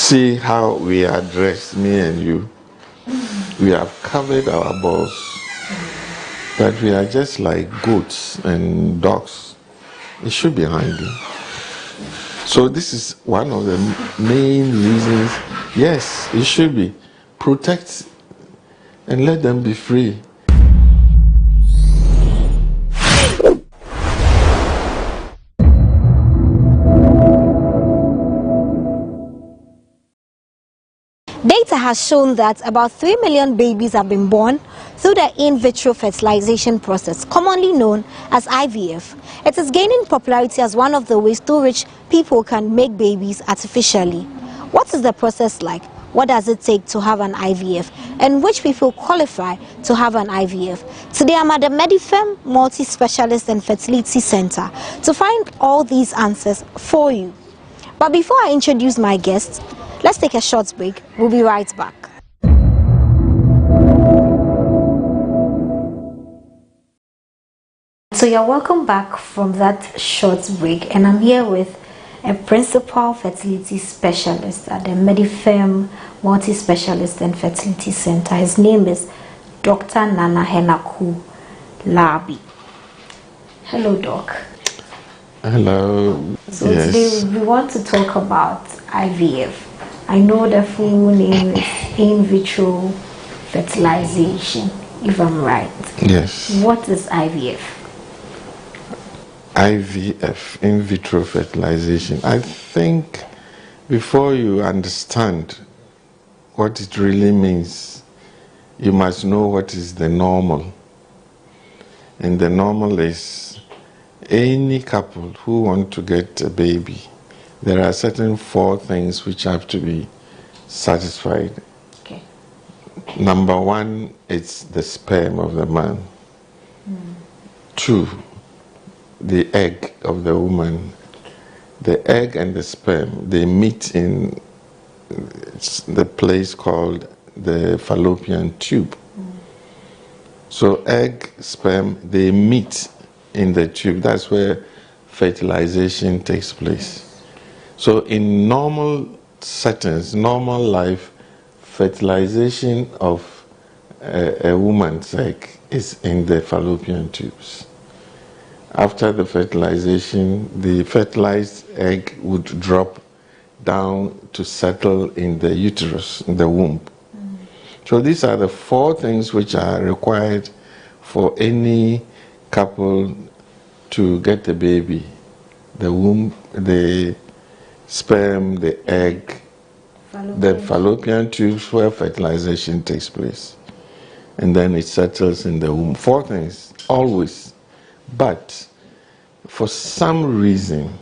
see how we are dressed, me and you. We have covered our balls, but we are just like goats and dogs. It should be hanging. So this is one of the main reasons. Yes, it should be. Protect and let them be free. Data has shown that about 3 million babies have been born through the in vitro fertilization process, commonly known as IVF. It is gaining popularity as one of the ways through which people can make babies artificially. What is the process like? What does it take to have an IVF? And which people qualify to have an IVF? Today I'm at the Medifem Multi-Specialist and Fertility Center to find all these answers for you. But before I introduce my guests, let's take a short break. We'll be right back. So you're welcome back from that short break, and I'm here with a principal fertility specialist at the Medifem Multi-Specialist and Fertility Center. His name is Dr. Nana Henaku Labi. Hello, Doc. Hello. So Today we want to talk about IVF. I know the full name is in vitro fertilization, if I'm right. Yes. What is IVF? IVF, in vitro fertilization. I think before you understand what it really means, you must know what is the normal. And the normal is any couple who want to get a baby, there are certain 4 things which have to be satisfied. Okay. Number 1, it's the sperm of the man. 2, the egg of the woman. The egg and the sperm, they meet in the place called the fallopian tube. So egg, sperm, they meet in the tube. That's where fertilization takes place. So in normal settings, normal life, fertilization of a woman's egg is in the fallopian tubes. After the fertilization, the fertilized egg would drop down to settle in the uterus, in the womb. So these are the 4 things which are required for any couple to get a baby: the womb, the sperm, the egg, the fallopian tubes where fertilization takes place, and then it settles in the womb. 4 things, always. But for some reason,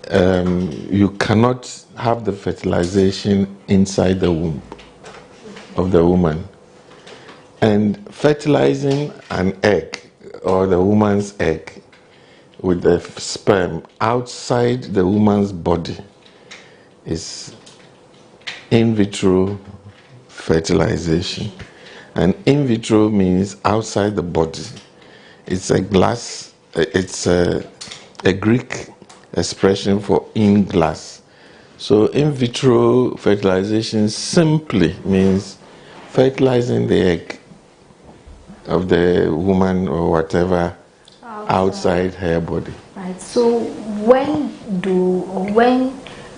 you cannot have the fertilization inside the womb of the woman. And fertilizing an egg, or the woman's egg, with the sperm outside the woman's body is in vitro fertilization. And in vitro means outside the body. It's a Greek expression for in glass. So in vitro fertilization simply means fertilizing the egg of the woman or whatever outside her body. Right. So when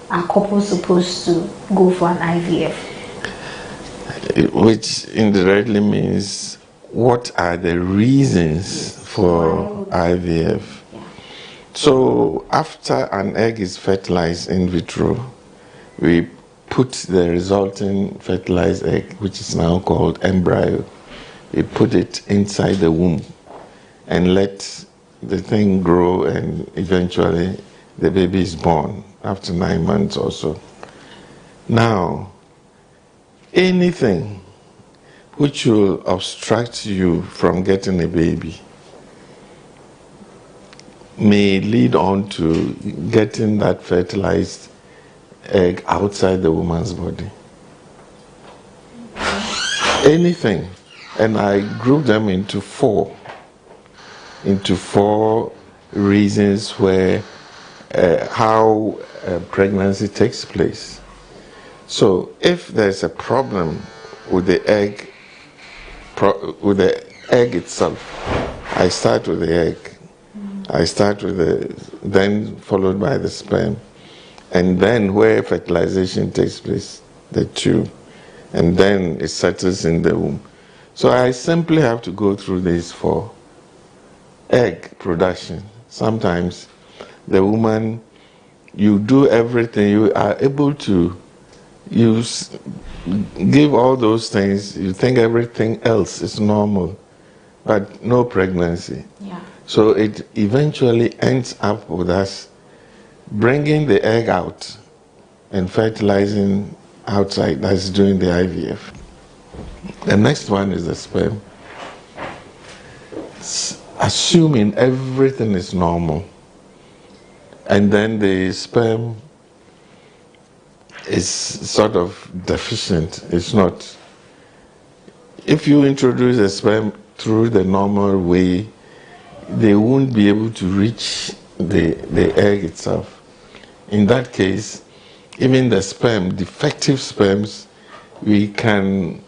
are couples supposed to go for an IVF? Which indirectly means, what are the reasons for IVF? Yeah. So after an egg is fertilized in vitro, we put the resulting fertilized egg, which is now called embryo, we put it inside the womb and let the thing grow, and eventually the baby is born after 9 months or so. Now, anything which will obstruct you from getting a baby may lead on to getting that fertilized egg outside the woman's body. Anything. And I group them into 4 reasons where how pregnancy takes place. So if there's a problem with the egg, itself, I start with the egg. I start with then followed by the sperm, and then where fertilization takes place, the tube, and then it settles in the womb. So I simply have to go through this for egg production. Sometimes the woman, you do everything, you are able to give all those things, you think everything else is normal, but no pregnancy. Yeah. So it eventually ends up with us bringing the egg out and fertilizing outside. That's doing the IVF. The next one is the sperm. Assuming everything is normal, and then the sperm is sort of deficient. It's not. If you introduce the sperm through the normal way, they won't be able to reach the egg itself. In that case, even the sperm, defective sperms, we can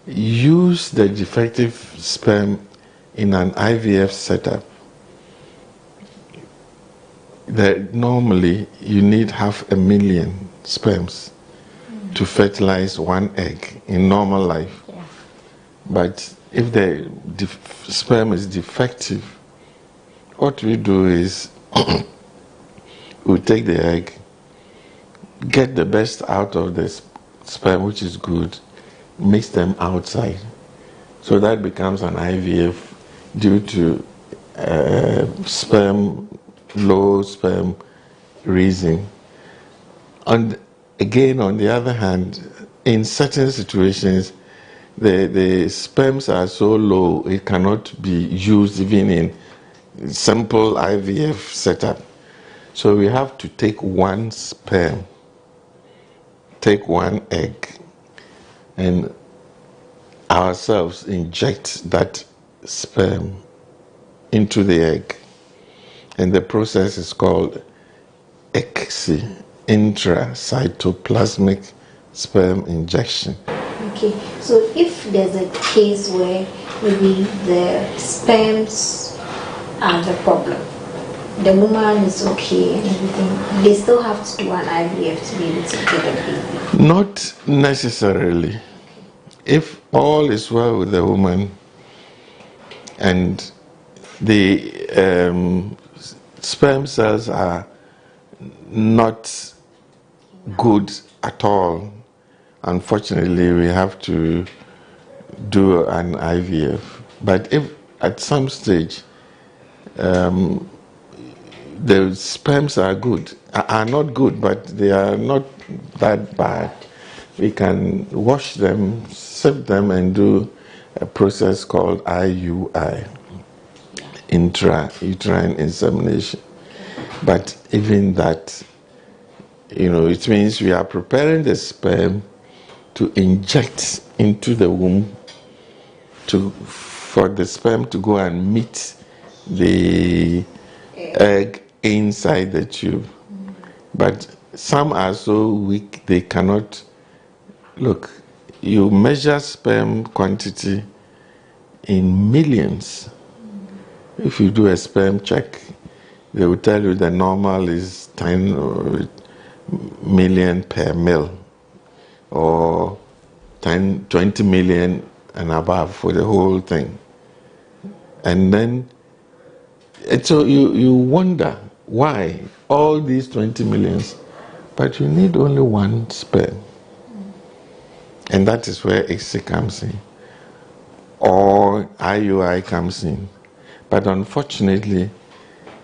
use the defective sperm in an IVF setup. Normally, you need 500,000 sperms to fertilize one egg in normal life. Yeah. But if the sperm is defective, what we do is we take the egg, get the best out of the sperm, which is good, mix them outside. So that becomes an IVF due to low sperm raising. And again, on the other hand, in certain situations, the sperms are so low, it cannot be used even in simple IVF setup. So we have to take one sperm, take one egg, and ourselves inject that sperm into the egg. And the process is called ICSI, intracytoplasmic sperm injection. Okay, so if there's a case where maybe the sperms are the problem, the woman is okay and everything, they still have to do an IVF to be able to get a baby? Not necessarily. If all is well with the woman and the sperm cells are not good at all, unfortunately we have to do an IVF. But if at some stage the sperms are not good, but they are not that bad, we can wash them, sieve them, and do a process called IUI, intrauterine insemination. But even that, it means we are preparing the sperm to inject into the womb for the sperm to go and meet the egg inside the tube. But some are so weak they cannot. Look, you measure sperm quantity in millions. If you do a sperm check, they will tell you the normal is 10 million per mil, or 20 million and above for the whole thing. And then, so you wonder why all these 20 millions, but you need only one sperm. And that is where ICSI comes in, or IUI comes in. But unfortunately,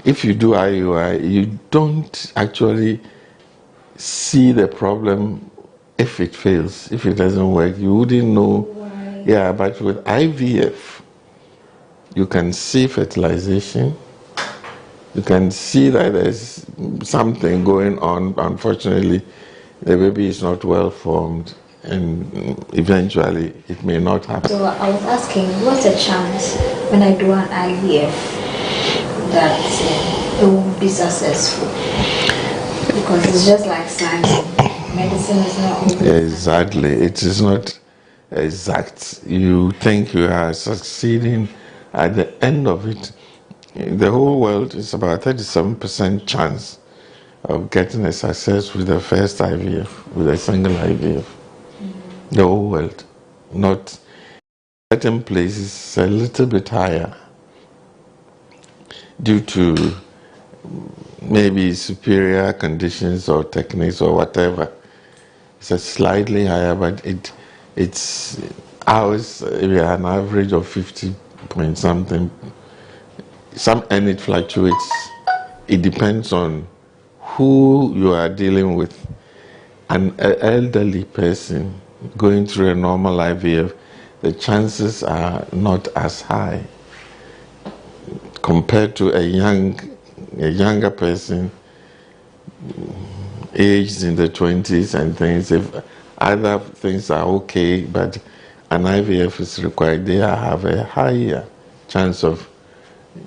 if you do IUI, you don't actually see the problem if it fails, if it doesn't work. You wouldn't know. Why? Yeah, but with IVF, you can see fertilization. You can see that there's something going on. Unfortunately, the baby is not well formed, and eventually it may not happen. So I was asking, what's the chance when I do an IVF that it will be successful? Because it's just like science. Medicine is not always Exactly. It is not exact. You think you are succeeding. At the end of it, the whole world is about 37% chance of getting a success with the first IVF, with a single IVF. The whole world. Not certain places a little bit higher due to maybe superior conditions or techniques or whatever. It's a slightly higher, but it's ours. We are an average of 50 point something. And it fluctuates. It depends on who you are dealing with. An elderly person going through a normal IVF, the chances are not as high compared to a younger person aged in the 20s and things. If other things are okay, but an IVF is required, they have a higher chance of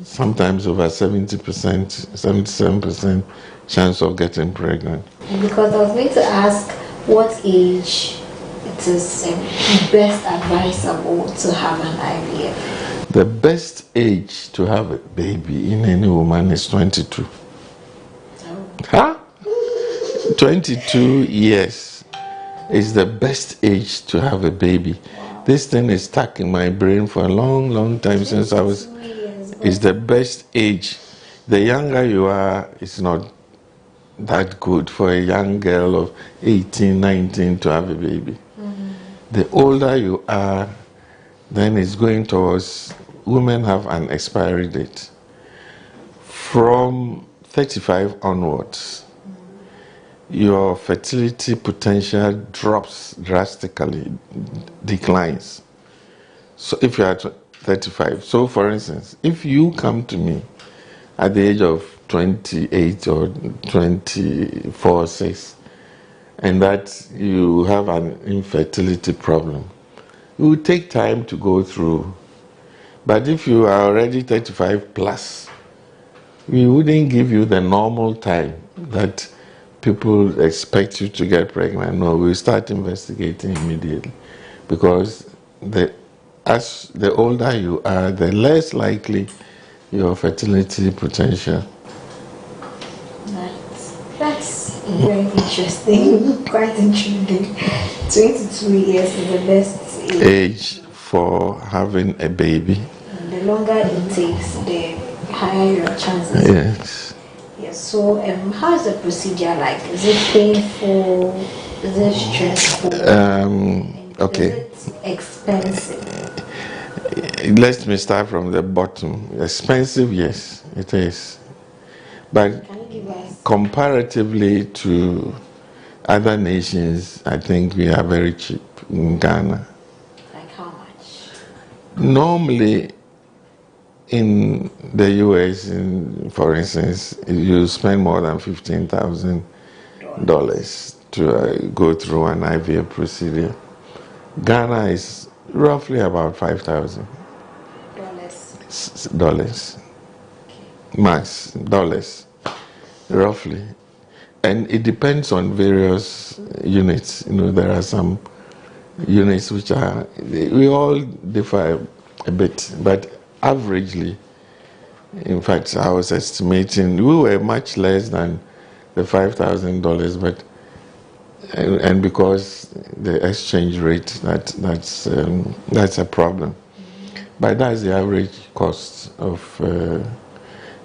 sometimes over 70%, 77% chance of getting pregnant. Because I was going to ask what age it is best advisable to have an IVF. The best age to have a baby in any woman is 22. Oh. Huh? 22 years is the best age to have a baby. Wow. This thing is stuck in my brain for a long, long time since I was. It's the best age. The younger you are, it's not that good for a young girl of 18, 19 to have a baby. Mm-hmm. The older you are, then it's going towards, women have an expiry date. From 35 onwards, your fertility potential drops drastically, declines. So if you are 35, so for instance, if you come to me at the age of 28 or 24, 6, and that you have an infertility problem, it will take time to go through. But if you are already 35 plus, we wouldn't give you the normal time that people expect you to get pregnant. No, we'll start investigating immediately, because as the older you are, the less likely your fertility potential. That's very interesting, quite intriguing. 22 years is the best age for having a baby. And the longer it takes, the higher your chances. Yes. Yes. So, how is the procedure like? Is it painful? Is it stressful? Okay. Is it expensive? Let me start from the bottom. Expensive, yes, it is. But can you give us comparatively to other nations, I think we are very cheap in Ghana. Like how much? Normally, in the US, for instance, you spend more than $15,000 to go through an IVF procedure. Ghana is roughly about $5,000. Dollars. Max dollars, roughly. And it depends on various units. There are some units which we all differ a bit, but averagely, in fact, I was estimating we were much less than the $5,000, but and because the exchange rate, that's a problem. But that's the average cost of.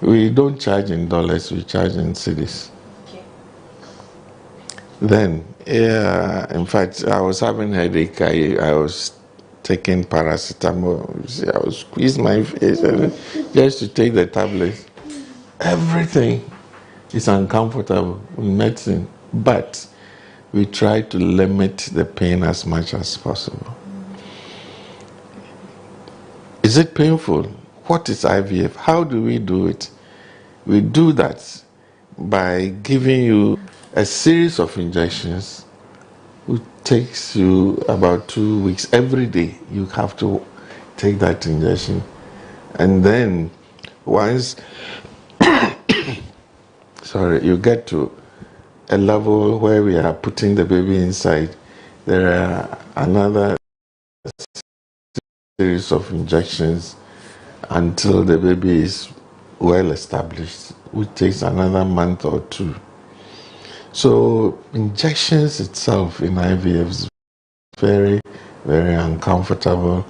We don't charge in dollars; we charge in cedis. Okay. Then, in fact, I was having headache. I was taking paracetamol. I was squeezing my face just to take the tablets. Everything is uncomfortable in medicine, but we try to limit the pain as much as possible. Is it painful? What is IVF? How do we do it? We do that by giving you a series of injections, which takes you about 2 weeks. Every day you have to take that injection. And then once you get to a level where we are putting the baby inside, there are another series of injections until the baby is well established, which takes another month or two. So injections itself in IVF is very, very uncomfortable.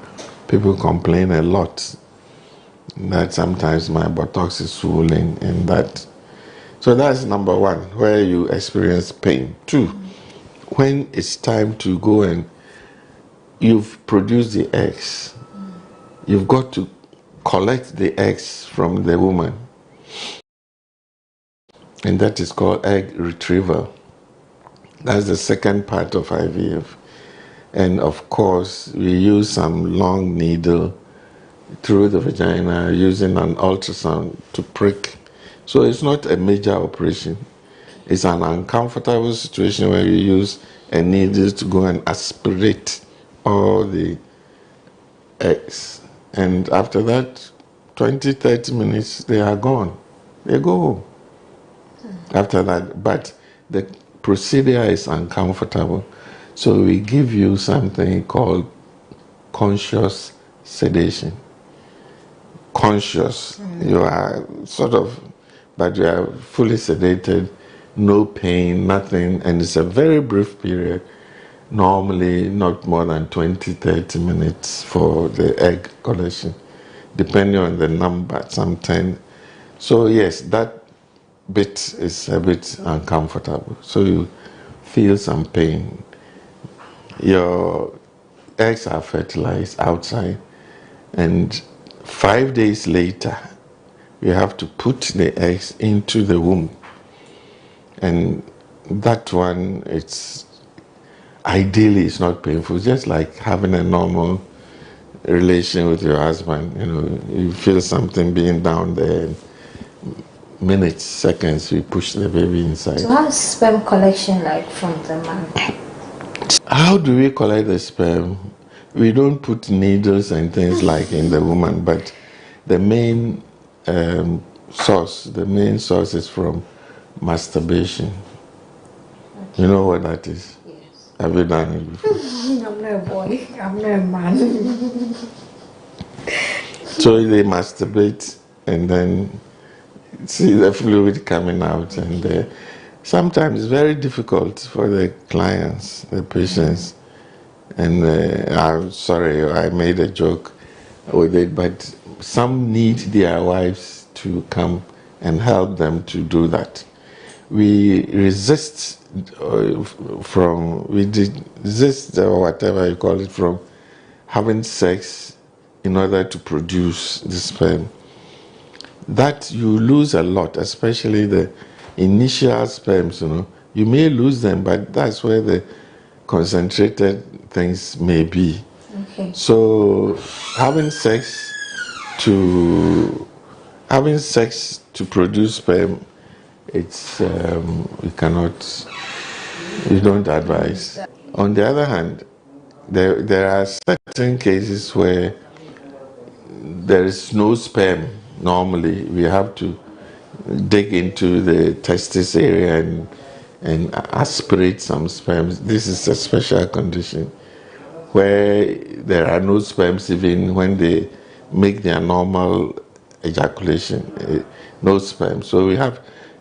People complain a lot that sometimes my buttocks is swollen and that. So that's number one, where you experience pain. Two, when it's time to go and you've produced the eggs, you've got to collect the eggs from the woman. And that is called egg retrieval. That's the second part of IVF. And of course, we use some long needle through the vagina using an ultrasound to prick. So it's not a major operation. It's an uncomfortable situation where you use a needle to go and aspirate all the eggs. And after that, 20, 30 minutes, they are gone. They go home. After that, but the procedure is uncomfortable. So we give you something called conscious sedation. Conscious. You are sort of, but you are fully sedated, no pain, nothing, and it's a very brief period. Normally not more than 20, 30 minutes for the egg collection, depending on the number, some 10. So yes, that bit is a bit uncomfortable. So you feel some pain. Your eggs are fertilized outside, and 5 days later, you have to put the eggs into the womb. And that one, it's ideally it's not painful, just like having a normal relation with your husband. You know, you feel something being down there. Minutes, seconds, we push the baby inside. So how's sperm collection like from the man? How do we collect the sperm? We don't put needles and things like in the woman, but the main source is from masturbation. Okay. You know what that is? Yes. Have you done it before? I'm not a boy. I'm not a man. So they masturbate and then see the fluid coming out, and sometimes it's very difficult for the clients, the patients. And I'm sorry, I made a joke with it, but some need their wives to come and help them to do that. We resist or whatever you call it, from having sex in order to produce the sperm. That you lose a lot, especially the initial sperms, you know. You may lose them, but that's where the concentrated things may be. Okay. So having sex to produce sperm, it's we don't advise. On the other hand, there are certain cases where there is no sperm. Normally, we have to dig into the testis area and aspirate some sperms. This is a special condition where there are no sperms even when they make their normal ejaculation, no sperm. So we have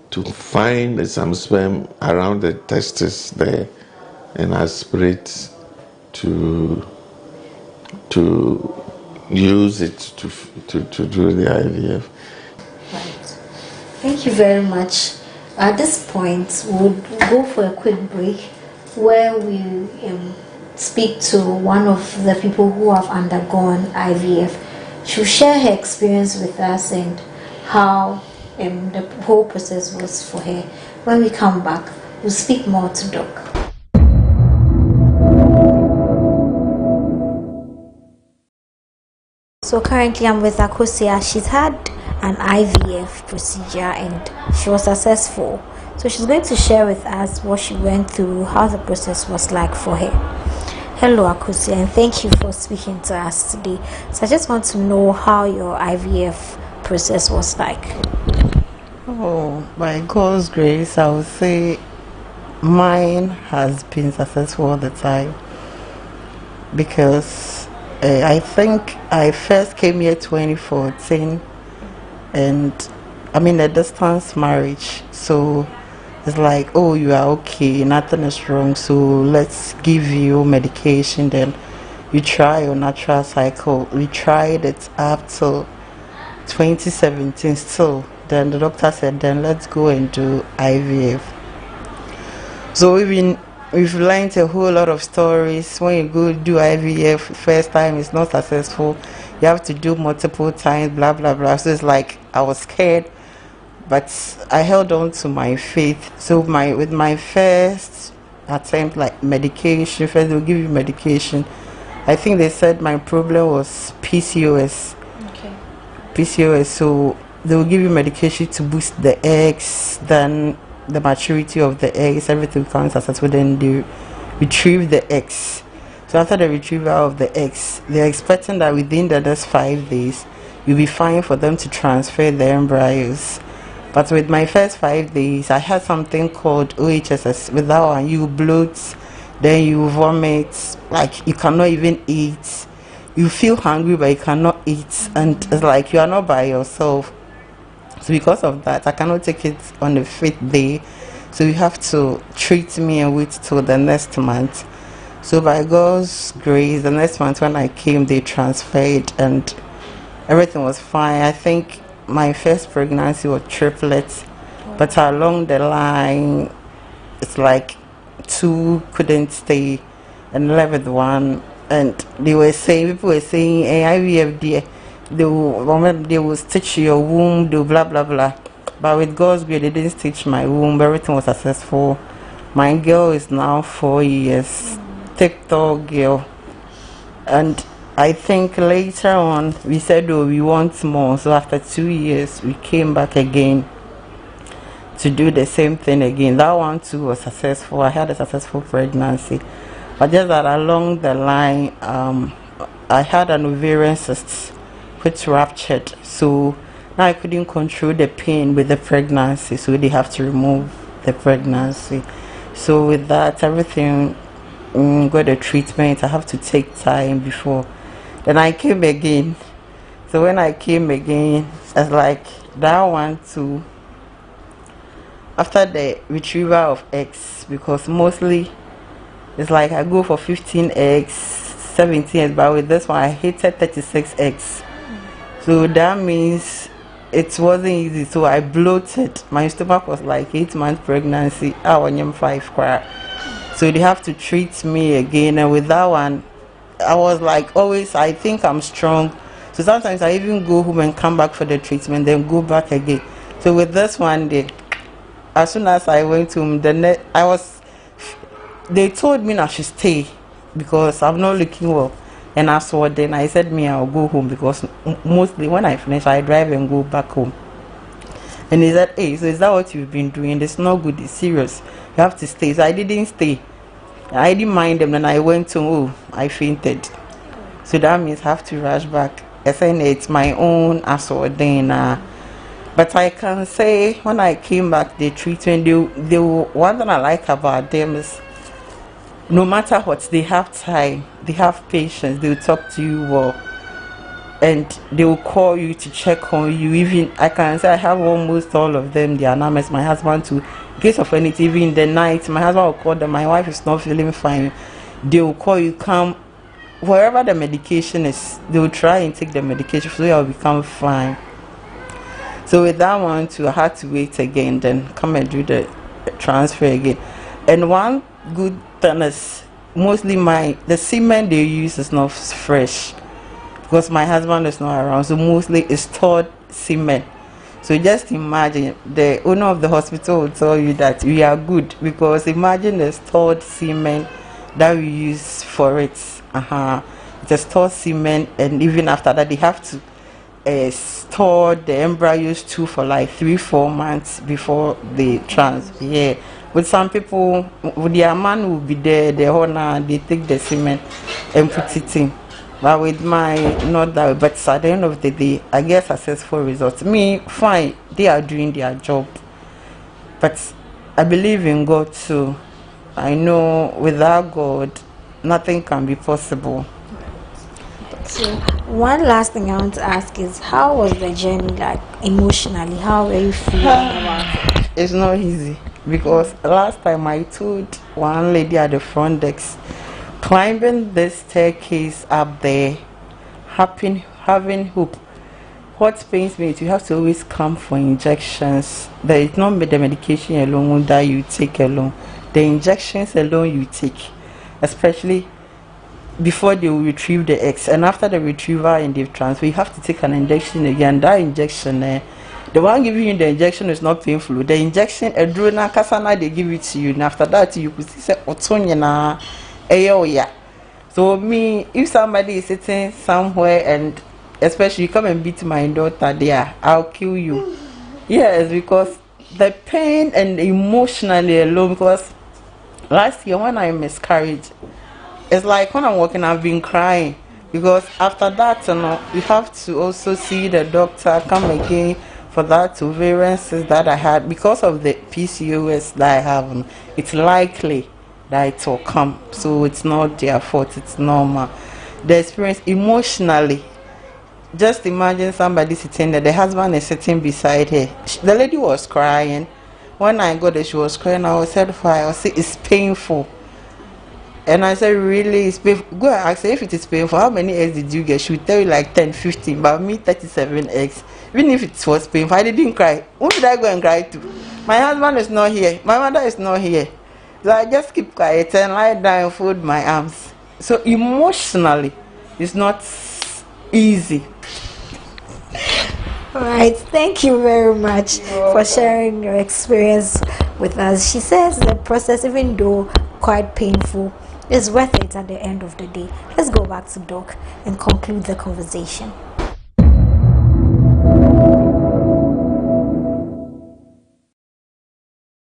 to find some sperm around the testis there and aspirate to use it to do the IVF. Right. Thank you very much. At this point, we'll go for a quick break where we speak to one of the people who have undergone IVF. She'll share her experience with us and how the whole process was for her. When we come back, we'll speak more to Doc. So currently I'm with Akosia. She's had an IVF procedure and she was successful. So she's going to share with us what she went through, how the process was like for her. Hello Akosia, and thank you for speaking to us today. So I just want to know how your IVF process was like. Oh, by God's grace, I would say mine has been successful all the time because I think I first came here 2014, and I'm in a distance marriage, so it's like, oh, you are okay, nothing is wrong, so let's give you medication, then you try your natural cycle. We tried it up till 2017 still. Then the doctor said, then let's go and do IVF. So we've learned a whole lot of stories. When you go do IVF, first time it's not successful, you have to do multiple times, blah blah blah. So it's like I was scared, but I held on to my faith. So with my first attempt, like medication, first they'll give you medication. I think they said my problem was PCOS. Okay. PCOS, so they will give you medication to boost the eggs, then the maturity of the eggs, everything becomes successful, then they retrieve the eggs. So after the retrieval of the eggs, they're expecting that within the next 5 days, you'll be fine for them to transfer the embryos. But with my first 5 days, I had something called OHSS. With that one, you bloat, then you vomit, like you cannot even eat. You feel hungry, but you cannot eat, and it's like you are not by yourself. So because of that, I cannot take it on the 5th day. So you have to treat me and wait till the next month. So by God's grace, the next month when I came, they transferred and everything was fine. I think my first pregnancy was triplets, but along the line, it's like 2 couldn't stay and left with 1. And people were saying, hey, IVF, they will stitch your womb, do blah blah blah. But with God's grace, they didn't stitch my womb. Everything was successful. My girl is now 4 years, TikTok girl. And I think later on we said, oh, we want more. So after 2 years, we came back again to do the same thing again. That one too was successful. I had a successful pregnancy, but just that along the line, I had an ovarian cyst which ruptured. So now I couldn't control the pain with the pregnancy, so they have to remove the pregnancy. So with that, everything got a treatment. I have to take time before. Then I came again. So when I came again, it's like that one too. After the retrieval of eggs, because mostly it's like I go for 15 eggs, 17 eggs, but with this one I hated 36 eggs. So that means it wasn't easy. So I bloated. My stomach was like 8 months pregnancy. I was 5 cry. So they have to treat me again. And with that one, I was like always, I think I'm strong. So sometimes I even go home and come back for the treatment, then go back again. So with this one day, as soon as I went to him, they told me I should stay because I'm not looking well. And as for then, I said I'll go home because mostly when I finish, I drive and go back home. And he said, hey, so is that what you've been doing? It's not good, it's serious. You have to stay. So I didn't stay. I didn't mind them. Then I went to, I fainted. So that means I have to rush back. I said it's my own then. But I can say when I came back, the treatment, one thing I like about them is no matter what, they have time, they have patience, they will talk to you well, and they will call you to check on you. Even I can say I have almost all of them, they are anonymous. My husband too, in case of anything, even in the night, my husband will call them, my wife is not feeling fine, they will call you, come wherever the medication is, they will try and take the medication so you'll become fine. So with that one too, I had to wait again, then come and do the transfer again. And one good thing is mostly the semen they use is not fresh because my husband is not around, so mostly it's stored semen. So just imagine the owner of the hospital will tell you that we are good because imagine the stored semen that we use for it. It's a stored semen, and even after that they have to store the embryos too for like 3-4 months before they transfer. Yeah, with some people, their man will be there, the owner, they take the semen and put it in. But with my, not that way. But at the end of the day, I get successful results. Me, fine, they are doing their job. But I believe in God too. I know without God, nothing can be possible. So, one last thing I want to ask is, how was the journey like emotionally? How were you feeling about it? It's not easy because last time I told one lady at the front desk, climbing this staircase up there, having hope. What pains me is you have to always come for injections. There is not the medication alone that you take alone. The injections alone you take, especially before they will retrieve the eggs, and after the retrieval and the transfer, you have to take an injection again. That injection, the one giving you the injection is not painful. The injection, adrena kasana, they give it to you, and after that you could see otonyana, yeah. So me, if somebody is sitting somewhere and especially you come and beat my daughter there, I'll kill you. Yes, because the pain and emotionally alone. Because last year when I miscarried, it's like when I'm walking, I've been crying because after that, we have to also see the doctor, come again for that ovarian cyst that I had because of the PCOS that I have. It's likely that it will come, so it's not their fault. It's normal. The experience emotionally. Just imagine somebody sitting there. The husband is sitting beside her. The lady was crying. When I got there, she was crying. I was said, "I was say it's painful." And I said, really, it's painful. Go and ask her if it is painful. How many eggs did you get? She would tell you like 10, 15, but me 37 eggs. Even if it was painful, I didn't cry. Who did I go and cry to? My husband is not here. My mother is not here. So I just keep quiet and lie down and fold my arms. So emotionally, it's not easy. All right, thank you very much for sharing your experience with us. She says the process, even though quite painful, is worth it at the end of the day. Let's go back to Doc and conclude the conversation.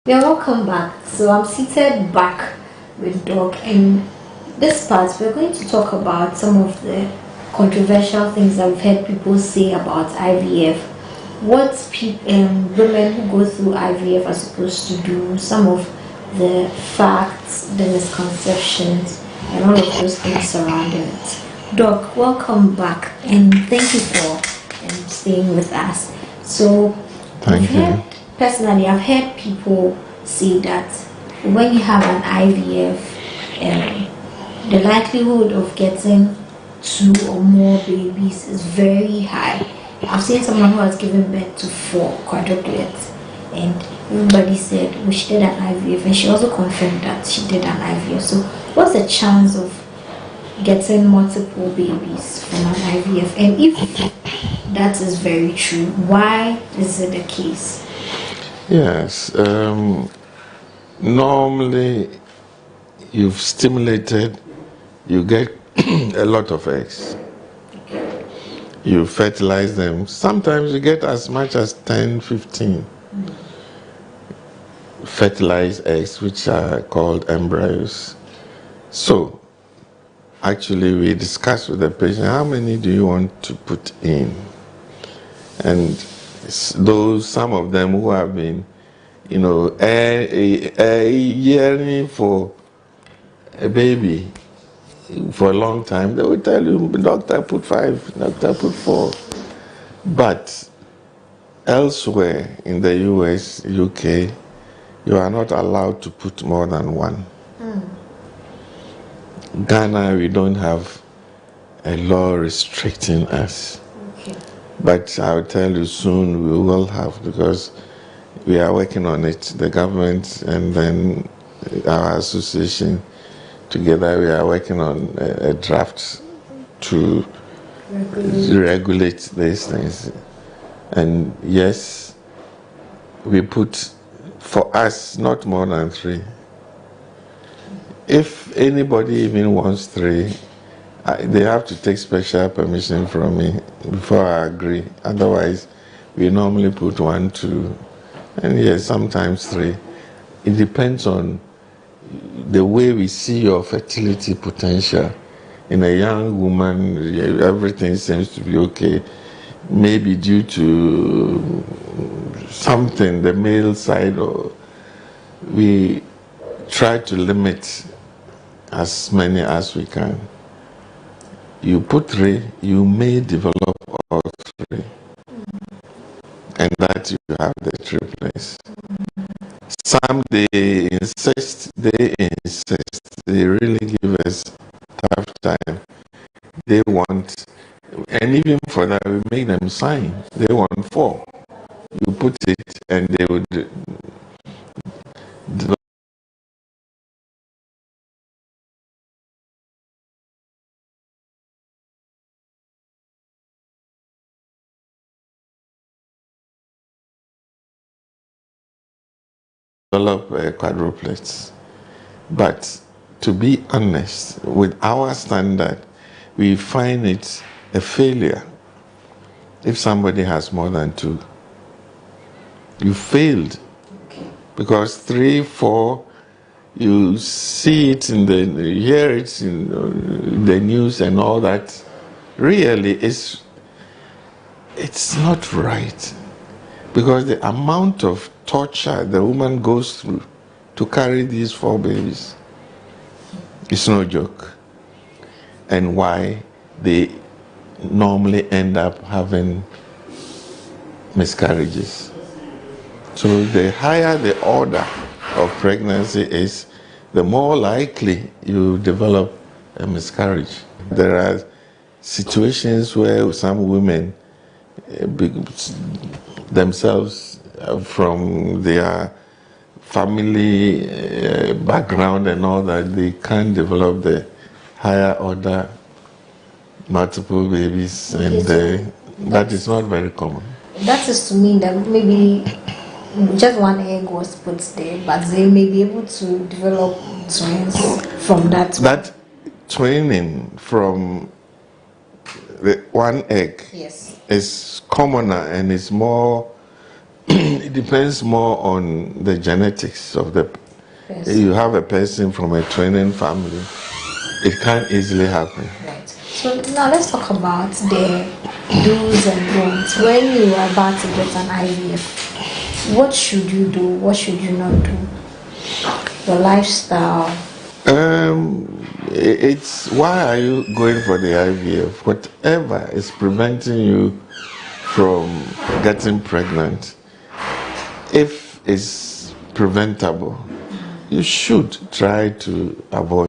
You're welcome back. So I'm seated back with Doc. In this part, we're going to talk about some of the controversial things that we've heard people say about IVF. What women who go through IVF are supposed to do, some of the facts, the misconceptions, and all of those things surrounding it. Doc, welcome back, and thank you for staying with us. So, personally, I've heard people say that when you have an IVF, the likelihood of getting 2 or more babies is very high. I've seen someone who has given birth to 4 quadruplets, and everybody said, well, she did an IVF, and she also confirmed that she did an IVF. So what's the chance of getting multiple babies from an IVF? And if that is very true, why is it the case? Yes, normally you've stimulated, you get a lot of eggs. You fertilize them. Sometimes you get as much as 10, 15 fertilized eggs, which are called embryos. So, actually, we discuss with the patient, how many do you want to put in? And some of them who have been, yearning for a baby for a long time, they will tell you, doctor, put 5, doctor, put 4. But elsewhere in the US, UK, you are not allowed to put more than 1. Ghana, we don't have a law restricting us. Okay. But I'll tell you soon we will have, because we are working on it. The government and then our association together, we are working on a draft to regulate these things. And yes, we put, for us, not more than 3. If anybody even wants 3, they have to take special permission from me before I agree. Otherwise, we normally put 1, 2, and yes, sometimes 3. It depends on the way we see your fertility potential. In a young woman, everything seems to be okay. Maybe due to something, the male side, or we try to limit as many as we can. You put 3, you may develop all 3. And that you have the triplets. Some they insist, they really give us tough time. They want, and even for that, we make them sign. They want 4. You put it, and they would develop quadruplets. But to be honest, with our standard, we find it a failure if somebody has more than 2. You failed. Because 3, 4, you see it in you hear it in the news and all that. Really, it's not right. Because the amount of torture the woman goes through to carry these 4 babies is no joke. And why they normally end up having miscarriages. So the higher the order of pregnancy is, the more likely you develop a miscarriage. There are situations where some women themselves from their family background and all that, they can't develop the higher order multiple babies, and that is not very common. That is to mean that maybe just 1 egg was put there, but they may be able to develop twins from that. That twinning from the 1 egg, yes, is commoner, and it's more, it depends more on the genetics of the person. You have a person from a twinning family, it can't easily happen. Right. So now let's talk about the do's and don'ts. When you are about to get an IVF, what should you do? What should you not do? Your lifestyle. It's why are you going for the IVF? Whatever is preventing you from getting pregnant, if it's preventable, you should try to avoid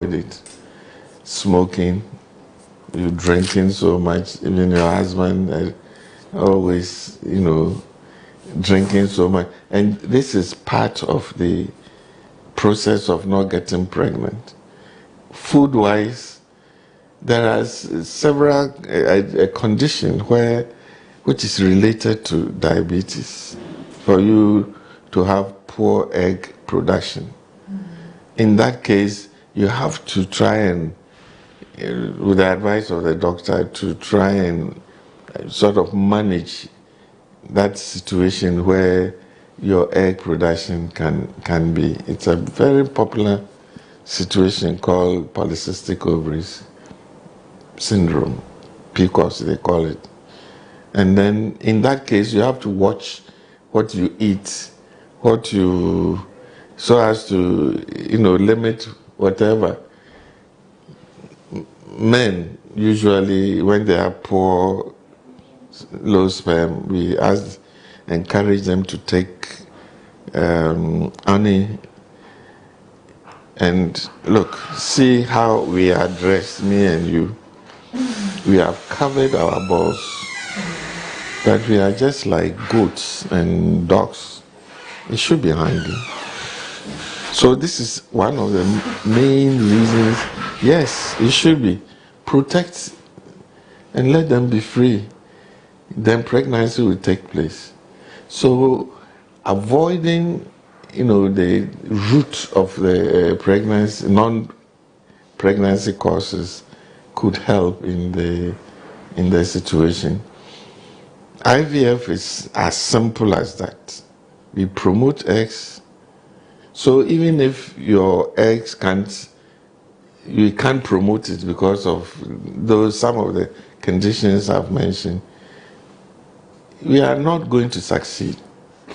it. Smoking, you drinking so much, even your husband always, drinking so much. And this is part of the process of not getting pregnant. Food-wise, there are several conditions which is related to diabetes, for you to have poor egg production. In that case, you have to try and, with the advice of the doctor, to try and sort of manage that situation where your egg production can be. It's a very popular situation called polycystic ovaries syndrome, PCOS they call it. And then in that case, you have to watch what you eat, so as to, limit whatever. Men, usually, when they have poor, low sperm, we encourage them to take honey. And look, see how we are dressed, me and you. We have covered our balls, but we are just like goats and dogs. It should be hanging. So this is one of the main reasons. Yes, it should be. Protect and let them be free. Then pregnancy will take place. So avoiding, the root of the pregnancy, non-pregnancy causes could help in the situation. IVF is as simple as that. We promote eggs. So even if your eggs you can't promote it because of some of the conditions I've mentioned, we are not going to succeed.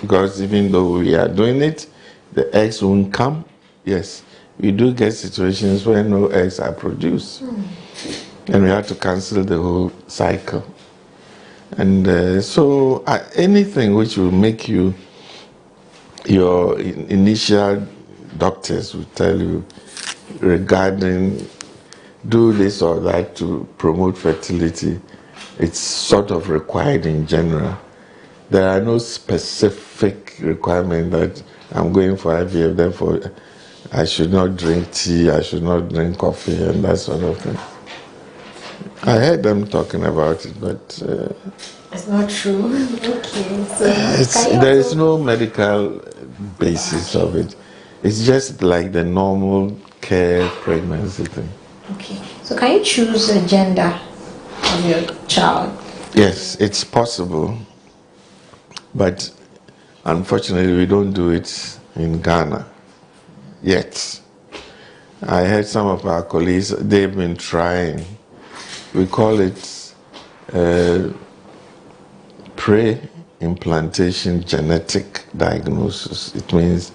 because even though we are doing it, the eggs won't come. Yes, we do get situations where no eggs are produced, and we have to cancel the whole cycle. And so anything which will make you, your initial doctors will tell you regarding do this or that to promote fertility, it's sort of required in general. There are no specific requirement that I'm going for IVF, therefore I should not drink tea, I should not drink coffee, and that sort of thing. I heard them talking about it, but it's not true. Okay, so there is no medical basis of it. It's just like the normal care pregnancy thing. Okay, so can you choose the gender of your child? Yes, it's possible, but unfortunately we don't do it in Ghana yet. I heard some of our colleagues, they've been trying. We call it pre-implantation genetic diagnosis. It means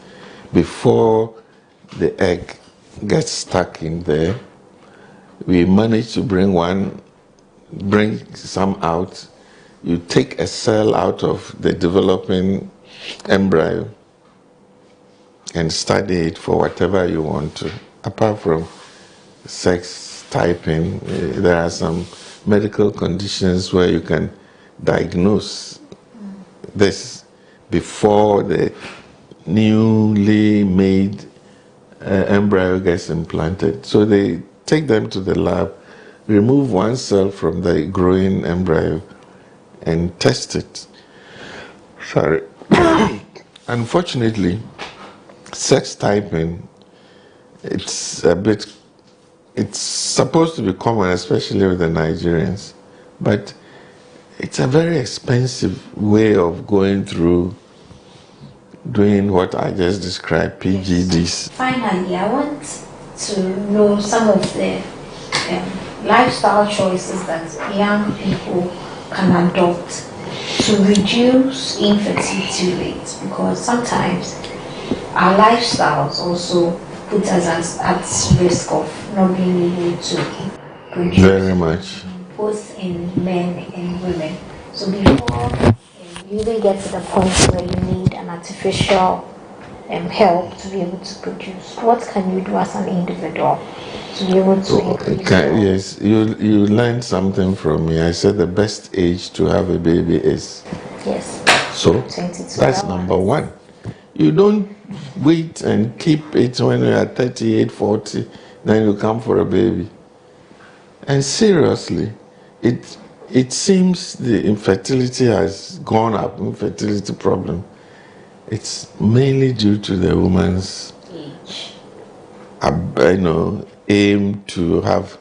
before the egg gets stuck in there, we manage to bring some out. You take a cell out of the developing embryo and study it for whatever you want to. Apart from sex typing, there are some medical conditions where you can diagnose this before the newly made embryo gets implanted. So they take them to the lab, remove one cell from the growing embryo and test it. Sorry. Unfortunately, sex typing, it's supposed to be common, especially with the Nigerians, but it's a very expensive way of going through doing what I just described, PGDs. Finally, I want to know some of the lifestyle choices that young people can adopt to reduce infertility rates, because sometimes our lifestyles also put us at risk of not being able to produce. Very much. Both in men and women. So before you even get to the point where you need an artificial help to be able to produce, what can you do as an individual to be able to increase? Yes, you learned something from me. I said the best age to have a baby is. Yes. So 22 that's hours. number one. You don't wait and keep it when you are 38, 40, then you come for a baby. And seriously, it seems the infertility has gone up, infertility problem. It's mainly due to the woman's Age. aim to have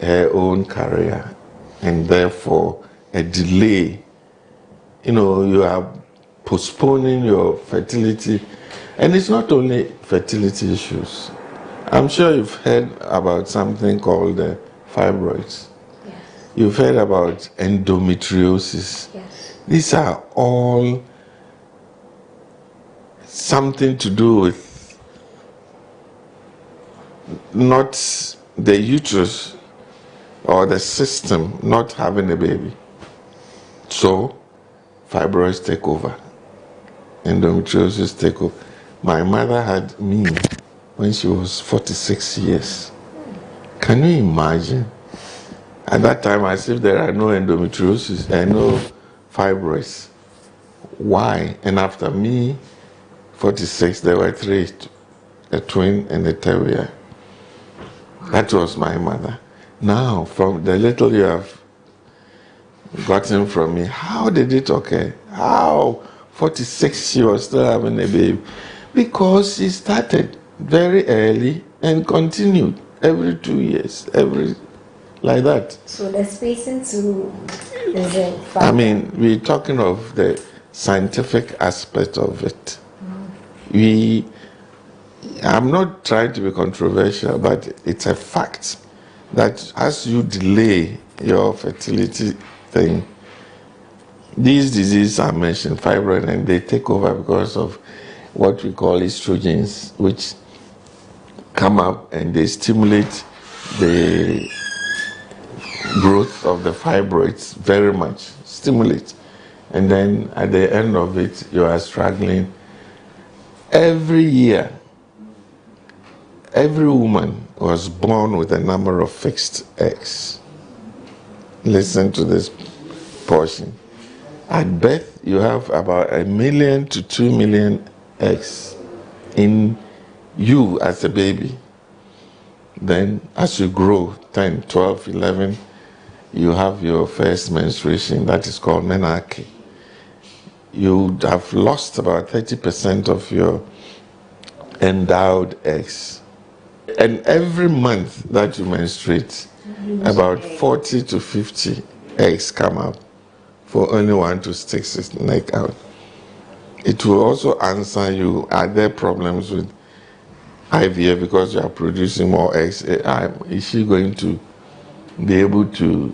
her own career, and therefore a delay. You are postponing your fertility, and it's not only fertility issues. I'm sure you've heard about something called fibroids. Yes. You've heard about endometriosis. Yes. These are all something to do with not the uterus or the system not having a baby. So fibroids take over, endometriosis take over. My mother had me when she was 46 years. Can you imagine? At that time, as if there are no endometriosis and no fibroids. Why? And after me, 46, there were 3, a twin and a terrier. That was my mother. Now, from the little you have gotten from me, how did it occur? How 46 she was still having a baby? Because she started very early and continued every 2 years, like that. So the spacing to is a factor. I mean, we're talking of the scientific aspect of it. I'm not trying to be controversial, but it's a fact that as you delay your fertility thing, These diseases are mentioned, fibroid, and they take over because of what we call estrogens, which come up and they stimulate the growth of the fibroids very much, stimulate. And then at the end of it, you are struggling. Every year, every woman was born with a number of fixed eggs. Listen to this portion. At birth, you have about 1 million to 2 million eggs in you as a baby. Then as you grow, 10, 12, 11, you have your first menstruation, that is called menarche. You have lost about 30% of your endowed eggs. And every month that you menstruate, about 40 to 50 eggs come up for only one to stick his neck out. It will also answer you, are there problems with IVF because you are producing more eggs? Is she going to be able to,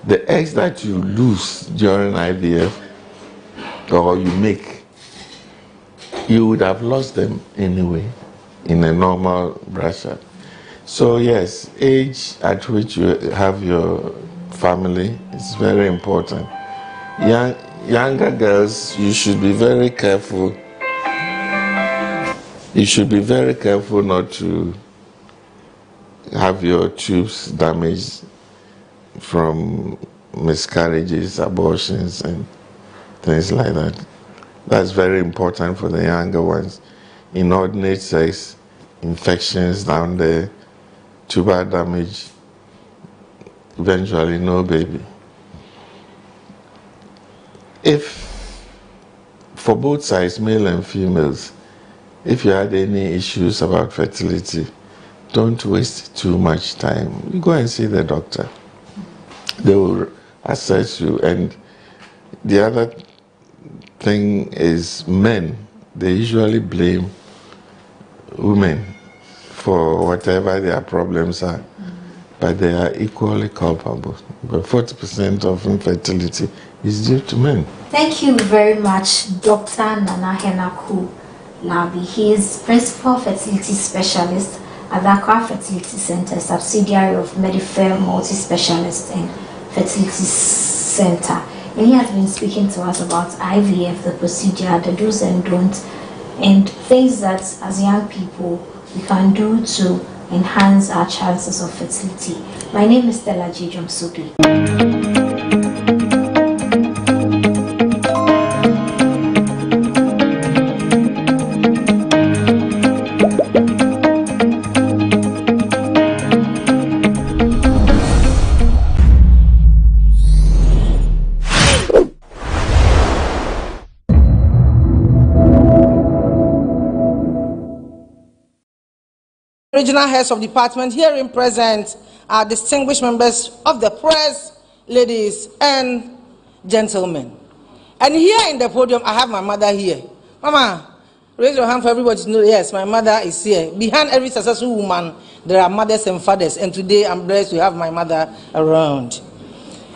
the eggs that you lose during IVF or you make, you would have lost them anyway in a normal brush up. So yes, age at which you have your family is very important. Younger girls, you should be very careful. You should be very careful not to have your tubes damaged from miscarriages, abortions, and things like that. That's very important for the younger ones. Inordinate sex, infections down there, tubal damage, eventually no baby. If, for both sides, male and females, if you had any issues about fertility, don't waste too much time. You go and see the doctor. They will assess you. And the other thing is men, they usually blame women for whatever their problems are, but they are equally culpable. But 40% of infertility is due to men. Thank you very much, Dr. Nana Henaku Labi. He is Principal Fertility Specialist at the Accra Fertility Center, subsidiary of Medifair Multi-Specialist and Fertility Center. And he has been speaking to us about IVF, the procedure, the do's and don'ts, and things that as young people we can do to enhance our chances of fertility. My name is Stella J. Jomsugli. Regional heads of department herein present are distinguished members of the press, ladies and gentlemen. And here in the podium, I have my mother here. Mama, raise your hand for everybody to know, yes, my mother is here. Behind every successful woman, there are mothers and fathers, and today I'm blessed to have my mother around.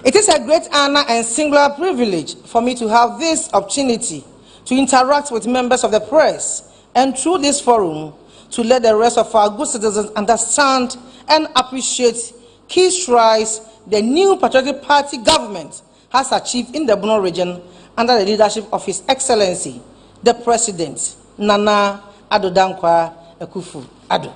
It is a great honor and singular privilege for me to have this opportunity to interact with members of the press, and through this forum, to let the rest of our good citizens understand and appreciate key strides the new Patriotic Party government has achieved in the Bono region under the leadership of His Excellency, the President, Nana Addo Dankwa Akufo-Addo.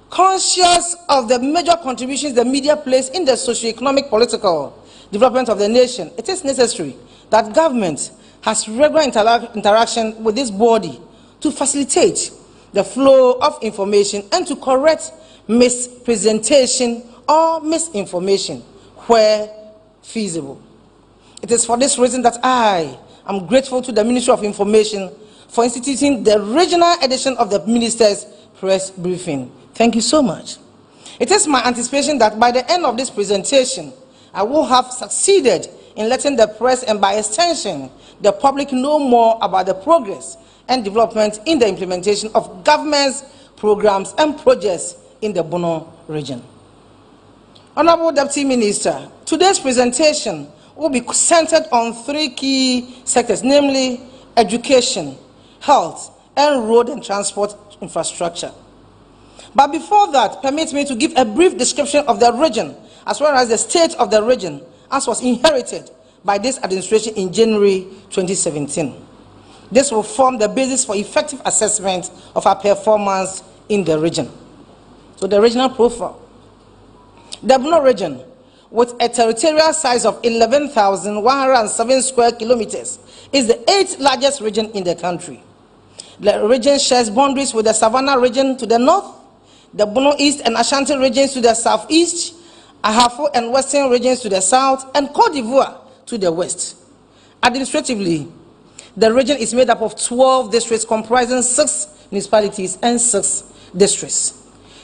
Conscious of the major contributions the media plays in the socio-economic political development of the nation, it is necessary that government has regular interaction with this body to facilitate the flow of information and to correct mispresentation or misinformation where feasible. It is for this reason that I am grateful to the Ministry of Information for instituting the regional edition of the Minister's press briefing. Thank you so much. It is my anticipation that by the end of this presentation, I will have succeeded in letting the press and by extension the public know more about the progress and development in the implementation of government's programs and projects in the Bono region. Honorable Deputy Minister, today's presentation will be centered on 3 key sectors, namely education, health, and road and transport infrastructure. But before that, permit me to give a brief description of the region, as well as the state of the region, as was inherited by this administration in January 2017. This will form the basis for effective assessment of our performance in the region. So the regional profile. The Borno region, with a territorial size of 11,107 square kilometers, is the 8th largest region in the country. The region shares boundaries with the Savannah region to the north, the Borno East and Ashanti regions to the southeast, Ahafo and Western regions to the south, and Côte d'Ivoire to the west. Administratively, the region is made up of 12 districts comprising 6 municipalities and 6 districts.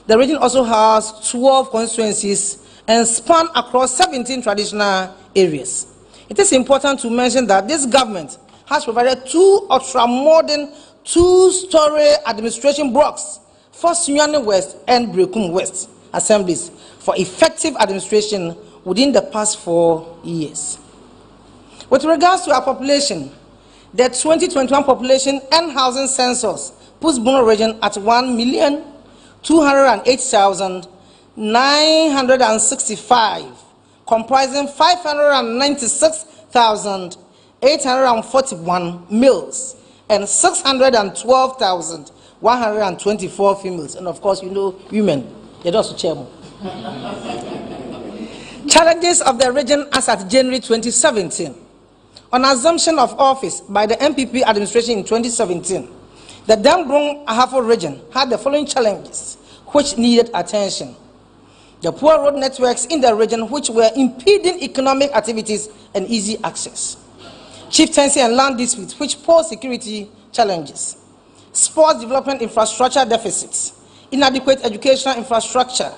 The region also has 12 constituencies and span across 17 traditional areas. It is important to mention that this government has provided 2 ultra-modern 2-story administration blocks for Sunyani West and Brekum West assemblies for effective administration within the past 4 years. With regards to our population, the 2021 population and housing census puts Borno region at 1,208,965, comprising 596,841 males and 612,124 females, and of course, you know, women. They also chairman. Challenges of the region as at January 2017. On assumption of office by the MPP administration in 2017, the Dambrong Ahafo region had the following challenges which needed attention. The poor road networks in the region which were impeding economic activities and easy access. Chieftaincy and land disputes which pose security challenges. Sports development infrastructure deficits. Inadequate educational infrastructure.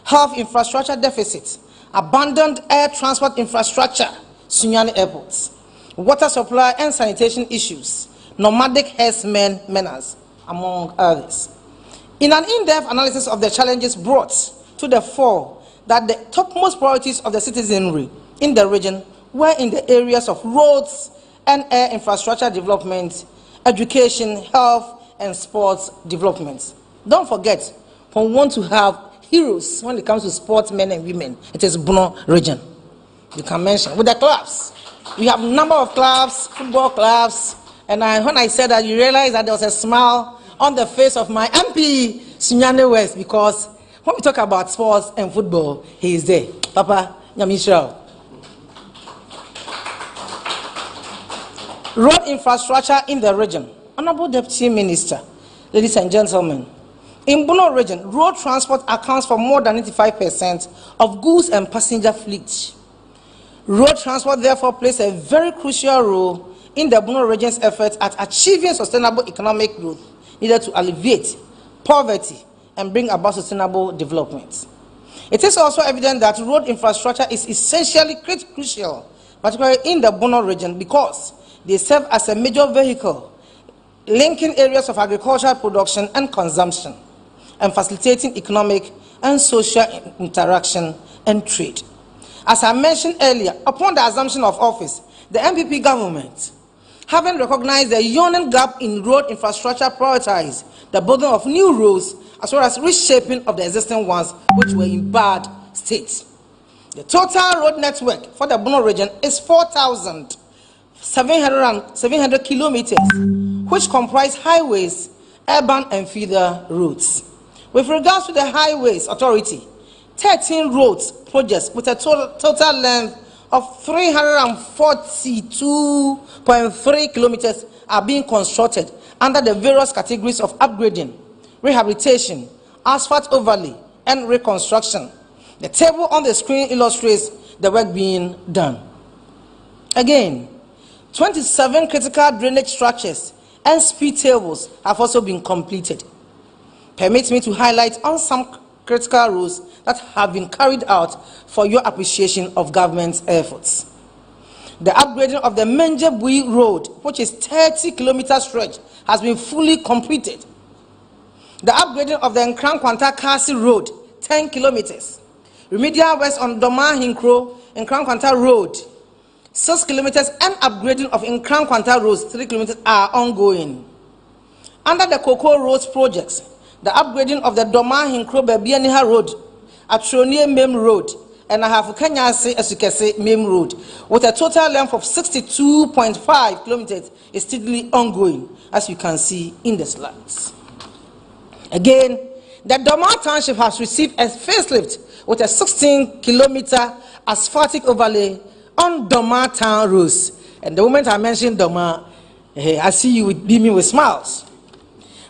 Health infrastructure deficits. Abandoned air transport infrastructure. Sunyani airports. Water supply and sanitation issues. Nomadic herdsmen menace, among others. In an in-depth analysis of the challenges brought to the fore, that the topmost priorities of the citizenry in the region were in the areas of roads and air infrastructure development, education, health, and sports development. Don't forget, we want to have heroes when it comes to sports men and women. It is Borno region. You can mention with the clubs. We have a number of clubs, football clubs, and when I said that, you realize that there was a smile on the face of my MP, Sunyani West, because when we talk about sports and football, he is there. Papa Nyamishra. Road infrastructure in the region. Honorable Deputy Minister, ladies and gentlemen, in Borno region, road transport accounts for more than 95% of goods and passenger fleet. Road transport therefore plays a very crucial role in the Borno region's efforts at achieving sustainable economic growth needed to alleviate poverty and bring about sustainable development. It is also evident that road infrastructure is essentially crucial, particularly in the Borno region, because they serve as a major vehicle linking areas of agricultural production and consumption and facilitating economic and social interaction and trade. As I mentioned earlier, upon the assumption of office, the MPP government, having recognized the yawning gap in road infrastructure, prioritized the building of new roads as well as reshaping of the existing ones which were in bad state. The total road network for the Borno region is 4,700 kilometers, which comprise highways, urban and feeder roads. With regards to the Highways Authority, 13 roads projects with a total length of 342.3 kilometers are being constructed under the various categories of upgrading, rehabilitation, asphalt overlay, and reconstruction. The table on the screen illustrates the work being done. Again, 27 critical drainage structures and speed tables have also been completed. Permit me to highlight on some critical roads that have been carried out for your appreciation of government's efforts. The upgrading of the Menjebui Road, which is 30-kilometer stretch, has been fully completed. The upgrading of the Nkran-Kwanta Kasi Road, 10 kilometers. Remedial works on Doma Hinkro and Nkran-Kwanta Road 6 kilometers, and upgrading of Nkran Kwanta roads 3 kilometers are ongoing. Under the Cocoa Roads projects, the upgrading of the Doma Hinkro Bebianiha Road, Atronie Mem Road, and Ahafukanyase Esukese Mem Road, with a total length of 62.5 kilometers, is steadily ongoing, as you can see in the slides. Again, the Doma Township has received a facelift with a 16-kilometer asphaltic overlay on Doma Town roads. And the moment I mentioned Doma, I see you beaming with smiles.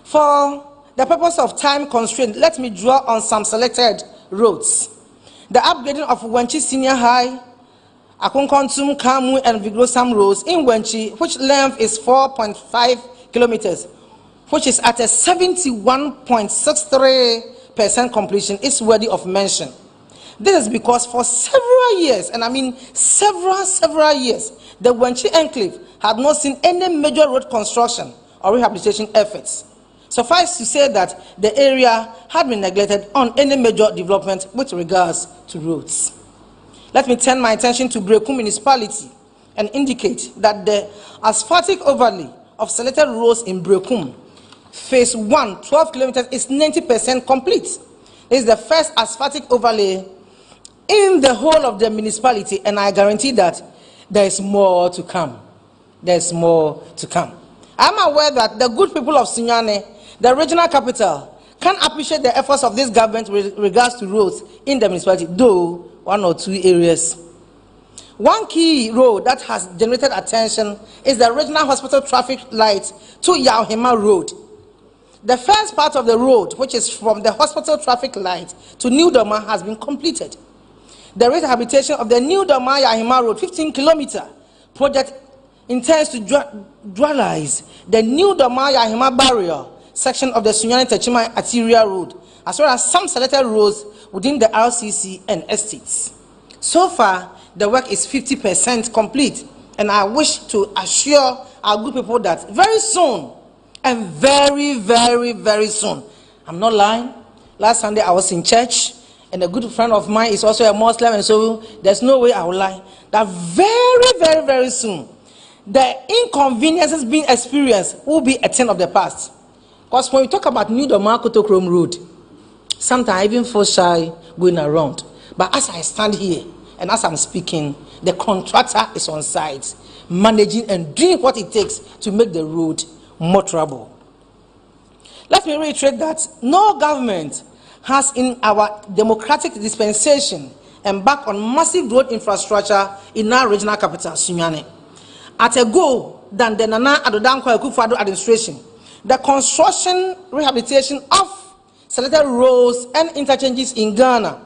For the purpose of time constraint, let me draw on some selected roads. The upgrading of Wenchi Senior High, Akonkontum, Kamu, and Vigrosam roads in Wenchi, which length is 4.5 kilometers, which is at a 71.63% completion, is worthy of mention. This is because for several years, and I mean several years, the Wenchi enclave had not seen any major road construction or rehabilitation efforts. Suffice to say that the area had been neglected on any major development with regards to roads. Let me turn my attention to Brekum municipality and indicate that the asphaltic overlay of selected roads in Brekum, phase 1, 12 kilometers, is 90% complete. This is the first asphaltic overlay in the whole of the municipality, and I guarantee that there is more to come. There is more to come. I'm aware that the good people of Sunyane, the regional capital, can appreciate the efforts of this government with regards to roads in the municipality, though one or two areas. One key road that has generated attention is the regional hospital traffic light to Yauhima Road. The first part of the road, which is from the hospital traffic light to New Doma, has been completed. The rehabilitation of the New Doma Yauhima Road 15-kilometer project intends to dualize the New Doma Yauhima barrier section of the Sunyane Techima Arterial Road, as well as some selected roads within the RCC and estates. So far, the work is 50% complete, and I wish to assure our good people that very soon, and very soon, I'm not lying, last Sunday I was in church, and a good friend of mine is also a Muslim, and so there's no way I will lie, that very soon, the inconveniences being experienced will be a thing of the past. Because when we talk about New Doma Kotokrom Road, sometimes I even feel shy going around. But as I stand here and as I'm speaking, the contractor is on site, managing and doing what it takes to make the road motorable. Let me reiterate that no government has in our democratic dispensation embarked on massive road infrastructure in our regional capital, Sunyane. At a go than the Nana Addo Akufo-Addo administration, the construction rehabilitation of selected roads and interchanges in Ghana,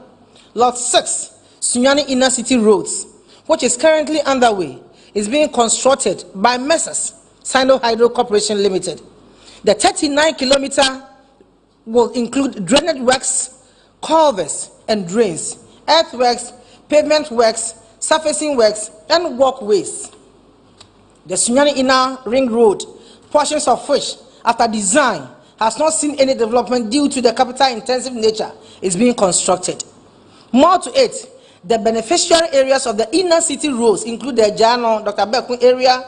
Lot 6, Sunyane Inner City Roads, which is currently underway, is being constructed by Messrs. Sino Hydro Corporation Limited. The 39-kilometer will include drainage works, culverts and drains, earthworks, pavement works, surfacing works, and walkways. The Sunyane Inner Ring Road, portions of which, after design, has not seen any development due to the capital-intensive nature, is being constructed. More to it, the beneficiary areas of the inner city roads include the Jano, Dr. Bekun area,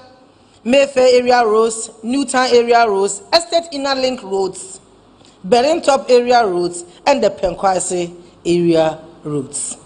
Mayfair area roads, Newtown area roads, Estate Inner Link roads, Berlin Top area roads, and the Penkwase area roads.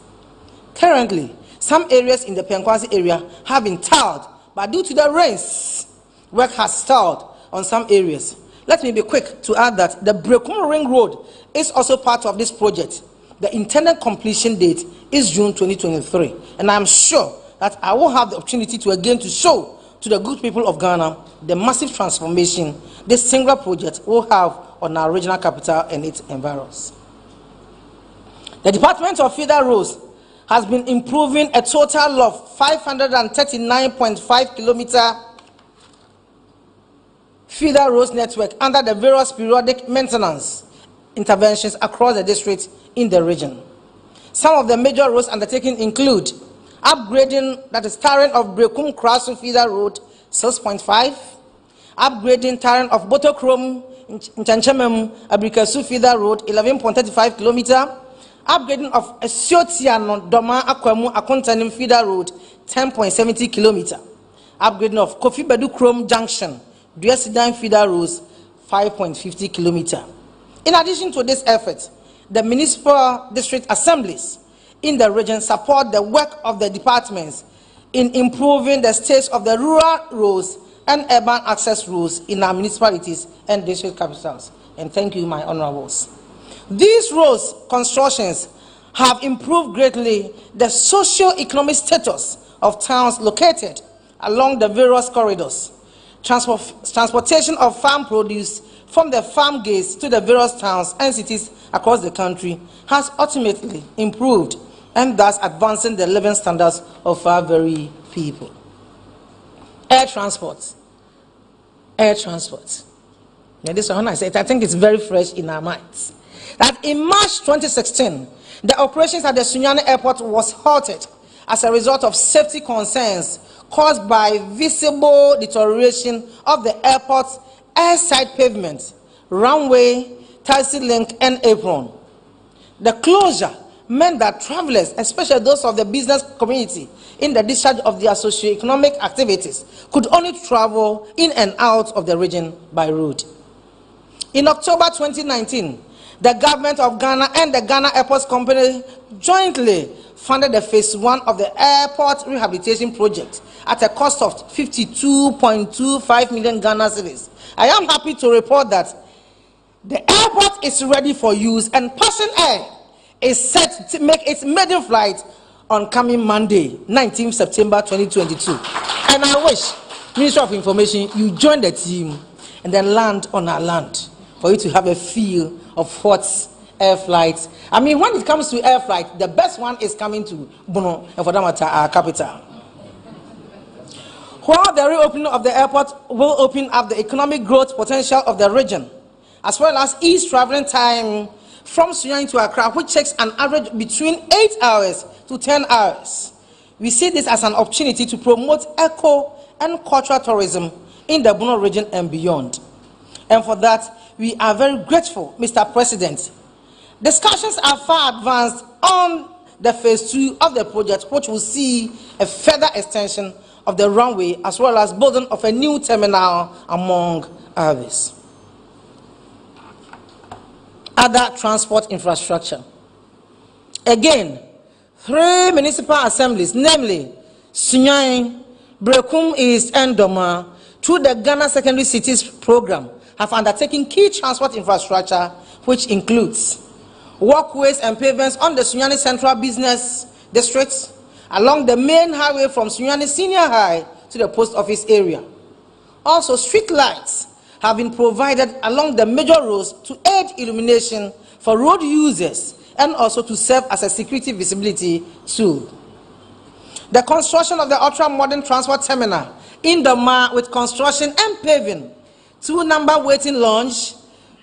Currently, some areas in the Penkwase area have been tiled, but due to the rains, work has stalled on some areas. Let me be quick to add that the Brekum Ring Road is also part of this project. The intended completion date is June 2023, and I'm sure that I will have the opportunity to again to show to the good people of Ghana the massive transformation this single project will have on our regional capital and its environs. The Department of Feeder Roads has been improving a total of 539.5 kilometer feeder roads network under the various periodic maintenance interventions across the district in the region. Some of the major roads undertaken include upgrading, that is tarring of Brekum Krasu Feeder Road 6.5, upgrading tarring of Botokrom Nchanchemem Abrikasu Feeder Road 11.35 kilometer, upgrading of Esiotiano Doma Akwemu Akontanim Feeder Road 10.70 kilometer, upgrading of Kofi Bedu Chrome Junction Duesidan Feeder Roads 5.50 kilometer. In addition to this effort, the municipal district assemblies in the region support the work of the departments in improving the state of the rural roads and urban access roads in our municipalities and district capitals. And thank you, my honorables. These roads constructions have improved greatly the socio-economic status of towns located along the various corridors. Transportation of farm produce from the farm gates to the various towns and cities across the country has ultimately improved and thus advancing the living standards of our very people. Air transport. Air transport. Now this one I said, I think it's very fresh in our minds. That in March 2016, the operations at the Sunyani Airport was halted as a result of safety concerns caused by visible deterioration of the airport's airside pavement, runway, taxi link, and apron. The closure meant that travelers, especially those of the business community in the discharge of their socio-economic activities, could only travel in and out of the region by road. In October 2019, the government of Ghana and the Ghana Airports Company jointly funded the phase 1 of the airport rehabilitation project at a cost of 52.25 million Ghana cedis. I am happy to report that the airport is ready for use and Passion Air is set to make its maiden flight on coming Monday, 19th September 2022. And I wish, Ministry of Information, you join the team and then land on our land for you to have a feel of what's air flights. I mean, when it comes to air flight, the best one is coming to Bono, and for that matter, our capital. While the reopening of the airport will open up the economic growth potential of the region, as well as ease traveling time from Sunyani to Accra, which takes an average between 8 hours to 10 hours. We see this as an opportunity to promote eco and cultural tourism in the Bono region and beyond. And for that, we are very grateful, Mr. President. Discussions are far advanced on the phase 2 of the project, which will see a further extension of the runway as well as building of a new terminal, among others. Other transport infrastructure. Again, 3 municipal assemblies, namely Sunyani, Brekum East, and Doma, through the Ghana Secondary Cities Program, have undertaken key transport infrastructure, which includes walkways and pavements on the Sunyani Central Business District, along the main highway from Sunyani Senior High to the post office area. Also, street lights have been provided along the major roads to aid illumination for road users and also to serve as a security visibility tool. The construction of the ultra-modern transport terminal in Doma with construction and paving, 2-number waiting lounge,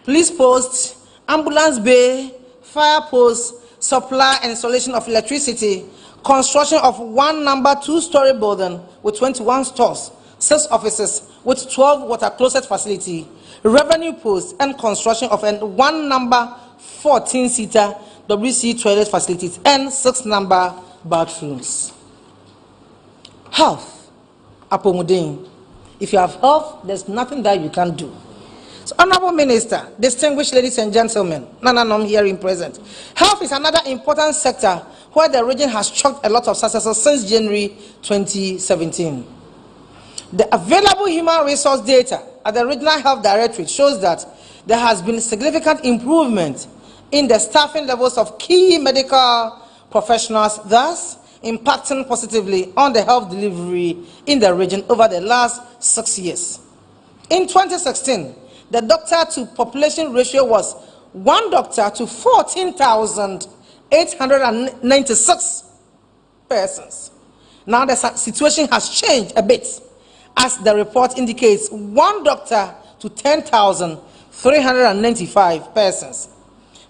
police post, ambulance bay, fire post, supply and installation of electricity, construction of 1-number 2-story building with 21 stores, 6 offices with 12 water closet facility, revenue post, and construction of a 1-number 14-seater WC toilet facilities and 6-number bathrooms. Health, Apomudin. If you have health, there's nothing that you can do. So, Honorable Minister, distinguished ladies and gentlemen, none here in present, health is another important sector where the region has chalked a lot of successes since January 2017. The available human resource data at the Regional Health Directorate shows that there has been significant improvement in the staffing levels of key medical professionals, thus impacting positively on the health delivery in the region over the last 6 years. In 2016, the doctor-to-population ratio was 1 doctor to 14,896 persons. Now the situation has changed a bit, as the report indicates 1 doctor to 10,395 persons.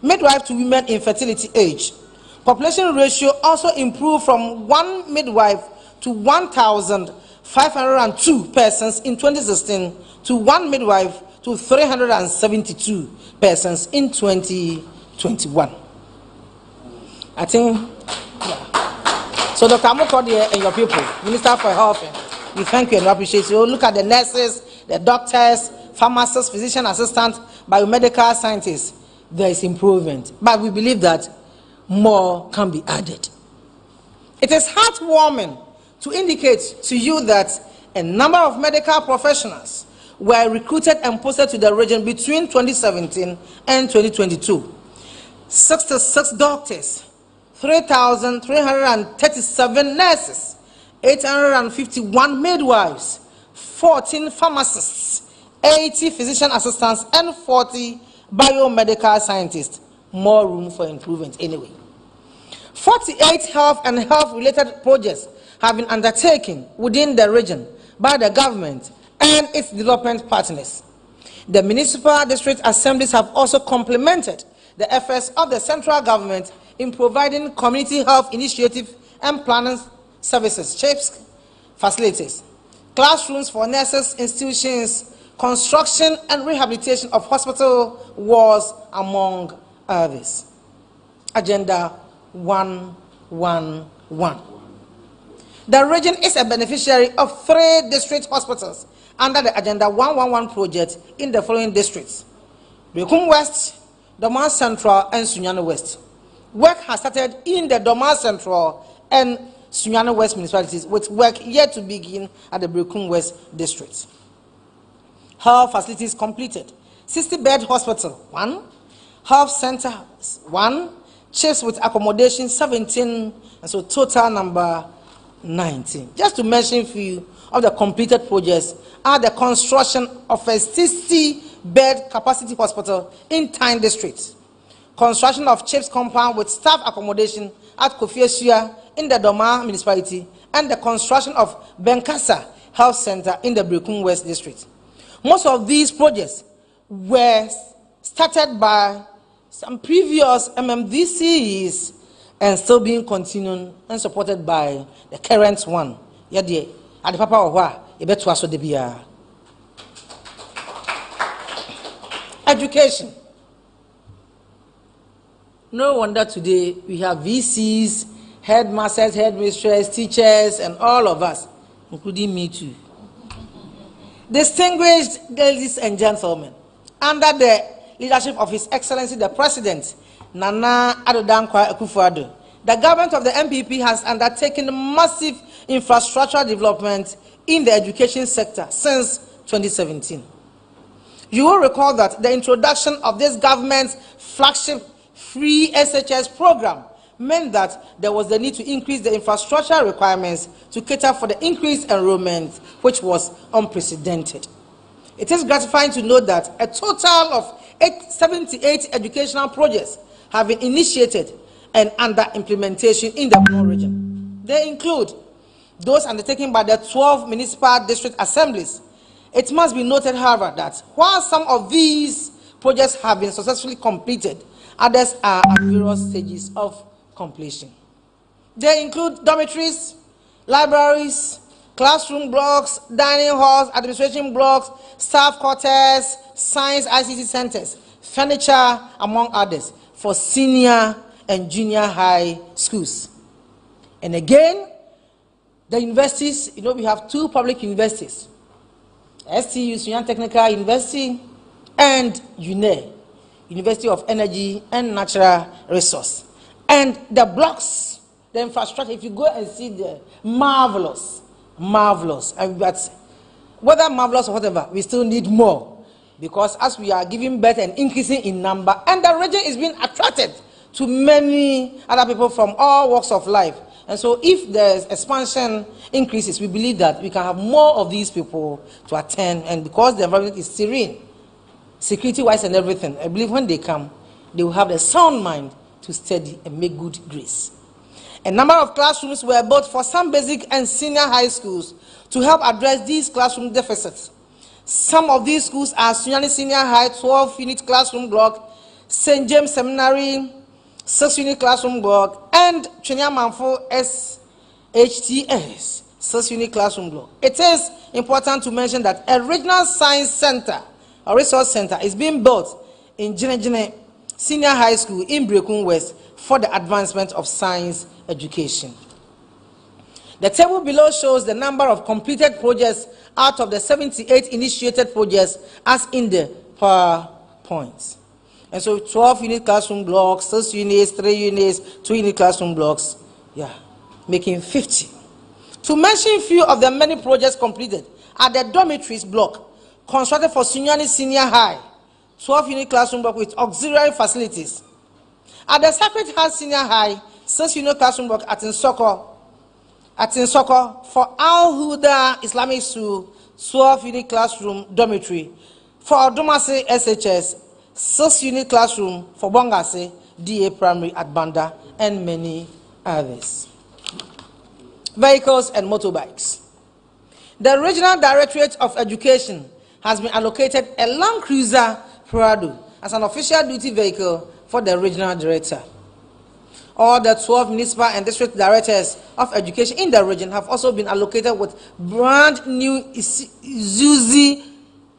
Midwife to women in fertility age. Population ratio also improved from 1 midwife to 1,502 persons in 2016 to 1 midwife to 372 persons in 2021. I think, yeah. So Dr. Amokode and your people, Minister for Health, we thank you and we appreciate you. Look at the nurses, the doctors, pharmacists, physician assistants, biomedical scientists. There is improvement, but we believe that more can be added. It is heartwarming to indicate to you that a number of medical professionals were recruited and posted to the region between 2017 and 2022. 66 doctors, 3,337 nurses, 851 midwives, 14 pharmacists, 80 physician assistants, and 40 biomedical scientists. More room for improvement anyway. 48 health and health-related projects have been undertaken within the region by the government and its development partners. The municipal district assemblies have also complemented the efforts of the central government in providing community health initiative and planning services, CHIPS facilities, classrooms for nurses, institutions, construction and rehabilitation of hospital walls, among others. Agenda 111. The region is a beneficiary of 3 district hospitals under the Agenda 111 project in the following districts: Berekum West, Doma Central, and Sunyani West. Work has started in the Doma Central and Sunyani West municipalities, with work yet to begin at the Berekum West district. Health facilities completed: 60-bed hospital, 1, health center, 1, chiefs with accommodation, 17, and so total number 19. Just to mention a few of the completed projects are the construction of a 60-bed capacity hospital in Tyne district, construction of chiefs compound with staff accommodation at Kofiesua in the Doma municipality, and the construction of Benkasa Health Center in the Berekum West district. Most of these projects were started by some previous MMDCs and still being continued and supported by the current one. Yadi, at the Papa Owa, Ibetu Aso Debia. Education. No wonder today we have VCs, headmasters, headmistresses, teachers, and all of us, including me too. Distinguished ladies and gentlemen, under the leadership of His Excellency the President, Nana Addo Dankwa Akufo-Addo, the government of the MPP has undertaken massive infrastructure development in the education sector since 2017. You will recall that the introduction of this government's flagship free SHS program meant that there was the need to increase the infrastructure requirements to cater for the increased enrollment, which was unprecedented. It is gratifying to note that a total of 78 educational projects have been initiated and under implementation in the Borno region. They include those undertaken by the 12 municipal district assemblies. It must be noted, however, that while some of these projects have been successfully completed, others are at various stages of completion. They include dormitories, libraries, classroom blocks, dining halls, administration blocks, staff quarters, science ICT centers, furniture, among others, for senior and junior high schools. And again, the universities, we have 2 public universities, STU, Sunyani Technical University, and UNE, University of Energy and Natural Resource. And the blocks, the infrastructure, if you go and see the marvelous. But whether marvelous or whatever, we still need more, because as we are giving birth and increasing in number, and the region is being attracted to many other people from all walks of life. And so if there's expansion increases, we believe that we can have more of these people to attend, and because the environment is serene, security-wise and everything, I believe when they come, they will have a sound mind to study and make good grades. A number of classrooms were built for some basic and senior high schools to help address these classroom deficits. Some of these schools are Sunyani Senior High 12-unit classroom block, St. James Seminary 6-unit classroom block, and Chenyamanfo SHTS 6-unit classroom block. It is important to mention that a regional science center or resource center is being built in Jine Senior High School in Berekum West for the advancement of science education. The table below shows the number of completed projects out of the 78 initiated projects as in the PowerPoint. And so 12 unit classroom blocks, 6 units, 3 units, 2 unit classroom blocks, making 50. To mention few of the many projects completed at the dormitories block, constructed for Sunyani Senior High, 12 unit classroom block with auxiliary facilities. At the Sacred Heart Senior High, 6 unit classroom block at Nsoko for Al Huda Islamic School, 12 unit classroom dormitory. For Odomase SHS, 6 unit classroom for Bongase DA Primary at Banda, and many others. Vehicles and motorbikes. The Regional Directorate of Education has been allocated a Land Cruiser Prado as an official duty vehicle for the regional director. All the 12 municipal and district directors of education in the region have also been allocated with brand new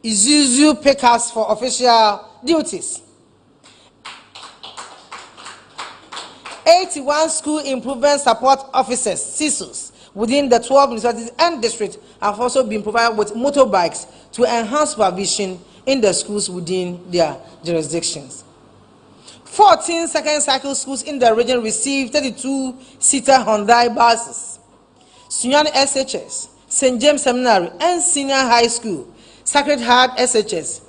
Isuzu pickups for official duties. 81 school improvement support officers, CISOs, within the 12 municipalities and districts have also been provided with motorbikes to enhance supervision in the schools within their jurisdictions. 14 second cycle schools in the region received 32-seater Hyundai buses. Sunyani SHS, St. James Seminary and Senior High School, Sacred Heart SHS,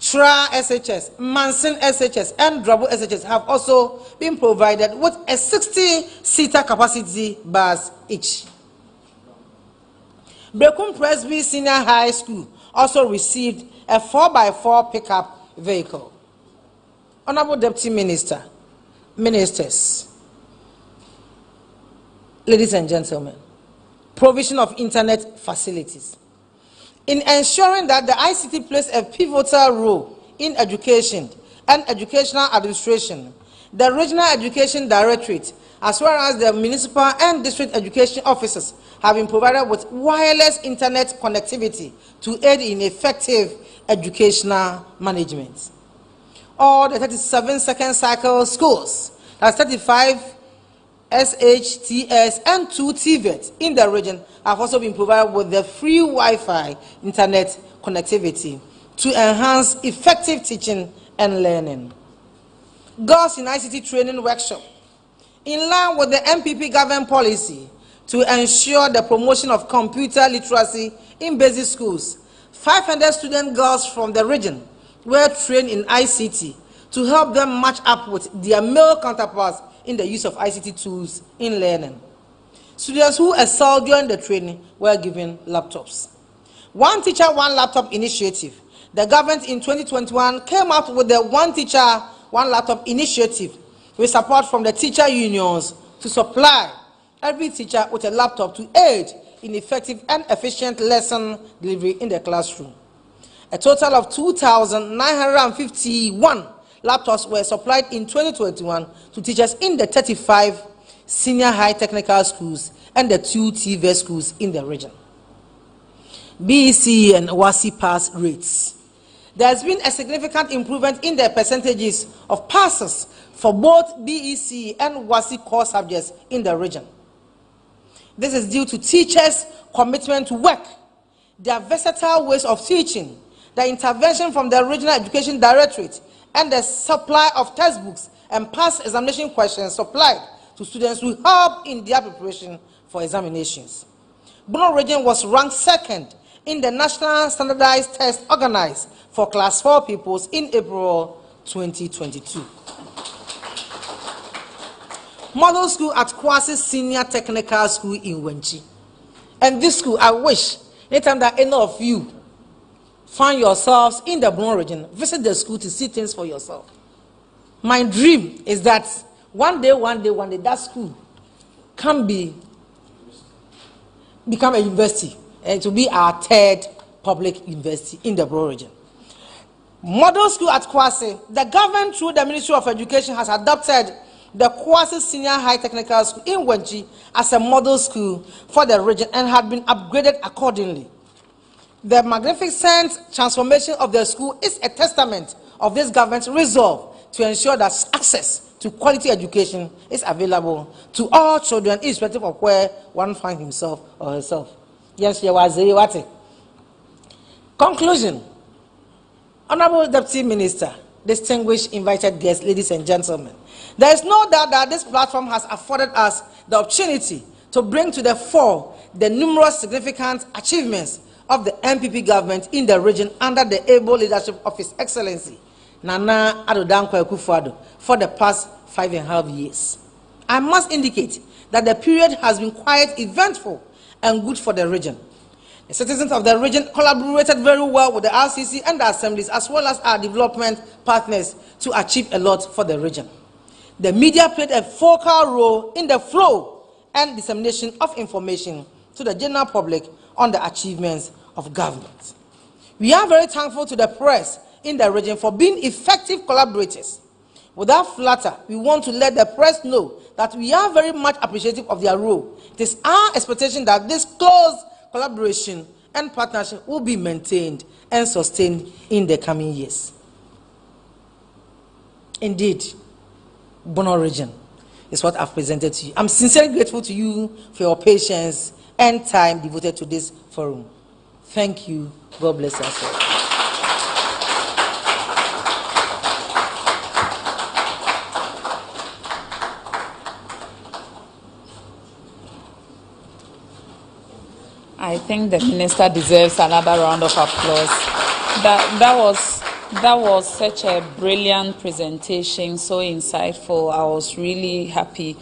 Tra SHS, Manson SHS, and Drabo SHS have also been provided with a 60-seater capacity bus each. Brekum Presby Senior High School also received a 4x4 pickup vehicle. Honorable Deputy Minister, Ministers, ladies and gentlemen, provision of internet facilities. In ensuring that the ICT plays a pivotal role in education and educational administration, the Regional Education Directorate, as well as the municipal and district education officers, have been provided with wireless internet connectivity to aid in effective educational management. All the 37 second cycle schools, that's 35 SHTS and 2 TVET in the region, have also been provided with the free Wi-Fi internet connectivity to enhance effective teaching and learning. Girls in ICT training workshop. In line with the MPP government policy to ensure the promotion of computer literacy in basic schools, 500 student girls from the region were trained in ICT to help them match up with their male counterparts in the use of ICT tools in learning. Students who excelled during the training were given laptops. One Teacher, One Laptop initiative. The government in 2021 came out with the One Teacher, One Laptop initiative with support from the teacher unions to supply every teacher with a laptop to aid in effective and efficient lesson delivery in the classroom. A total of 2,951 laptops were supplied in 2021 to teachers in the 35 senior high technical schools and the 2 TVET schools in the region. BEC and WASI pass rates. There has been a significant improvement in the percentages of passes for both BEC and WASI core subjects in the region. This is due to teachers' commitment to work, their versatile ways of teaching, the intervention from the Regional Education Directorate, and the supply of textbooks and past examination questions supplied to students who help in their preparation for examinations. Bono region was ranked second in the national standardized test organized for Class 4 pupils in April 2022. Model school at Kwasi Senior Technical School in Wenchi. And this school, I wish, anytime that any of you find yourselves in the Bono region, visit the school to see things for yourself. My dream is that one day, that school can become a university, and to be our 3rd public university in the Bono region. Model school at Kwasi, the government through the Ministry of Education has adopted the Kwasi Senior High Technical School in Wenchi as a model school for the region and had been upgraded accordingly. The magnificent transformation of the school is a testament of this government's resolve to ensure that access to quality education is available to all children, irrespective of where one finds himself or herself. Yes, you was what? Conclusion. Honorable Deputy Minister, distinguished invited guests, ladies and gentlemen, there is no doubt that this platform has afforded us the opportunity to bring to the fore the numerous significant achievements of the MPP government in the region under the able leadership of His Excellency Nana Addo Dankwa Akufo-Addo for the past 5.5 years. I must indicate that the period has been quite eventful and good for the region. The citizens of the region collaborated very well with the RCC and the assemblies, as well as our development partners, to achieve a lot for the region. The media played a focal role in the flow and dissemination of information to the general public on the achievements of government. We are very thankful to the press in the region for being effective collaborators. Without flatter, we want to let the press know that we are very much appreciative of their role. It is our expectation that this close collaboration and partnership will be maintained and sustained in the coming years. Indeed, Bono region is what I've presented to you. I'm sincerely grateful to you for your patience and time devoted to this forum. Thank you. God bless us all. I think the minister deserves another round of applause. That was such a brilliant presentation, so insightful. I was really happy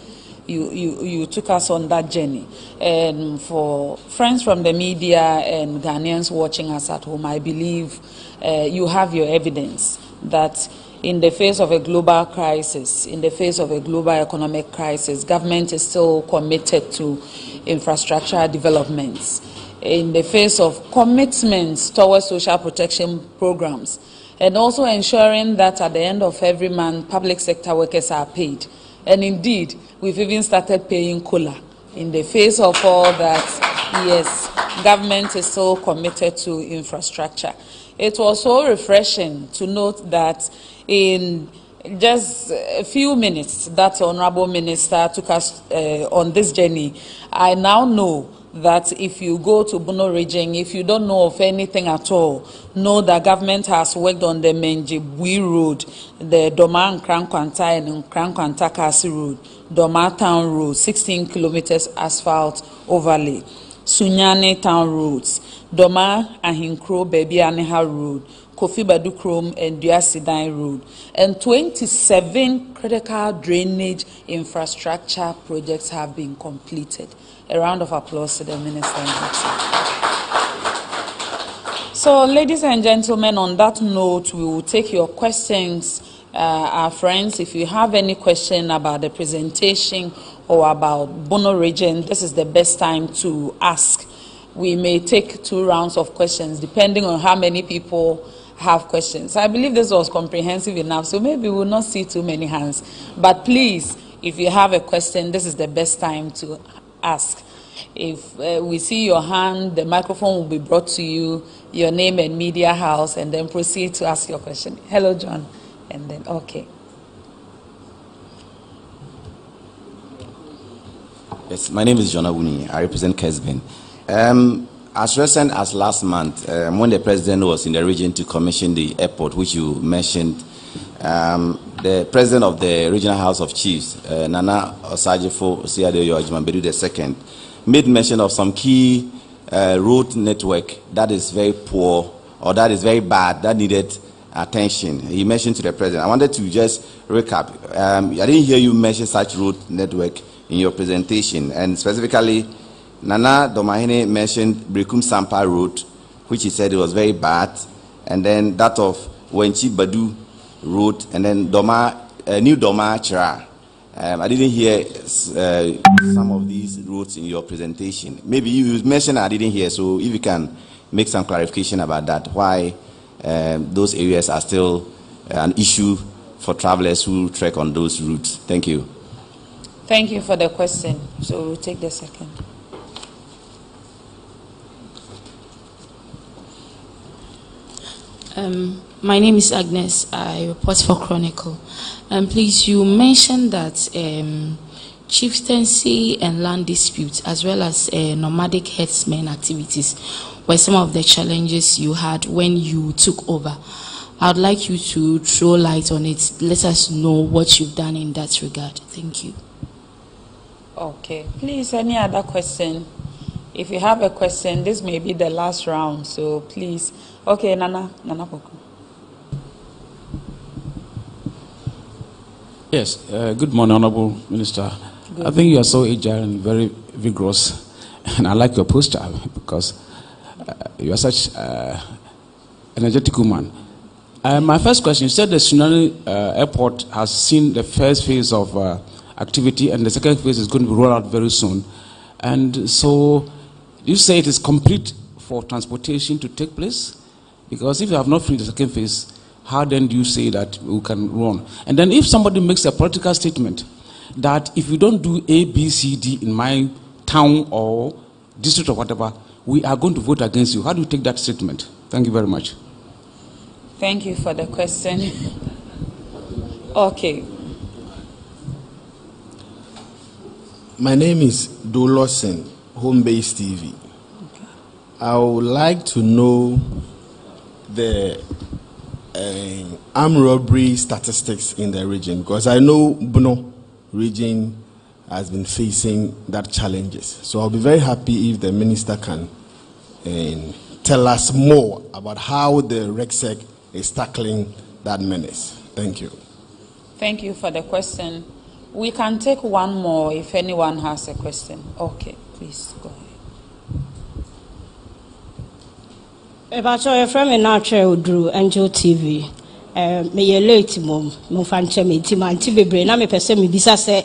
you took us on that journey. And for friends from the media and Ghanaians watching us at home, I believe you have your evidence that in the face of a global crisis, in the face of a global economic crisis, government is still committed to infrastructure developments. In the face of commitments towards social protection programs, and also ensuring that at the end of every month, public sector workers are paid. And indeed, we've even started paying COLA. In the face of all that, yes, government is so committed to infrastructure. It was so refreshing to note that in just a few minutes that Honorable Minister took us on this journey, I now know that if you go to Bono region, if you don't know of anything at all, know that government has worked on the Menjibui Road, the Doma Nkrankwanta and Nkrankwanta Kasi Road, Doma Town Road, 16 kilometers asphalt overlay, Sunyane Town Roads, Doma Ahinkro Baby Aneha Road, Kofi Badu Krom and Duasidan Road, and 27 critical drainage infrastructure projects have been completed. A round of applause to the minister. So, ladies and gentlemen, on that note, we will take your questions. Our friends, if you have any question about the presentation or about Bono region, this is the best time to ask. We may take 2 rounds of questions, depending on how many people have questions. I believe this was comprehensive enough, so maybe we will not see too many hands. But please, if you have a question, this is the best time to ask. If we see your hand, the microphone will be brought to you, your name and media house, and then proceed to ask your question. Hello, John. And then, okay. Yes, my name is John Awuni. I represent Kesben. As recent as last month, when the president was in the region to commission the airport, which you mentioned, the president of the Regional House of Chiefs, Nana Osajifo Osiadeyo Ajimambedu II, made mention of some key road network that is very poor or that is very bad, that needed attention. He mentioned to the president. I wanted to just recap. I didn't hear you mention such road network in your presentation, and specifically, Nana Domahene mentioned Brekum Sampa Road, which he said it was very bad, and then that of Wenchi Badu Road, and then New Doma Chira. I didn't hear some of these roads in your presentation. Maybe you mentioned I didn't hear, so if you can make some clarification about that, why those areas are still an issue for travelers who trek on those routes. Thank you. Thank you for the question. So we'll take the second. My name is Agnes. I report for Chronicle. Please, you mentioned that chieftaincy and land disputes, as well as nomadic herdsmen activities, were some of the challenges you had when you took over. I'd like you to throw light on it. Let us know what you've done in that regard. Thank you. Okay. Please, any other question? If you have a question, this may be the last round, so please. Okay, Nana Poku. Yes, good morning, Honorable Minister. I think you are so agile and very vigorous, and I like your posture because you are such energetic woman. My first question, you said the Tsunami Airport has seen the first phase of activity, and the second phase is going to be rolled out very soon. And so, you say it is complete for transportation to take place? Because if you have not finished the second phase, how then do you say that we can run? And then if somebody makes a political statement that if you don't do A, B, C, D in my town or district or whatever, we are going to vote against you. How do you take that statement? Thank you very much. Thank you for the question. Okay. My name is Dolosin, Home-Based TV. Okay. I would like to know the armed robbery statistics in the region, because I know Bono region has been facing that challenges. So I'll be very happy if the minister can tell us more about how the RECSEC is tackling that menace. Thank you. Thank you for the question. We can take one more if anyone has a question. Okay, please go ahead. About your friend and natural Drew Angel TV. Me late mom, no fancy me, Timanti be na me person me bisa say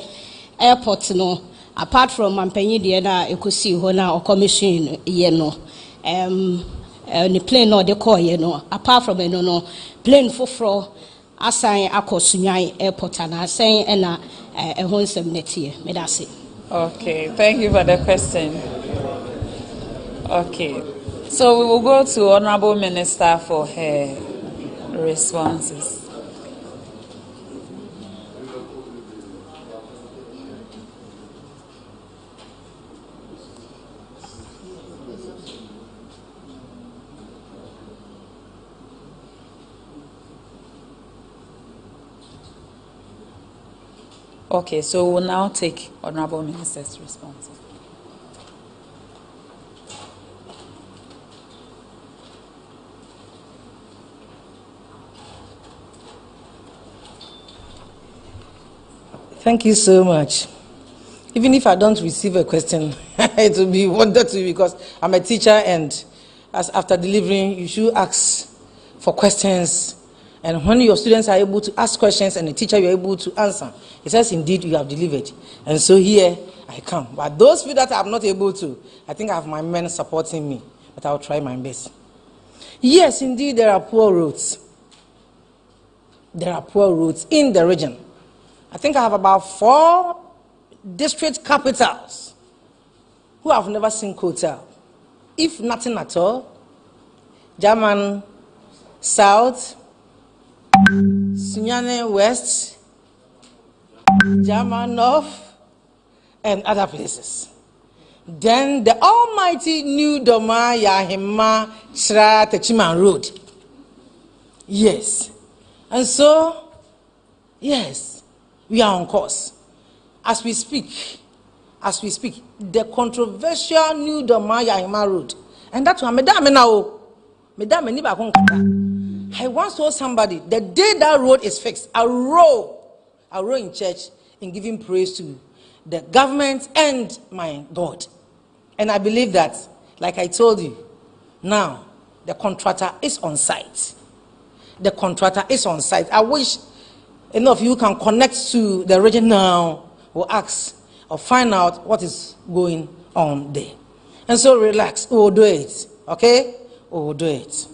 airport no. Apart from Mampenyi the na ekusi hona or commission ye no. The plane no de call ye no. Apart from no plane foforo assign akosunyai airport and assign ena ehonsem netie. Me that's it. Okay, thank you for the question. Okay. So we will go to Honorable Minister for her responses. Okay, so we'll now take Honorable Minister's responses. Thank you so much. Even if I don't receive a question, it will be wonderful because I'm a teacher, and as after delivering, you should ask for questions. And when your students are able to ask questions and the teacher you're able to answer, it says indeed you have delivered. And so here I come. But those few that I'm not able to, I think I have my men supporting me, but I'll try my best. Yes, indeed, there are poor roads. There are poor roads in the region. I think I have about 4 district capitals who have never seen hotel, if nothing at all. German South, Sunyane West, German North, and other places. Then the almighty New Doma Yahima Shra Techiman Road. Yes. And so, yes, we are on course. As we speak, the controversial New Doma Yahima Road. And that's why I once told somebody, the day that road is fixed, I'll roll in church in giving praise to the government and my God. And I believe that, like I told you, now the contractor is on site. The contractor is on site. I wish any of you can connect to the region now or ask or find out what is going on there. And so relax, we will do it. Okay? We will do it.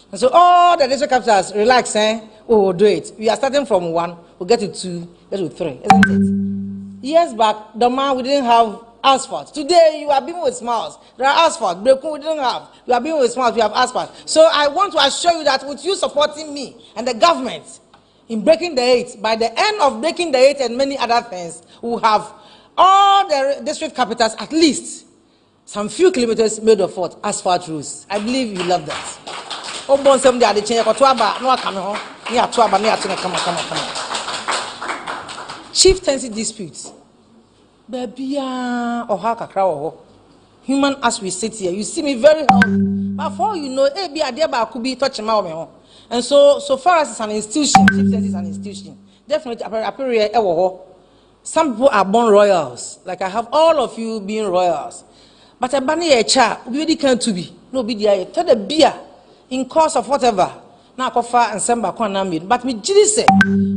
And so all the district capitals, relax, we will do it. We are starting from 1, we'll get to 2, get to 3, isn't it? Years back, the man we didn't have asphalt. Today you are being with smiles. There are asphalt. Breakthrough we didn't have. We are being with smiles. We have asphalt. So I want to assure you that with you supporting me and the government in breaking the 8, by the end of breaking the 8 and many other things, we will have all the district capitals at least some few kilometers made of what? Asphalt roads. I believe you love that. Oh, bon, some day change. No, come home. Chieftaincy disputes. Baby, human as we sit here, you see me very healthy. But for you know, could be touching my. And so far as it's an institution, chieftaincy is an institution. Definitely, some people are born royals. Like I have all of you being royals. But a bunny a child, we really can't to be. No be there. Tell the beer in course of whatever. Now coffee and samba kwanamid. But me say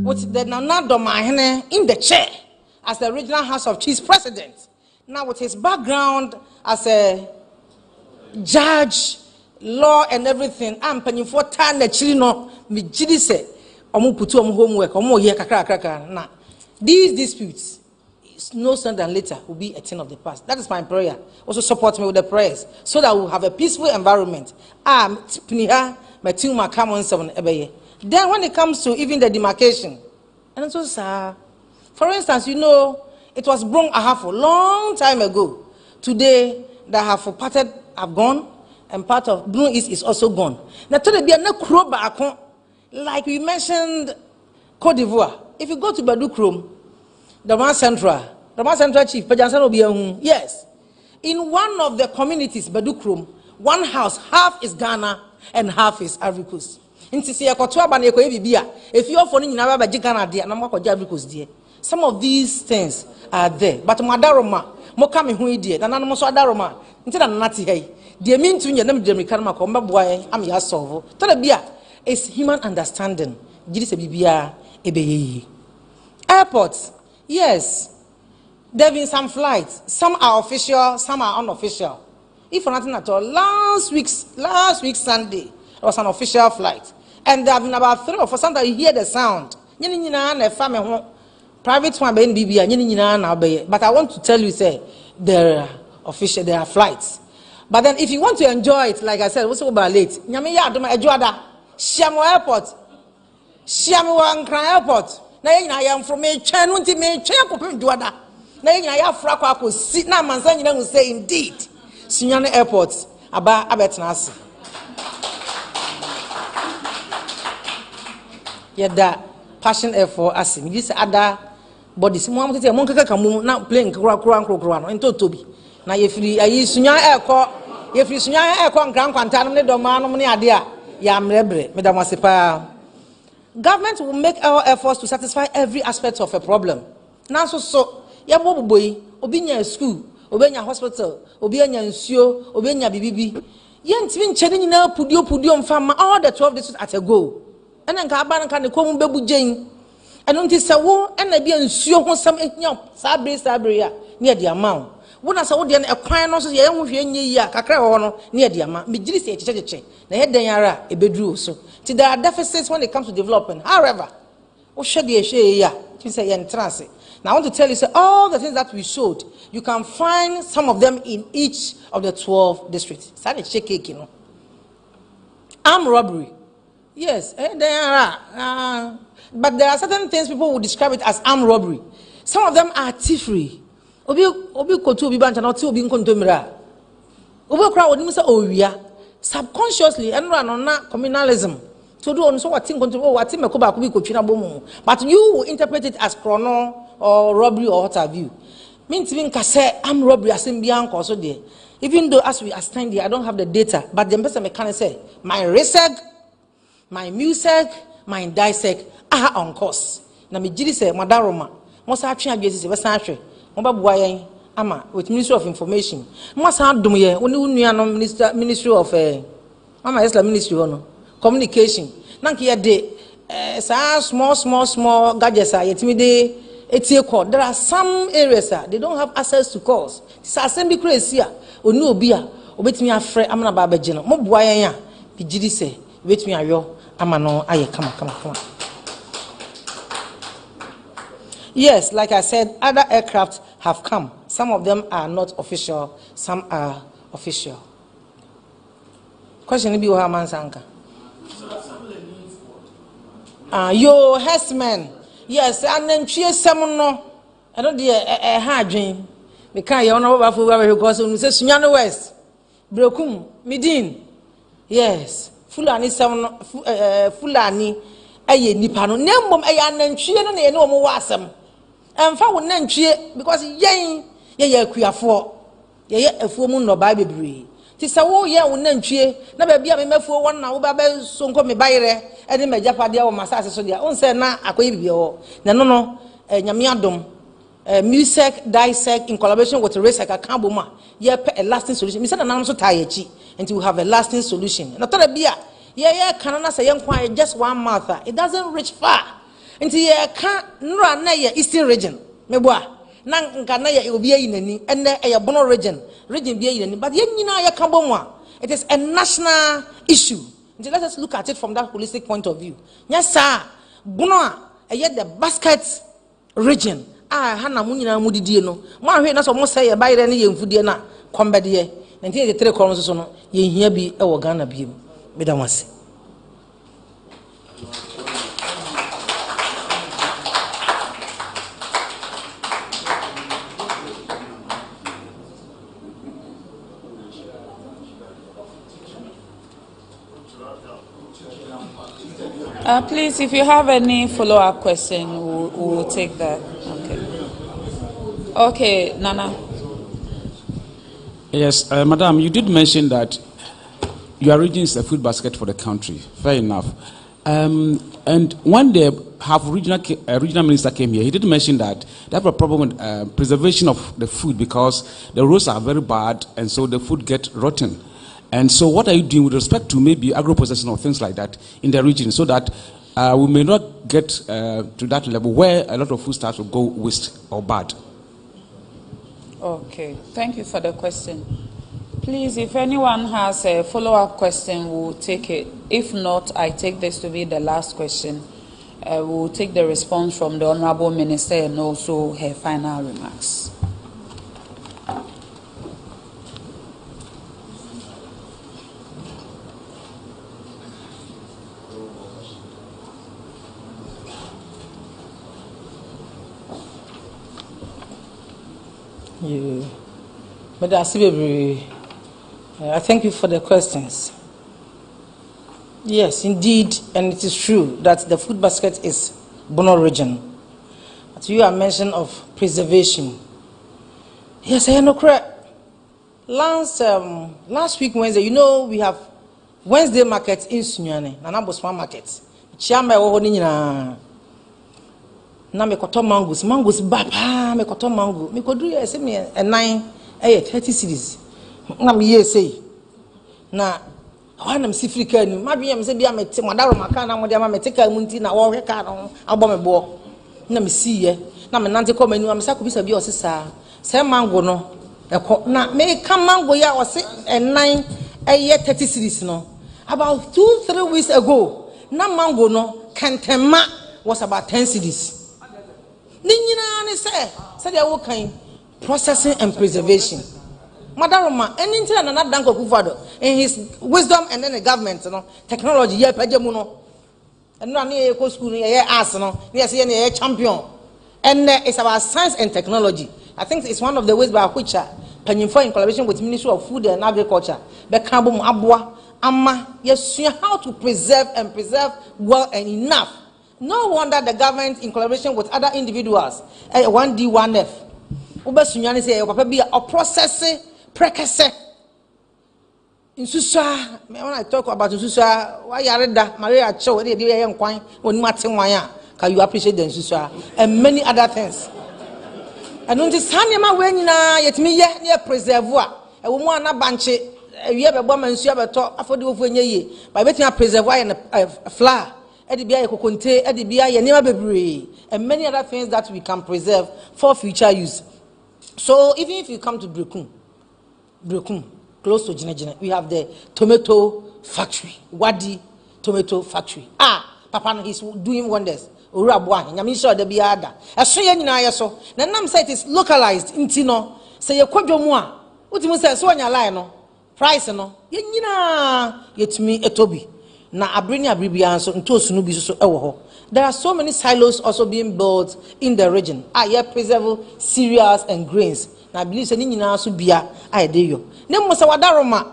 with the Nanado Mahene in the chair as the original House of Chiefs president. Now with his background as a judge, law and everything, I'm paying for time the chilino me say omu putu omu homework omu ye kakra na. These disputes, no sooner than later, will be a thing of the past. That is my prayer. Also support me with the prayers so that we'll have a peaceful environment. Then when it comes to even the demarcation, and so, for instance, you know, it was Brong Ahafo long time ago. Today, the Ahafo parted have gone, and part of Blue East is also gone. Now, today, be no crowbar, like we mentioned, Cote d'Ivoire. If you go to Badukrom, the one central chief, yes, in one of the communities, Badukrom, one house, half is Ghana and half is Ivory Coast. If you're following Ghana, some of these things are there. But Madaroma, Mokami Huidi, and Anamos Adaroma, instead of Nati, they mean to you, I'm your solve. Telebia is human understanding. Airports, yes, there have been some flights. Some are official, some are unofficial. If for nothing at all, last week Sunday, there was an official flight. And there have been about 3 or 4 times that you hear the sound. Private one, but I want to tell you, say, there are flights. But then if you want to enjoy it, like I said, what's about late? Shiamo Airport. Shiamo Airport. Na I am from a channel to me, Duada. Na I have sit now, Mansan, will say indeed. Sinyana Airport, Abetnasi. Yet that passion air for us. This other bodies. One to tell Monka Kamu now playing Kran and Toby. Now if you Sunya Airco, if you Sunya Airco and Grand Quantanum, the man, idea. Yam Rebre, Madame Wasipa. Government will make our efforts to satisfy every aspect of a problem. Now, so, Yabobo boy, Obinya school, Obenya hospital, Obianya Nsio, Obenya BBB. Yantin Chedding now Pudio farm all the 12 districts at a go. And then Kaban can the common babu Jane. And on this war, and I be Nsio some Sabria near the amount. When I saw the acquire also young with ya, Kakra near the amount, Mijis Cheche, the head Dayara, a bedroom so. There are deficits when it comes to development. However, what should be a share? You say in transit. Now I want to tell you, say all the things that we showed, you can find some of them in each of the 12 districts. Armed robbery, yes, there are, but there are certain things people would describe it as armed robbery. Some of them are thievery. Subconsciously and run on communalism. To do on so what thing control what thing but you will interpret it as chrono or robbery or what have you. Means even say I'm robbery as in Bianco also there. Even though as we are standing there, I don't have the data, but the person can say my reseg, my music, my dissect are on course. Na me jiri say Madaroma, most actually abuses a century. Moba Ama with Ministry of Information. Must have done here only Ministry of Mama Isla Ministry of Communication. Nanki de small gadgets are yet me de etiquette. There are some areas they don't have access to calls. This assembly crazy or no beer or bet me a friend. I'm not Baba General. Mobuaya Pijidi say, wait me a yo. Amano aye come. Yes, like I said, other aircraft have come. Some of them are not official, some are official. Question be Haman Sanka. Yo, Hessman. Yes, and then she is someone no. I don't dear a hard dream. Because you know about who goes on says Sunyana West. Brokum, Midin. Yes, Fulani some Fulani. Aye nipano nembom aye nantwie no na ye no mo wasam emfa wo nantwie because yen ye akuafo ye afuo mu no ba bebre ti se wo ye wo nantwie na ba bia me mafuo won na wo ba so nko me bayre e de majapade wo masase so dia on se na akoye bibia wo na no nyame adom music dissect in collaboration with Resec Akamboma ye a lasting solution me say na nam so tie achi until we have a lasting solution na tore bia yeah, Canada say just 1 month. It doesn't reach far. Until you can't run near Eastern region. Meboa. Nang Canada will be in any and a Bono region be in. But it is a national issue. Until let us look at it from that holistic point of view. Yes, sir. Bono, yet the basket region. Hana Munina Mudino. One way not almost say a buy any Fudiana, combat here. Until the 3 columns or so, ye here be a Ghana be. Please, if you have any follow-up question, we'll take that. Okay, Nana. Yes, Madam, you did mention that your region is a food basket for the country. Fair enough. And when the regional minister came here, he did mention that they have a problem with preservation of the food because the roads are very bad and so the food gets rotten. And so what are you doing with respect to maybe agro-processing or things like that in the region so that we may not get to that level where a lot of food starts to go waste or bad? Okay, thank you for the question. Please, if anyone has a follow-up question, we'll take it. If not, I take this to be the last question. We'll take the response from the Honorable Minister and also her final remarks. I thank you for the questions. Yes, indeed, and it is true that the food basket is Bono region. But you are mentioned of preservation. Yes, I know correct. Last week Wednesday, you know we have Wednesday market in Sunyane, Nanabosma market. Chiama wohonina. Na me koto mangoes bapa me koto mango me kodru ye se me 9 30 cedis na me ye say na wana me sifrika ni madwe me se bia me te modaro maka na mode ama me te ka mu nti na wo hwe ka no abo me bo na me siye na me nante ko manu am sa ko bisa bia o sesa se mango no eko na me ka mango ya o se 9 30 cedis no about 2-3 weeks ago na mango no kantema was about 10 cedis. Ninyina say they will processing and preservation. Madaroma, anything and another Danko Kufado in his wisdom and then the government, technology, yeah, Pajamuno, and not near school, yeah, Arsenal, yes, yeah, champion. And it's about science and technology. I think it's one of the ways by which Pennyfo in collaboration with Ministry of Food and Agriculture, Bekabum Abwa, Amma, yes, how to preserve and preserve well and enough. No wonder the government, in collaboration with other individuals, 1D, 1F, Uber Sunyani say, or process, precase. In Susa, when I talk about Susa, why you read that Maria Cho, the young quine, when Martin Waya, can you appreciate the Susa, and many other things. And on this Hanyama when yet me yet near preservoir, a woman a bunch, you have a woman, you have a talk, I thought you were ye, by betting a preservoir and a flower. And many other things that we can preserve for future use. So even if you come to Brekum, close to Jina, we have the tomato factory, Wadi tomato factory. Papa, he's doing wonders. Urabwa, Yamisha de Biada. As so, Nam said it is localized in Tino, Say ye kwadwo a utimu say so anya line no price no ye nyina yetumi etobi na abreni abribia nso ntosu no bi so ewo ho. There are so many silos also being built in the region. Ye preserve cereals and grains. Na believe say ni nyina so bia de yo. Ne mo se wadaroma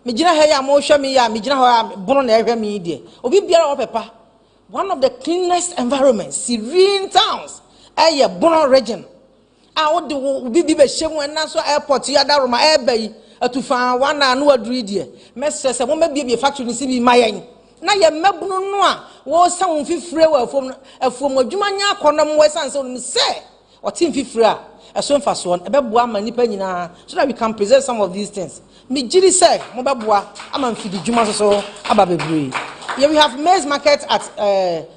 me gina ha ya mo hwa me ya me gina ho bono na ehwa me de. Obi biara wo pepa. One of the cleanest environments, serene towns, Bono region. I would be be shame and so airport, Yadaroma, Airby, to find one and no dread. Messrs. I won't be a factory in Sibi Mayan. Now, your Mabunua was some 50 from a form of Jumania, Conam West and so say, or Tim Fifra, a soon fast one, a babua manipenina, so that we can preserve some of these things. Me Jiri say, Mobabua, I'm on Fidi Jumas so, Ababe. Here we have maize market at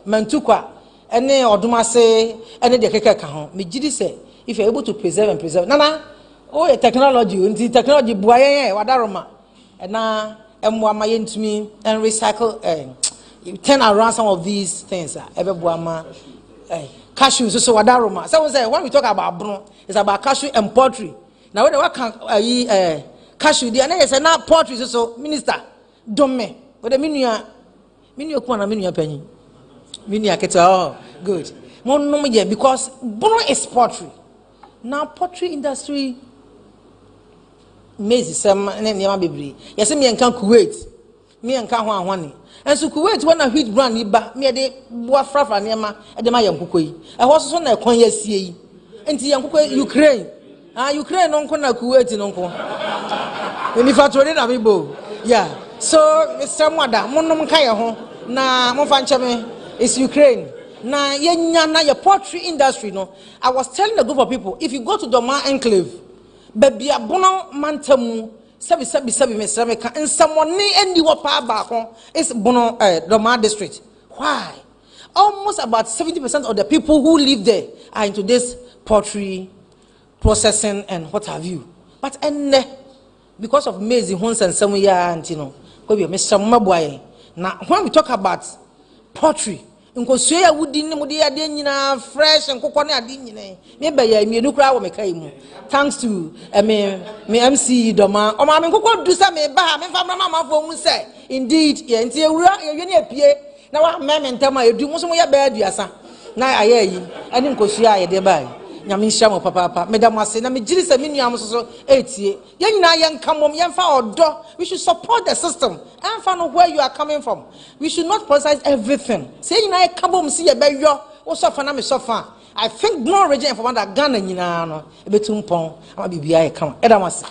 Mantukwa, and then Odumase, and then the Keka. Me Jiri say, if you're able to preserve and preserve, Nana, oh, technology, and the technology, Boye, Wadaroma, and now, and Wamayan to me, and recycle, you turn around some of these things, ever Buama, cashews, so Wadaroma. Someone say, when we talk about Bruno, it's about cashew and poultry. Now, when what can cashew, the other is not poultry, so Minister, don't me, but the minu. Penny. Oh, good. Because Bono is poultry. Now, poultry industry maize some near baby. Yes, me and can Kuwait. Me and can one. And so Kuwait when a huge brand me a day Boafra near my at the Mayan Kukui. I was on a coin yes, and the Ukraine. Ukraine non kona Kuwait in Uncle. When if I told it, Amibo. Yeah. So, Mr. Mwada, Monom Kaya ho, na Mofanchame is Ukraine. Na your poultry industry, no. I was telling a group of people, if you go to Doma Enclave, baby a bono mantamu, sabi Mr. Meka, and someone ni any wapa back is Bono Doma district. Why? Almost about 70% of the people who live there are into this poultry processing and what have you. But because of maize, hones and some and you know. Now, when we talk about poultry, fresh and coconut, thanks to me MC Doma. Oh, I'm going to do some indeed, now I'm and tell my do most of your bed, yasa. Now I hear you, I didn't go share thereby. Nyamishamo papa, Madam Masina, me Jilis and Miniam so 8 years. Young come home, young found door. We should support the system and find out where you are coming from. We should not process everything. Saying I come home, see a baby, or suffer, so far. I think more region for one that Ghana, you know, a bit too pong, I'll be behind come. Edamas.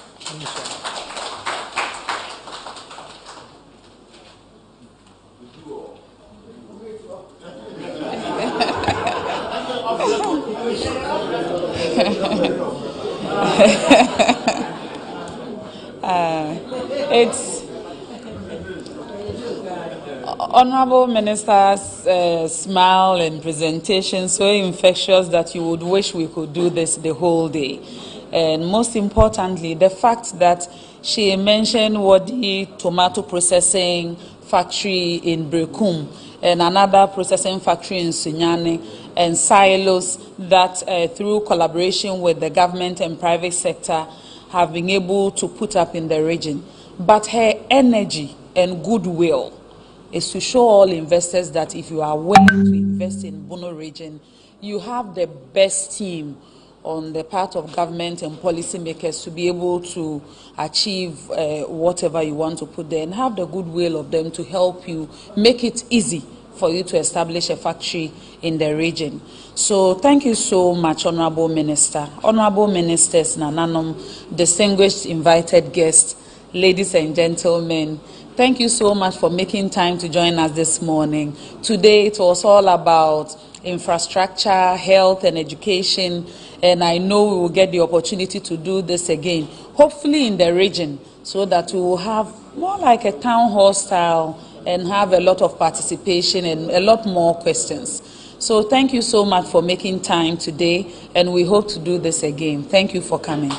It's Honorable Minister's smile and presentation so infectious that you would wish we could do this the whole day. And most importantly, the fact that she mentioned Wadi tomato processing factory in Brekum and another processing factory in Sunyani and silos that through collaboration with the government and private sector have been able to put up in the region. But her energy and goodwill is to show all investors that if you are willing to invest in Bono region, you have the best team on the part of government and policymakers to be able to achieve whatever you want to put there, and have the goodwill of them to help you make it easy for you to establish a factory in the region. So thank you so much, Honorable Minister. Honorable Ministers, Nananom, distinguished invited guests, ladies and gentlemen, thank you so much for making time to join us this morning. Today it was all about infrastructure, health and education, and I know we will get the opportunity to do this again, hopefully in the region, so that we will have more like a town hall style and have a lot of participation and a lot more questions. So thank you so much for making time today, and we hope to do this again. Thank you for coming.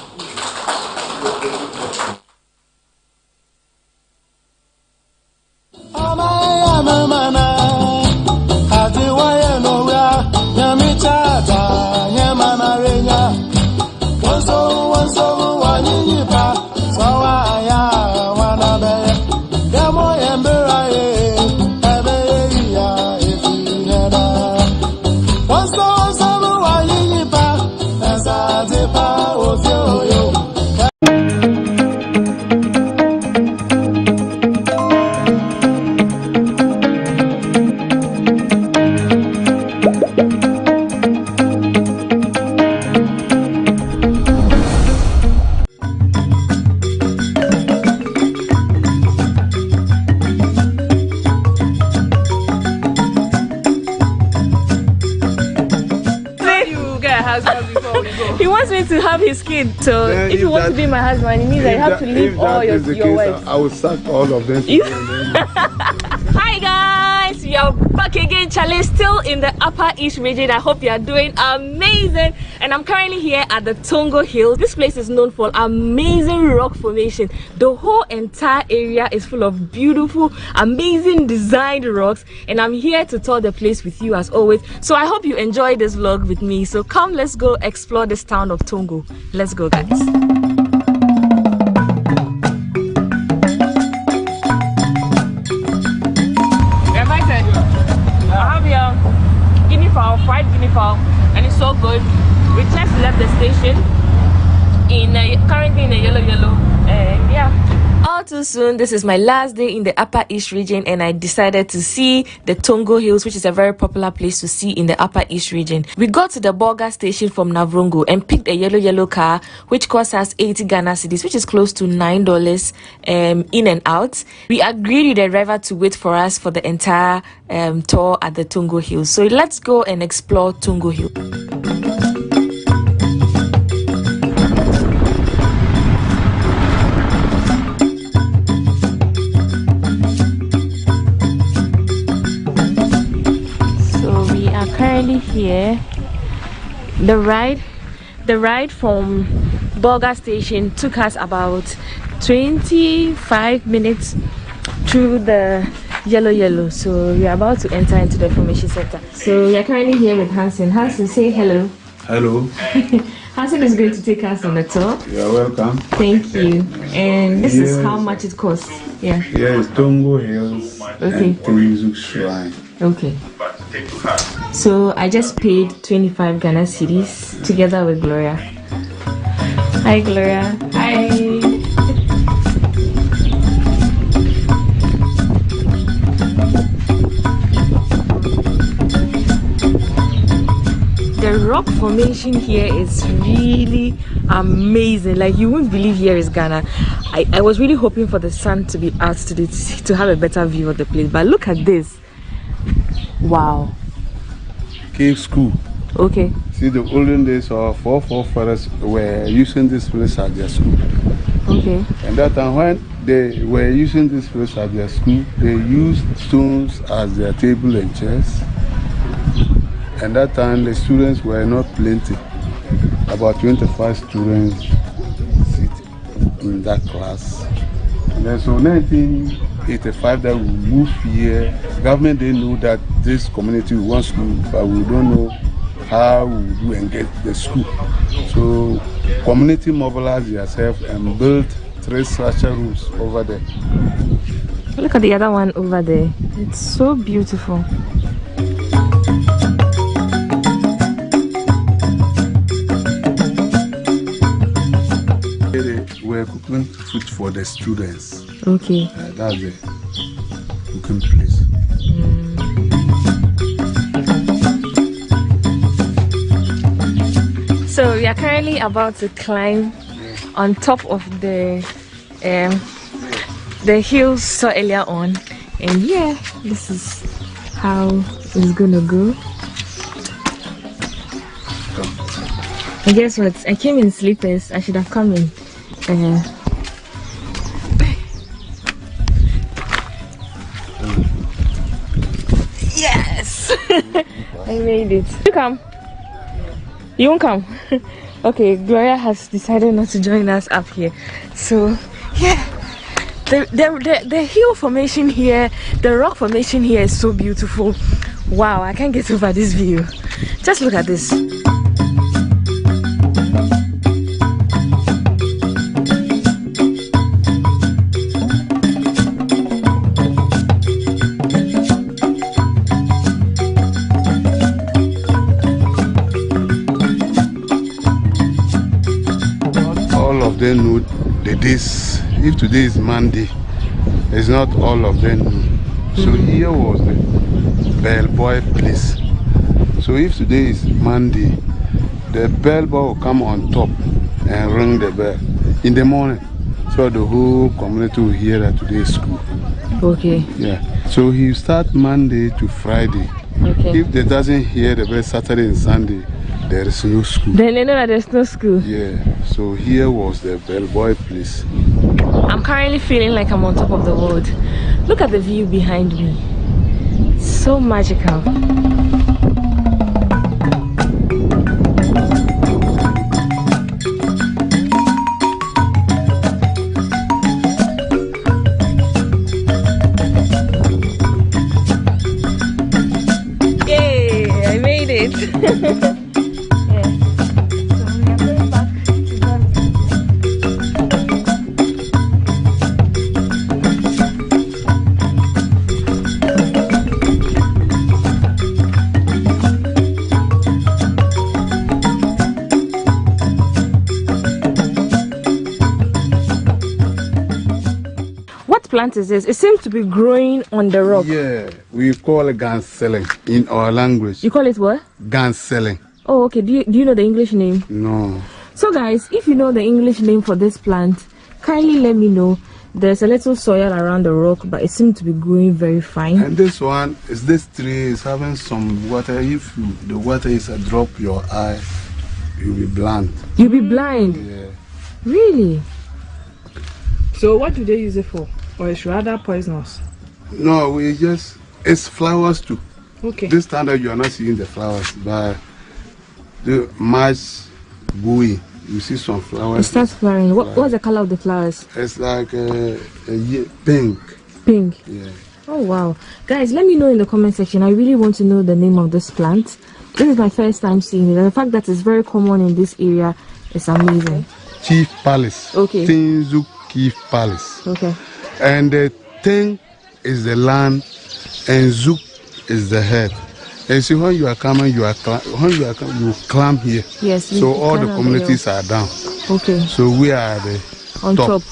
Once husband before we go. He wants me to have his kid. So then if you want to be my husband, it means I have to leave all your wives. I will suck all of them. Hi guys, we are back again. Charlie, still in the Upper East region. I hope you are doing amazing. And I'm currently here at the Tongo Hills. This place is known for amazing rock formation. The whole entire area is full of beautiful, amazing designed rocks. And I'm here to tour the place with you as always. So I hope you enjoy this vlog with me. So come, let's go explore this town of Tongo. Let's go, guys. Fried guinea fowl, and it's so good. We just left the station currently in a yellow, and yeah, all too soon. This is my last day in the Upper East region, and I decided to see the Tongo Hills, which is a very popular place to see in the Upper East region. We got to the Bolga station from Navrongo and picked a yellow car, which cost us 80 Ghana cedis, which is close to $9 in and out. We agreed with the driver to wait for us for the entire tour at the Tongo Hills. So let's go and explore Tongo Hill. Currently here, the ride from Bolga station took us about 25 minutes through the yellow. So we are about to enter into the formation center. So we are currently here with Hansen. Hansen, say hello. Hello. Hansen is going to take us on the tour. You're welcome. Thank you. And this is how much it costs. Yeah. Here is Tongo Hills and Tongo Shrine. Okay. So I just paid 25 Ghana cedis together with Gloria. Hi Gloria. Hi. The rock formation here is really amazing. Like, you wouldn't believe here is Ghana. I was really hoping for the sun to be out today to have a better view of the place, but look at this. Wow. Cave school. Okay. See, the olden days our forefathers were using this place as their school. Okay. And that time when they were using this place as their school, they used stones as their table and chairs. And that time the students were not plenty. About 25 students sit in that class. And then so 1985 that we moved here, government didn't know that this community wants school, but we don't know how we do and get the school. So community mobilized themselves and built 3 structure rooms over there. Look at the other one over there. It's so beautiful. We're cooking food for the students. Okay. That's the cooking place. So we are currently about to climb on top of the hills saw earlier on, and yeah, this is how it's gonna go. And guess what? I came in slippers. I should have come in. Yes! I made it. You come. You won't come. Okay, Gloria has decided not to join us up here. So yeah, the hill formation here, the rock formation here is so beautiful. Wow, I can't get over this view. Just look at this. They know the days. If today is Monday, it's not all of them know. So here was the bellboy place. So if today is Monday, the bellboy will come on top and ring the bell in the morning, so the whole community will hear that today is school. Okay. Yeah. So he start Monday to Friday. Okay. If they doesn't hear the bell Saturday and Sunday, there is no school. Then they know that there's no school. Yeah, so here was the bellboy place. I'm currently feeling like I'm on top of the world. Look at the view behind me. So magical. Yay, I made it. Plant is this? It seems to be growing on the rock. Yeah, we call it ganselling in our language. You call it what? Ganselling. Oh, okay. Do you know the English name? No. So guys, if you know the English name for this plant, kindly let me know. There's a little soil around the rock, but it seems to be growing very fine. And this one is this tree is having some water. If the water is a drop your eye, you'll be blind. You'll be blind? Yeah. Really? So what do they use it for? Or it's rather poisonous? No, it's flowers too. Okay. This time that you are not seeing the flowers, but the March buoy, you see some flowers. It starts flowering. What's the color of the flowers? It's like pink. Pink? Yeah. Oh wow. Guys, let me know in the comment section. I really want to know the name of this plant. This is my first time seeing it. And the fact that it's very common in this area is amazing. Chief Palace. Okay. Tinzuk Chief Palace. Okay. And the thing is the land, and Zook is the head. And see, when you are coming, you climb here. Yes. So all the communities are down. Okay. So we are on top.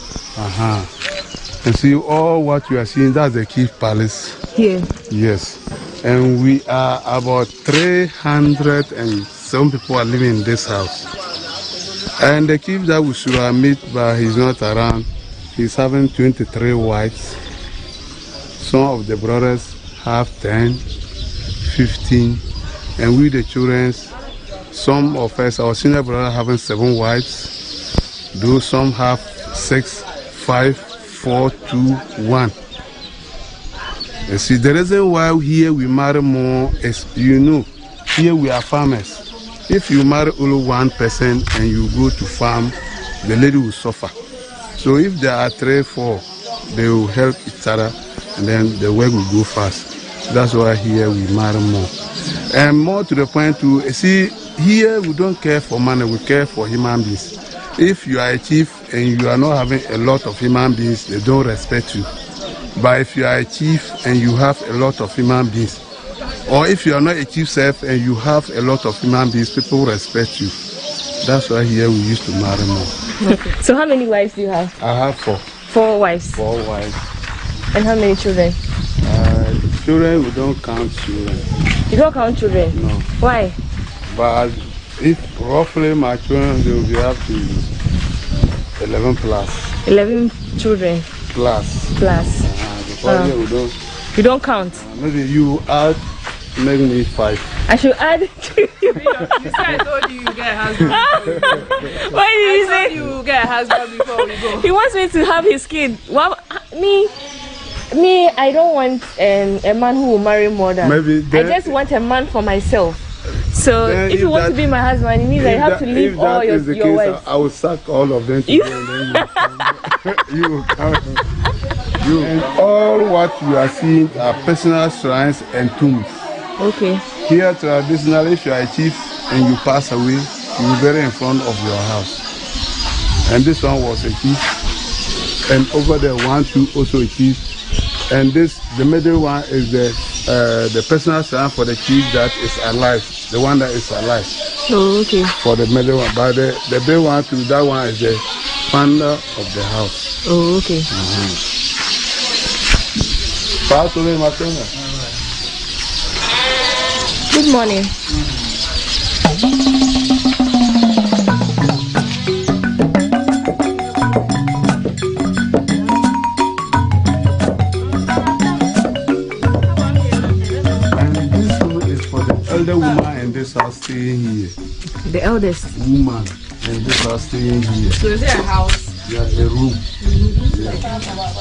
And see, all what you are seeing, that's the Chief Palace. Here. Yes. And we are about 300 and some people are living in this house. And the chief that we should have met, but he's not around. He's having 23 wives. Some of the brothers have 10, 15, and we the children, some of us, our senior brother having 7 wives. Those some have 6, 5, 4, 2, 1. You see, the reason why here we marry more is, here we are farmers. If you marry only one person and you go to farm, the lady will suffer. So if there are 3, 4, they will help each other and then the work will go fast. That's why here we marry more. And more to the point too, see, here we don't care for money, we care for human beings. If you are a chief and you are not having a lot of human beings, they don't respect you. But if you are a chief and you have a lot of human beings, or if you are not a chief self and you have a lot of human beings, people respect you. That's why here we used to marry more. Okay. So how many wives do you have? I have 4. 4 wives? 4 wives. And how many children? Children, we don't count children. You don't count children? No. Why? But if roughly my children, they will be up to 11 plus. 11 children? Plus. Because here we don't. You don't count? Maybe you add, make me 5. I should add 2. You said I told you get a husband before we go. Why did you say? You get a husband before we go. He wants me to have his kid. Well, me, I don't want a man who will marry more than. I just want a man for myself. So if you want to be my husband, it means I have to leave all your wives. I will sack all of them together and then you will come. And all what you are seeing are personal shrines and tombs. Okay. Here traditionally, if you are a chief and you pass away, you will bury in front of your house. And this one was a chief. And over there, 1, 2, also a chief. And the middle one is the personal shrine for the chief that is alive, the one that is alive. Oh, okay. For the middle one, but the big one too, that one is the founder of the house. Oh, okay. Good morning. elder woman in this house staying here. The eldest woman in this house staying here. So is there a house? Yeah, a room.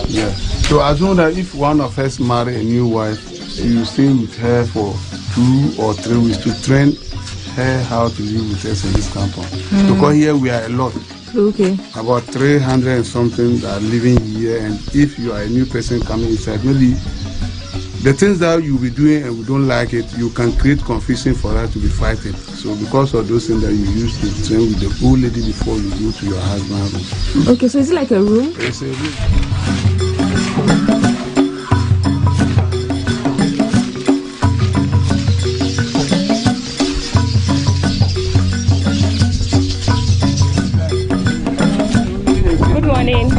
Yeah. So assume that if one of us marry a new wife, you stay with her for 2 or 3 weeks to train her how to live with us in this compound. Because here we are a lot. Okay. About 300 and something that are living here, and if you are a new person coming inside, maybe the things that you'll be doing and we don't like it, you can create confusion for her to be fighting. So because of those things that you used to train with the old lady before you go to your husband's room. Okay, so is it like a room? It's a room. Good morning.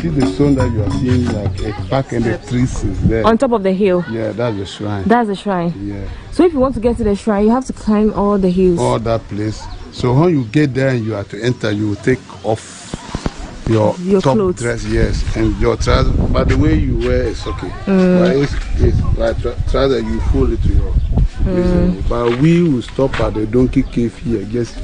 See the stone that you are seeing, like a back and the trees is there. On top of the hill? Yeah, that's the shrine. That's the shrine? Yeah. So if you want to get to the shrine, you have to climb all the hills? All that place. So when you get there and you are to enter, you will take off your top clothes. Dress, yes, and your trousers. But the way you wear is okay. But it's like trousers, you fold it to your waist. But we will stop at the donkey cave here, just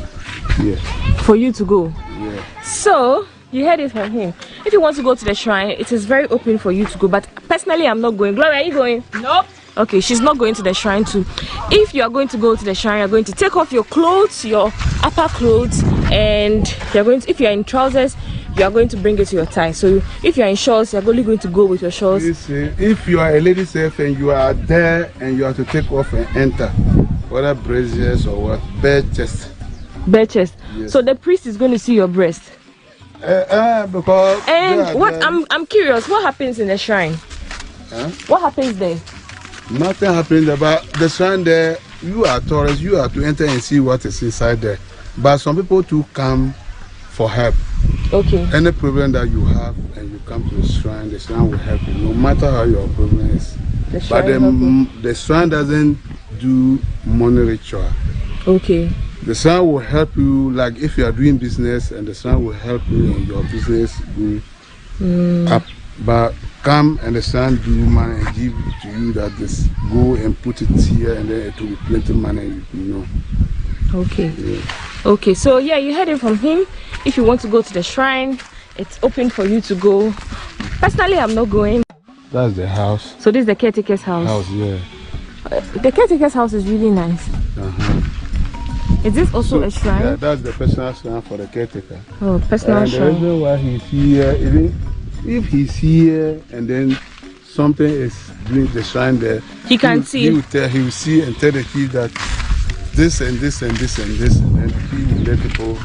here. For you to go? Yeah. So, you heard it from him. If you want to go to the shrine, it is very open for you to go. But personally, I'm not going. Gloria, are you going? Nope. Okay, she's not going to the shrine too. If you are going to go to the shrine, you're going to take off your clothes, your upper clothes, and you're going to, if you're in trousers, you are going to bring it to your tie. So if you're in shorts, you're only going to go with your shorts. If you are a lady self and you are there and you have to take off and enter, whether braziers or what, bare chest. Bare chest. Yes. So the priest is going to see your breast. Because and what I'm curious, what happens in the shrine? What happens there? Nothing happens there, but the shrine there, you are tourists, you have to enter and see what is inside there. But some people too come for help. Okay. Any problem that you have and you come to the shrine will help you, no matter how your problem is. But the shrine doesn't do money ritual. Okay. The shrine will help you, like if you are doing business, and the shrine will help you in your business go up. But come and the shrine do money and give it to you that this go and put it here and then it will be plenty money, you know. Okay. Yeah. Okay, so yeah, you heard it from him. If you want to go to the shrine, it's open for you to go. Personally, I'm not going. That's the house. So this is the caretaker's house? House, yeah. The caretaker's house is really nice. Is this also a shrine? Yeah, that's the personal shrine for the caretaker. Oh, personal and shrine. The reason why he's here, even if he's here and then something is doing the shrine there, he can see. He will see and tell the chief that this and this and this and this, and then he will let people.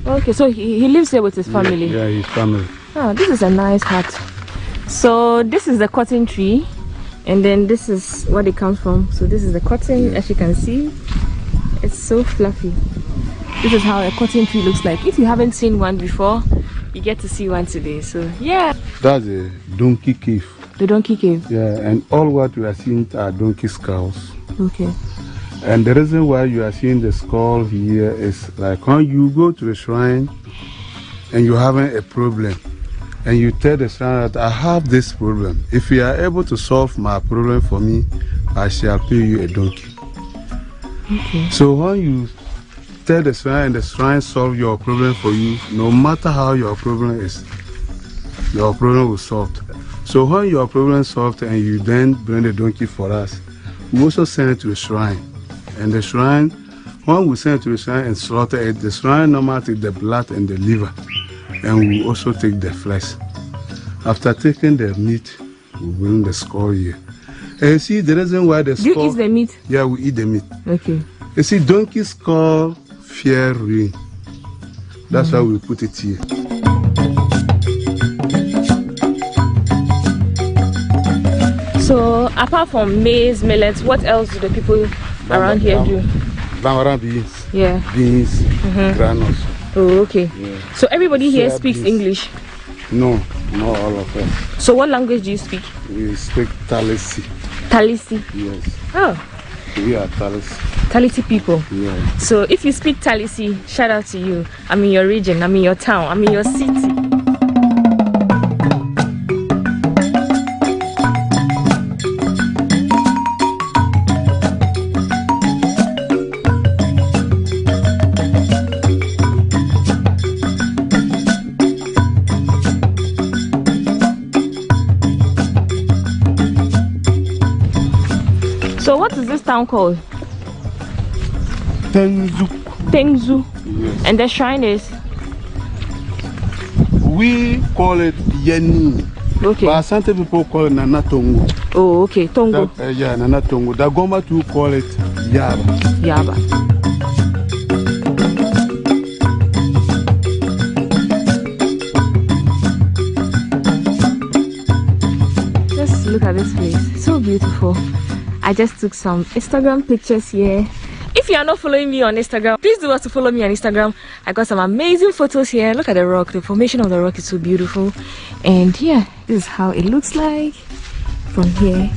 Okay, so he lives here with his family. Yeah, his family. Oh, this is a nice hut. So this is the cotton tree, and then this is what it comes from. So this is the cotton, as you can see. It's so fluffy. This is how a cotton tree looks like. If you haven't seen one before, you get to see one today. So yeah. That's a donkey cave. The donkey cave. Yeah, and all what we are seeing are donkey skulls. Okay. And the reason why you are seeing the skull here is like when you go to the shrine and you're having a problem and you tell the shrine that I have this problem. If you are able to solve my problem for me, I shall pay you a donkey. Okay. So when you tell the shrine and the shrine solve your problem for you, no matter how your problem is, your problem will solve. So when your problem is solved and you then bring the donkey for us, we also send it to the shrine. And the shrine, when we send it to the shrine and slaughter it, the shrine normally takes the blood and the liver. And we also take the flesh. After taking the meat, we bring the skull here. And you see the reason why the skull... Do you eat the meat? Yeah, we eat the meat. Okay. You see, donkey skull fear rain. That's why we put it here. So apart from maize, millets, what else do the people around here do? Bambara beans. Yeah. Beans, granules. Oh, okay. Yeah. So everybody here Soya speaks beans. English? No, not all of us. So what language do you speak? We speak Talisi. Talisi? Yes. Oh. We are Talisi. Talisi people? Yeah. So if you speak Talisi, shout out to you. I'm in your region, I'm in your town, I'm in your city. So what is this town called? Tengzu. Yes. And the shrine is? We call it Yeni. Okay. But Asante people call it Nanatongo. Oh, okay. Tongo. Yeah, Nanatongo. The Goma too call it Yaba. Yaba. Just look at this place. So beautiful. I just took some Instagram pictures here. If you are not following me on Instagram, please do also follow me on Instagram. I got some amazing photos here. Look at the rock. The formation of the rock is so beautiful. And yeah, this is how it looks like from here.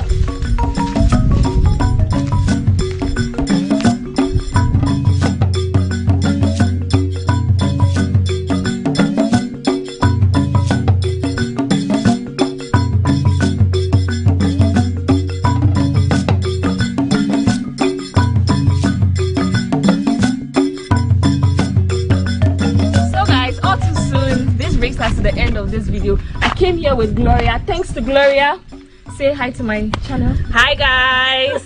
To the end of this video. I came here with Gloria. Thanks to Gloria. Say hi to my channel. Hi guys.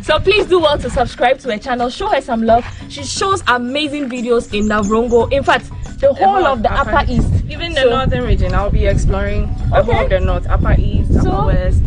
So please do well to subscribe to her channel. Show her some love. She shows amazing videos in Navrongo. In fact, the whole of the Upper East. Even the northern region, I'll be exploring the whole of the north, Upper East, Upper West,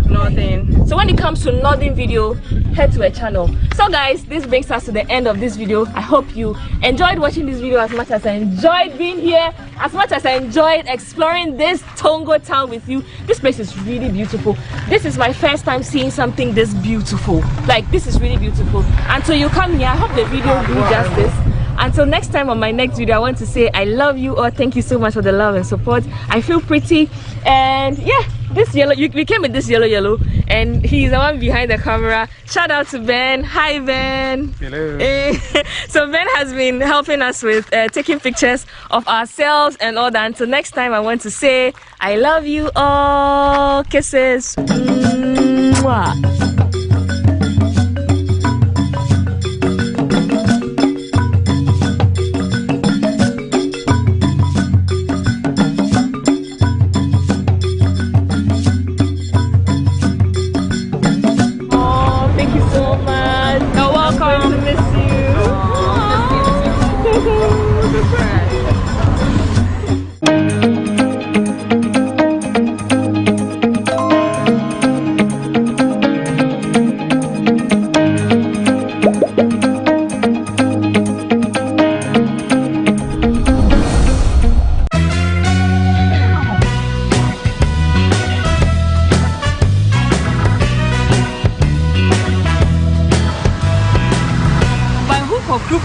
Northern. So when it comes to northern video, head to her channel. So guys, this brings us to the end of this video. I hope you enjoyed watching this video as much as I enjoyed being here, as much as I enjoyed exploring this Tongo town with you. This place is really beautiful. This is my first time seeing something this beautiful. Like, this is really beautiful. Until you come here, I hope the video do justice. Until next time on my next video, I want to say I love you all. Thank you so much for the love and support. I feel pretty. And yeah, this yellow, we came with this yellow, and he's the one behind the camera. Shout out to Ben. Hi Ben. Hello. So Ben has been helping us with taking pictures of ourselves and all that. Until next time, I want to say I love you all. Kisses. Mwah.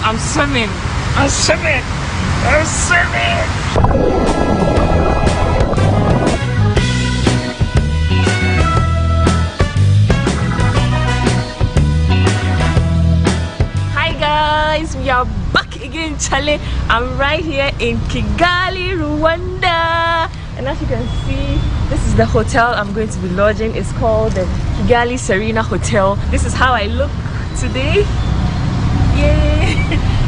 I'm swimming. I'm swimming. I'm swimming. Hi guys, we are back again, Charlie. I'm right here in Kigali, Rwanda. And as you can see, this is the hotel I'm going to be lodging. It's called the Kigali Serena Hotel. This is how I look today. Yay!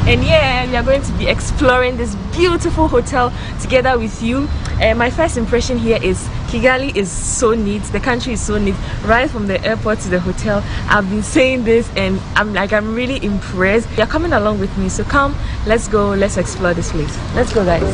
And yeah, we are going to be exploring this beautiful hotel together with you. My first impression here is Kigali is so neat. The country is so neat. Right from the airport to the hotel, I've been saying this and I'm really impressed. You're coming along with me, so come, let's go, let's explore this place. Let's go guys.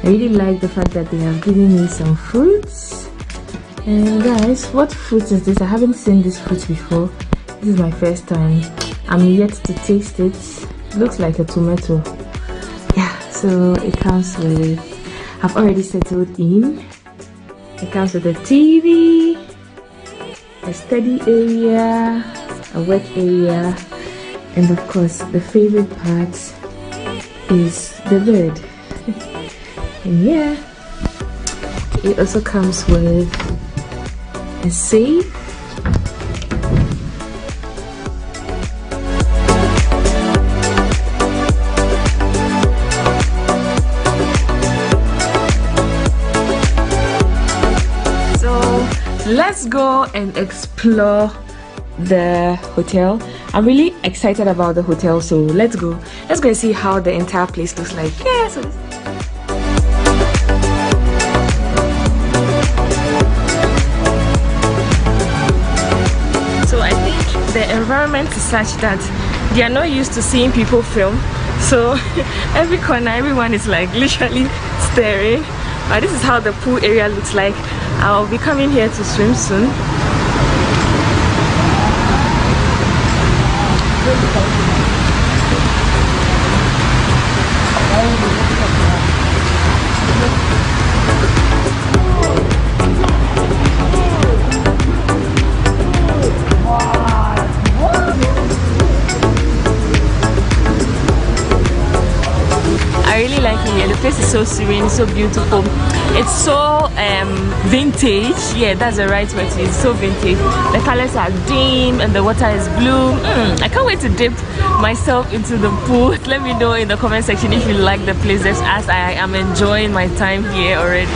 I really like the fact that they have given me some fruits. And guys, what fruit is this? I haven't seen this fruit before. This is my first time. I'm yet to taste it. It looks like a tomato. Yeah, so it comes with, I've already settled in. It comes with a TV, a study area, a work area, and of course the favorite part is the bed. And yeah, it also comes with a safe, let's go and explore the hotel. I'm really excited about the hotel, so let's go and see how the entire place looks like. Yeah, so I think the environment is such that they are not used to seeing people film, so every corner everyone is like literally staring. But this is how the pool area looks like. I'll be coming here to swim soon. I really like it here. The place is so serene, so beautiful. It's so vintage. Yeah, that's the right word to use. So vintage. The colors are dim and the water is blue. I can't wait to dip myself into the pool. Let me know in the comment section if you like the place, just as I am enjoying my time here already.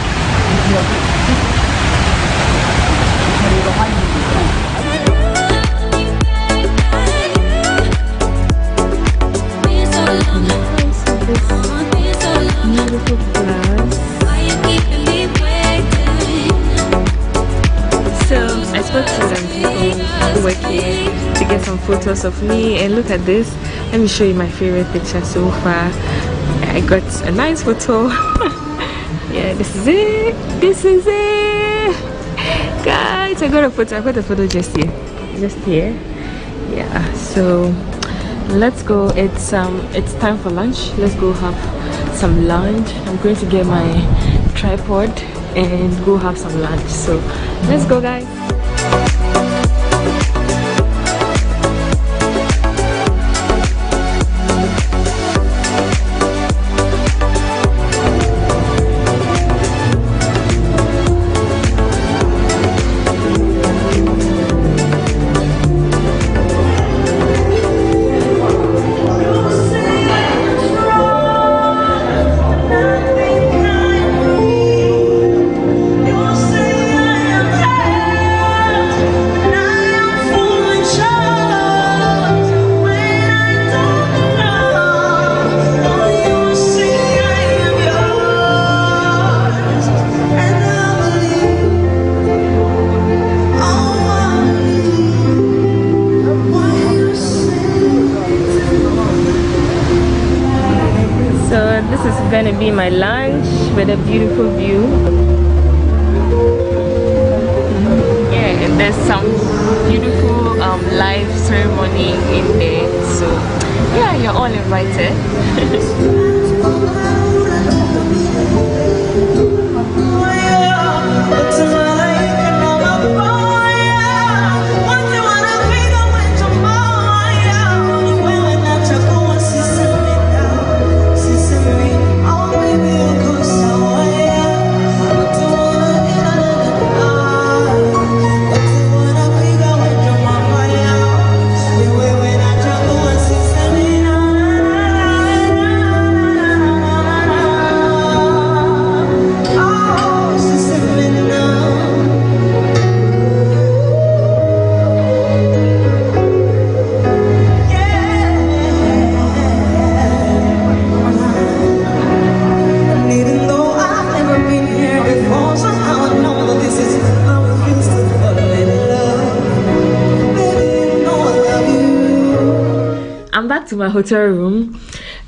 To some people who work here to get some photos of me, and look at this. Let me show you my favorite picture so far. I got a nice photo. Yeah, this is it. This is it, guys. I got a photo just here. Yeah, so let's go. It's time for lunch. Let's go have some lunch. I'm going to get my tripod and go have some lunch. So let's go, guys. Gonna be my lunch with a beautiful view. Yeah, and there's some beautiful live ceremony in there, so yeah, you're all invited. I'm back to my hotel room.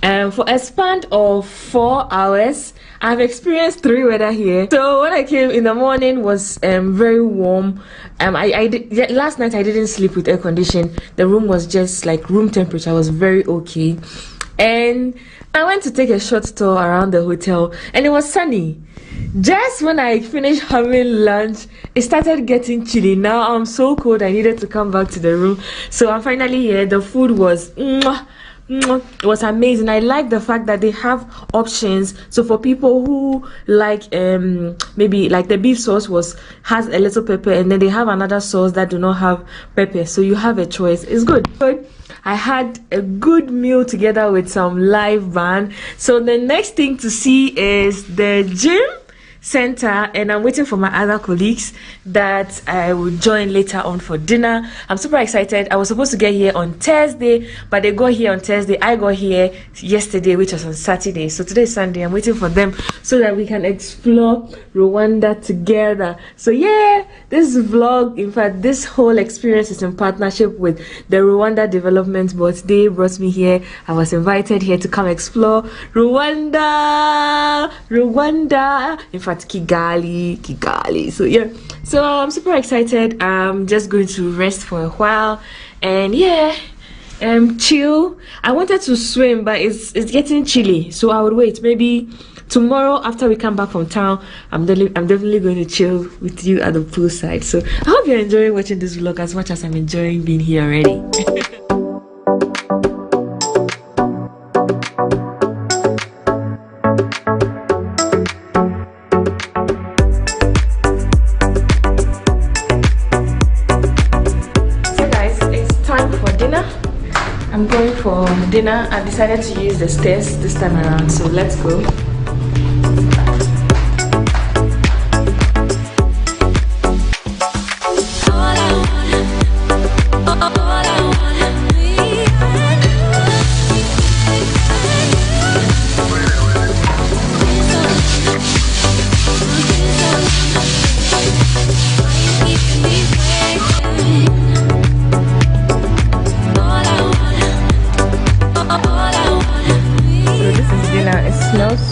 For a span of 4 hours, I've experienced 3 weather here. So when I came in the morning was very warm. Last night I didn't sleep with air condition. The room was just like room temperature. Was very okay. And I went to take a short tour around the hotel, and it was sunny. Just when I finished having lunch, it started getting chilly. Now I'm so cold, I needed to come back to the room. So I'm finally here. The food was it was amazing. I like the fact that they have options. So for people who like maybe like the beef sauce has a little pepper, and then they have another sauce that do not have pepper, so you have a choice. It's good. I had a good meal together with some live band. So the next thing to see is the gym center, and I'm waiting for my other colleagues that I will join later on for dinner. I'm super excited. I was supposed to get here on Thursday, but they got here on Thursday. I got here yesterday, which was on Saturday. So today is Sunday. I'm waiting for them so that we can explore Rwanda together. So yeah, this vlog, in fact, this whole experience is in partnership with the Rwanda Development Board. They brought me here. I was invited here to come explore Rwanda. In fact, Kigali. So yeah, so I'm super excited. I'm just going to rest for a while and yeah, chill. I wanted to swim, but it's getting chilly, so I would wait. Maybe tomorrow after we come back from town, I'm definitely going to chill with you at the poolside. So I hope you're enjoying watching this vlog as much as I'm enjoying being here already. I'm going for dinner. I decided to use the stairs this time around, so let's go.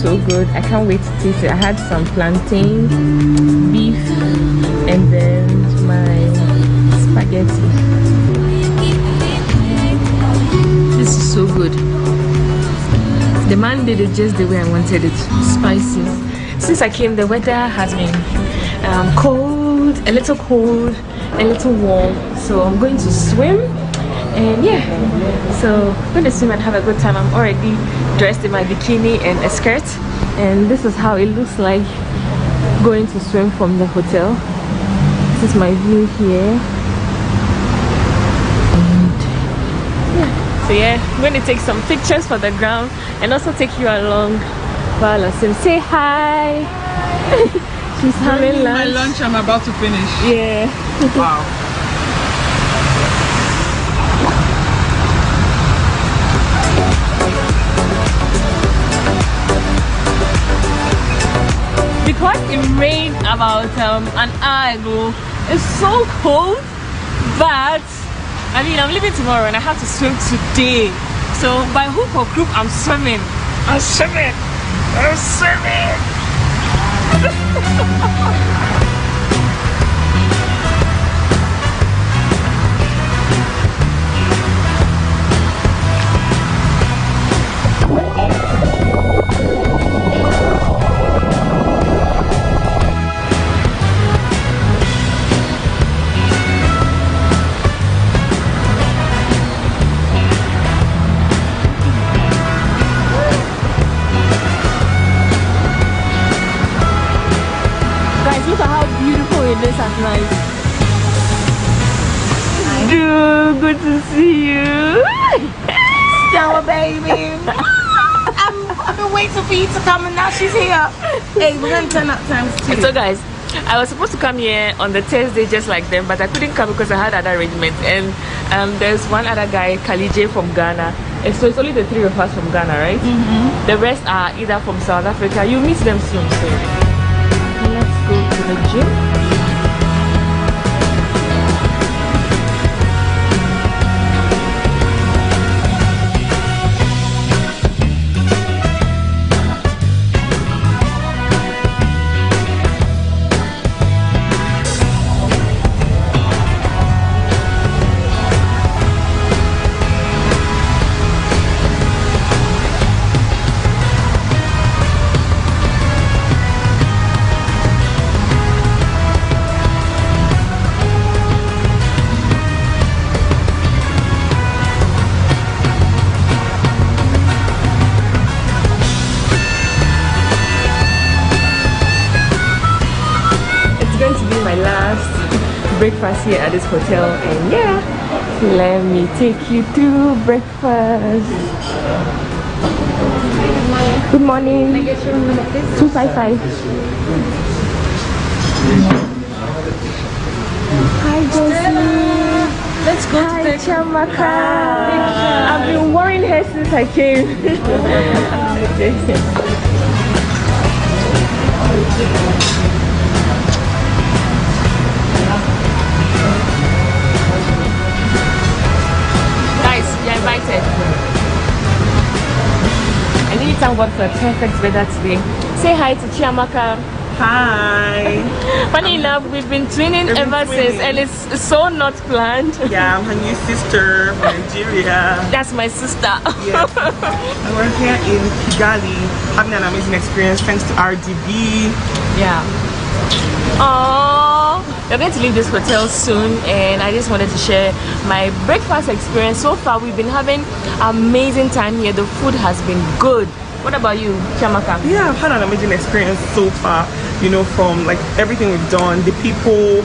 So good, I can't wait to taste it. I had some plantain, beef, and then my spaghetti. This is so good. The man did it just the way I wanted it, spicy. Since I came, the weather has been cold, a little warm, so I'm going to swim. And yeah, so I'm going to swim and have a good time. I'm already dressed in my bikini and a skirt, and this is how it looks like going to swim from the hotel. This is my view here. And yeah, so yeah, I'm going to take some pictures for the ground and also take you along while I swim. Say hi. She's having lunch. My lunch I'm about to finish. Yeah. Wow. Because it rained about an hour ago, it's so cold, but I mean, I'm leaving tomorrow and I have to swim today. So by hook or crook, I'm swimming. Look at how beautiful it is at night. Dude, good to see you. Stella, baby. I've been waiting for you to come, and now she's here. Hey, we're gonna turn up times 2. So guys, I was supposed to come here on the Thursday just like them, but I couldn't come because I had other arrangements. And there's one other guy, Kalije from Ghana. And so it's only the 3 of us from Ghana, right? Mm-hmm. The rest are either from South Africa. You'll meet them soon. So let's go to the gym. breakfast here at this hotel, and yeah, let me take you to breakfast. Good morning. Can I get your room number, please? 255. Hi, Josie. Let's go to the Chamaka. I've been worrying her since I came. Guys, you're invited. I really thank God for a perfect weather today. Say hi to Chiamaka. Hi. Funny enough, we've been twinning ever since, and it's so not planned. Yeah, I'm her new sister from Nigeria. That's my sister. Yeah. And we're here in Kigali, having an amazing experience thanks to RDB. Yeah. Oh, we're going to leave this hotel soon, and I just wanted to share my breakfast experience. So far, we've been having amazing time here. The food has been good. What about you, Chiamaka? Yeah, I've had an amazing experience so far, you know, from like everything we've done, the people,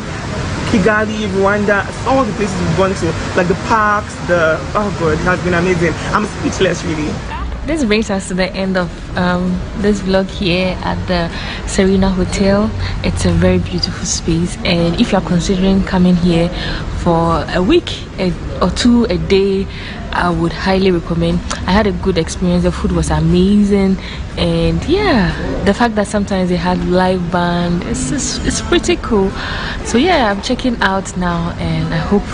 Kigali, Rwanda, all the places we've gone to, like the parks, oh god, it has been amazing. I'm speechless really. This brings us to the end of this vlog here at the Serena Hotel. It's a very beautiful space, and if you're considering coming here for a week or two a day, I would highly recommend. I had a good experience. The food was amazing, and yeah, the fact that sometimes they had live band, it's pretty cool. So yeah, I'm checking out now, and I hope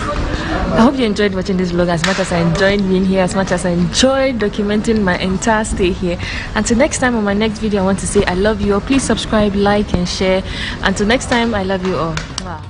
you enjoyed watching this vlog as much as I enjoyed being here, as much as I enjoyed documenting my entire stay here. Until next time, on my next video, I want to say I love you all. Please subscribe, like and share. Until next time, I love you all. Wow.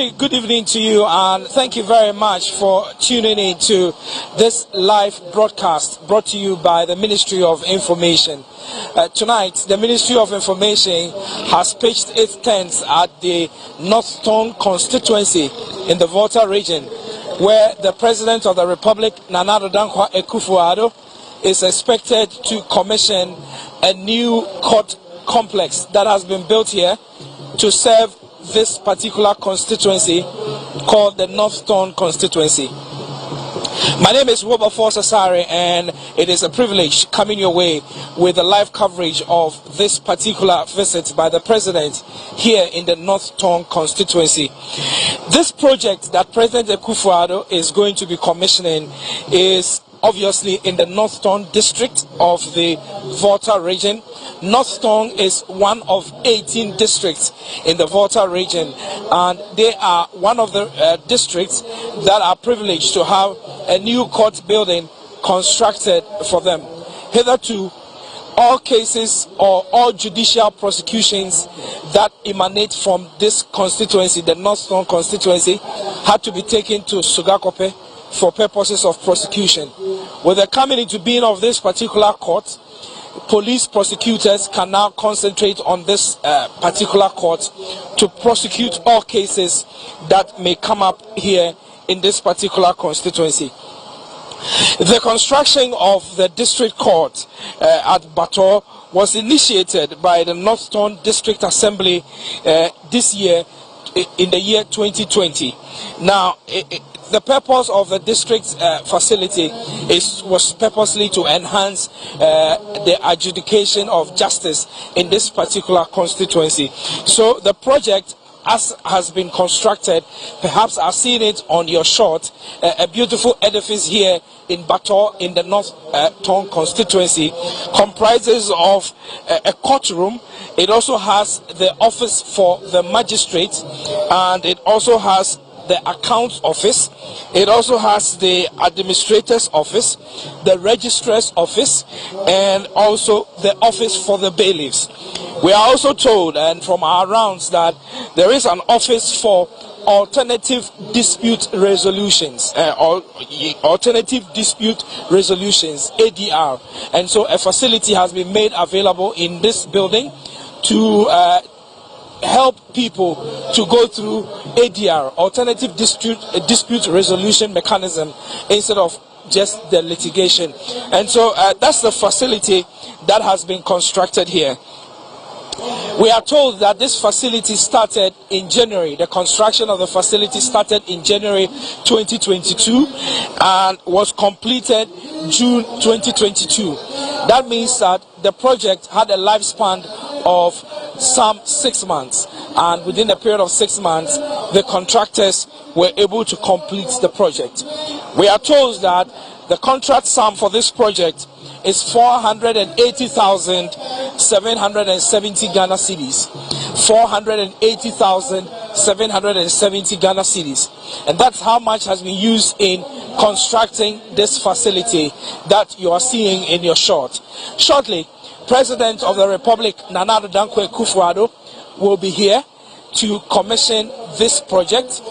very good evening to you, and thank you very much for tuning in to this live broadcast brought to you by the Ministry of Information. Tonight, the Ministry of Information has pitched its tents at the North Tongue constituency in the Volta region, where the President of the Republic, Nana Addo Dankwa Akufo-Addo, is expected to commission a new court complex that has been built here to serve this particular constituency called the North Tongue constituency. My name is Wilberforce Asare, and it is a privilege coming your way with the live coverage of this particular visit by the President here in the North Tongue constituency. This project that President Akufo-Addo is going to be commissioning is obviously in the North Tongue district of the Volta region. North Tongue is one of 18 districts in the Volta region, and they are one of the districts that are privileged to have a new court building constructed for them. Hitherto, all cases or all judicial prosecutions that emanate from this constituency, the North Tongue constituency, had to be taken to Sugakope for purposes of prosecution. With the coming into being of this particular court, police prosecutors can now concentrate on this particular court to prosecute all cases that may come up here in this particular constituency. The construction of the district court at Bator was initiated by the North Tongue District Assembly this year, in the year 2020. Now, the purpose of the district facility was purposely to enhance the adjudication of justice in this particular constituency. So the project, as has been constructed, perhaps I've seen it on your shot, a beautiful edifice here in Bator in the North Tongue constituency, comprises of a courtroom. It also has the office for the magistrate, and it also has the accounts office. It also has the administrator's office, the registrar's office, and also the office for the bailiffs. We are also told, and from our rounds, that there is an office for alternative dispute resolutions, alternative dispute resolutions, ADR. And so a facility has been made available in this building to help people to go through ADR, alternative dispute resolution mechanism, instead of just the litigation. And so that's the facility that has been constructed here. We are told that this facility started in January. The construction of the facility started in January 2022 and was completed June 2022. That means that the project had a lifespan of some 6 months, and within a period of 6 months, the contractors were able to complete the project. We are told that the contract sum for this project is 480,770 Ghana cedis. 480,770 Ghana cedis. And that's how much has been used in constructing this facility that you are seeing in your shot. Shortly, President of the Republic, Nana Addo Dankwa Akufo-Addo, will be here to commission this project.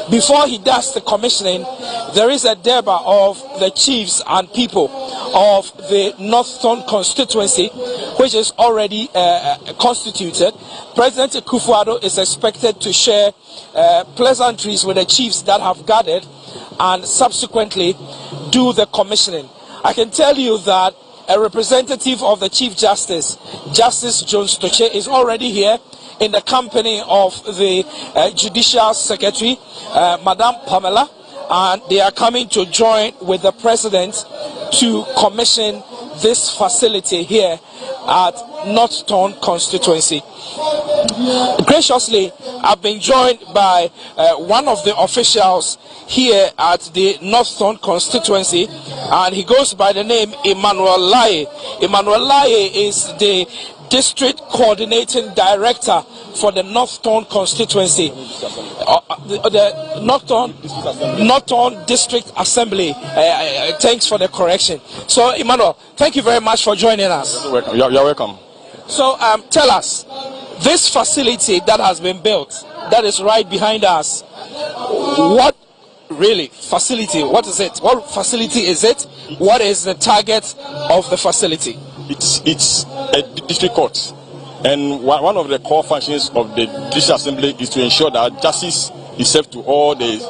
Before he does the commissioning, there is a deba of the chiefs and people of the North Tongue constituency, which is already constituted. President Akufo-Addo is expected to share pleasantries with the chiefs that have gathered and subsequently do the commissioning. I can tell you that a representative of the Chief Justice, Justice Jones Toche, is already here in the company of the Judicial Secretary, Madame Pamela, and they are coming to join with the President to commission this facility here at North Tongue constituency. Graciously, I've been joined by one of the officials here at the North Tongue constituency, and he goes by the name Emmanuel Laye. Emmanuel Laye is the District Coordinating Director for the North Tongue constituency, the North Tongue District Assembly. Thanks for the correction. So, Emmanuel, thank you very much for joining us. You're welcome. You're welcome. So, tell us, this facility that has been built, that is right behind us, What really facility? What is it? What facility is it? What is the target of the facility? It's a district court, and one of the core functions of the district assembly is to ensure that justice is served to all the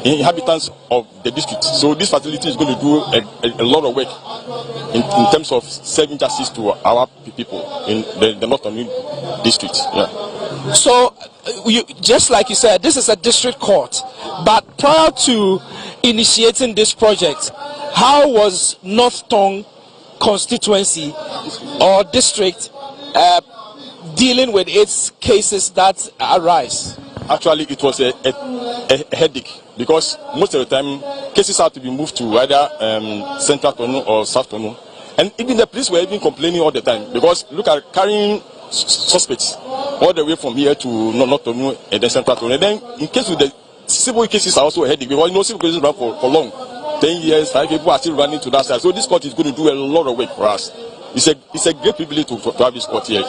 inhabitants of the district. So this facility is going to do a lot of work in terms of serving justice to our people in the Northern district. Yeah. So, just like you said, this is a district court. But prior to initiating this project, how was North Tongue constituency or district dealing with its cases that arise? Actually, it was a headache, because most of the time cases have to be moved to either Central Tonu or South Tonu, and even the police were even complaining all the time, because look at carrying suspects all the way from here to North Tonu and then Central Tonu. And then in case with the civil cases are also a headache, because civil cases run for long, 10 years, 5 people are still running to that side. So this court is going to do a lot of work for us. It's a great privilege to have this court here.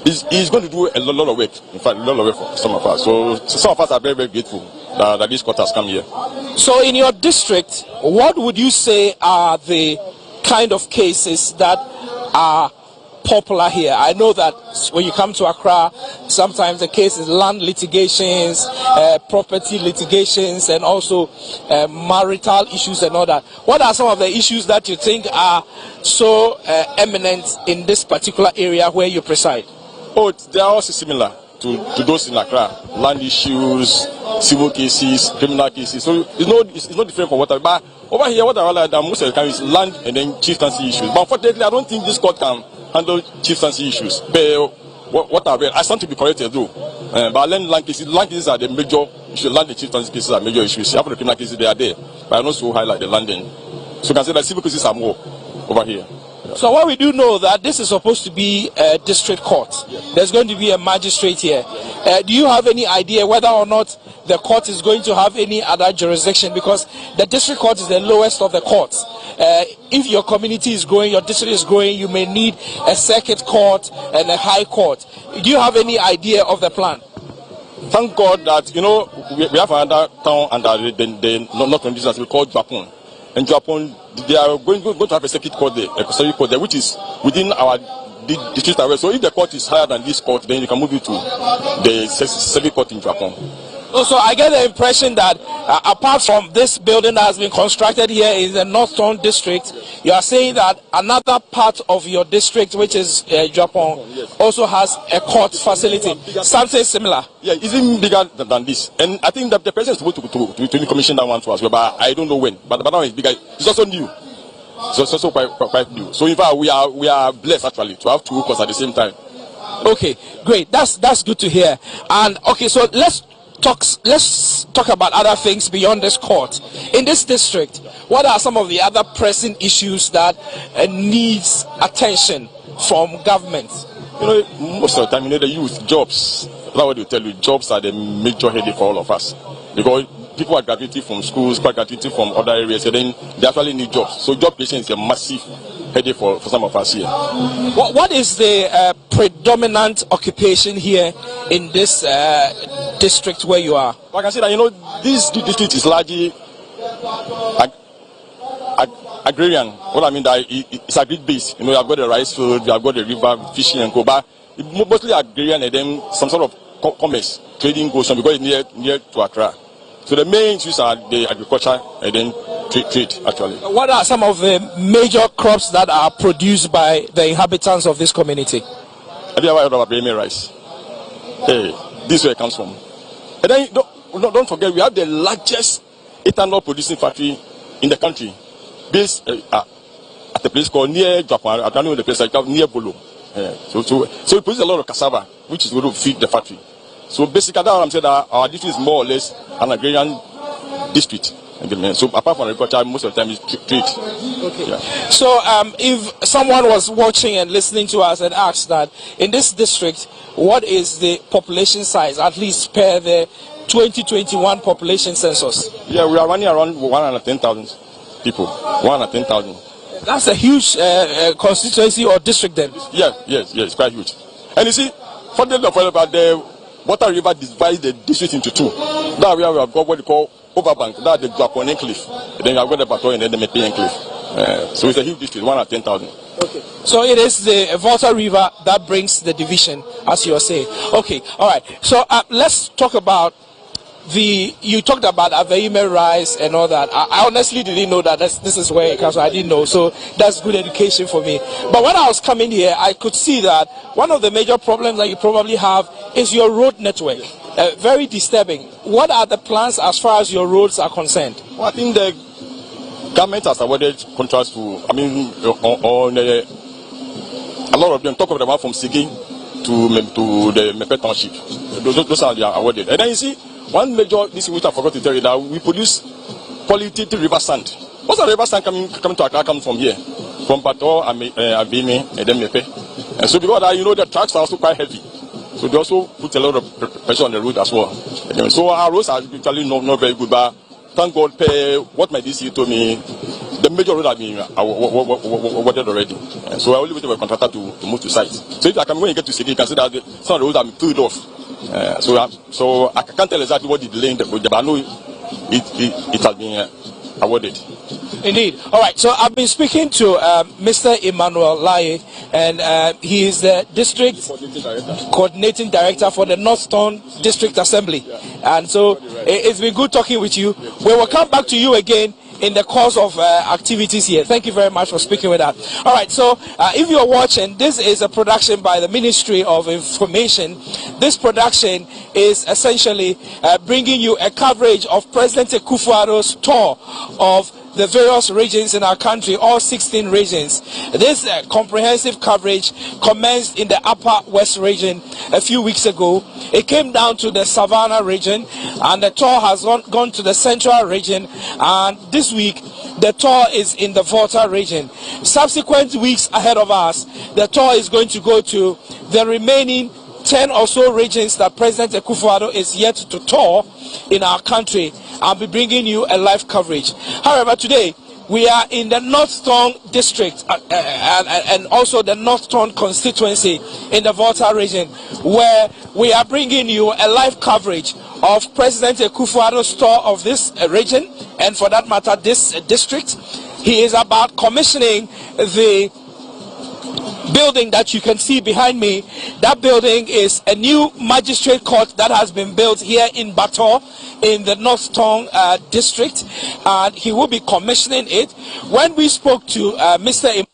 He's going to do a lot of work, in fact, a lot of work for some of us. So some of us are very, very grateful that this court has come here. So in your district, what would you say are the kind of cases that are popular here? I know that when you come to Accra, sometimes the case is land litigations, property litigations, and also marital issues and all that. What are some of the issues that you think are so eminent in this particular area where you preside? Oh, they are also similar to those in Accra. Land issues, civil cases, criminal cases. So it's not different from what I. But over here, what I realize that most of the time is land and then chieftaincy issues. But unfortunately, I don't think this court can handle chieftaincy issues. But what I read, I stand to be corrected though. But land cases are the major issues. Land and chieftaincy cases are major issues. After the criminal cases, they are there. But I don't so highlight the land. So you can say that civil cases are more over here. So what we do know that this is supposed to be a district court. There's going to be a magistrate here. Do you have any idea whether or not the court is going to have any other jurisdiction? Because the district court is the lowest of the courts. If your community is growing, your district is growing, you may need a circuit court and a high court. Do you have any idea of the plan? Thank God that, we have another town under the Northern District called Japan. And Japan, they are going to have a circuit court there, which is within our district area. So if the court is higher than this court, then you can move it to the circuit court in Japan. So I get the impression that apart from this building that has been constructed here in the Northern District, you are saying that another part of your district, which is Japan, also has a court facility, something similar. Yeah, it's even bigger than this. And I think that the president is supposed to commission that one to us, but I don't know when. But now it's bigger. It's also new. So it's also quite new. So in fact, we are blessed actually to have two courts at the same time. Okay, great. That's good to hear. And okay, so let's talk about other things beyond this court. In this district, what are some of the other pressing issues that needs attention from government? Most of the time, the youth, jobs. That's what they tell you. Jobs are the major headache for all of us. Because people are graduating from schools, people are graduating from other areas, and then they actually need jobs. So job creation is a massive headache for some of us here. What is the predominant occupation here in this district where you are? Like I said, this district is largely agrarian. What I mean that it's agri-based. You have got the rice field, you have got the river, fishing and but mostly agrarian, and then some sort of commerce, trading goes on because it's near to Accra. So the main issues are the agriculture and then trade actually. What are some of the major crops that are produced by the inhabitants of this community? Have you ever heard of Abraham rice? Hey, this is where it comes from. And then don't forget, we have the largest ethanol producing factory in the country, based at a place called near Japan. I don't know the place, like near Bolo. So we produce a lot of cassava, which is going to feed the factory. So basically, that's what I'm saying, that our district is more or less an agrarian district. So apart from agriculture, most of the time is trade. Okay. Yeah. So if someone was watching and listening to us and asked that in this district, what is the population size, at least per the 2021 population census? Yeah, we are running around 110,000 people. 110,000. That's a huge constituency or district then? Yes, it's quite huge. And you see, for the Water River divides the district into two. That we have got what we call overbank. That's the Japonian cliff. Then you have got the Bato and then the Mepian cliff. So it's a huge district, 1 at 10,000. Okay. So it is the Volta River that brings the division, as you are saying. Okay. All right. So let's talk about you talked about Aveime rice and all that. I honestly didn't know that this is where it comes from. I didn't know. So that's good education for me. But when I was coming here, I could see that one of the major problems that you probably have is your road network. Very disturbing. What are the plans as far as your roads are concerned? Well, I think the government has awarded contracts to, a lot of them, talk of the one from Sigin to the Mepe Township. Those are awarded. And then you see, one major, this which I forgot to tell you, that we produce quality river sand. What's the river sand coming to Accra comes from here? From Bato, Aveime, and then Mepe. And so because that, the trucks are also quite heavy. So they also put a lot of pressure on the road as well. And so our roads are actually not very good, but thank God, what my DC told me, the major road have been awarded already. And so I only wait for a contractor to move to site. So if I can, when you get to Sigi, you can see that some of the roads have been filled off. So I can't tell exactly what the delay in the project, but I know it has been awarded. Indeed. All right. So I've been speaking to Mr. Emmanuel Lai, and he is the district coordinating director for the Northton District Assembly. Yeah. And so it's been good talking with you. We will come back to you again in the course of activities here. Thank you very much for speaking with us. All right, so if you're watching, this is a production by the Ministry of Information. This production is essentially bringing you a coverage of President Akufo-Addo's tour of the various regions in our country, all 16 regions. This comprehensive coverage commenced in the Upper West region a few weeks ago. It came down to the Savannah region, and the tour has gone to the Central region, and this week the tour is in the Volta region. Subsequent weeks ahead of us, the tour is going to go to the remaining 10 or so regions that President Akufo-Addo is yet to tour in our country. I'll be bringing you a live coverage. However, today we are in the Northton district and also the Northton constituency in the Volta region, where we are bringing you a live coverage of President Akufo-Addo's tour of this region, and for that matter this district. He is about commissioning the building that you can see behind me. That building is a new magistrate court that has been built here in Bato in the Northton district, and he will be commissioning it. When we spoke to Mr.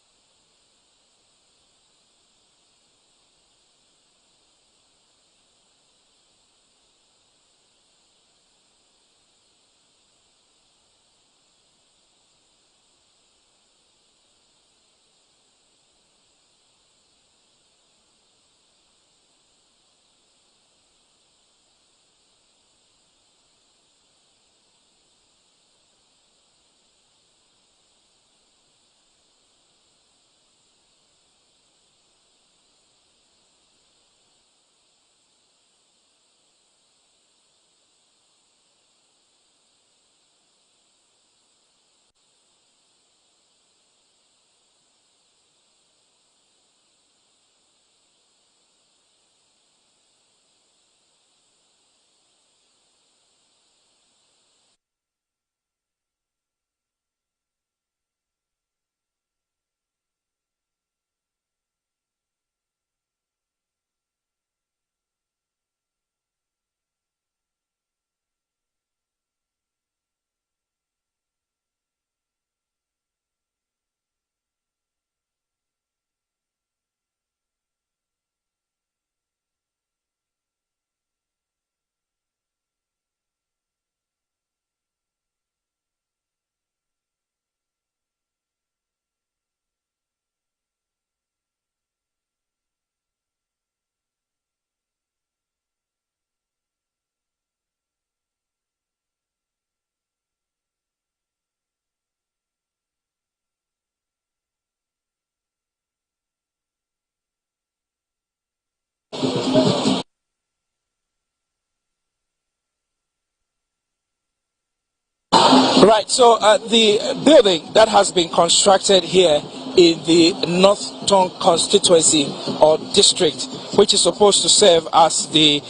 Right, so the building that has been constructed here in the Northton constituency or district which is supposed to serve as the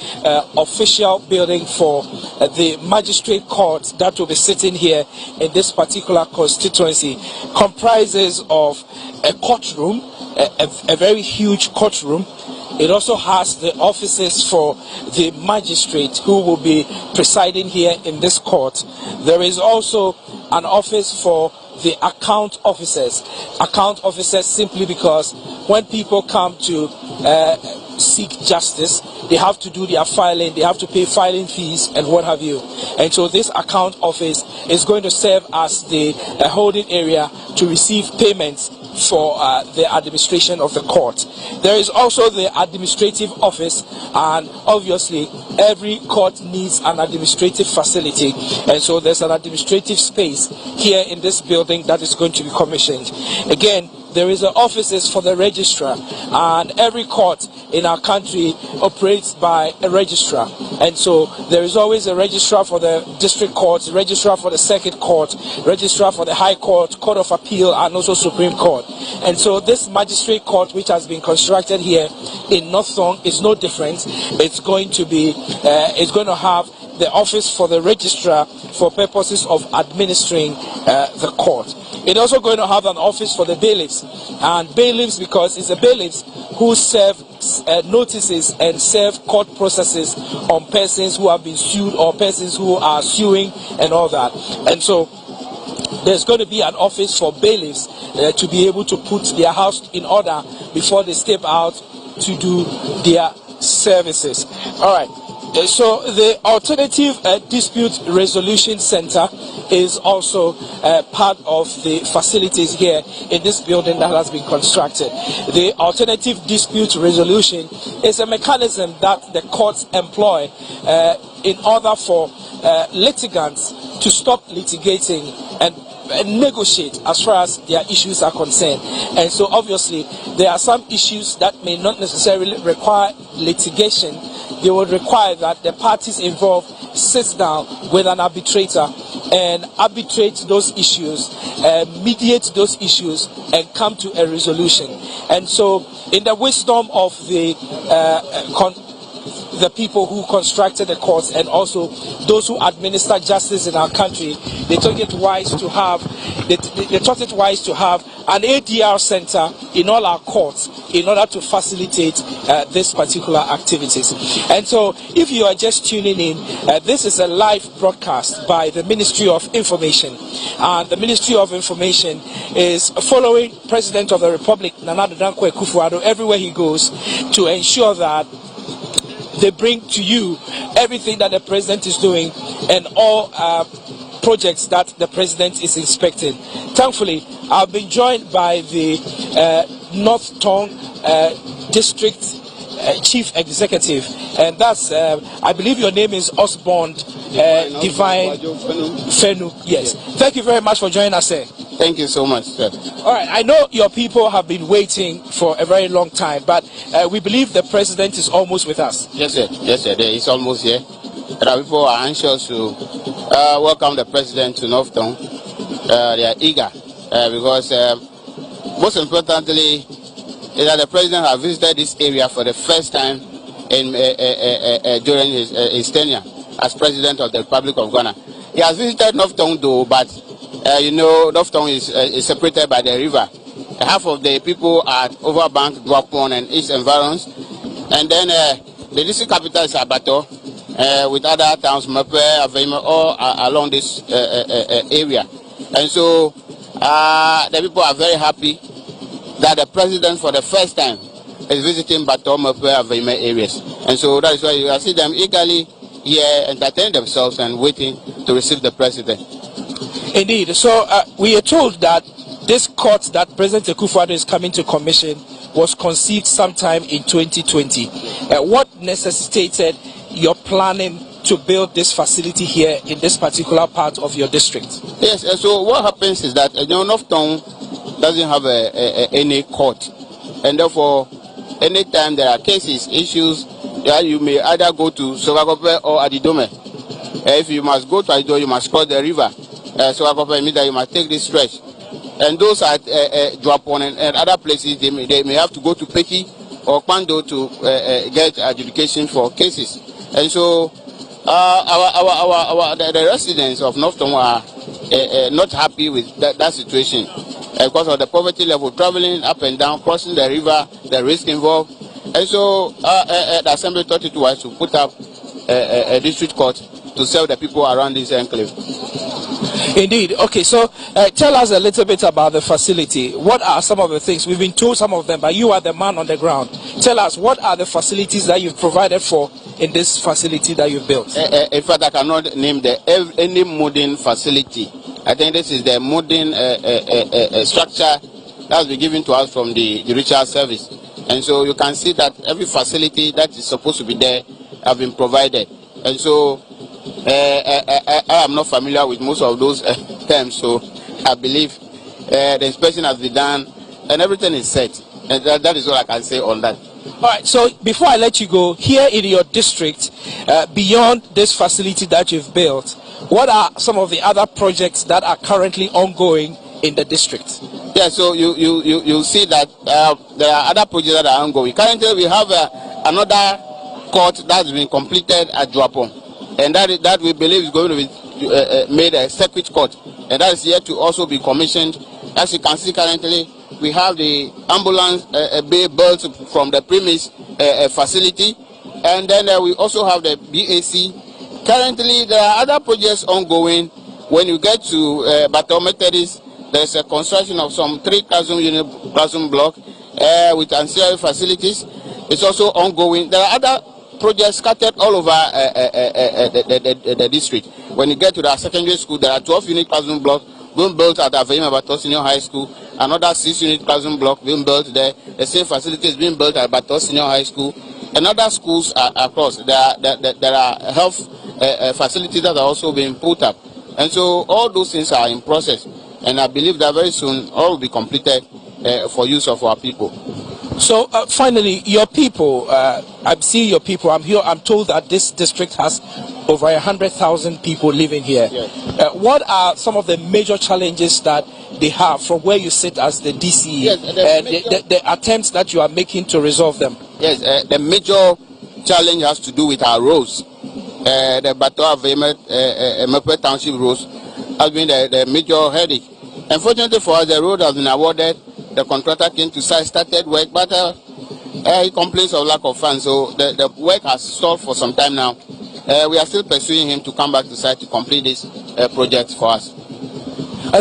official building for the magistrate court that will be sitting here in this particular constituency, comprises of a courtroom, a very huge courtroom. It also has the offices for the magistrate who will be presiding here in this court. There is also an office for the account officers. Account officers simply because when people come to seek justice, they have to do their filing, they have to pay filing fees and what have you. And so this account office is going to serve as the holding area to receive payments for the administration of the court. There is also the administrative office, and obviously every court needs an administrative facility, and so there's an administrative space here in this building that is going to be commissioned. Again, there is offices for the registrar, and every court in our country operates by a registrar, and so there is always a registrar for the district court, registrar for the circuit court, registrar for the high court, court of appeal, and also supreme court. And so this magistrate court, which has been constructed here in North Thong, is no different. It's going to be it's going to have the office for the registrar for purposes of administering the court. It's also going to have an office for the bailiffs, and bailiffs because it's the bailiffs who serve notices and serve court processes on persons who have been sued or persons who are suing and all that. And so there's going to be an office for bailiffs to be able to put their house in order before they step out to do their services. All right. So the Alternative Dispute Resolution Center is also part of the facilities here in this building that has been constructed. The Alternative Dispute Resolution is a mechanism that the courts employ in order for litigants to stop litigating and negotiate as far as their issues are concerned. And so obviously there are some issues that may not necessarily require litigation. They would require that the parties involved sit down with an arbitrator and arbitrate those issues, mediate those issues, and come to a resolution. And so in the wisdom of the people who constructed the courts and also those who administer justice in our country, they thought it wise to have an ADR center in all our courts in order to facilitate these particular activities. And so if you are just tuning in, this is a live broadcast by the Ministry of Information, and the Ministry of Information is following President of the Republic Nana Addo Dankwa Akufo-Addo everywhere he goes to ensure that they bring to you everything that the president is doing and all projects that the president is inspecting. Thankfully, I've been joined by the North Thong District Chief Executive, and that's, I believe your name is Osborne Divine Fenu. Yes. Thank you very much for joining us, sir. Thank you so much, sir. All right, I know your people have been waiting for a very long time, but we believe the president is almost with us. Yes, sir. Yes, sir. He's almost here. Our people are anxious to welcome the president to North Thong. They are eager because most importantly is that the president has visited this area for the first time during his tenure as president of the Republic of Ghana. He has visited North Thong though, but you know, North Thong is separated by the river. Half of the people are Overbank, Dwapon, and East Environs. And then the district capital is Abato, with other towns, Mape, Avema, all along this area. And so the people are very happy that the president, for the first time, is visiting Bato, Mape, Avema areas. And so that is why you see them eagerly here, entertaining themselves and waiting to receive the president. Indeed. So we are told that this court that President Akufo-Addo is coming to commission was conceived sometime in 2020. What necessitated your planning to build this facility here in this particular part of your district? Yes, so what happens is that North Thong doesn't have any court, and therefore anytime there are cases, issues, you may either go to Sogakope or Adidome. If you must go to Adidome, you must cross the river. Sogakope means that you must take this stretch. And those at Dwapon and other places, they may have to go to Peki or Pando to get adjudication for cases. And so the residents of North Tongue are not happy with that situation because of the poverty level, traveling up and down, crossing the river, the risk involved. And so the Assembly thought it was to put up a district court to serve the people around this enclave. Indeed. Okay, so tell us a little bit about the facility. What are some of the things? We've been told some of them, but you are the man on the ground. Tell us, what are the facilities that you've provided for in this facility that you've built? In fact, I cannot name any modern facility. I think this is the modern structure that has been given to us from the Judicial Service. And so you can see that every facility that is supposed to be there have been provided. And so I am not familiar with most of those terms, so I believe the inspection has been done and everything is set. And that is all I can say on that. All right, so before I let you go, here in your district, beyond this facility that you've built, what are some of the other projects that are currently ongoing in the district? Yeah, so you see that there are other projects that are ongoing. Currently, we have another court that's been completed at Dwapong, and that we believe is going to be made a circuit court, and that is yet to also be commissioned. As you can see currently, we have the ambulance bay built from the premise facility, and then we also have the BAC. Currently, there are other projects ongoing. When you get to Bateau Methodist, there's a construction of some 3 classroom block with ancillary facilities. It's also ongoing. There are other projects scattered all over the district. When you get to the secondary school, there are 12 unit classroom blocks being built at Avema Bateau Senior High School. Another 6 unit classroom block being built there. The same facility is being built at Bateau Senior High School. And other schools across. There are health facilities that are also being put up. And so all those things are in process. And I believe that very soon all will be completed for use of our people. So finally, your people, I'm seeing your people. I'm here. I'm told that this district has over 100,000 people living here. Yes. What are some of the major challenges that they have from where you sit as the DCE? Yes, the attempts that you are making to resolve them? Yes, the major challenge has to do with our roads. The Bateau Mepe Township roads has been the major headache. Unfortunately for us, the road has been awarded. The contractor came to site, started work, but he complains of lack of funds. So the work has stalled for some time now. We are still pursuing him to come back to site to complete this project for us.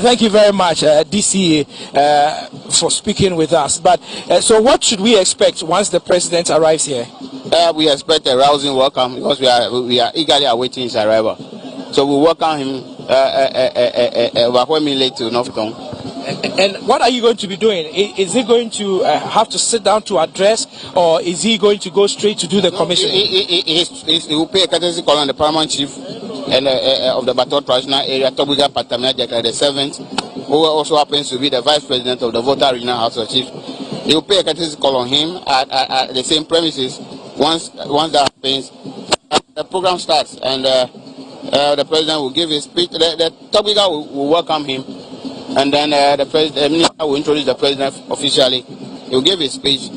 Thank you very much, DCA, for speaking with us. But so what should we expect once the president arrives here? We expect a rousing welcome because we are eagerly awaiting his arrival. So we welcome him late to North Tongue. And what are you going to be doing? Is he going to have to sit down to address, or is he going to go straight to do the commissioning? He will pay a courtesy call on the paramount chief and of the Bateau traditional area, Tobiga Patamia Jekla the 7th, who also happens to be the vice president of the Volta Regional House of Chiefs. He will pay a courtesy call on him at the same premises. Once that happens, the program starts, and the president will give his speech. The Tobiga will welcome him. And then the minister will introduce the president officially. He will give his speech,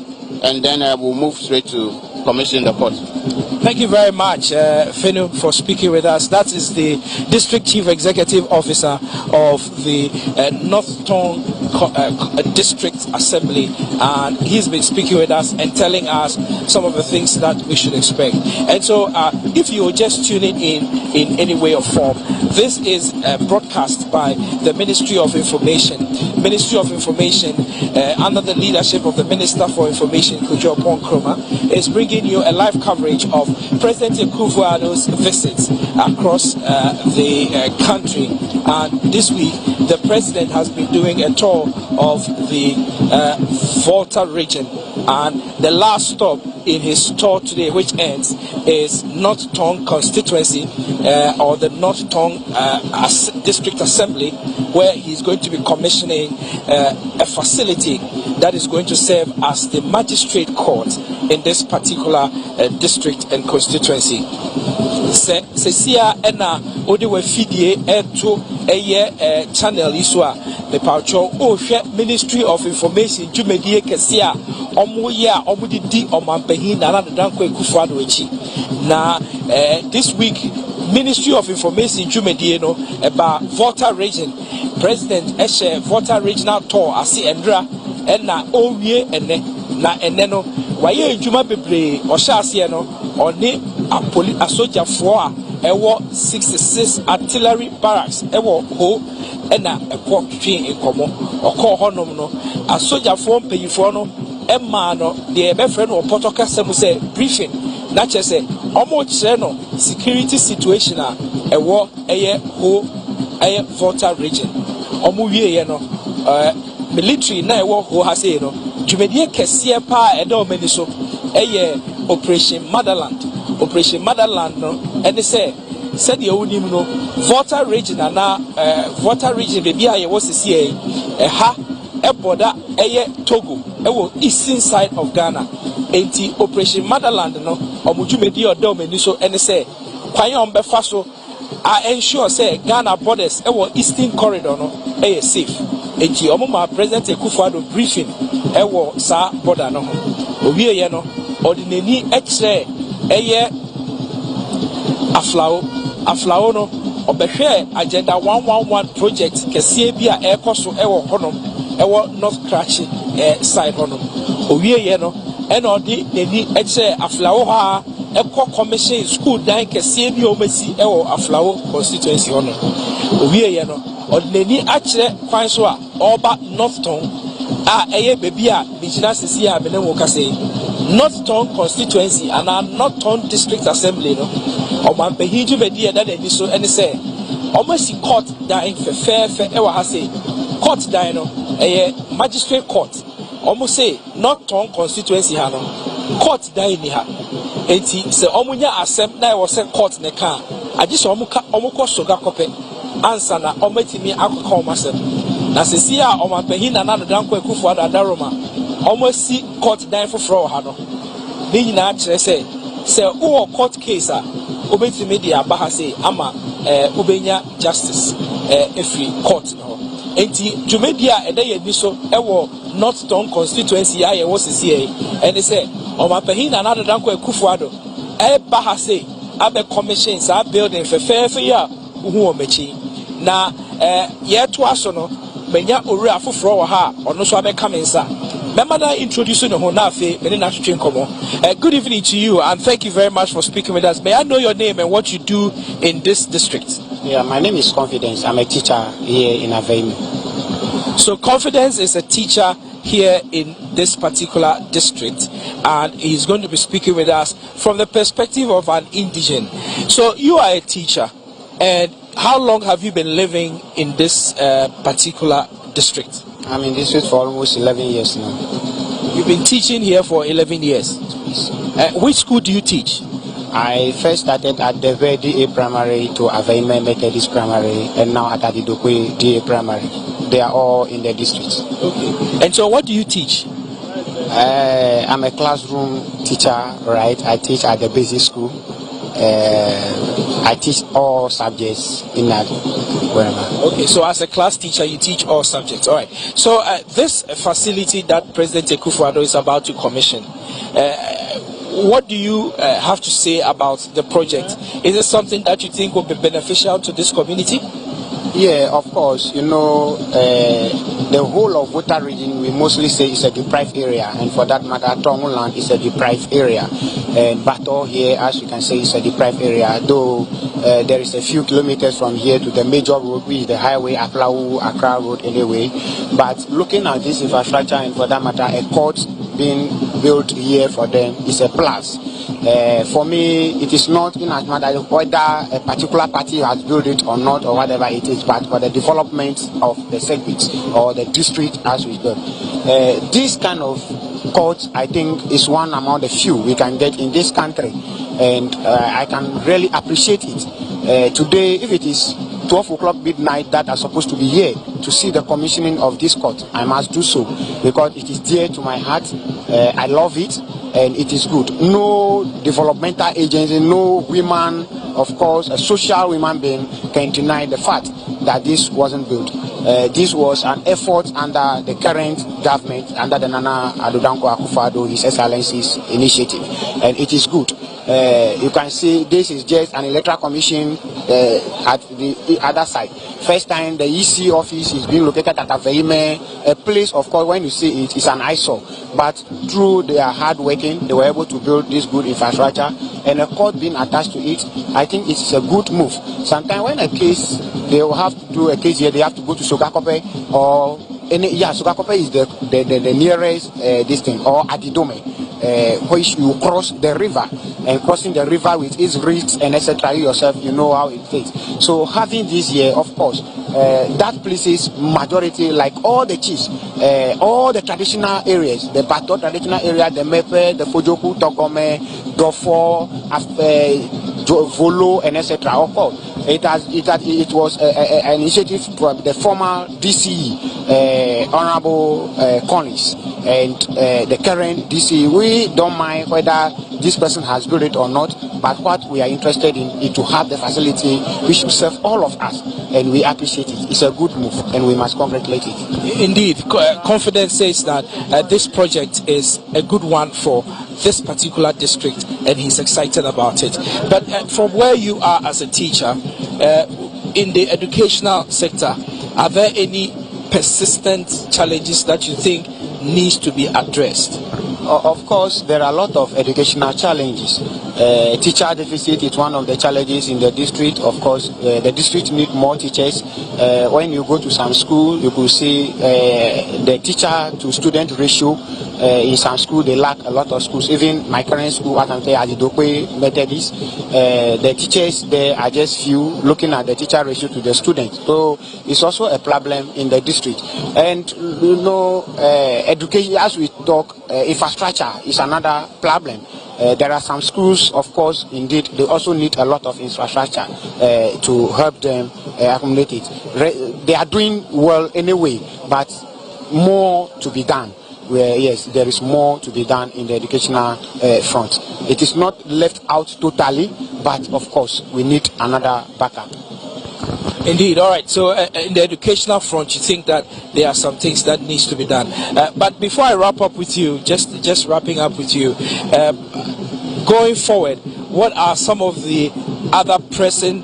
and then we'll move straight to commission the court. Thank you very much, Fenu, for speaking with us. That is the District Chief Executive Officer of the North Tongue District Assembly, and he's been speaking with us and telling us some of the things that we should expect. And so, if you're just tuning in any way or form, this is a broadcast by the Ministry of Information. Ministry of Information, under the leadership of the Minister for Information, Kujo Ponkroma, is bringing you a live coverage of President Akufo-Addo's visits across the country. And this week, the President has been doing a tour of the Volta region. And the last stop in his tour today, which ends, is North Tongue constituency, or the North Tongue District Assembly, where he's going to be commissioning a facility that is going to serve as the magistrate court in this particular district and constituency. Sesia ena ode we fidie to channel iswa the paucho Ministry of Information Jumedie kesia omo ye omudi di omampehin na danko ekufuado echi na this week Ministry of Information Jumedie no eba Volta region president eshe Volta regional tour asi endra ena owie ene na ene no waye ejuma bebre ohyase no oni a soldier for ewo 66 artillery barracks ewo ho ena ekwo twin enkomo okọ honom no a soldier for payifo no emma no de be friend no potoka sem say briefing na chese omo kire no security situation a ewo eye ho eye Volta region omo wie no military na ewo ho ha say no dwumedie kese pa edo mani so eye Operation Motherland no and say said the unim no Volta region na Volta region baby aye was see ha e border eye Togo eastern side of Ghana enti Operation Motherland no omudwumedi odo mani so and say kwan on be fa so I ensure say Ghana borders eastern corridor no safe enti omuma President Akufo-Addo briefing sa border no owie ye no ordinary extra eye aflao no obehwe agenda 111 project kese bia ekoso ewo honom ewo North Cratch side honom owie ye no ena odi neni extra aflao ha ekọ commission school dan kese bia omasi ewo aflao constituency honom owie ye no ordinary akire kwan so a oba Northton eye baby a bigina sisi a bene wo kase Northton constituency and our Northton district assembly no oman behiju bedi na ni so ene say almost court dan fair e wa ha say court dan no magistrate court almost say Northton constituency ha no court dan ni ha enti say omunya asem na e wo say court ne ka agi so omuko soga kope answer na omatimi akoko omasem na sisi a oman behina na danko Akufo-Addo adaroma almost see court dan for ha no they nyina kire say o court case a obetimi dia baha say ama obenya justice every court no enti jumedia edeye ni so ewo Northton constituency aye wo sisi and say omapahina na danko Akufo-Addo baha say abe commission sa building fe ya hu o mechi na ye to aso no menya ori afoforo wo ha ono so abe kamensa. Memada introducing the Honafe, good evening to you and thank you very much for speaking with us. May I know your name and what you do in this district? Yeah, my name is Confidence. I'm a teacher here in Aveime. So Confidence is a teacher here in this particular district and he's going to be speaking with us from the perspective of an indigent. So you are a teacher and how long have you been living in this particular district? I'm in this district for almost 11 years now. You've been teaching here for 11 years? Which school do you teach? I first started at the DA Primary to Aveime Methodist Primary and now at Adidokwe DA Primary. They are all in the district. Okay. And so what do you teach? I'm a classroom teacher, right? I teach at the basic school. I teach all subjects in that. Okay, so as a class teacher, you teach all subjects. All right. So this facility that President Akufo-Addo is about to commission, what do you have to say about the project? Is it something that you think will be beneficial to this community? Yeah, of course. You know, the whole of Volta region, we mostly say is a deprived area, and for that matter, Tongu land is a deprived area. And Bato here, as you can say, is a deprived area, though there is a few kilometers from here to the major road, which is the highway, Accra Road anyway. But looking at this infrastructure, and for that matter, a court being built here for them is a plus. For me, it is not in as much as whether a particular party has built it or not or whatever it is, but for the development of the segment or the district as we go. This kind of court, I think, is one among the few we can get in this country, and I can really appreciate it. Today, if it is 12 o'clock midnight that are supposed to be here to see the commissioning of this court, I must do so because it is dear to my heart. I love it. and it is good. No developmental agency, no woman, of course, a social woman being can deny the fact that this wasn't built. This was an effort under the current government, under the Nana Addo Dankwa Akufo-Addo, His Excellency's initiative, and it is good. You can see this is just an electoral commission at the other side. First time the EC office is being located at Aveime, a place, of course, when you see it, it's an eyesore. But through their hard working, they were able to build this good infrastructure, and a court being attached to it, I think it's a good move. Sometimes when a case, they will have to do a case here, they have to go to Sogakope or Sogakope is the nearest this thing, or Adidome. Which you cross the river, and crossing the river with its risks and etc. You yourself, you know how it takes. So having this here, of course, that places majority, like all the chiefs, all the traditional areas, the Bato traditional area, the Mepe, the Fojoku, Tokome, Dofo, Volo, and etc. Of course, it was an initiative from the former DCE, Honorable Collins, and the current DCE. We don't mind whether this person has built it or not, but what we are interested in is to have the facility which will serve all of us, and we appreciate it. It's a good move, and we must congratulate it. Indeed, confidence says that this project is a good one for this particular district, and he's excited about it. But from where you are as a teacher, in the educational sector, are there any persistent challenges that you think needs to be addressed? Of course, there are a lot of educational challenges. Teacher deficit is one of the challenges in the district. Of course, the district needs more teachers. When you go to some school, you could see the teacher to student ratio. In some schools, they lack a lot of schools. Even my current school, Adidokwe Methodist, the teachers there are just few, looking at the teacher ratio to the students. So it's also a problem in the district. And you know, education, as we talk, infrastructure is another problem. There are some schools, of course, indeed, they also need a lot of infrastructure to help them accumulate it. They are doing well anyway, but more to be done. Yes, there is more to be done in the educational front. It is not left out totally, but of course, we need another backup. Indeed. All right. So in the educational front, you think that there are some things that needs to be done. But before I wrap up with you, just wrapping up with you, going forward, what are some of the other pressing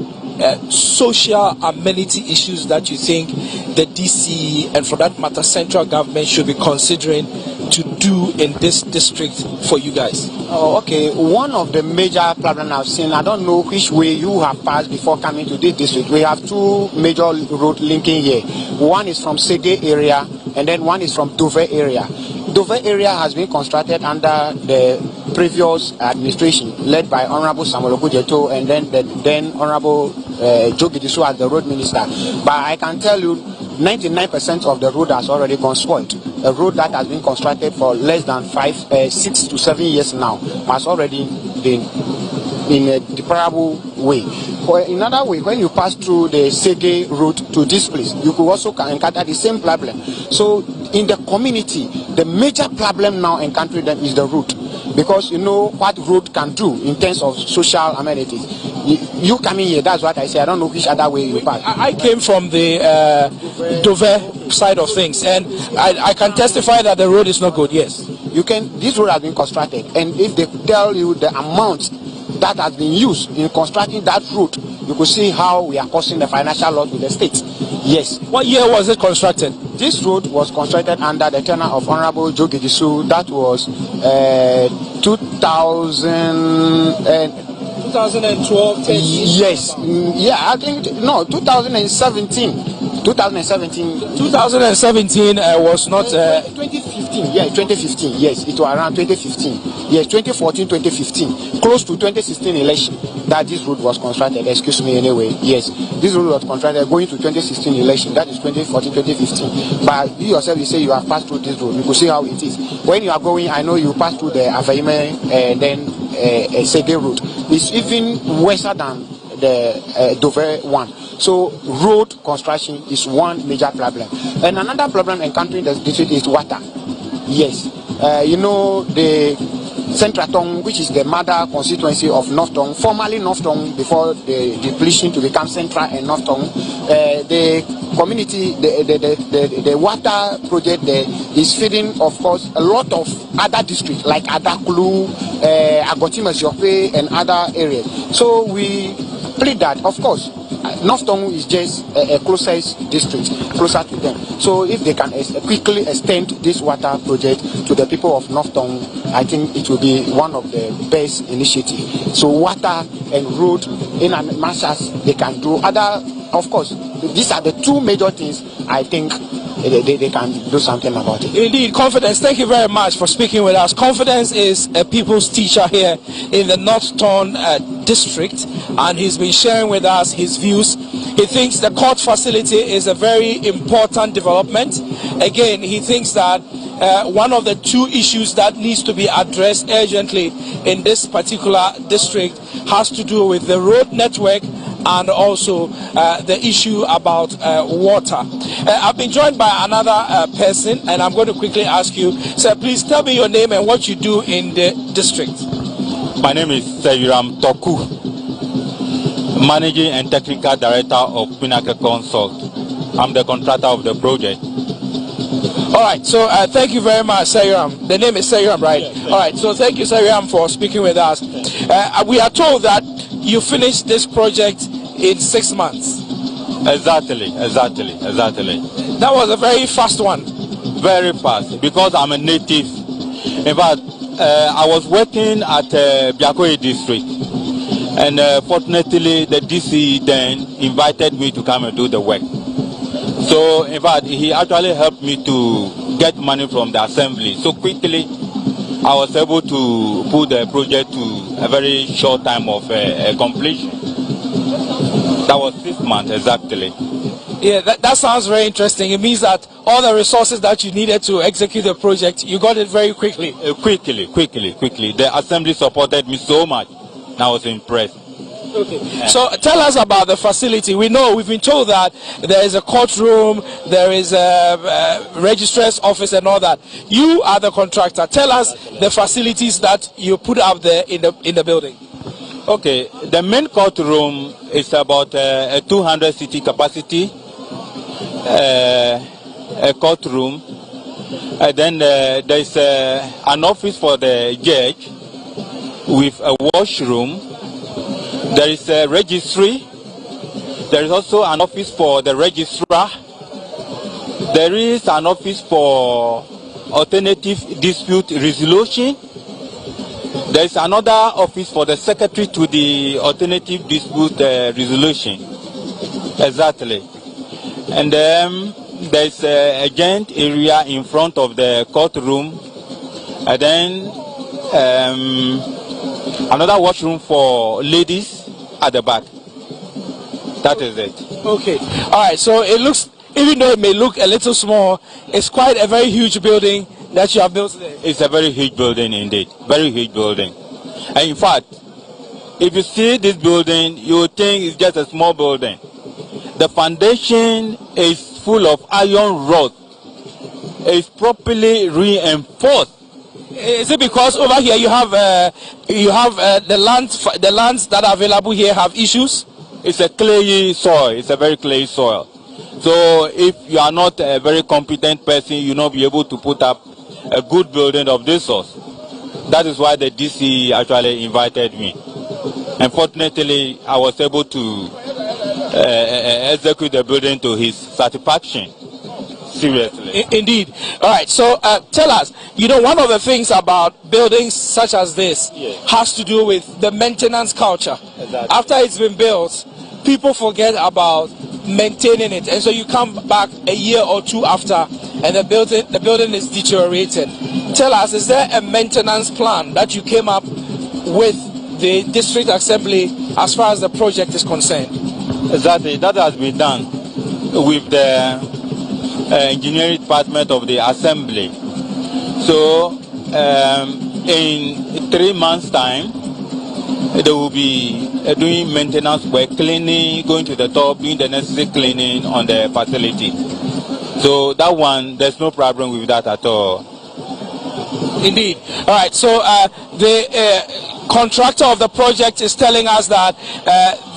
social amenity issues that you think the DC and for that matter central government should be considering to do in this district for you guys? Oh, okay. One of the major problems I've seen, I don't know which way you have passed before coming to this district. We have two major road linking here. One is from Sege area, and then one is from Dove area. Dove area has been constructed under the previous administration led by Honorable Samuel Okujeto and then Honorable Joe Gidisu as the road minister. But I can tell you 99% of the road has already gone spoiled. A road that has been constructed for less than 6 to 7 years now has already been in a deplorable way. In another way, when you pass through the Sege route to this place, you could also encounter the same problem. So in the community, the major problem now encountering them is the route. Because you know what road can do in terms of social amenities. You coming here, that's what I say. I don't know which other way you pass. I came from the Dove side of things, and I can testify that the road is not good. Yes, you can. This road has been constructed, and if they tell you the amount that has been used in constructing that route, you could see how we are causing the financial loss with the state. Yes. What year was it constructed? This road was constructed under the tenure of Honorable Joe Gidisu. That was 2012. Yes. Yeah, I think no. 2017. 2017 was not 2015. Yeah, 2015. Yes, it was around 2015. Yes, 2014, 2015, close to 2016 election that this road was constructed. Excuse me, anyway. Yes, this road was constructed going to 2016 election. That is 2014, 2015. But you yourself, you say you have passed through this road. You could see how it is. When you are going, I know you pass through the Aveime and then Sege road. It's even worse than the Dove one. So road construction is one major problem. And another problem encountering the district is water. Yes, you know, the Central Tong, which is the mother constituency of North Tong, formerly North Tong before the depletion to become Central and North Tong. The community, the water project there is feeding, of course, a lot of other districts like Adakulu, Agotimasyope, and other areas. So we plead that, of course, North Tong is just a closest district, closer to them. So if they can quickly extend this water project to the people of North Tong, I think it will be one of the best initiatives. So water and road in as much as they can do. Other, of course, these are the two major things I think they can do something about it. Indeed, Confidence, thank you very much for speaking with us. Confidence is a people's teacher here in the North Tong district, and he's been sharing with us his views. He thinks the court facility is a very important development. Again, he thinks that one of the two issues that needs to be addressed urgently in this particular district has to do with the road network and also the issue about water. I've been joined by another person, and I'm going to quickly ask you, sir, please tell me your name and what you do in the district. My name is Seyiram Toku, Managing and Technical Director of Pinnacle Consult. I'm the contractor of the project. All right, so thank you very much, Seyiram. The name is Seyiram, right? Yes. All right, so thank you, Seyiram, for speaking with us. We are told that you finished this project in 6 months. Exactly. That was a very fast one. Very fast, because I'm a native. In fact, I was working at Biakoe district, and fortunately the DC then invited me to come and do the work. So in fact, he actually helped me to get money from the assembly. So quickly, I was able to put the project to a very short time of completion. That was 6 months exactly. Yeah, that sounds very interesting. It means that all the resources that you needed to execute the project, you got it very quickly. Quickly. The assembly supported me so much. I was impressed. Okay. So tell us about the facility. We've been told that there is a courtroom, there is a registrar's office and all that. You are the contractor. Tell us the facilities that you put up there in the building. Okay, the main courtroom is about a 200 seating capacity, a courtroom. Then there is an office for the judge with a washroom. There is a registry. There is also an office for the registrar. There is an office for alternative dispute resolution. There is another office for the secretary to the alternative dispute resolution. Exactly. And then there is a giant area in front of the courtroom. And then another washroom for ladies at the back. That is it. Okay. All right. So it looks, even though it may look a little small, it's quite a very huge building that you have built there. It's a very huge building indeed. Very huge building. And in fact, if you see this building, you would think it's just a small building. The foundation is full of iron rods. It's properly reinforced. Is it because over here you have the lands that are available here have issues? It's a clayey soil. It's a very clayey soil. So if you are not a very competent person, you will not be able to put up a good building of this sort. That is why the DC actually invited me. Unfortunately, I was able to execute the building to his satisfaction. Seriously. Indeed. All right. So tell us, one of the things about buildings such as this has to do with the maintenance culture. Exactly. After it's been built, people forget about maintaining it, and so you come back a year or two after, and the building is deteriorated. Tell us, is there a maintenance plan that you came up with the district assembly as far as the project is concerned? Exactly. That has been done with the engineering department of the assembly. So in 3 months' time, they will be doing maintenance work, cleaning, going to the top, doing the necessary cleaning on the facility. So that one, there's no problem with that at all. Indeed. All right. So the contractor of the project is telling us that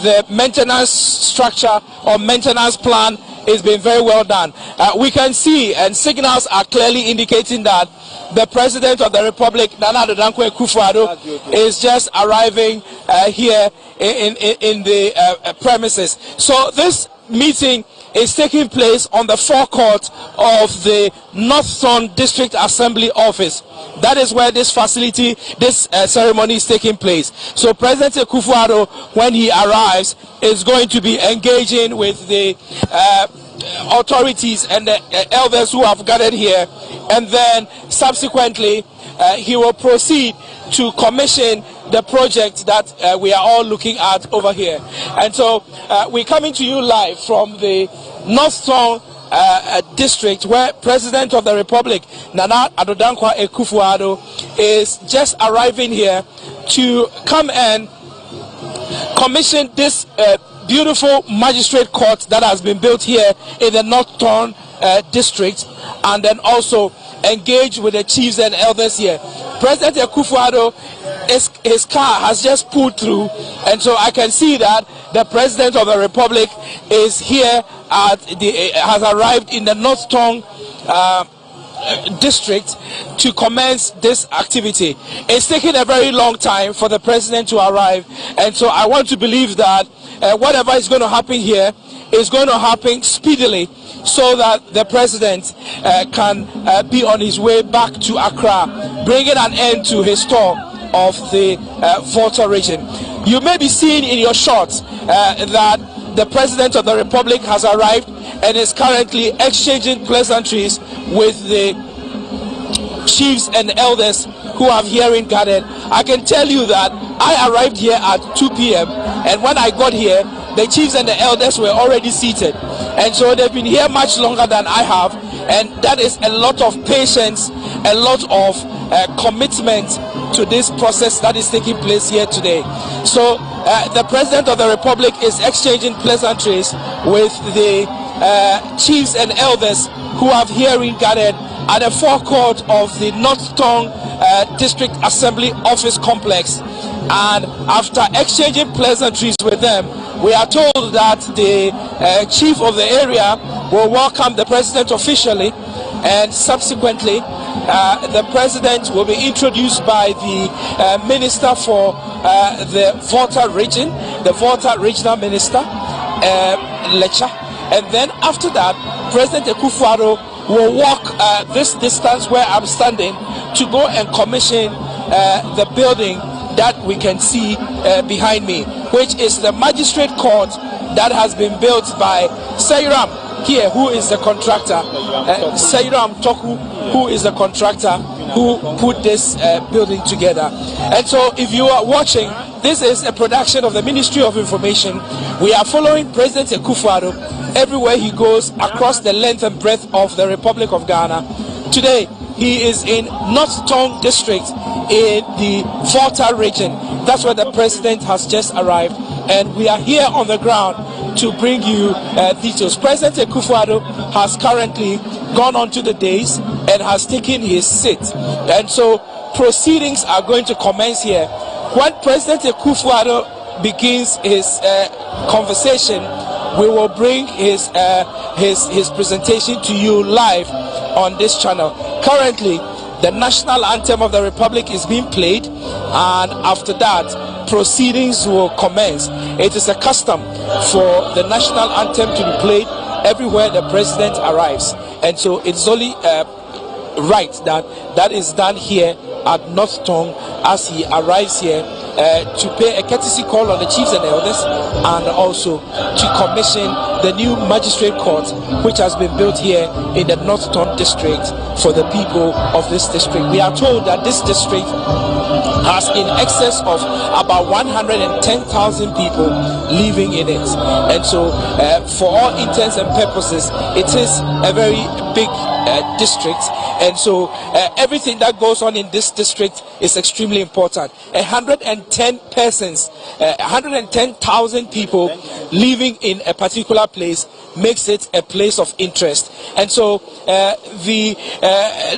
the maintenance structure or maintenance plan is being very well done. We can see, and signals are clearly indicating that the President of the Republic, Nana Addo Dankwa Akufo-Addo, is just arriving here in the premises. So this meeting is taking place on the forecourt of the North Zone District Assembly Office. That is where this facility, this ceremony is taking place. So President Akufo-Addo, when he arrives, is going to be engaging with the authorities and the elders who have gathered here, and then subsequently he will proceed to commission the project that we are all looking at over here. And so we're coming to you live from the North Zone district, where President of the Republic Nana Addo Dankwa Akufo-Addo is just arriving here to come and commission this beautiful magistrate court that has been built here in the North Zone district, and then also engage with the chiefs and elders here. President Akufo-Addo, his car has just pulled through, and so I can see that the President of the Republic is here has arrived in the North Zone district to commence this activity. It's taken a very long time for the President to arrive, and so I want to believe that whatever is going to happen here is going to happen speedily, so that the President can be on his way back to Accra, bringing an end to his tour of the Volta region. You may be seeing in your shots that the President of the Republic has arrived and is currently exchanging pleasantries with the chiefs and elders who have hearing gathered. I can tell you that I arrived here at 2 p.m. and when I got here, the chiefs and the elders were already seated, and so they've been here much longer than I have, and that is a lot of patience, a lot of commitment to this process that is taking place here today. So the President of the Republic is exchanging pleasantries with the chiefs and elders who have hearing gathered at the forecourt of the North Zone District Assembly Office Complex. And after exchanging pleasantries with them, we are told that the chief of the area will welcome the President officially, and subsequently the President will be introduced by the Minister for the Volta region, the Volta Regional Minister, Lecha. And then after that, President Akufo-Addo will walk this distance where I'm standing to go and commission the building that we can see behind me, which is the magistrate court that has been built by Seiram here, who is the contractor, Seiram Toku, who is the contractor who put this building together. And so if you are watching, this is a production of the Ministry of Information. We are following President Akufo-Addo everywhere he goes across the length and breadth of the Republic of Ghana. Today, he is in North Zone District in the Volta region. That's where the President has just arrived, and we are here on the ground to bring you details. President Akufo-Addo has currently gone on to the dais and has taken his seat, and so proceedings are going to commence here. When President Akufo-Addo begins his conversation, we will bring his presentation to you live on this channel. Currently, the national anthem of the Republic is being played, and after that, proceedings will commence. It is a custom for the national anthem to be played everywhere the President arrives, and so it's only right that is done here at North Zone as he arrives here to pay a courtesy call on the chiefs and elders, and also to commission the new magistrate court which has been built here in the North Zone district for the people of this district. We are told that this district has in excess of about 110,000 people living in it, and so for all intents and purposes, it is a very big district, And so everything that goes on in this district is extremely important. 110 persons, 110,000 people living in a particular place makes it a place of interest. And so the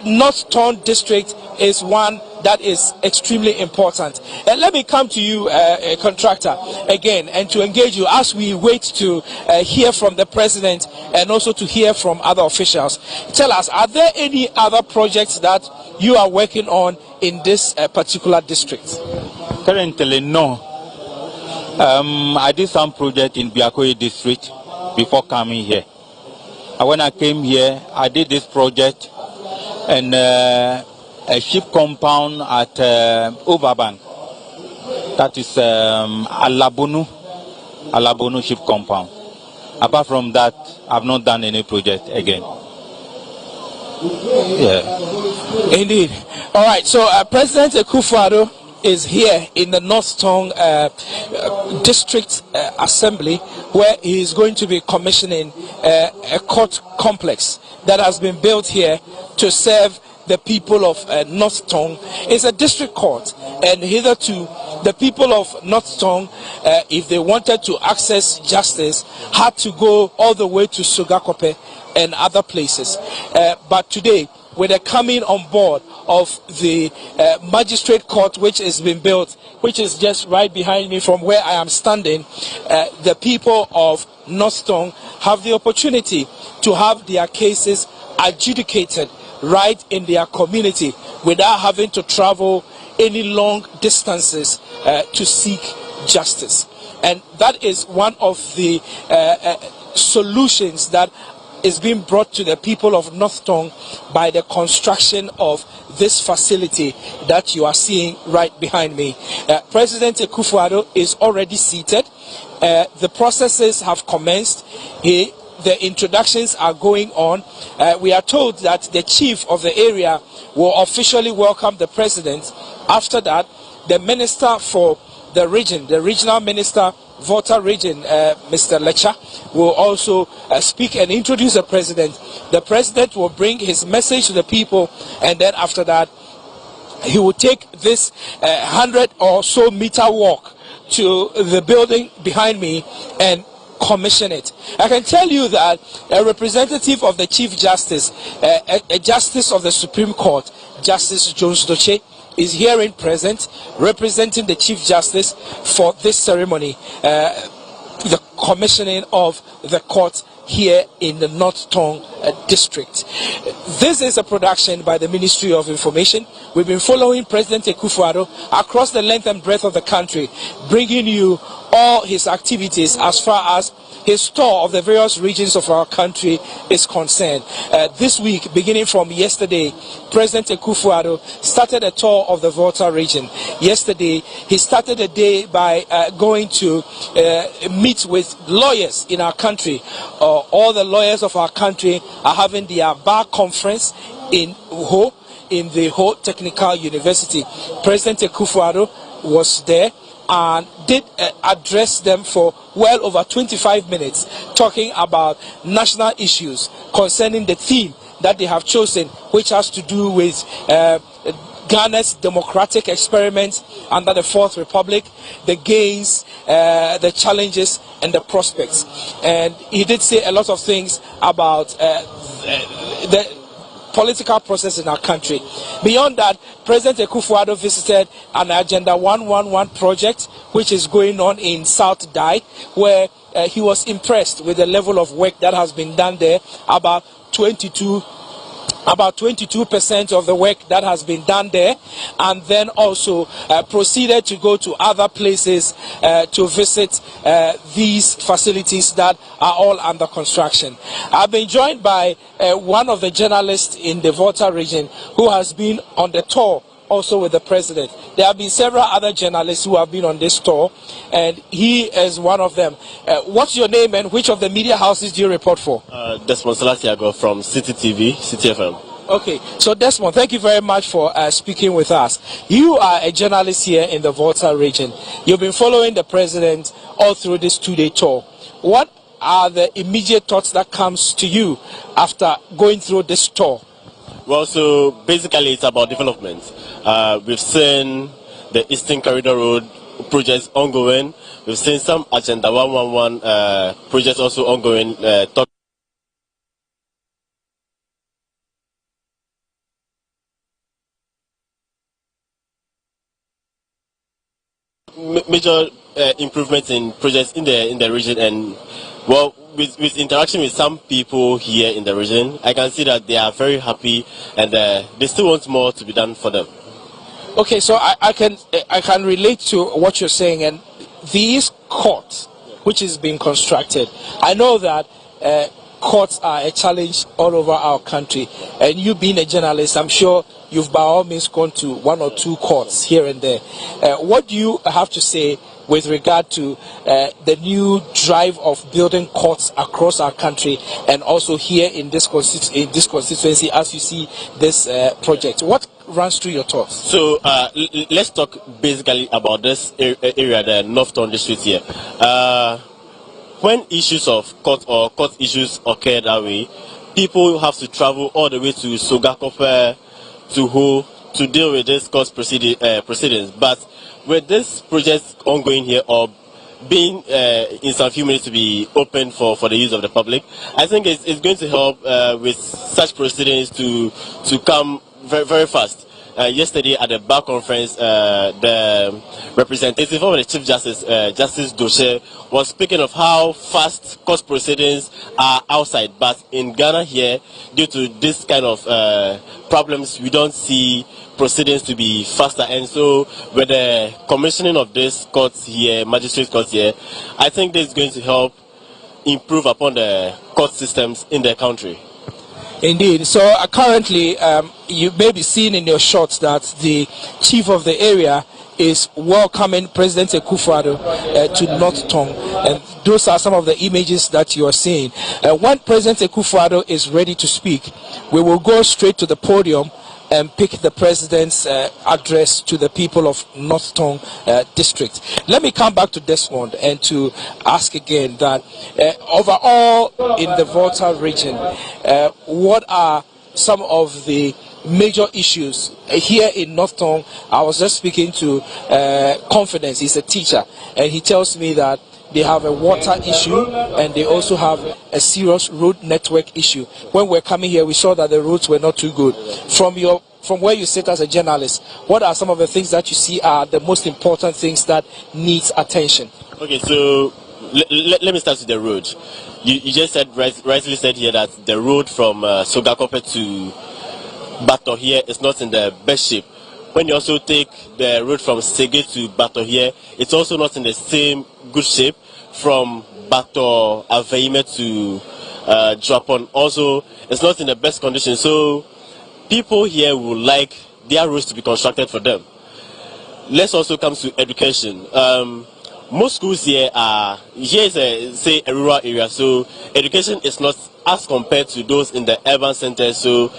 North Town district is one that is extremely important. And let me come to you, contractor, again, and to engage you as we wait to hear from the president and also to hear from other officials. Tell us, are there any other projects that you are working on in this particular district? Currently, no. I did some project in Biakoye district before coming here. And when I came here, I did this project and a ship compound at Overbank. That is Alabonu ship compound. Apart from that, I've not done any project again. Yeah. Indeed. All right. So President Akufo-Addo is here in the North Tongue District Assembly, where he is going to be commissioning a court complex that has been built here to serve the people of North Tongue. It's a district court, and hitherto the people of North Tongue, if they wanted to access justice, had to go all the way to Sugakope and other places. But today, with the coming on board of the magistrate court, which has been built, which is just right behind me from where I am standing, the people of North Tongue have the opportunity to have their cases adjudicated right in their community without having to travel any long distances to seek justice. And that is one of the solutions that is being brought to the people of North Tongue by the construction of this facility that you are seeing right behind me. President Akufo-Addo is already seated. The processes have commenced. The introductions are going on. We are told that the chief of the area will officially welcome the president. After that, the minister for the region, the regional minister, Volta region, Mr. Lecha, will also speak and introduce the president. The president will bring his message to the people, and then after that, he will take this 100 or so meter walk to the building behind me and commission it. I can tell you that a representative of the Chief Justice, a Justice of the Supreme Court, Justice Jones Doche, is here in present, representing the Chief Justice for this ceremony, the commissioning of the court here in the North Tongue district. This is a production by the Ministry of Information. We've been following President Akufo-Addo across the length and breadth of the country, bringing you all his activities as far as his tour of the various regions of our country is concerned. This week, beginning from yesterday, President Akufo-Addo started a tour of the Volta region. Yesterday, he started the day by going to meet with lawyers in our country. All the lawyers of our country are having their bar conference in Ho, in the Ho Technical University. President Akufo-Addo was there and did address them for well over 25 minutes, talking about national issues concerning the theme that they have chosen, which has to do with Ghana's democratic experiment under the Fourth Republic, the gains, the challenges, and the prospects. And he did say a lot of things about the political process in our country. Beyond that, President Akufo-Addo visited an Agenda 111 project which is going on in South Dai, where he was impressed with the level of work that has been done there. About 22% of the work that has been done there, and then also proceeded to go to other places to visit these facilities that are all under construction. I've been joined by one of the journalists in the Volta region who has been on the tour also with the president. There have been several other journalists who have been on this tour, and he is one of them. What's your name and which of the media houses do you report for? Desmond Salatiago from City TV, City FM. Okay, so Desmond, thank you very much for speaking with us. You are a journalist here in the Volta region. You've been following the president all through this two-day tour. What are the immediate thoughts that comes to you after going through this tour? Well, so basically it's about development. We've seen the Eastern Corridor Road projects ongoing. We've seen some Agenda 111 projects also ongoing. Major improvements in projects in the region, and well, with interaction with some people here in the region, I can see that they are very happy, and they still want more to be done for them. Okay, so I can relate to what you're saying, and these courts, which is being constructed, I know that courts are a challenge all over our country, and you being a journalist, I'm sure you've by all means gone to one or two courts here and there. What do you have to say with regard to the new drive of building courts across our country, and also here in this constituency as you see this project? What runs through your thoughts? So let's talk basically about this area, the Northtown district here. When issues of court or court issues occur that way, people have to travel all the way to Sogakope, to Ho, to deal with this court proceedings. But with this project ongoing here, or being in some few minutes to be open for the use of the public, I think it's going to help with such proceedings to come very, very fast. Yesterday at the bar conference, the representative of the Chief Justice, Justice Doshe, was speaking of how fast court proceedings are outside. But in Ghana here, due to this kind of problems, we don't see proceedings to be faster. And so with the commissioning of this courts here, magistrate courts here, I think this is going to help improve upon the court systems in the country. Indeed. So currently, you may be seeing in your shots that the chief of the area is welcoming President Akufo-Addo to Northtown, and those are some of the images that you are seeing. When President Akufo-Addo is ready to speak, we will go straight to the podium and pick the president's address to the people of Northtown district. Let me come back to Desmond and to ask again that overall in the Volta region, what are some of the major issues here in Northtown? I was just speaking to Confidence. He's a teacher, and he tells me that they have a water issue, and they also have a serious road network issue. When we're coming here, we saw that the roads were not too good. From where you sit as a journalist, what are some of the things that you see are the most important things that needs attention? Okay, so let me start with the road. You just said, rightly said here, that the road from Sogakope to Bato here is not in the best shape. When you also take the road from Sege to Bato here, it's also not in the same good shape. From Bato Aveime to Japon, also it's not in the best condition. So people here would like their roads to be constructed for them. Let's also come to education. Most schools here is a rural area, so education is not as compared to those in the urban centers. So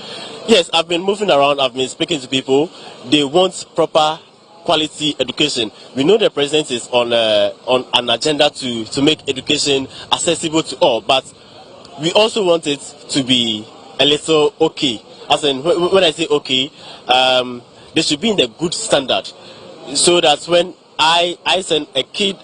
yes, I've been moving around, I've been speaking to people. They want proper quality education. We know the president is on an agenda to make education accessible to all, but we also want it to be a little okay. As in, when I say okay, they should be in the good standard, so that when I send a kid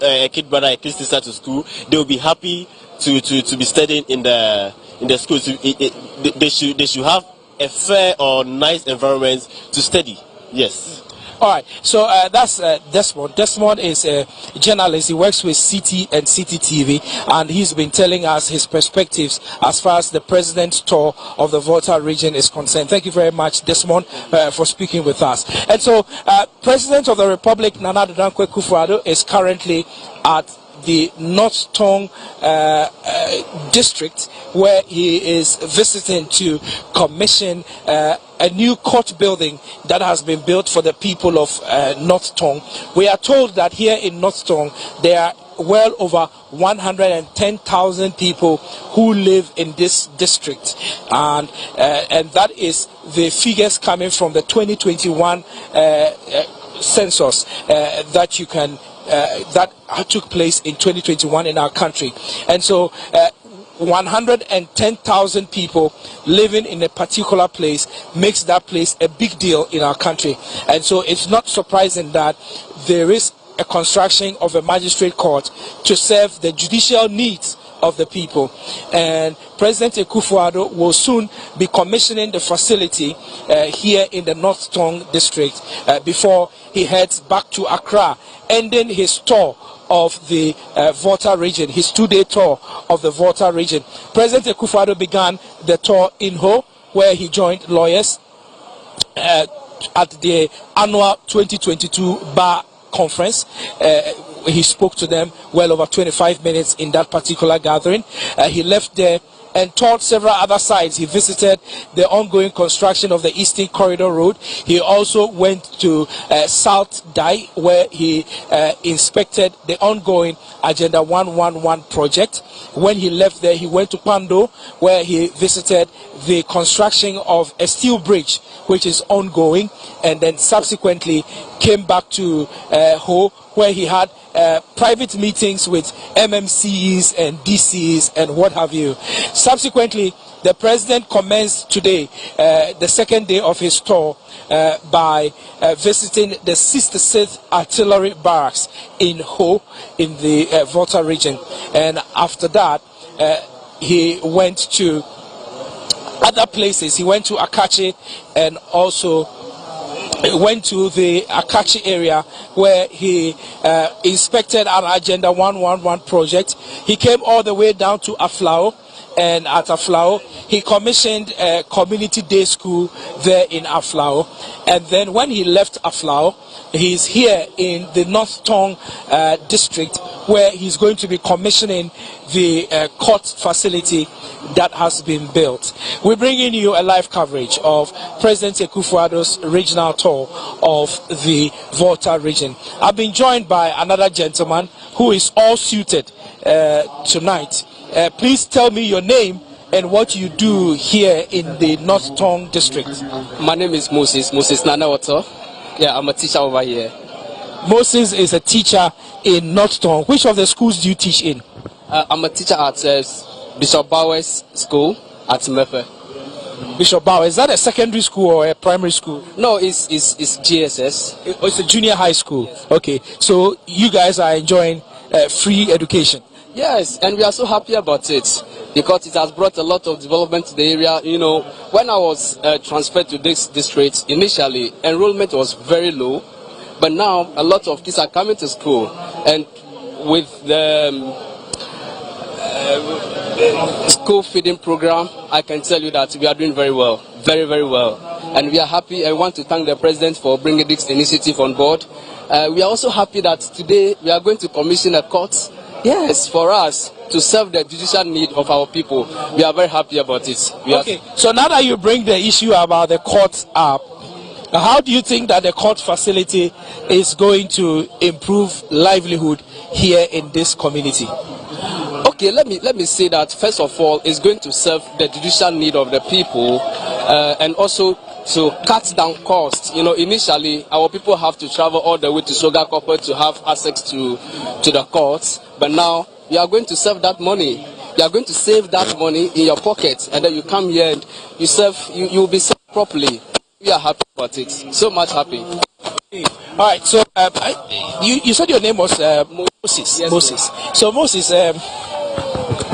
brother, a kid sister to school, they will be happy to be studying in the school. So they should have a fair or nice environment to study. Yes. All right, so that's Desmond. Desmond is a journalist. He works with CT and CTTV, and he's been telling us his perspectives as far as the president's tour of the Volta region is concerned. Thank you very much, Desmond, for speaking with us. And so, President of the Republic, Nana Addo Dankwa Akufo-Addo, is currently at the Northtown district, where he is visiting to commission a new court building that has been built for the people of Northtown. We are told that here in Northtown there are well over 110,000 people who live in this district, and that is the figures coming from the 2021 census that you can that took place in 2021 in our country. And so 110,000 people living in a particular place makes that place a big deal in our country. And so it's not surprising that there is a construction of a magistrate court to serve the judicial needs of the people. And President Akufo-Addo will soon be commissioning the facility here in the North Tongue district before he heads back to Accra, ending his tour of the Volta region, his 2-day tour of the Volta region. President Akufo-Addo began the tour in Ho, where he joined lawyers at the annual 2022 Bar Conference. He spoke to them well over 25 minutes in that particular gathering. He left there and toured several other sites. He visited the ongoing construction of the Eastern Corridor Road. He also went to South Dai, where he inspected the ongoing Agenda 111 project. When he left there, he went to Pando, where he visited the construction of a steel bridge, which is ongoing, and then subsequently came back to Ho, where he had private meetings with MMCs and DCs and what have you. Subsequently, the president commenced today, the second day of his tour, by visiting the 66th Artillery Barracks in Ho, in the Volta region. And after that, he went to other places. He went to Akachi and also went to the Akachi area, where he inspected an Agenda 111 project. He came all the way down to Aflao, and at Aflao he commissioned a community day school there in Aflao. And then when he left Aflao, he's here in the North Tongue district, where he's going to be commissioning the court facility that has been built. We're bringing you a live coverage of President Akufo-Addo's regional tour of the Volta region. I've been joined by another gentleman who is all suited tonight. Please tell me your name and what you do here in the North Tongue district. My name is Moses Nanawato. Yeah, I'm a teacher over here. Moses is a teacher in North Tongue. Which of the schools do you teach in? I'm a teacher at Bishop Bowers School at Mepe. Bishop Bowers, is that a secondary school or a primary school? No, it's GSS. It's a junior high school. Okay, so you guys are enjoying free education. Yes, and we are so happy about it because it has brought a lot of development to the area. You know, when I was transferred to this district, initially enrollment was very low, but now a lot of kids are coming to school, and with the school feeding program, I can tell you that we are doing very well, very, very well. And we are happy. I want to thank the president for bringing this initiative on board. We are also happy that today we are going to commission a court. Yes, for us to serve the judicial need of our people. We are very happy about it. Okay, so now that you bring the issue about the court up, how do you think that the court facility is going to improve livelihood here in this community? Okay, let me say that first of all, it's going to serve the judicial need of the people, and also to cut down costs. You know, initially our people have to travel all the way to Soga Copper to have access to the courts, but now you are going to save that money. You are going to save that money in your pocket, and then you come here and you serve. You will be served properly. We are happy about it. So much happy. All right. So you said your name was Moses. Yes, Moses. Sir. So Moses,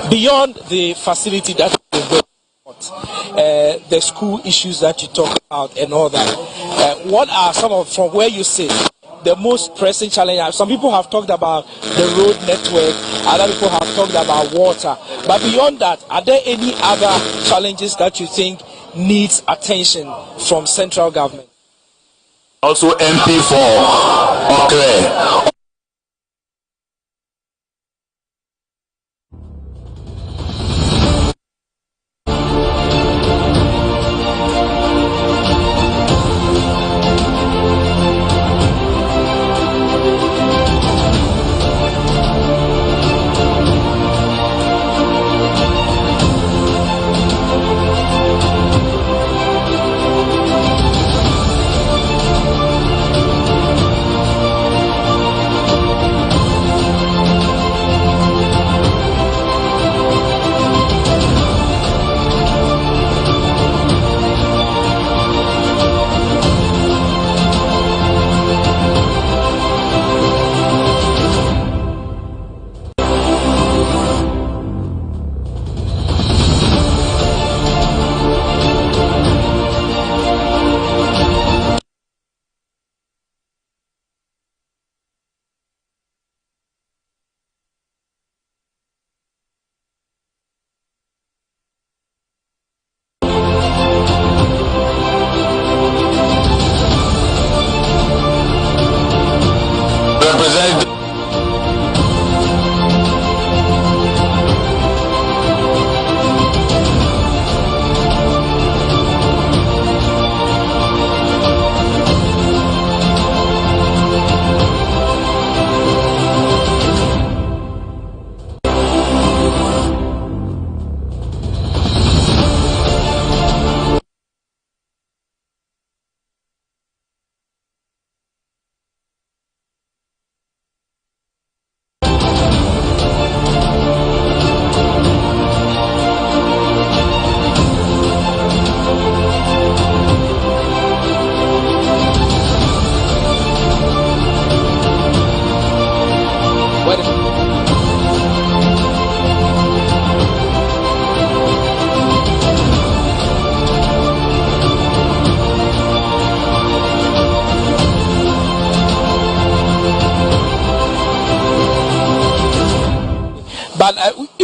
beyond the facility that you built, the school issues that you talk about and all that, what are some of, from where you sit, the most pressing challenge? Some people have talked about the road network, other people have talked about water, but beyond that, are there any other challenges that you think needs attention from central government? Also MP for Okre.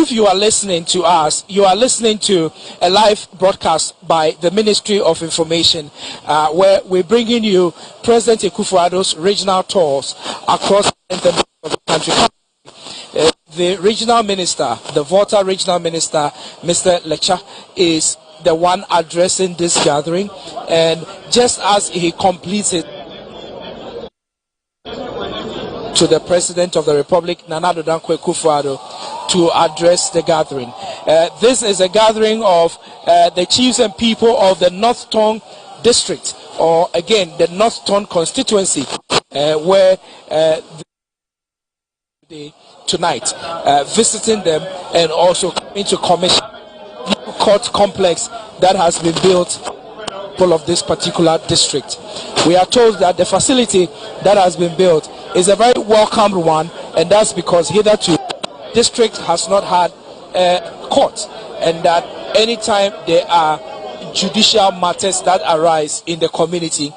if you are listening to us, you are listening to a live broadcast by the Ministry of Information, where we're bringing you President Akufo-Addo's regional tours across the country. The regional minister, the Volta regional minister, Mr. Lecha, is the one addressing this gathering, and just as he completes it to the President of the Republic, Nana Addo Dankwa Akufo-Addo, to address the gathering. This is a gathering of the chiefs and people of the North Tongue district, or again the North Tongue constituency, where tonight visiting them and also coming to commission the court complex that has been built of this particular district. We are told that the facility that has been built is a very welcomed one, and that's because hitherto district has not had a court, and that anytime there are judicial matters that arise in the community,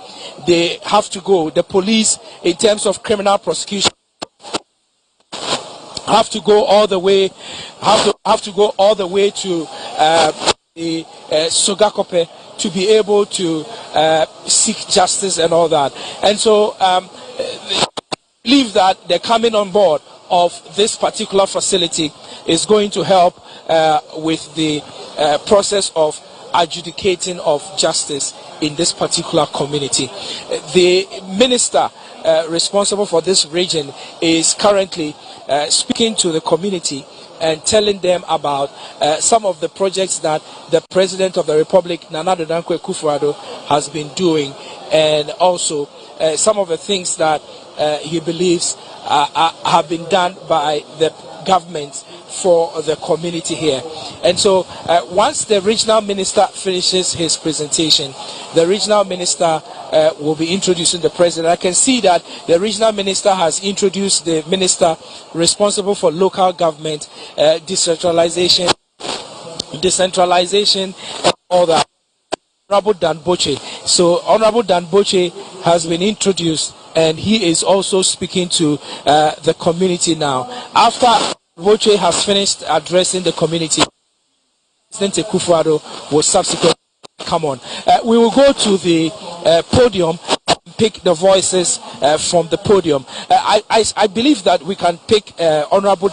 they have to go. The police, in terms of criminal prosecution, have to go all the way. Have to go all the way to the Sogakope to be able to seek justice and all that. And so they believe that the coming on board of this particular facility is going to help with the process of adjudicating of justice in this particular community. The minister responsible for this region is currently speaking to the community and telling them about some of the projects that the President of the Republic, Nana Addo Dankwa Akufo-Addo, has been doing, and also some of the things that he believes have been done by the government for the community here. And so once the regional minister finishes his presentation, the regional minister will be introducing the president. I can see that the regional minister has introduced the minister responsible for local government, decentralization, and all that, Honorable Dan Boche. So Honorable Dan Boche has been introduced, and he is also speaking to the community now. After Boche has finished addressing the community, President Akufo-Addo will subsequently come on. We will go to the podium and pick the voices from the podium. I believe that we can pick Honorable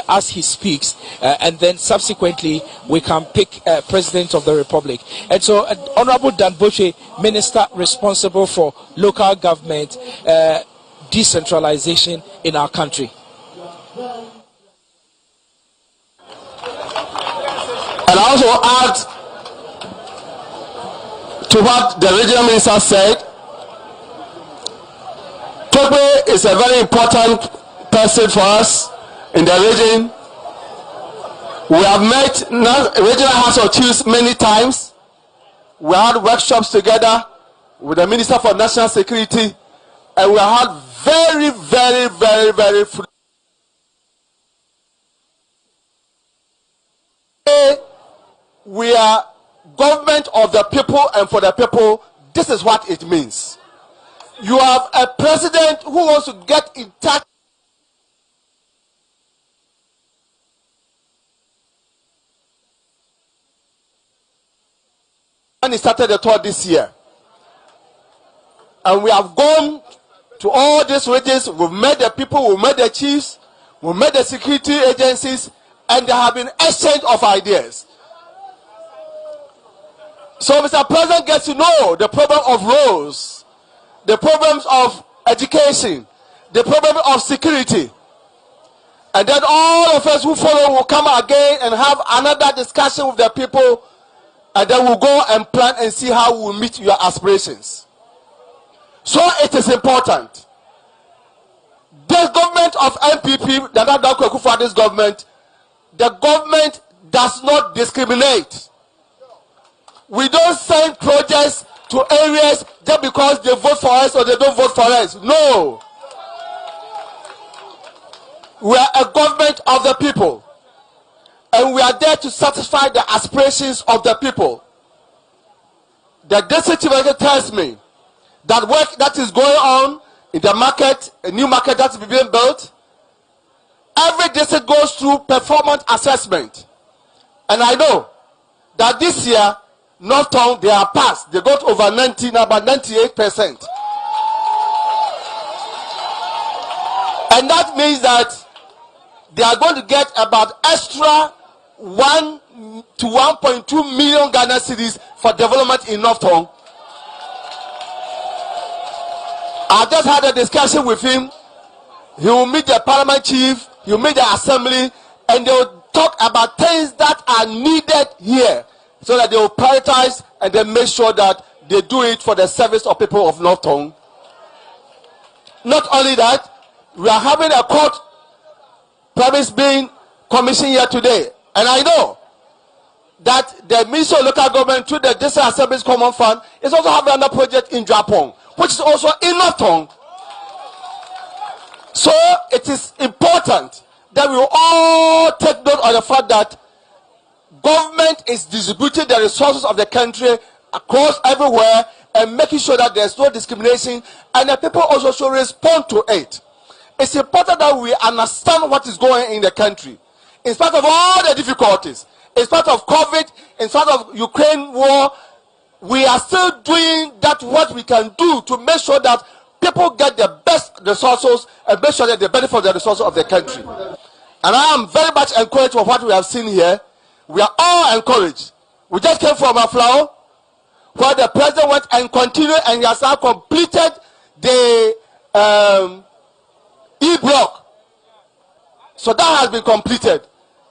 as he speaks, and then subsequently we can pick President of the Republic. And so Honorable Dan Boche, Minister responsible for local government decentralization in our country. And I also add to what the regional minister said. Tokwe is a very important person for us in the region. We have met regional House of Chiefs many times. We had workshops together with the Minister for National Security, and we had very we are government of the people and for the people. This is what it means. You have a president who wants to get in touch when he started the tour this year. And we have gone to all these regions. We've met the people, we've met the chiefs, we've met the security agencies, and there have been exchange of ideas. So Mr. President gets to know the problem of roads, the problems of education, the problem of security. And then all of us who follow will come again and have another discussion with the people, and then we'll go and plan and see how we'll meet your aspirations. So it is important. This government of MPP, the Nana Addo Dankwa Akufo-Addo's government, the government does not discriminate. We don't send projects to areas just because they vote for us or they don't vote for us. No. We are a government of the people, and we are there to satisfy the aspirations of the people. The district chief tells me that work that is going on in the market, a new market that is being built, every district goes through performance assessment. And I know that this year, North Town, they are passed. They got over 90, now about 98%. And that means that they are going to get about extra 1 to 1.2 million Ghana cedis for development in North Town. I just had a discussion with him. He will meet the parliament chief, he will meet the assembly, and they will talk about things that are needed here so that they will prioritize and then make sure that they do it for the service of people of North Town. Not only that, we are having a court premise being commissioned here today. And I know that the Ministry of Local Government through the District Assembly's Common Fund is also having another project in Japan, which is also in North Town. So it is important that we all take note of the fact that government is distributing the resources of the country across everywhere and making sure that there's no discrimination, and that people also should respond to it. It's important that we understand what is going on in the country. In spite of all the difficulties, in spite of COVID, in spite of Ukraine war, we are still doing that what we can do to make sure that people get the best resources and make sure that they benefit from the resources of the country. And I am very much encouraged for what we have seen here. We are all encouraged. We just came from Aflao, where the president went and continued, and he has now completed the E-block. So that has been completed.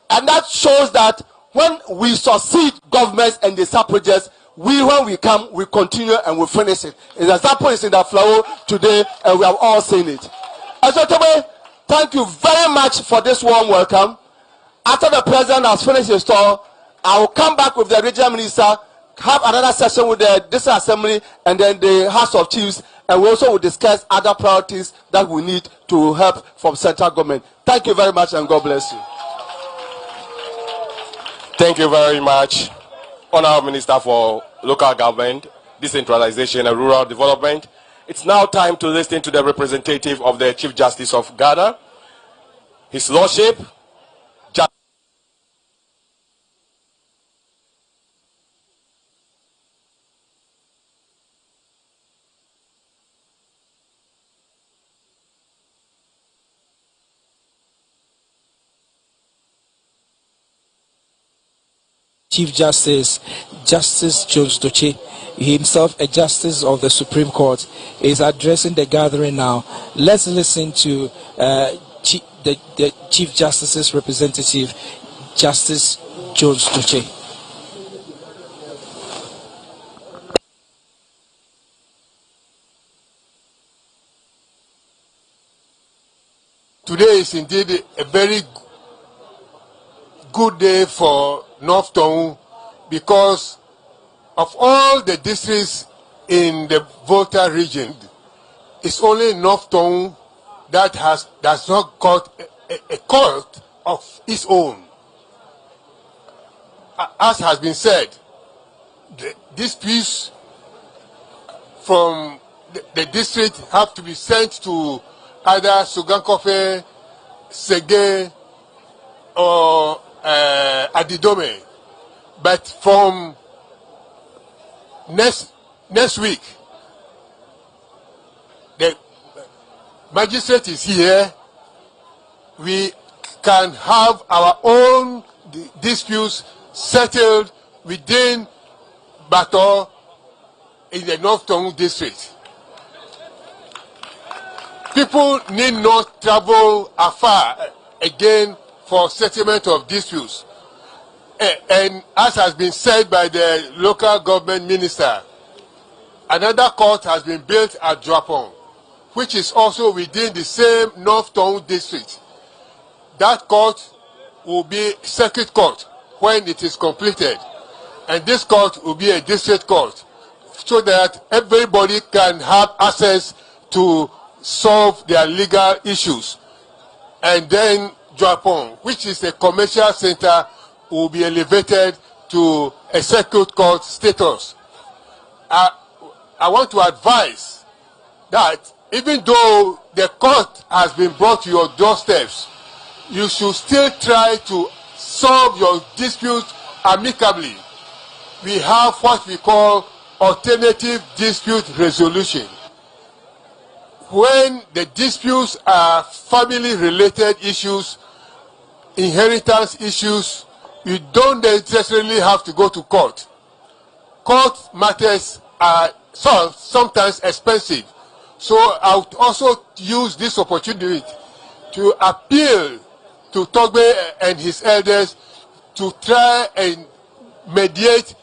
And that shows that when we succeed governments and they start projects, when we come, we continue and we finish it. The example is in the flower today, and we have all seen it. And so today, thank you very much for this warm welcome. After the president has finished his talk, I will come back with the regional minister, have another session with the district assembly and then the House of Chiefs, and we also will discuss other priorities that we need to help from central government. Thank you very much, and God bless you. Thank you very much, Honorable Minister for Local Government, Decentralization and Rural Development. It's now time to listen to the representative of the Chief Justice of Ghana, His Lordship, Chief Justice, Justice Jones Doche, himself a justice of the Supreme Court, is addressing the gathering now. Let's listen to the Chief Justice's representative, Justice Jones Doche. Today is indeed a very good day for North Town, because of all the districts in the Volta region, it's only North Town that does not got a court of its own. As has been said, the disputes from the district have to be sent to either Sugankofe, Sege, or Adidome. But from next week, the magistrate is here. We can have our own disputes settled within Bato in the North Town district. People need not travel afar again for settlement of disputes. And as has been said by the local government minister, another court has been built at Japon, which is also within the same North Town district. That court will be circuit court when it is completed, and this court will be a district court, so that everybody can have access to solve their legal issues. And then Japan, which is a commercial center, will be elevated to a circuit court status. I want to advise that even though the court has been brought to your doorsteps, you should still try to solve your dispute amicably. We have what we call alternative dispute resolution. When the disputes are family-related issues, inheritance issues, you don't necessarily have to go to court. Court matters are sometimes expensive. So I would also use this opportunity to appeal to Togbe and his elders to try and mediate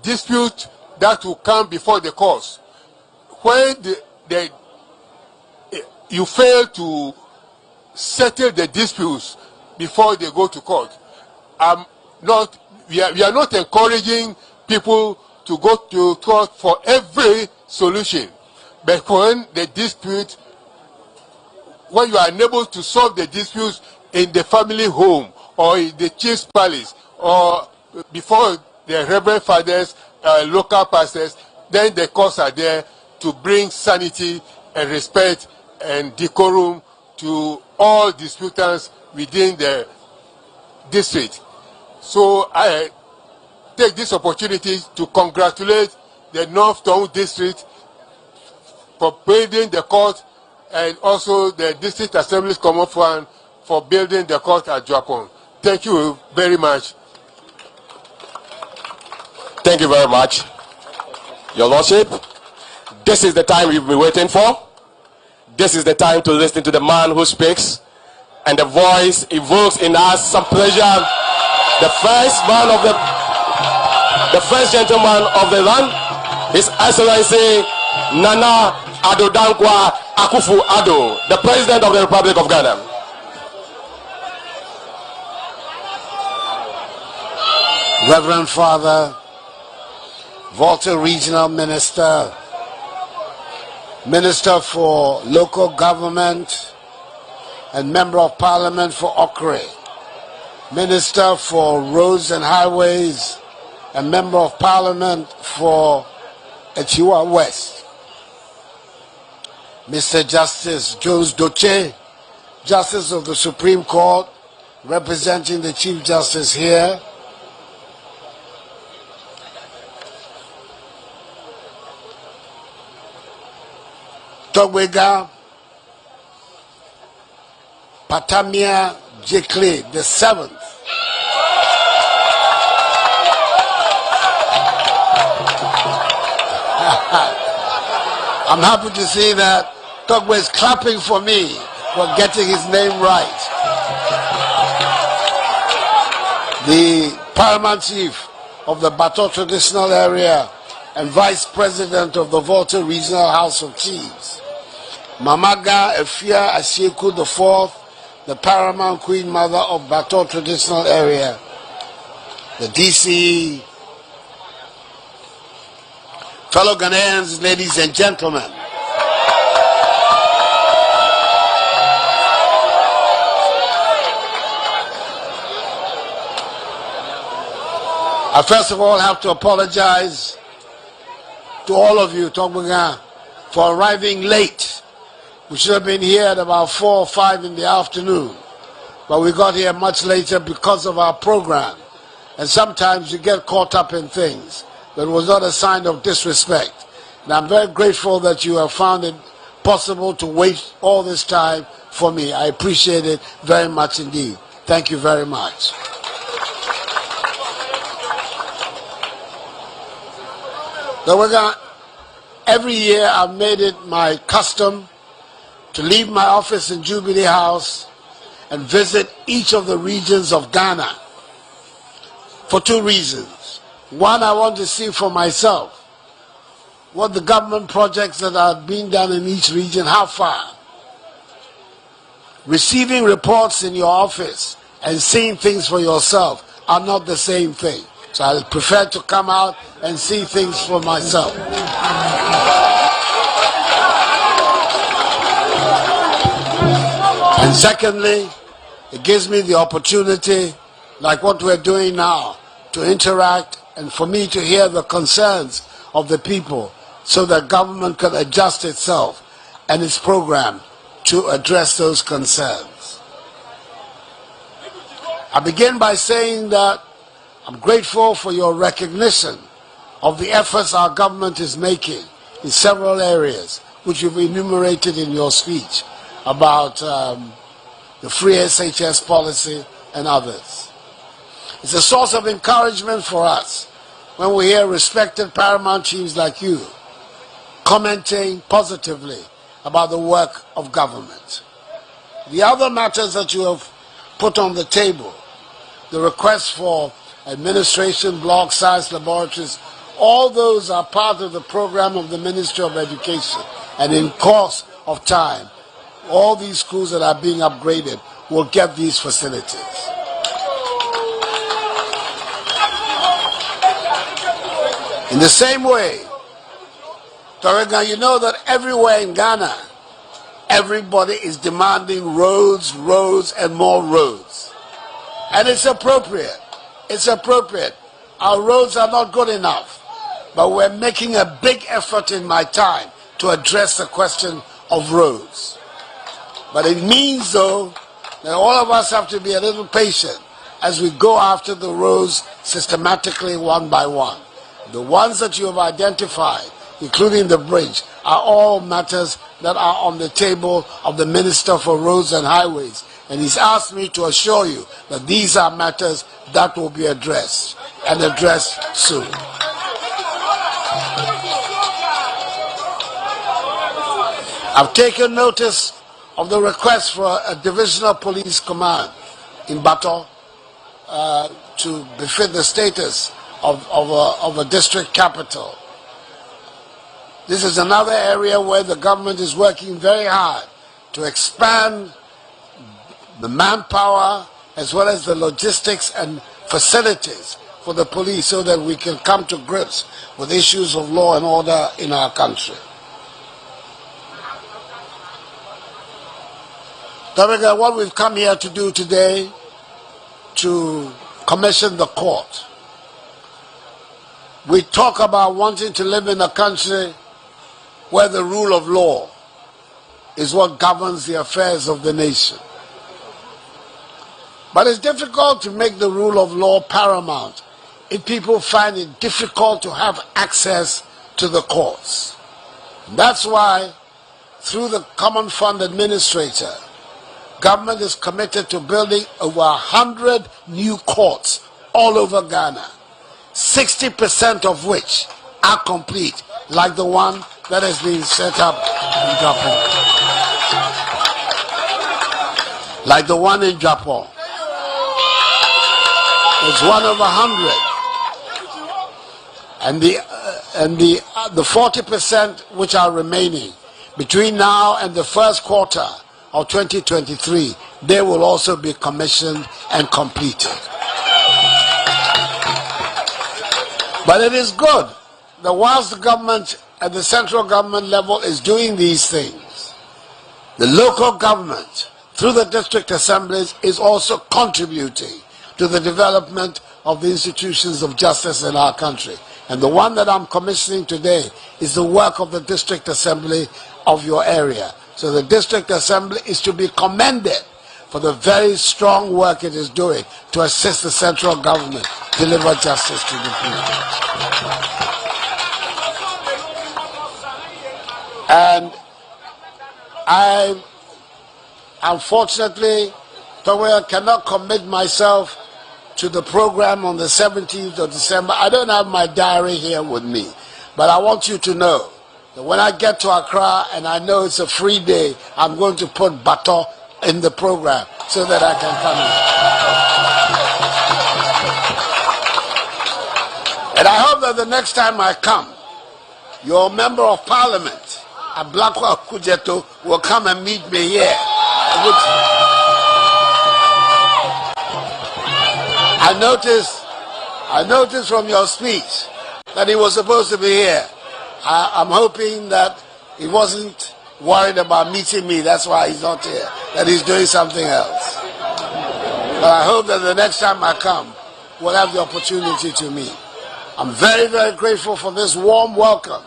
disputes that will come before the courts. When you fail to settle the disputes before they go to court, we are not encouraging people to go to court for every solution. But when the dispute, when you are unable to solve the disputes in the family home or in the chief's palace or before the reverend fathers, local pastors, then the courts are there to bring sanity and respect and decorum to all disputants within the district. So I take this opportunity to congratulate the North Tongu district for building the court and also the District Assembly's Common Fund for building the court at Japan. Thank you very much. Thank you very much, Your Lordship. This is the time we've been waiting for. This is the time to listen to the man who speaks, and the voice evokes in us some pleasure. The first gentleman of the land, His Excellency Nana Addo Dankwa Akufo-Addo, the President of the Republic of Ghana. Reverend Father, Volta Regional Minister, Minister for Local Government and Member of Parliament for Okre, Minister for Roads and Highways and Member of Parliament for Echiwa West, Mr. Justice Jones Doche, Justice of the Supreme Court, representing the Chief Justice here, Togwega Patamia Jekle the 7th. I'm happy to see that Togwe is clapping for me for getting his name right. The Paramount Chief of the Bato Traditional Area and Vice President of the Volta Regional House of Chiefs, Mamaga Efia Asieku IV, the Paramount Queen Mother of Bato Traditional Area, the DCE, fellow Ghanaians, ladies and gentlemen. I first of all have to apologize to all of you, Togwega, for arriving late. We should have been here at about 4 or 5 in the afternoon, but we got here much later because of our program. And sometimes you get caught up in things, but it was not a sign of disrespect. And I'm very grateful that you have found it possible to wait all this time for me. I appreciate it very much indeed. Thank you very much. Every year I've made it my custom to leave my office in Jubilee House and visit each of the regions of Ghana for 2 reasons. One, I want to see for myself what the government projects that are being done in each region, how far. Receiving reports in your office and seeing things for yourself are not the same thing. So I prefer to come out and see things for myself. And secondly, it gives me the opportunity, like what we're doing now, to interact and for me to hear the concerns of the people so that government can adjust itself and its program to address those concerns. I begin by saying that I'm grateful for your recognition of the efforts our government is making in several areas, which you've enumerated in your speech about the free SHS policy and others. It's a source of encouragement for us when we hear respected paramount chiefs like you commenting positively about the work of government. The other matters that you have put on the table, the request for administration, block size laboratories, all those are part of the program of the Ministry of Education. And in course of time, all these schools that are being upgraded will get these facilities. In the same way, Torega, you know that everywhere in Ghana, everybody is demanding roads, roads, and more roads. And it's appropriate. It's appropriate. Our roads are not good enough. But we're making a big effort in my time to address the question of roads. But it means, though, that all of us have to be a little patient as we go after the roads systematically one by one. The ones that you have identified, including the bridge, are all matters that are on the table of the Minister for Roads and Highways. And he's asked me to assure you that these are matters that will be addressed, and addressed soon. I've taken notice of the request for a divisional police command in Bato to befit the status of a district capital. This is another area where the government is working very hard to expand the manpower as well as the logistics and facilities for the police so that we can come to grips with issues of law and order in our country. Tabega, what we've come here to do today, to commission the court. We talk about wanting to live in a country where the rule of law is what governs the affairs of the nation. But it's difficult to make the rule of law paramount if people find it difficult to have access to the courts. And that's why, through the Common Fund Administrator, government is committed to building over 100 new courts all over Ghana, 60% of which are complete, like the one that has been set up in Japan. Like the one in Japan. It's one of 100. And the 40% which are remaining, between now and the first quarter of 2023, they will also be commissioned and completed. But it is good that whilst the government at the central government level is doing these things, the local government, through the district assemblies, is also contributing to the development of the institutions of justice in our country. And the one that I'm commissioning today is the work of the district assembly of your area. So the district assembly is to be commended for the very strong work it is doing to assist the central government deliver justice to the people. And I, unfortunately, cannot commit myself to the program on the 17th of December. I don't have my diary here with me, but I want you to know that when I get to Accra and I know it's a free day, I'm going to put Bato in the program so that I can come in. And I hope that the next time I come, your member of parliament, Ablakwa Kujeto, will come and meet me here. I noticed from your speech that he was supposed to be here. I'm hoping that he wasn't worried about meeting me. That's why he's not here, that he's doing something else. But I hope that the next time I come, we'll have the opportunity to meet. I'm very, very grateful for this warm welcome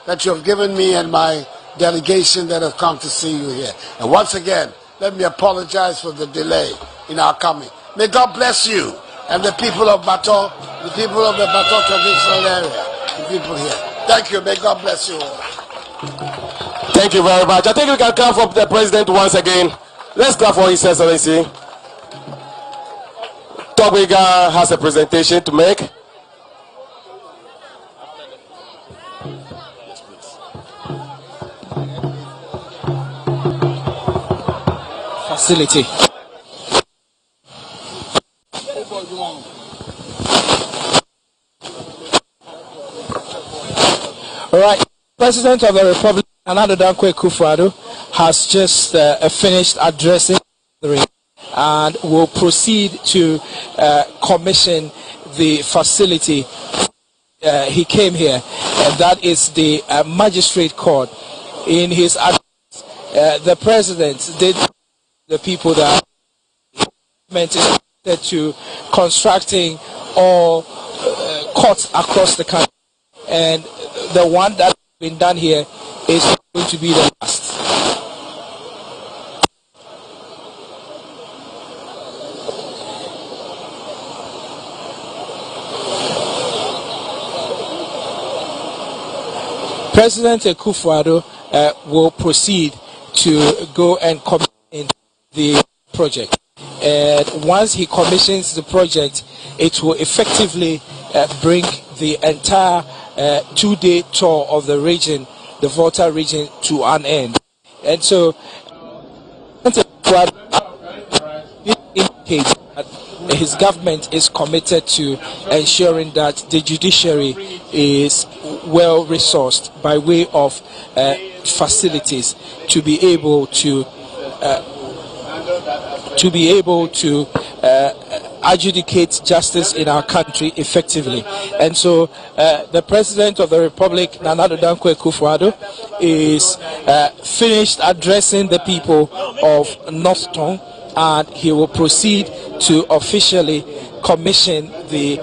that you have given me and my delegation that have come to see you here. And once again, let me apologize for the delay in our coming. May God bless you and the people of Bato, the people of the Bato traditional area, the people here. Thank you. May God bless you all. Thank you very much. I think we can clap for the president once again. Let's clap for His Excellency. Togwega has a presentation to make. Facility. All right, President of the Republic, Nana Dankwa Akufo-Addo, has just finished addressing the ring and will proceed to commission the facility. He came here, and that is the magistrate court. In his address, the president did the people that meant to constructing all courts across the country, and the one that's been done here is going to be the last. President Akufo-Addo will proceed to go and commission the project. And once he commissions the project, it will effectively bring the entire 2-day tour of the region, the Volta region, to an end. And so, indicates that his government is committed to ensuring that the judiciary is well resourced by way of facilities to be able to adjudicate justice in our country effectively. And so the President of the Republic, Nana Dankwa Akufo-Addo, is finished addressing the people of North Tongue, and he will proceed to officially commission the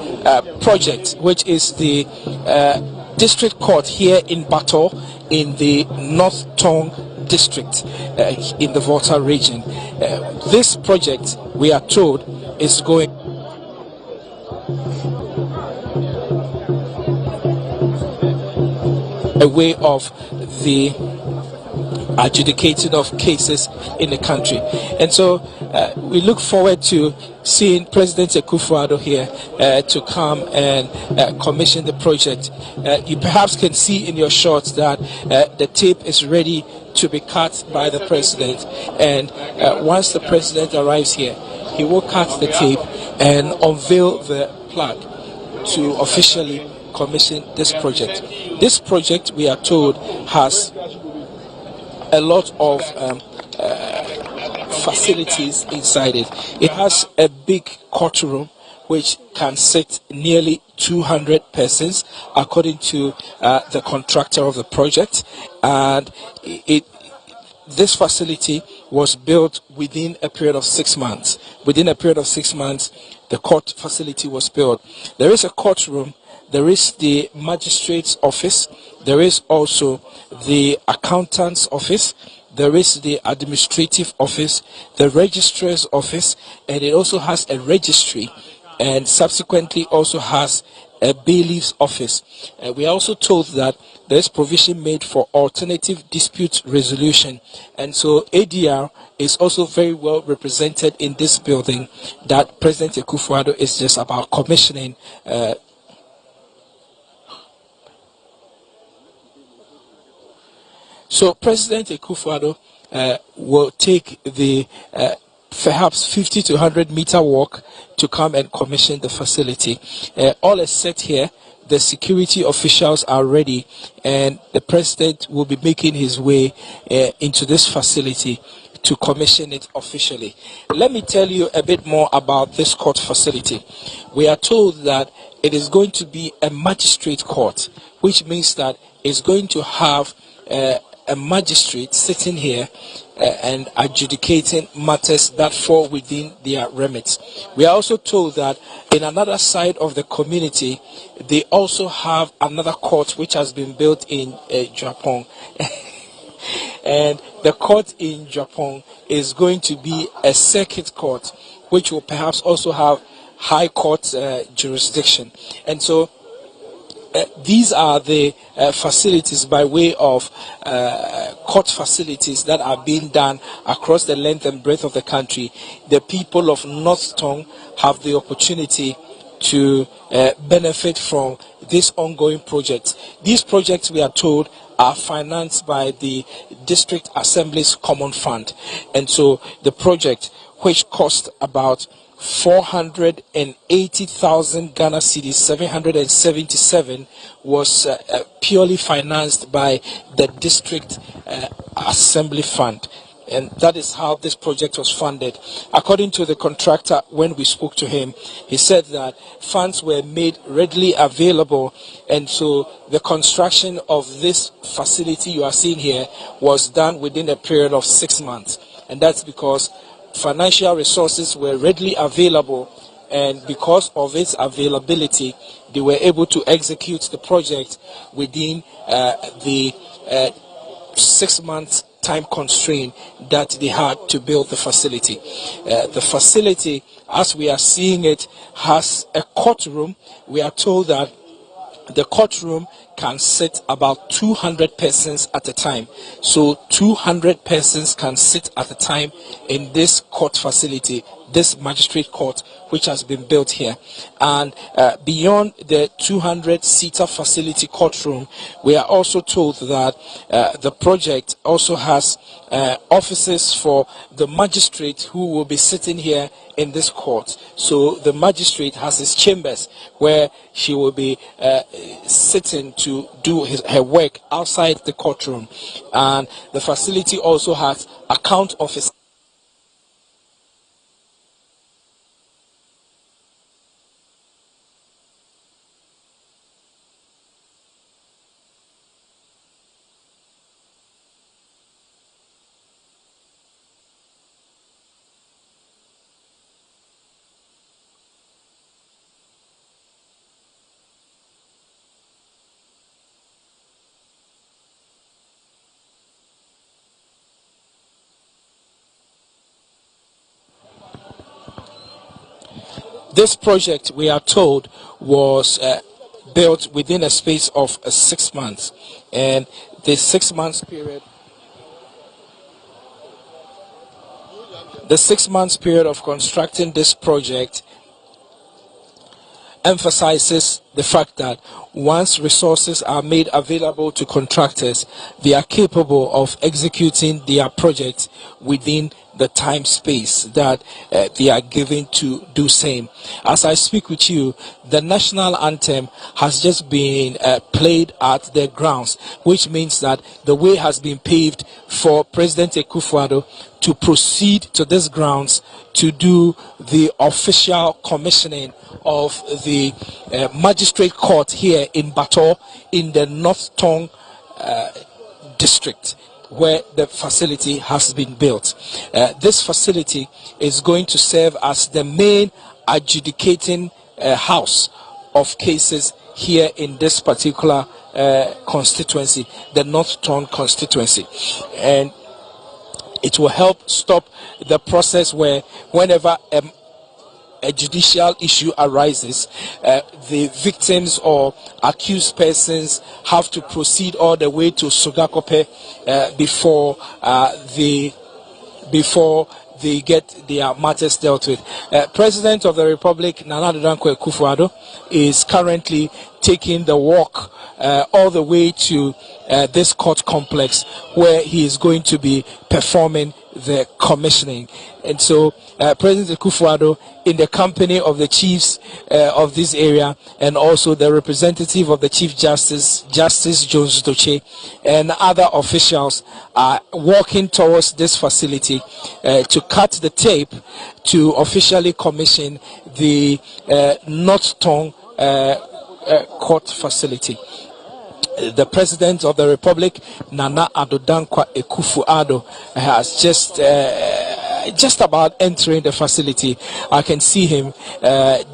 project, which is the district court here in Bato in the North Tongue district in the Volta region. This project, we are told, is going a way of the adjudicating of cases in the country. And so we look forward to seeing President Akufo-Addo here to come and commission the project. You perhaps can see in your shots that the tape is ready to be cut by the president, and once the president arrives here, he will cut the tape and unveil the plaque to officially commission this project. This project, we are told, has a lot of facilities inside it. It has a big courtroom which can sit nearly 200 persons, according to the contractor of the project, and this facility was built within a period of 6 months. Within a period of 6 months, the court facility was built. There is a courtroom, there is the magistrate's office, there is also the accountant's office, there is the administrative office, the registrar's office, and it also has a registry, and subsequently also has a bailiff's office. We are also told that there is provision made for alternative dispute resolution, and so ADR is also very well represented in this building that President Akufo-Addo is just about commissioning. So President Akufo-Addo will take the perhaps 50 to 100 meter walk to come and commission the facility. All is set here. The security officials are ready, and the president will be making his way into this facility to commission it officially. Let me tell you a bit more about this court facility. We are told that it is going to be a magistrate court, which means that it's going to have a magistrate sitting here and adjudicating matters that fall within their remit. We are also told that in another side of the community, they also have another court which has been built in Japan. And the court in Japan is going to be a circuit court, which will perhaps also have high court jurisdiction. And so these are the facilities by way of court facilities that are being done across the length and breadth of the country. The people of North Tongue have the opportunity to benefit from this ongoing project. These projects, we are told, are financed by the District Assembly's Common Fund. And so the project, which cost about 480,000 Ghana cedis, 777, was purely financed by the District Assembly Fund. And that is how this project was funded. According to the contractor, when we spoke to him, he said that funds were made readily available, and so the construction of this facility you are seeing here was done within a period of 6 months. And that's because financial resources were readily available, and because of its availability, they were able to execute the project within the 6 months time constraint that they had to build the facility. The facility, as we are seeing it, has a courtroom. We are told that the courtroom can sit about 200 persons at a time. So 200 persons can sit at a time in this court facility, this magistrate court, which has been built here. And beyond the 200-seater facility courtroom, we are also told that the project also has offices for the magistrate who will be sitting here in this court. So the magistrate has his chambers where she will be sitting to do her work outside the courtroom. And the facility also has account office. This project, we are told, was built within a space of 6 months, and the 6 months period, of constructing this project emphasizes the fact that once resources are made available to contractors, they are capable of executing their project within the time space that they are given to do same. As I speak with you, the national anthem has just been played at the grounds, which means that the way has been paved for President Akufo-Addo to proceed to this grounds to do the official commissioning of the magistrate court here in Bator in the North Tongue district, where the facility has been built. This facility is going to serve as the main adjudicating house of cases here in this particular constituency, the North Tongue constituency. And it will help stop the process where whenever a judicial issue arises, the victims or accused persons have to proceed all the way to Sogakope before they get their matters dealt with. President of the Republic, Nana Addo Akufo-Addo, is currently taking the walk all the way to this court complex where he is going to be performing the commissioning. And so President Akufo-Addo, in the company of the chiefs of this area, and also the representative of the Chief Justice, Justice Jones Doche, and other officials, are walking towards this facility to cut the tape to officially commission the North Tongue court facility. The President of the Republic, Nana Addo Akufo-Addo, has just just about entering the facility. I can see him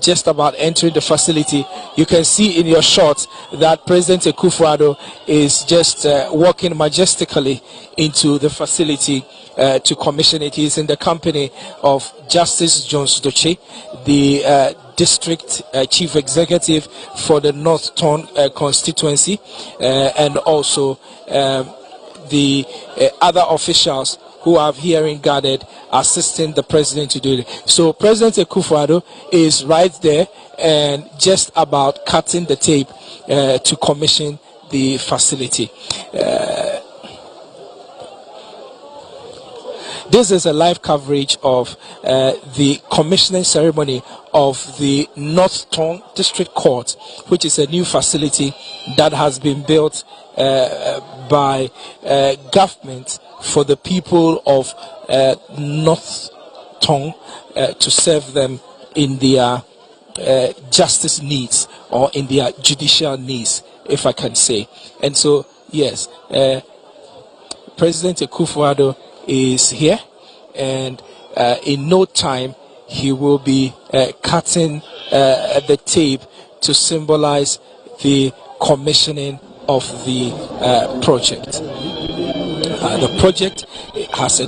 just about entering the facility. You can see in your shot that President Akufo-Addo is just walking majestically into the facility to commission it. He is in the company of Justice Jones Doche, the District Chief Executive for the North Ton constituency, and also the other officials who have hearing guarded assisting the president to do it. So President Akufo-Addo is right there and just about cutting the tape to commission the facility. This is a live coverage of the commissioning ceremony of the North Ton District Court, which is a new facility that has been built by government for the people of North Ton to serve them in their justice needs, or in their judicial needs, if I can say. And so, yes, President Akufo-Addo is here, and in no time he will be cutting the tape to symbolize the commissioning of the project. The project has a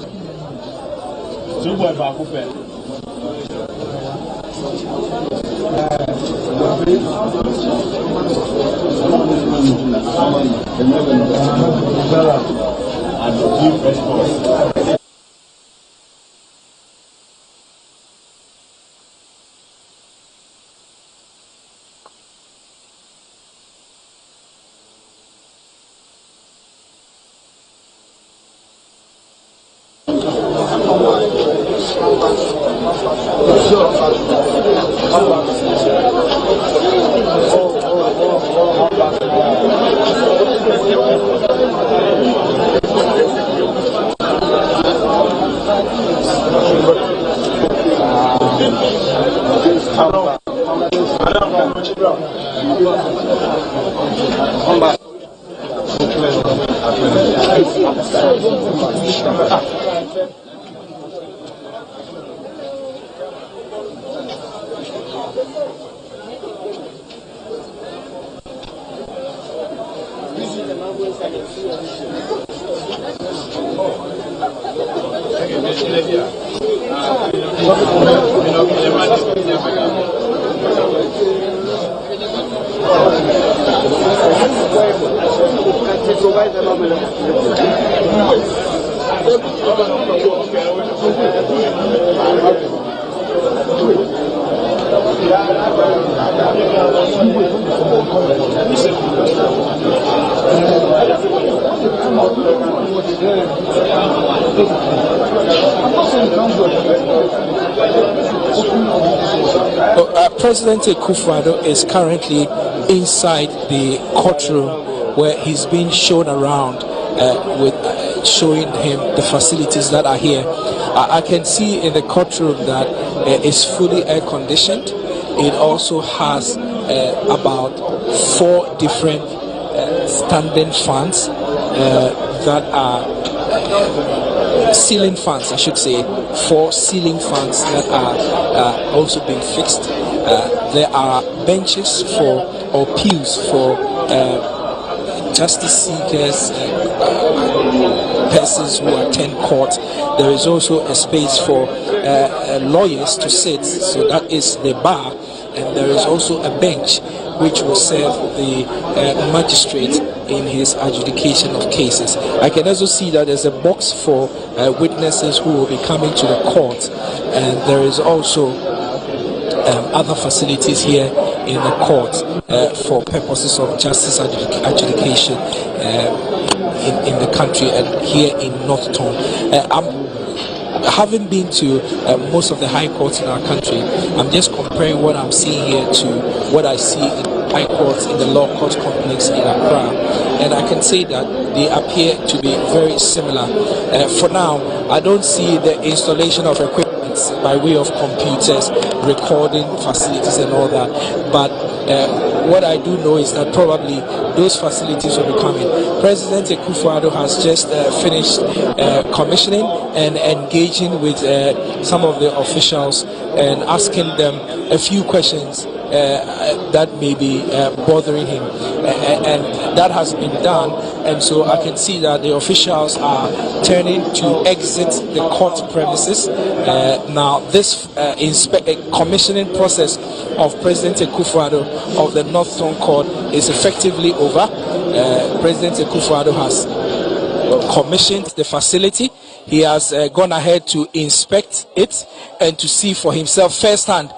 President Akufo-Addo is currently inside the courtroom where he's being shown around with showing him the facilities that are here. I can see in the courtroom that it's fully air conditioned. It also has about 4 different standing fans that are ceiling fans, I should say, 4 ceiling fans that are also being fixed. There are benches or pews for justice seekers, persons who attend court. There is also a space for lawyers to sit, so that is the bar, and there is also a bench which will serve the magistrate in his adjudication of cases. I can also see that there's a box for witnesses who will be coming to the court, and there is also other facilities here in the court for purposes of justice adjudication in the country and here in North Ton. Having been to most of the high courts in our country, I'm just comparing what I'm seeing here to what I see in high courts in the law court complex in Accra, and I can say that they appear to be very similar. For now, I don't see the installation of equipment by way of computers, recording facilities and all that, but what I do know is that probably those facilities will be coming. President Akufo-Addo has just finished commissioning and engaging with some of the officials and asking them a few questions that may be bothering him, and that has been done, and so I can see that the officials are turning to exit the court premises. Now this commissioning process of President Akufo-Addo of the North Tongue Court is effectively over. President Akufo-Addo has commissioned the facility. He has gone ahead to inspect it and to see for himself firsthand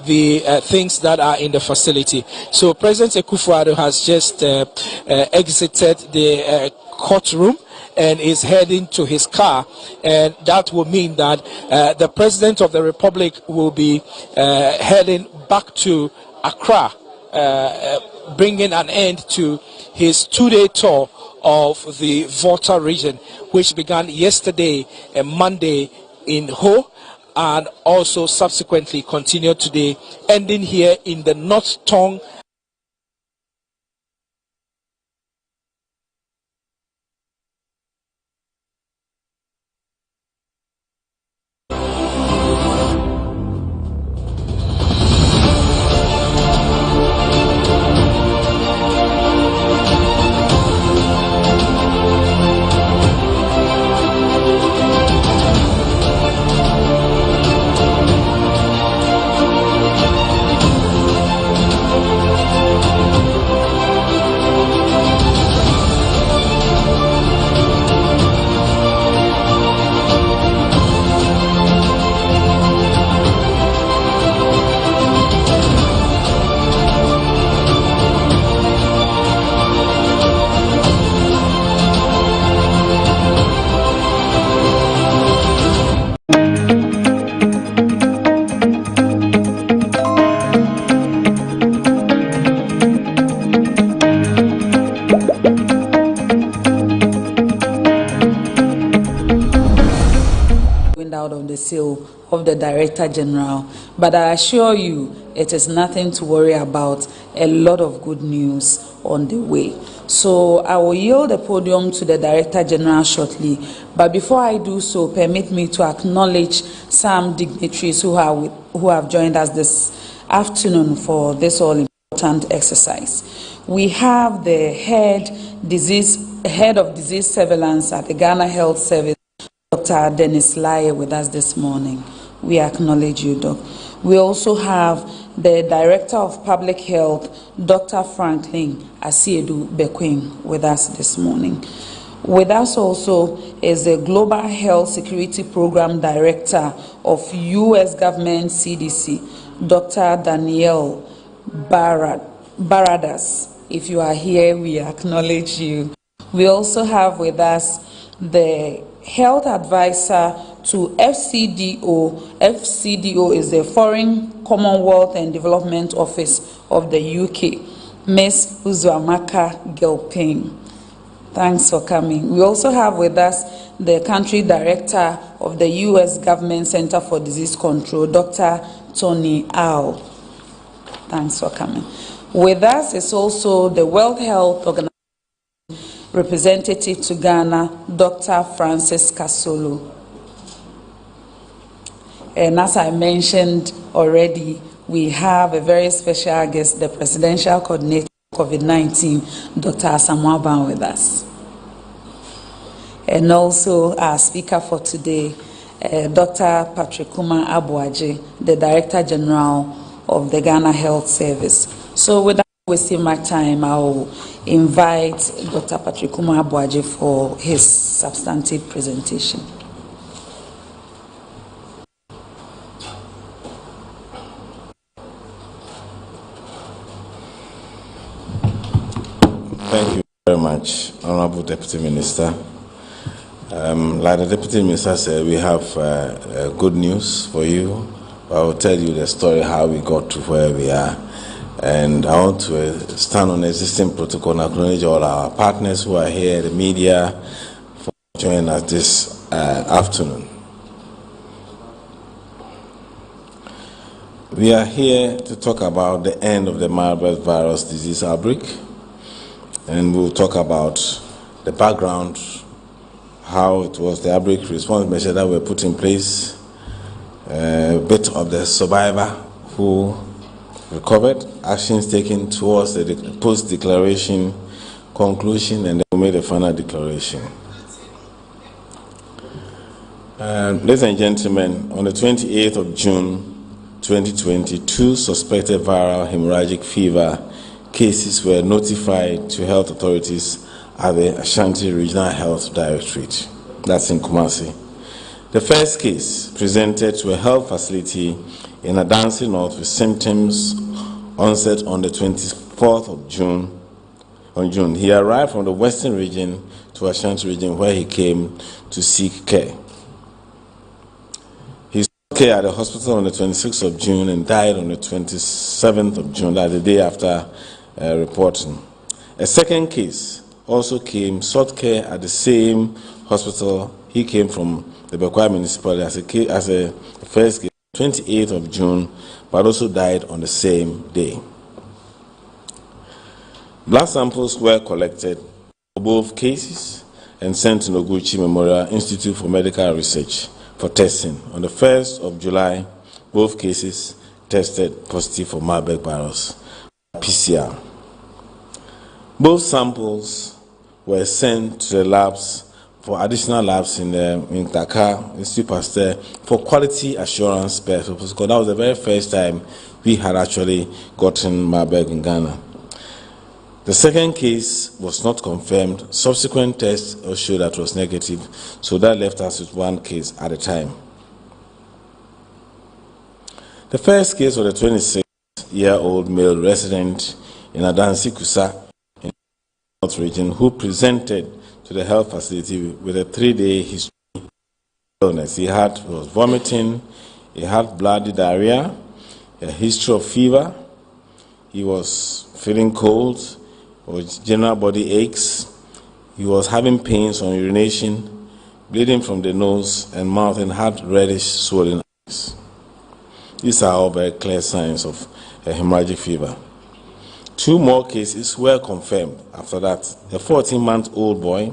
the things that are in the facility. So President Akufo-Addo has just exited the courtroom and is heading to his car, and that will mean that the President of the Republic will be heading back to Accra, bringing an end to his 2-day tour of the Volta region, which began yesterday and Monday in Ho, and also subsequently continued today, ending here in the North Tongue. Of the Director General, but I assure you it is nothing to worry about. A lot of good news on the way. So I will yield the podium to the Director General shortly, but before I do so, permit me to acknowledge some dignitaries who have joined us this afternoon for this all important exercise. We have the head of disease surveillance at the Ghana Health Service, Dr. Dennis Laye, with us this morning. We acknowledge you, Doc. We also have the Director of Public Health, Dr. Franklin Asiedu Bekwin, with us this morning. With us also is the Global Health Security Program Director of U.S. Government CDC, Dr. Danielle Baradas. If you are here, we acknowledge you. We also have with us the Health Advisor to FCDO. FCDO is the Foreign Commonwealth and Development Office of the UK, Ms. Uzuamaka Gilpin. Thanks for coming. We also have with us the Country Director of the U.S. Government Center for Disease Control, Dr. Tony Au. Thanks for coming. With us is also the World Health Organization representative to Ghana, Dr. Francis Kasolo. And as I mentioned already, we have a very special guest, the Presidential Coordinator of COVID-19, Dr. Asamoah, with us. And also our speaker for today, Dr. Patrick Abuaje, the Director General of the Ghana Health Service. So without wasting my time, I will invite Dr. Patrick Abuaje for his substantive presentation. Thank you very much, Honorable Deputy Minister. Like the Deputy Minister said, we have good news for you. I will tell you the story how we got to where we are. And I want to stand on existing protocol and acknowledge all our partners who are here, the media, for joining us this afternoon. We are here to talk about the end of the Marburg virus disease outbreak, and we'll talk about the background, how it was the outbreak response measures that were put in place, a bit of the survivor who recovered, actions taken towards the post-declaration conclusion, and then we made a final declaration. Ladies and gentlemen, on the 28th of June 2022, suspected viral hemorrhagic fever cases were notified to health authorities at the Ashanti Regional Health Directorate. That's in Kumasi. The first case presented to a health facility in Adansi North with symptoms onset on the 24th of June. He arrived from the Western region to Ashanti region, where he came to seek care. He sought care at the hospital on the 26th of June and died on the 27th of June, that's the day after reporting. A second case also sought care at the same hospital. He came from the Bekwai municipality as a first case, 28th of June, but also died on the same day. Blood samples were collected for both cases and sent to Noguchi Memorial Institute for Medical Research for testing. On the 1st of July, both cases tested positive for Marburg virus, PCR. Both samples were sent to the labs for additional labs in Dakar, Institut Pasteur, for quality assurance purposes, because that was the very first time we had actually gotten Marburg in Ghana. The second case was not confirmed. Subsequent tests showed that it was negative, so that left us with one case at a time. The first case was a 26-year-old male resident in Adansi Kusa in the North region who presented to the health facility with a 3-day history of illness. He was vomiting, he had bloody diarrhea, a history of fever, he was feeling cold, with general body aches, he was having pains on urination, bleeding from the nose and mouth, and had reddish swollen eyes. These are all very clear signs of a hemorrhagic fever. 2 more cases were confirmed after that, a 14-month-old boy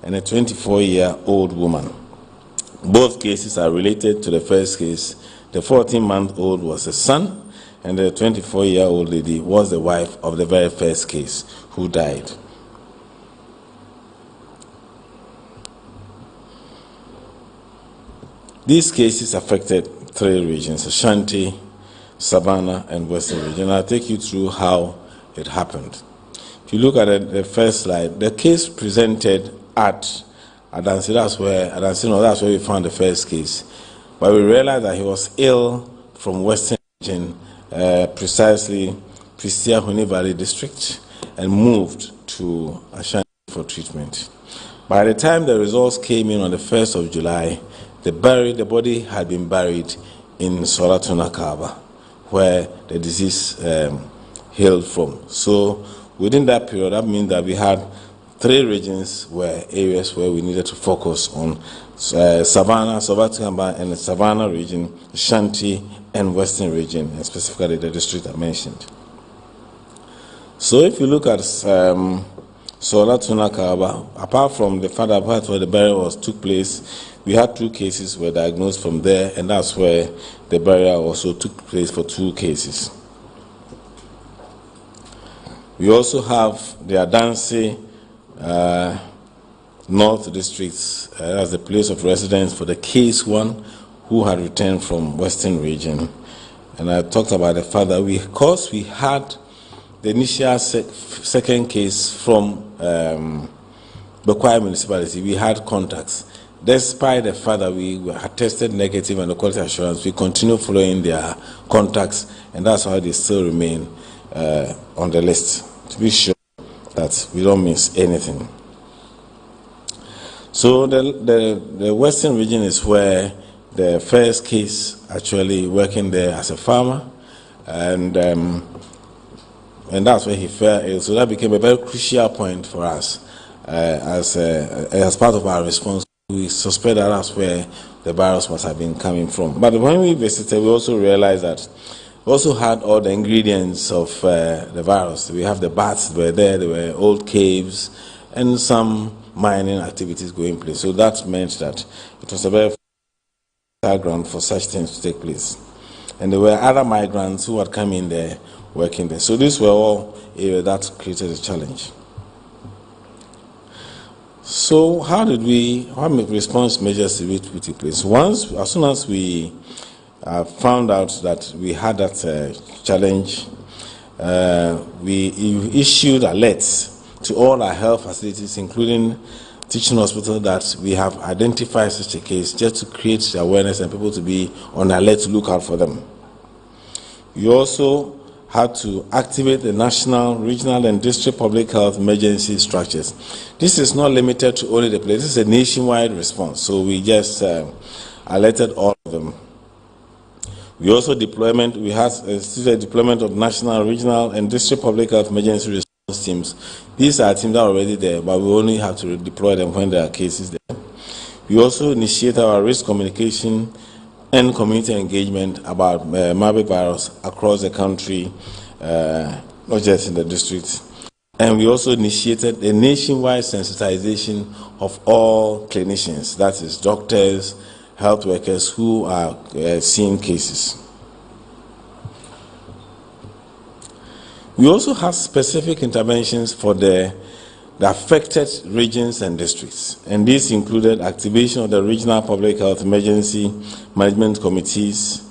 and a 24-year-old woman. Both cases are related to the first case. The 14-month-old was a son, and the 24-year-old lady was the wife of the very first case who died. These cases affected 3 regions, Ashanti, Savannah, and Western region. I'll take you through how it happened. If you look at the first slide, the case presented at Adansi, that's where we found the first case. But we realized that he was ill from Western region, precisely Pristia Huni Valley district, and moved to Ashanti for treatment. By the time the results came in on the 1st of July, the body had been buried in Solatuna Kaba, where the disease hailed from. So within that period, that means that we had 3 regions areas where we needed to focus on: Savannah, Sobatamba, and the Savannah region, Ashanti, and Western region, and specifically the district I mentioned. So if you look at Solatuna Kaba, apart from the fact that where the burial took place, we had 2 cases were diagnosed from there, and that's where the burial also took place for 2 cases. We also have the Adansi North District as the place of residence for the case 1 who had returned from Western region. And I talked about the fact that because we had the initial second case from Bekwai municipality, we had contacts. Despite the fact that we had tested negative and the quality assurance, we continue following their contacts, and that's why they still remain on the list, to be sure that we don't miss anything. So the Western region is where the first case actually working there as a farmer, and that's where he fell ill. So that became a very crucial point for us as part of our response. We suspect that that's where the virus must have been coming from. But when we visited, we also realized that We also had all the ingredients of the virus. We have the bats were there were old caves, and some mining activities going place. So that meant that it was a very fertile ground for such things to take place. And there were other migrants who had come in there, working there. So these were all areas that created a challenge. So how response measures did we put in place? As soon as we found out that we had that challenge, we issued alerts to all our health facilities, including teaching hospital, that we have identified such a case, just to create the awareness and people to be on alert to look out for them. We also had to activate the national, regional, and district public health emergency structures. This is not limited to only the place. This is a nationwide response, so we just alerted all of them. We also we had a deployment of national, regional, and district public health emergency response teams. These are teams that are already there, but we only have to deploy them when there are cases there. We also initiate our risk communication and community engagement about Marburg virus across the country, not just in the district. And we also initiated a nationwide sensitization of all clinicians, that is doctors, health workers who are seeing cases. We also have specific interventions for the affected regions and districts, and this included activation of the regional public health emergency management committees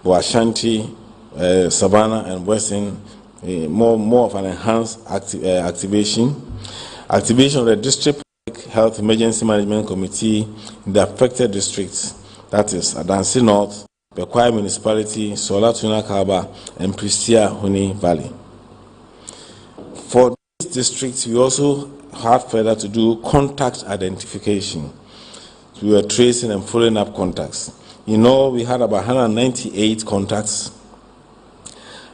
for Ashanti, Savannah, and Western, more of an enhanced activation of the district public health emergency management committee in the affected districts, that is Adansi North, Bekwai Municipality, Sola Tuna Kaba, and Pristia Huni Valley. For these districts, we also had further to do contact identification. We were tracing and following up contacts. You know, we had about 198 contacts,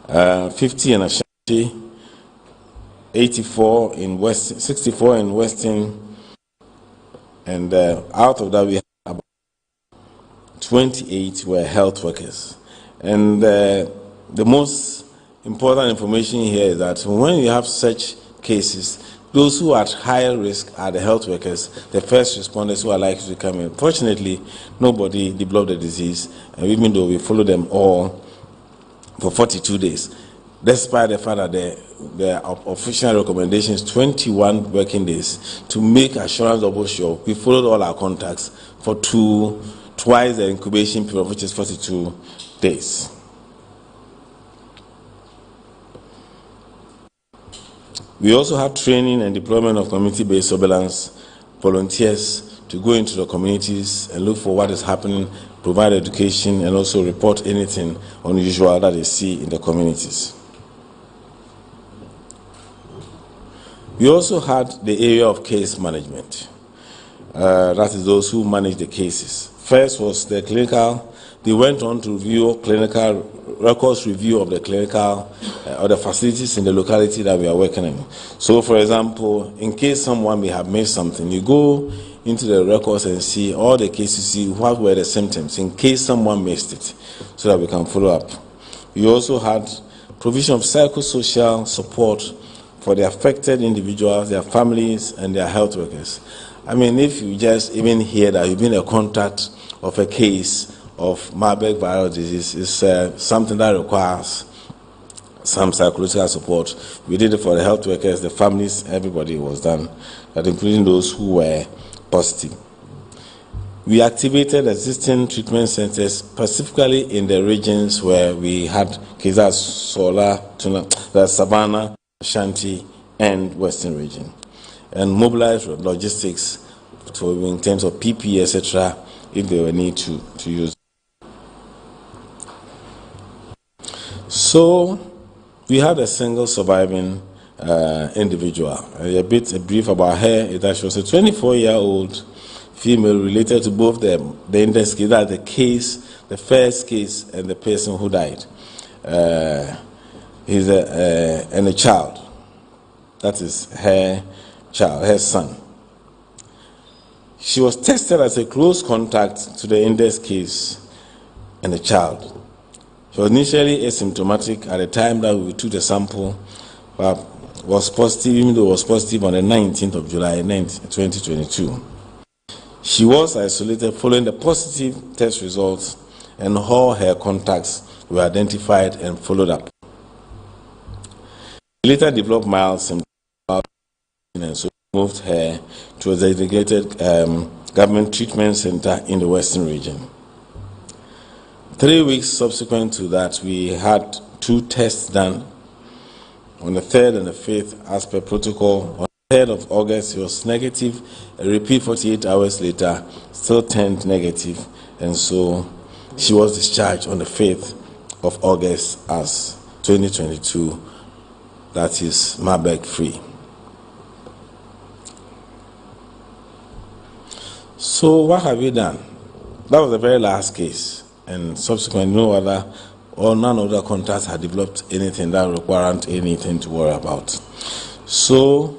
50 in Ashanti, 84 in Western, 64 in Western, and out of that we had about 28 were health workers. And the most important information here is that when you have such cases, those who are at higher risk are the health workers, the first responders who are likely to come in. Fortunately, nobody developed the disease, and even though we followed them all for 42 days, despite the fact that the official recommendation is 21 working days to make assurance double sure, we followed all our contacts for twice the incubation period, which is 42 days. We also have training and deployment of community-based surveillance volunteers to go into the communities and look for what is happening, provide education, and also report anything unusual that they see in the communities. We also had the area of case management. That is those who manage the cases. First was the clinical. They went on to review clinical records, review of the clinical or the facilities in the locality that we are working in. So, for example, in case someone may have missed something, you go into the records and see all the cases, see what were the symptoms in case someone missed it, so that we can follow up. We also had provision of psychosocial support for the affected individuals, their families, and their health workers. I mean, if you just even hear that you've been a contact of a case of Marburg viral disease, is something that requires some psychological support. We did it for the health workers, the families, everybody was done, that including those who were positive. We activated existing treatment centers, specifically in the regions where we had cases, Sola, Savannah, Ashanti, and Western region, and mobilized logistics in terms of PPE, etc., if they were need to use. So we had a single surviving individual. A brief about her is that she was a 24-year-old female related to both the index case, that the case, the first case, and the person who died. He's and a child. That is her child, her son. She was tested as a close contact to the index case and the child. She was initially asymptomatic at the time that we took the sample, but was positive, even though it was positive on the 19th of July 2022. She was isolated following the positive test results, and all her contacts were identified and followed up. She later developed mild symptoms, and so moved her to a designated government treatment center in the Western region. 3 weeks subsequent to that, we had 2 tests done on the 3rd and the 5th as per protocol. On the 3rd of August, it was negative. A repeat 48 hours later, still turned negative, and so she was discharged on the 5th of August as 2022, that is Marburg free. So what have we done? That was the very last case, and subsequently no other or none of the contacts had developed anything that required anything to worry about. So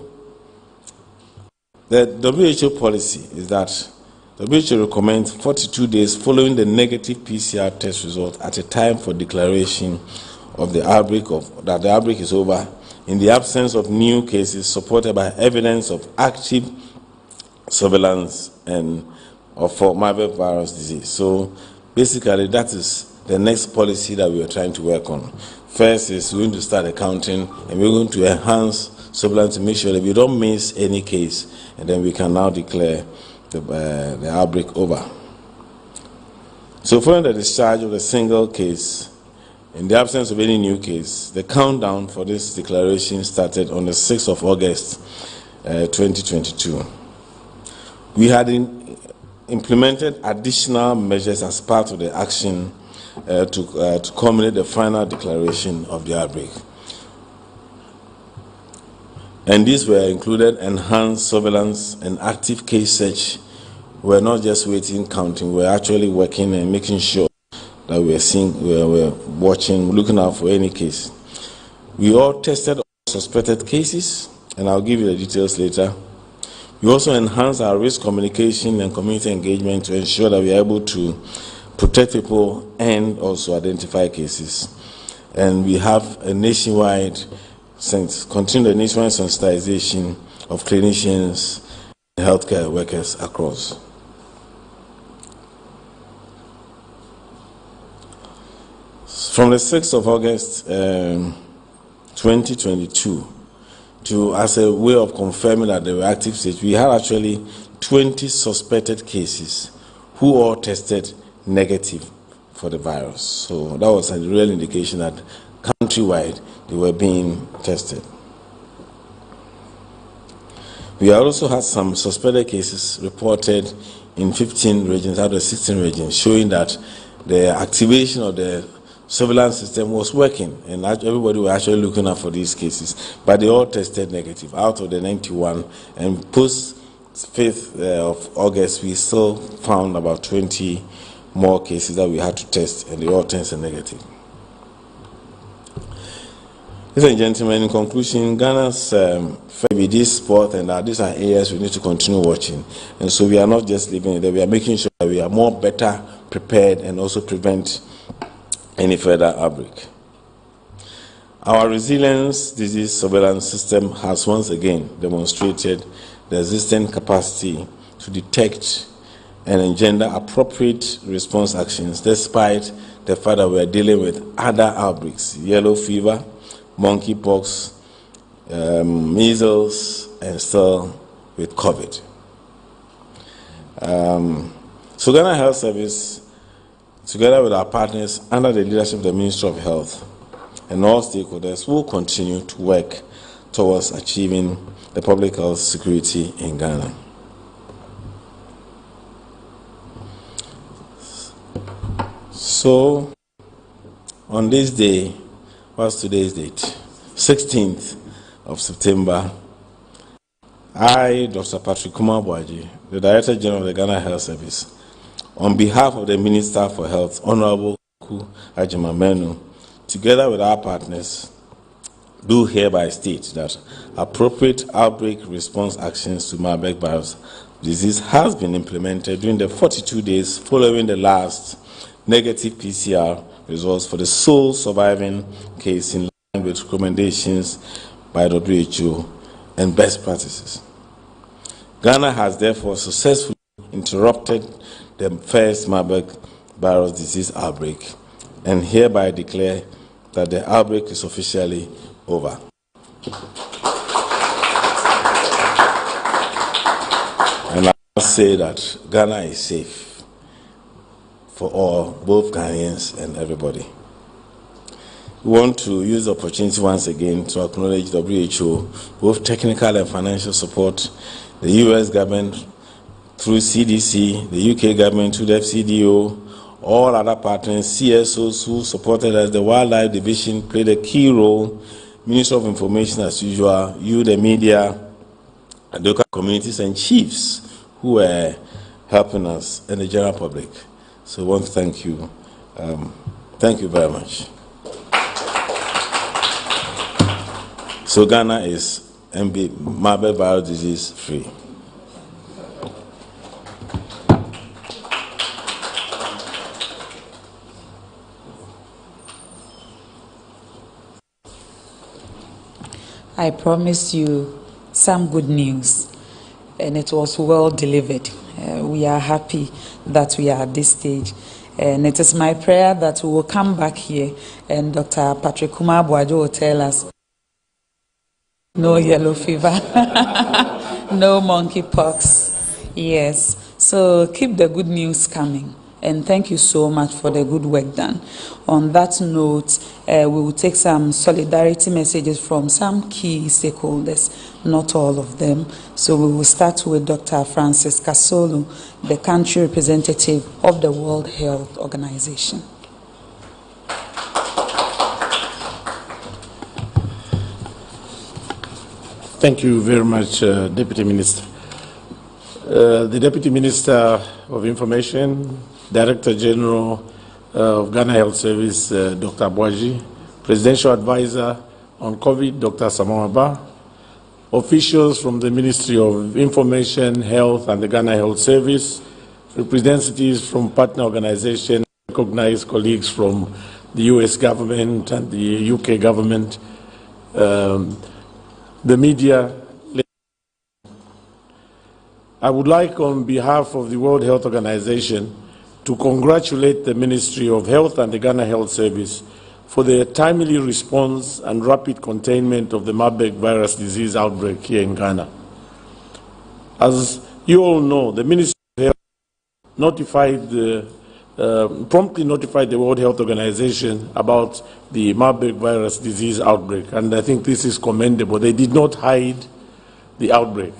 the WHO policy is that the WHO recommends 42 days following the negative PCR test result at a time for declaration of the outbreak that the outbreak is over, in the absence of new cases supported by evidence of active surveillance and for Marburg virus disease. So basically that is the next policy that we are trying to work on. First is we're going to start accounting, and we're going to enhance surveillance to make sure that we don't miss any case, and then we can now declare the outbreak over. So following the discharge of a single case, in the absence of any new case, the countdown for this declaration started on the 6th of August 2022. We had implemented additional measures as part of the action to culminate the final declaration of the outbreak. And these were included enhanced surveillance and active case search. We're not just waiting, counting, we're actually working and making sure that we're watching, looking out for any case. We all tested all suspected cases, and I'll give you the details later. We also enhanced our risk communication and community engagement to ensure that we are able to protect people and also identify cases. And we have a nationwide, continue the nationwide sensitization of clinicians and healthcare workers across. From the 6th of August 2022, as a way of confirming that they were active stage, we had actually 20 suspected cases who all tested negative for the virus. So that was a real indication that countrywide they were being tested. We also had some suspected cases reported in 15 regions out of 16 regions, showing that the activation of the surveillance system was working, and everybody was actually looking out for these cases, but they all tested negative out of the 91, and post 5th of August we still found about 20 more cases that we had to test, and they all tested negative. Ladies and gentlemen, in conclusion, Ghana's this sport and these are areas we need to continue watching, and so we are not just leaving it there, we are making sure that we are more better prepared and also prevent any further outbreak. Our resilience disease surveillance system has once again demonstrated the existing capacity to detect and engender appropriate response actions despite the fact that we are dealing with other outbreaks, yellow fever, monkeypox, measles, and still with COVID. So Ghana Health Service, together with our partners under the leadership of the Ministry of Health and all stakeholders, will continue to work towards achieving the public health security in Ghana. So, on this day, what's today's date? 16th of September, I, Dr. Patrick Kumar-Boaji, the Director General of the Ghana Health Service, on behalf of the Minister for Health, Honorable Ku Ajimamenu, together with our partners, do hereby state that appropriate outbreak response actions to Marburg virus disease has been implemented during the 42 days following the last negative PCR results for the sole surviving case in line with recommendations by WHO and best practices. Ghana has therefore successfully interrupted the first Marburg virus disease outbreak and hereby declare that the outbreak is officially over. And I must say that Ghana is safe for all, both Ghanaians and everybody. We want to use the opportunity once again to acknowledge WHO, both technical and financial support, the US government through CDC, the UK government through the FCDO, all other partners, CSOs who supported us, the Wildlife Division played a key role, Minister of Information as usual, you, the media, and local communities and chiefs who were helping us and the general public. So I want to thank you. Thank you very much. So Ghana is Marburg virus disease free. I promised you some good news, and it was well delivered. We are happy that we are at this stage, and it is my prayer that we will come back here and Dr. Patrick Kumar Boajo will tell us no yellow fever, no monkeypox. Yes, so keep the good news coming. And thank you so much for the good work done. On that note, we will take some solidarity messages from some key stakeholders, not all of them. So we will start with Dr. Francis Kasolu, the country representative of the World Health Organization. Thank you very much, Deputy Minister. The Deputy Minister of Information, Director General of Ghana Health Service, Dr. Boaji, Presidential Advisor on COVID, Dr. Asamoah, officials from the Ministry of Information, Health, and the Ghana Health Service, representatives from partner organizations, recognized colleagues from the US government and the UK government, the media. I would like, on behalf of the World Health Organization, to congratulate the Ministry of Health and the Ghana Health Service for their timely response and rapid containment of the Marburg virus disease outbreak here in Ghana. As you all know, the Ministry of Health promptly notified the World Health Organization about the Marburg virus disease outbreak, and I think this is commendable. They did not hide the outbreak,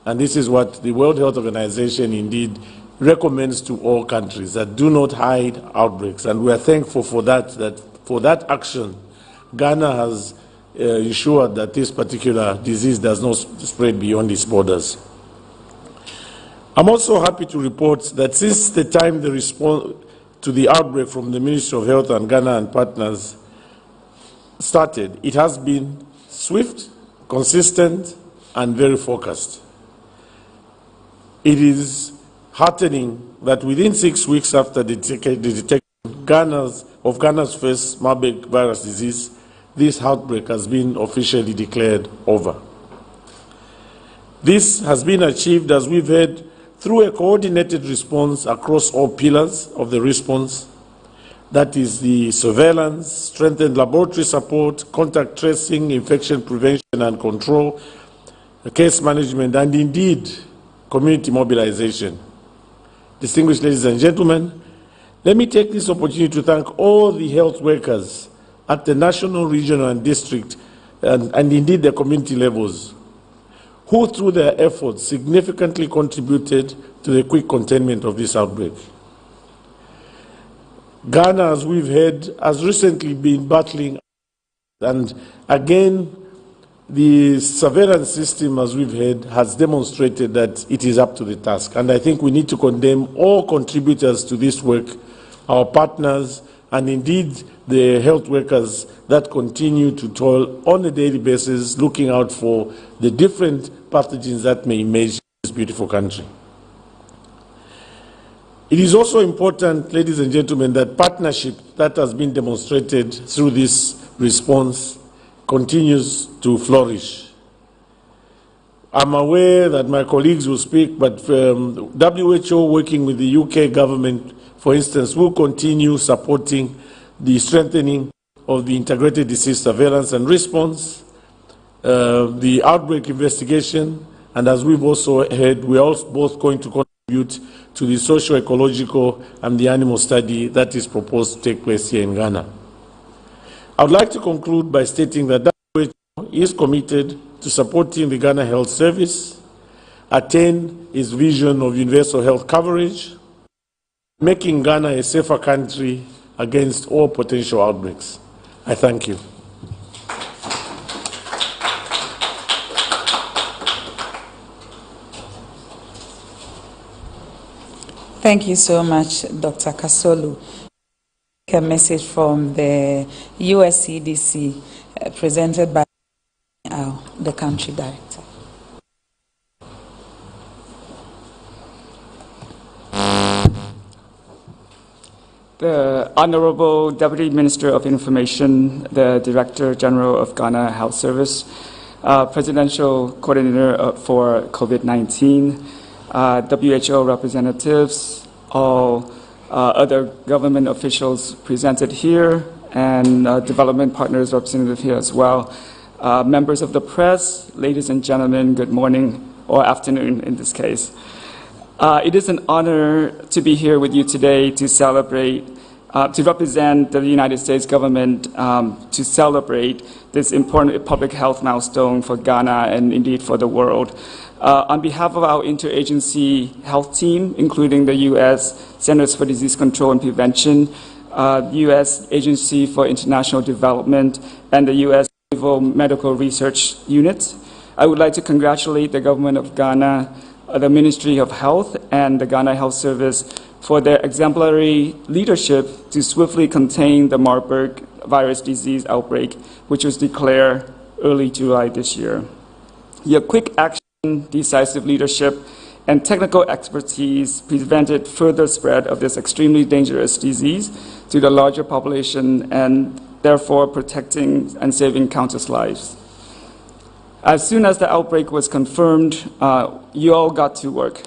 and this is what the World Health Organization indeed recommends to all countries, that do not hide outbreaks, and we are thankful for that action. Ghana has ensured that this particular disease does not spread beyond its borders. I'm also happy to report that since the time the response to the outbreak from the Ministry of Health and Ghana and partners started, it has been swift, consistent, and very focused. It is heartening that within 6 weeks after the detection of Ghana's first Marburg virus disease, this outbreak has been officially declared over. This has been achieved, as we've heard, through a coordinated response across all pillars of the response, that is the surveillance, strengthened laboratory support, contact tracing, infection prevention and control, case management, and indeed community mobilization. Distinguished ladies and gentlemen, let me take this opportunity to thank all the health workers at the national, regional, and district, and indeed the community levels, who through their efforts significantly contributed to the quick containment of this outbreak. Ghana, as we've heard, has recently been battling, and again, the surveillance system, as we've heard, has demonstrated that it is up to the task. And I think we need to condemn all contributors to this work, our partners, and indeed the health workers that continue to toil on a daily basis, looking out for the different pathogens that may emerge in this beautiful country. It is also important, ladies and gentlemen, that partnership that has been demonstrated through this response continues to flourish. I'm aware that my colleagues will speak, but WHO working with the UK government, for instance, will continue supporting the strengthening of the integrated disease surveillance and response, the outbreak investigation, and as we've also heard, we are also both going to contribute to the socio-ecological and the animal study that is proposed to take place here in Ghana. I would like to conclude by stating that WHO is committed to supporting the Ghana Health Service, attain its vision of universal health coverage, making Ghana a safer country against all potential outbreaks. I thank you. Thank you so much, Dr. Kasolu. A message from the US CDC presented by the country director. The Honorable Deputy Minister of Information, the Director General of Ghana Health Service, Presidential Coordinator for COVID-19, WHO representatives, all other government officials presented here, and development partners represented here as well. Members of the press, ladies and gentlemen, good morning, or afternoon in this case. It is an honor to be here with you today to celebrate, to represent the United States government to celebrate this important public health milestone for Ghana and indeed for the world. On behalf of our interagency health team, including the U.S. Centers for Disease Control and Prevention, U.S. Agency for International Development, and the U.S. Naval Medical Research Unit, I would like to congratulate the government of Ghana, the Ministry of Health, and the Ghana Health Service for their exemplary leadership to swiftly contain the Marburg virus disease outbreak, which was declared early July this year. Your quick action, decisive leadership, and technical expertise prevented further spread of this extremely dangerous disease to the larger population and therefore protecting and saving countless lives. As soon as the outbreak was confirmed, you all got to work.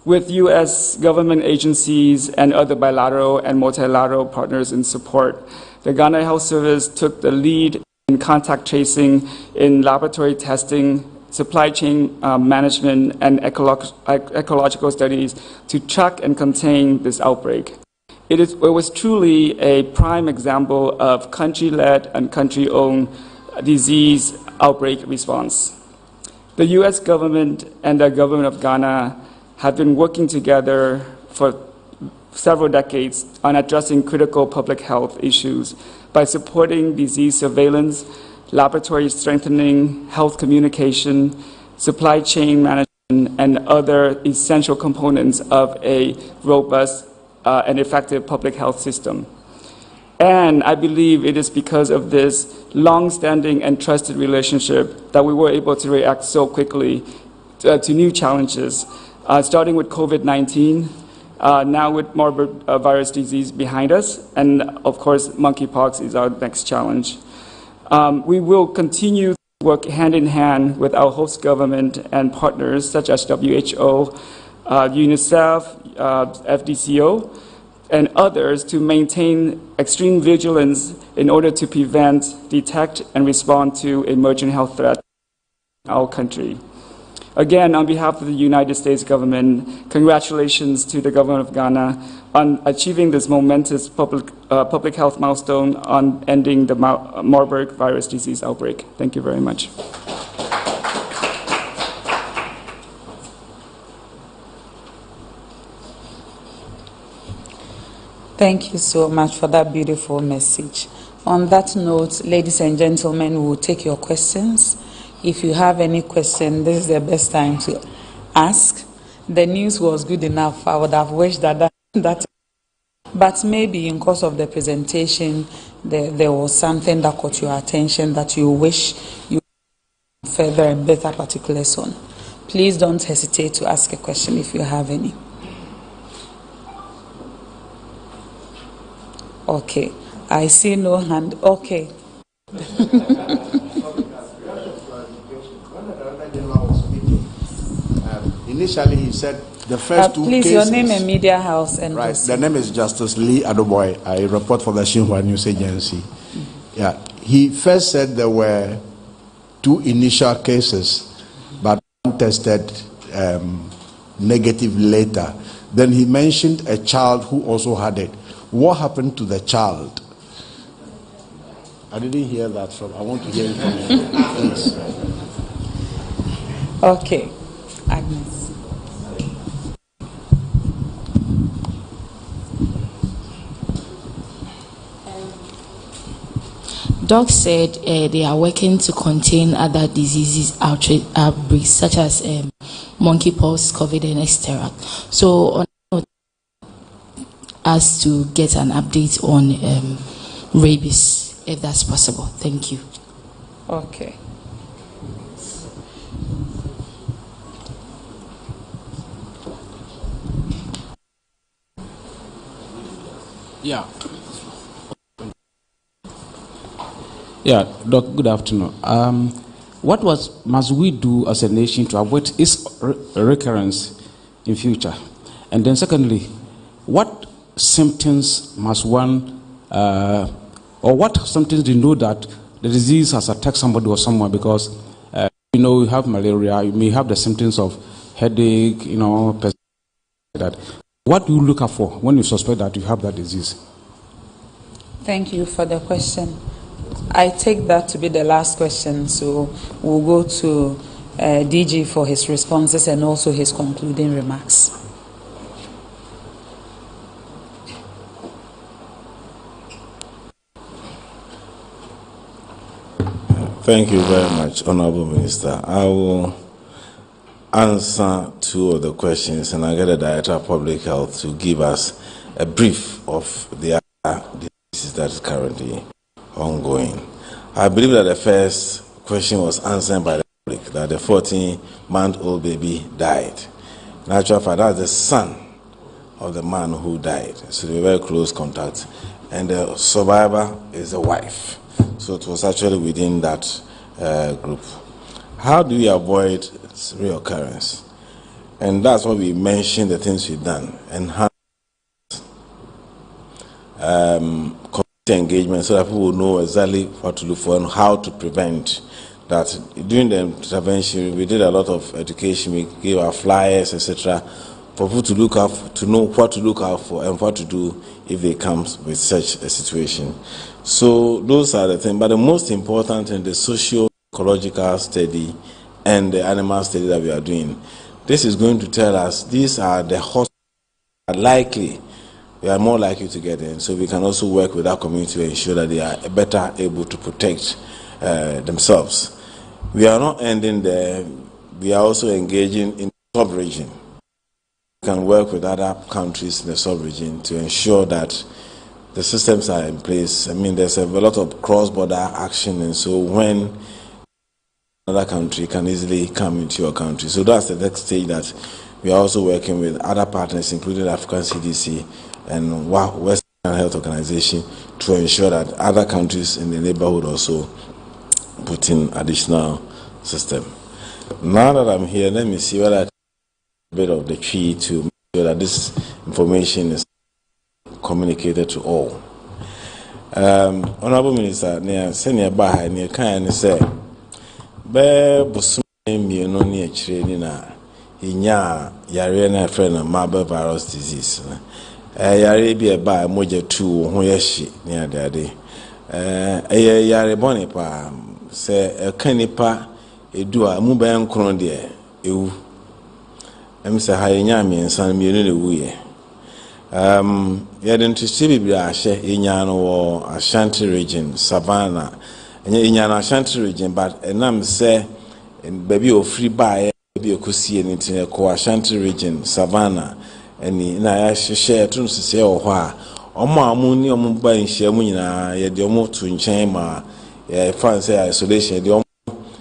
With U.S. government agencies and other bilateral and multilateral partners in support, the Ghana Health Service took the lead in contact tracing, in laboratory testing, supply chain management, and ecological studies to track and contain this outbreak. It was truly a prime example of country-led and country-owned disease outbreak response. The U.S. government and the government of Ghana have been working together for several decades on addressing critical public health issues by supporting disease surveillance, laboratory strengthening, health communication, supply chain management, and other essential components of a robust and effective public health system. And I believe it is because of this long-standing and trusted relationship that we were able to react so quickly to new challenges, starting with COVID-19, now with Marburg virus disease behind us, and of course, monkeypox is our next challenge. We will continue to work hand in hand with our host government and partners such as WHO, UNICEF, FDCO, and others to maintain extreme vigilance in order to prevent, detect, and respond to emerging health threats in our country. Again, on behalf of the United States government, congratulations to the government of Ghana on achieving this momentous public health milestone on ending the Marburg virus disease outbreak. Thank you very much. Thank you so much for that beautiful message. On that note, ladies and gentlemen, we will take your questions. If you have any question, this is the best time to ask. The news was good enough. I would have wished that. But maybe in course of the presentation, there was something that caught your attention that you wish you further and better particulars on. Please don't hesitate to ask a question if you have any. Okay. I see no hand. Okay. Initially, he said the first two please, cases. your name and media house and right. The name is Justice Lee Adoboy. I report for the Xinhua News Agency. Yeah, he first said there were 2 initial cases, but one tested negative later. Then he mentioned a child who also had it. What happened to the child? I didn't hear that from. I want to hear it from you, please. Okay, Agnes. Doc said they are working to contain other diseases outbreaks such as monkeypox, COVID, and etc. So, on us to get an update on rabies, if that's possible. Thank you. Okay. Yeah. Yeah, Doc, good afternoon. What must we do as a nation to avoid its recurrence in future? And then secondly, what symptoms must one, or what symptoms do you know that the disease has attacked somebody or someone? Because, you have malaria, you may have the symptoms of headache, that. What do you look out for when you suspect that you have that disease? Thank you for the question. I take that to be the last question, so we'll go to DG for his responses and also his concluding remarks. Thank you very much, Honorable Minister. I will answer 2 of the questions, and I'll get the Director of Public Health to give us a brief of the diseases that is currently ongoing. I believe that the first question was answered by the public, that the 14-month-old baby died. In actual fact, that's the son of the man who died. So they were very close contact. And the survivor is the wife. So it was actually within that group. How do we avoid reoccurrence? And that's what we mentioned, the things we've done. Enhance engagement so that people will know exactly what to look for and how to prevent that. During the intervention, we did a lot of education. We gave our flyers, etc., for people to look out, to know what to look out for and what to do if they come with such a situation. So those are the things. But the most important in the socio-ecological study and the animal study that we are doing, this is going to tell us these are the hosts that are likely. We are more likely to get in, so we can also work with our community to ensure that they are better able to protect themselves. We are not ending there. We are also engaging in the sub-region. We can work with other countries in the sub-region to ensure that the systems are in place. I mean, there's a lot of cross-border action, and so when another country can easily come into your country. So that's the next stage that we are also working with other partners, including African CDC and Western Health Organization, to ensure that other countries in the neighborhood also put in additional system. Now that I'm here, let me see whether I take a bit of the key to make sure that this information is communicated to all. Honorable Minister, near senior Baha, near Kayan say, Bear Busum, you know, near Chirina, Inya, Yarena, friend of marble virus disease. Yare be a ba moja 2 ho yeshi near daddy. Yare boni pa say a canipa edua muba nkron de ewu. Say hayenya mi ensan mi ne wuye. Yadin to see be ashe inyano wo Ashanti region, Savannah. And inyano Ashanti region, but enam say baby o free buy baby okusi anything ko Ashanti region, Savannah. And na share to say or wha amuni ba nhia mu nyina ye de omo to nchen ma ye fan say isolation de omo